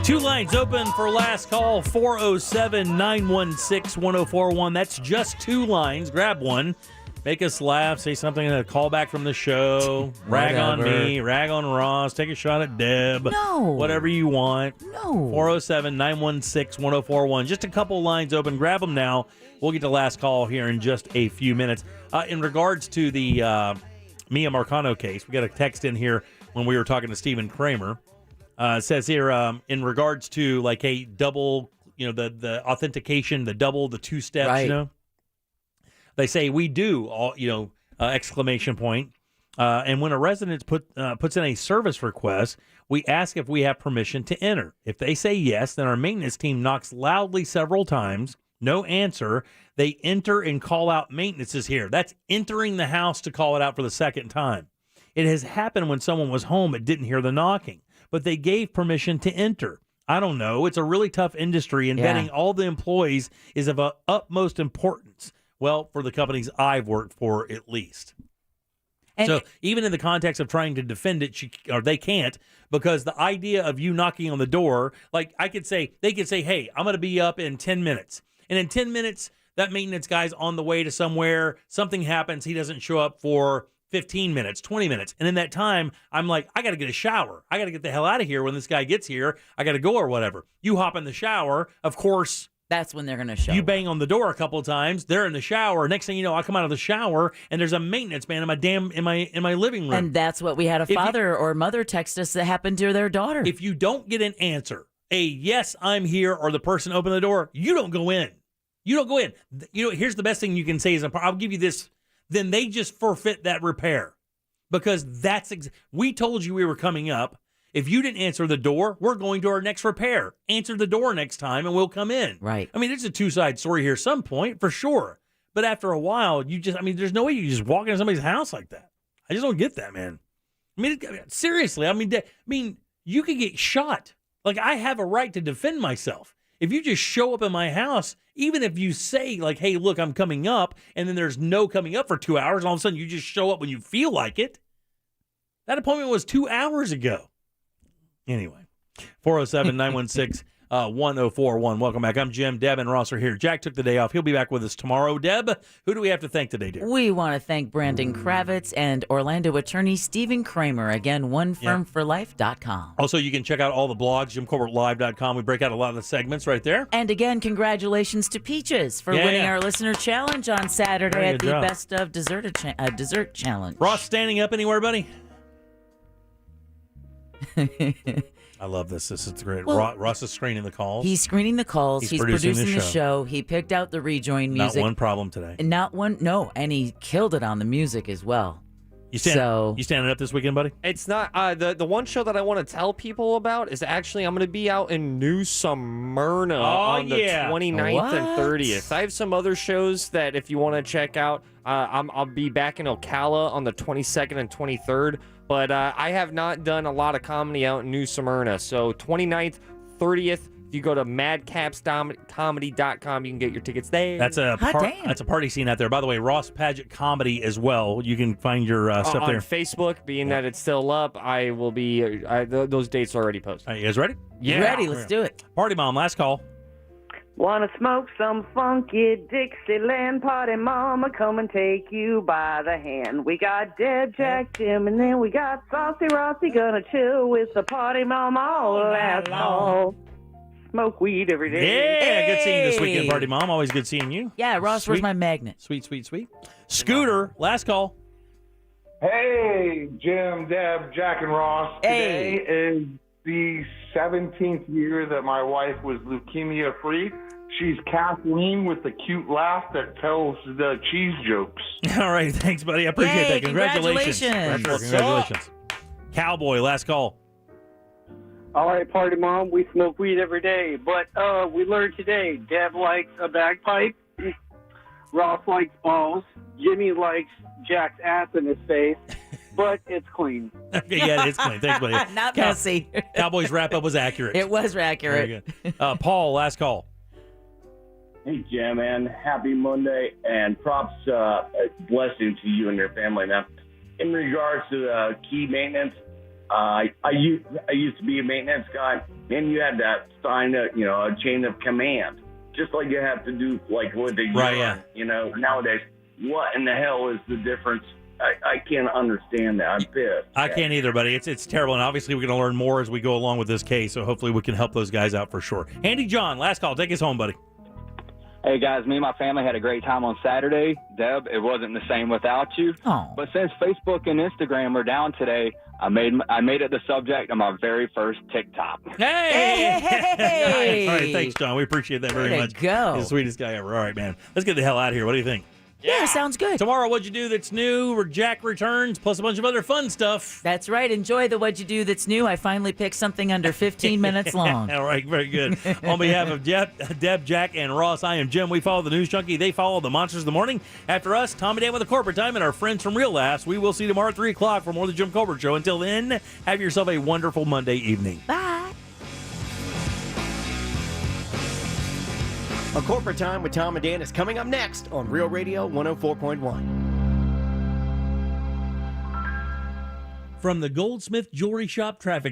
Two lines open for last call, 407-916-1041. That's just two lines. Grab one. Make us laugh, say something, a call back from the show, rag on me, rag on Ross, take a shot at Deb. No. Whatever you want. No. 407-916-1041. Just a couple lines open. Grab them now. We'll get to last call here in just a few minutes. In regards to the Mia Marcano case, we got a text in here when we were talking to Stephen Kramer. It says here, in regards to like a double, the authentication, the two steps, right. They say we do all, exclamation point. And when a resident puts in a service request, we ask if we have permission to enter. If they say yes, then our maintenance team knocks loudly several times. No answer. They enter and call out maintenance is here. That's entering the house to call it out for the second time. It has happened when someone was home but didn't hear the knocking, but they gave permission to enter. I don't know. It's a really tough industry, and vetting all the employees is of utmost importance. Well, for the companies I've worked for, at least. And so even in the context of trying to defend it, they can't, because the idea of you knocking on the door, like they could say, hey, I'm going to be up in 10 minutes. And in 10 minutes, that maintenance guy's on the way to somewhere. Something happens. He doesn't show up for 15 minutes, 20 minutes. And in that time, I'm like, I got to get a shower. I got to get the hell out of here when this guy gets here. I got to go or whatever. You hop in the shower. Of course, that's when they're going to show. You bang on the door a couple of times. They're in the shower. Next thing you know, I come out of the shower and there's a maintenance man in my living room. And that's what we had a father or mother text us that happened to their daughter. If you don't get an answer, a yes, I'm here, or the person opened the door, you don't go in. You don't go in. Here's the best thing you can say is, I'll give you this. Then they just forfeit that repair, because we told you we were coming up. If you didn't answer the door, we're going to our next repair. Answer the door next time and we'll come in. Right. I mean, there's a two-side story here at some point, for sure. But after a while, there's no way you just walk into somebody's house like that. I just don't get that, man. I mean, seriously, you could get shot. Like, I have a right to defend myself. If you just show up in my house, even if you say, like, hey, look, I'm coming up, and then there's no coming up for 2 hours, and all of a sudden you just show up when you feel like it. That appointment was 2 hours ago. Anyway, 407-916-1041. Welcome back. I'm Jim. Deb and Ross are here. Jack took the day off. He'll be back with us tomorrow. Deb, who do we have to thank today, dear? We want to thank Brandon Kravitz and Orlando attorney Stephen Kramer. Again, onefirmforlife.com. Also, you can check out all the blogs, JimColbertLive.com. We break out a lot of the segments right there. And again, congratulations to Peaches for winning our listener challenge on Saturday at the Best of Dessert Challenge. Ross, standing up anywhere, buddy? I love this. This is great. Well, Ross is screening the calls. He's screening the calls. He's producing the show. He picked out the rejoin music. Not one problem today. And he killed it on the music as well. You standing up this weekend, buddy? It's not the one show that I want to tell people about is actually I'm going to be out in New Smyrna on the 29th and 30th. I have some other shows that if you want to check out, I'll be back in Ocala on the 22nd and 23rd. But I have not done a lot of comedy out in New Smyrna. So 29th, 30th, if you go to madcapscomedy.com, you can get your tickets there. That's a party scene out there. By the way, Ross Paget Comedy as well. You can find your stuff there. On Facebook, being that it's still up, I will be, those dates are already posted. Are you guys ready? Yeah. Ready, let's do it. Party Mom, last call. Wanna smoke some funky Dixieland? Party Mama, come and take you by the hand. We got Deb, Jack, Jim, and then we got Saucy Rossi. Gonna chill with the Party Mama all last fall. Smoke weed every day. Yeah, good seeing you this weekend, Party Mom. Always good seeing you. Yeah, Ross, where's my magnet? Sweet. Scooter, last call. Hey, Jim, Deb, Jack, and Ross. Hey. Today is the 17th year that my wife was leukemia-free. She's Kathleen with the cute laugh that tells the cheese jokes. All right, thanks, buddy. I appreciate that. Congratulations. Cowboy, last call. All right, Party Mom, we smoke weed every day, but we learned today Deb likes a bagpipe. Ross likes balls. Jimmy likes Jack's ass in his face. But it's clean. Okay, yeah, it's clean. Thanks, buddy. Not messy. Cowboys wrap-up was accurate. It was accurate. Very good. Paul, last call. Hey, Jam, man. Happy Monday, and props, blessing to you and your family, man. In regards to the key maintenance, I used to be a maintenance guy, and you had to sign a chain of command, just like you have to do like with the right, yeah. Nowadays. What in the hell is the difference? I can't understand that. I'm pissed. I can't either, buddy. It's terrible, and obviously we're going to learn more as we go along with this case, so hopefully we can help those guys out for sure. Andy John, last call. Take us home, buddy. Hey, guys, me and my family had a great time on Saturday. Deb, it wasn't the same without you. Oh. But since Facebook and Instagram are down today, I made it the subject of my very first TikTok. Hey! All right, thanks, John. We appreciate that very much. Go. He's the sweetest guy ever. All right, man. Let's get the hell out of here. What do you think? Yeah, sounds good. Tomorrow, What'd You Do That's New, where Jack returns, plus a bunch of other fun stuff. That's right. Enjoy the What'd You Do That's New. I finally picked something under 15 minutes long. All right, very good. On behalf of Deb, Jack, and Ross, I am Jim. We follow the News Junkie. They follow the Monsters of the Morning. After us, Tom and Dan with the Corporate Time and our friends from Real Laughs. We will see you tomorrow at 3 o'clock for more of the Jim Colbert Show. Until then, have yourself a wonderful Monday evening. Bye. A Corporate Time with Tom and Dan is coming up next on Real Radio 104.1. From the Goldsmith Jewelry Shop traffic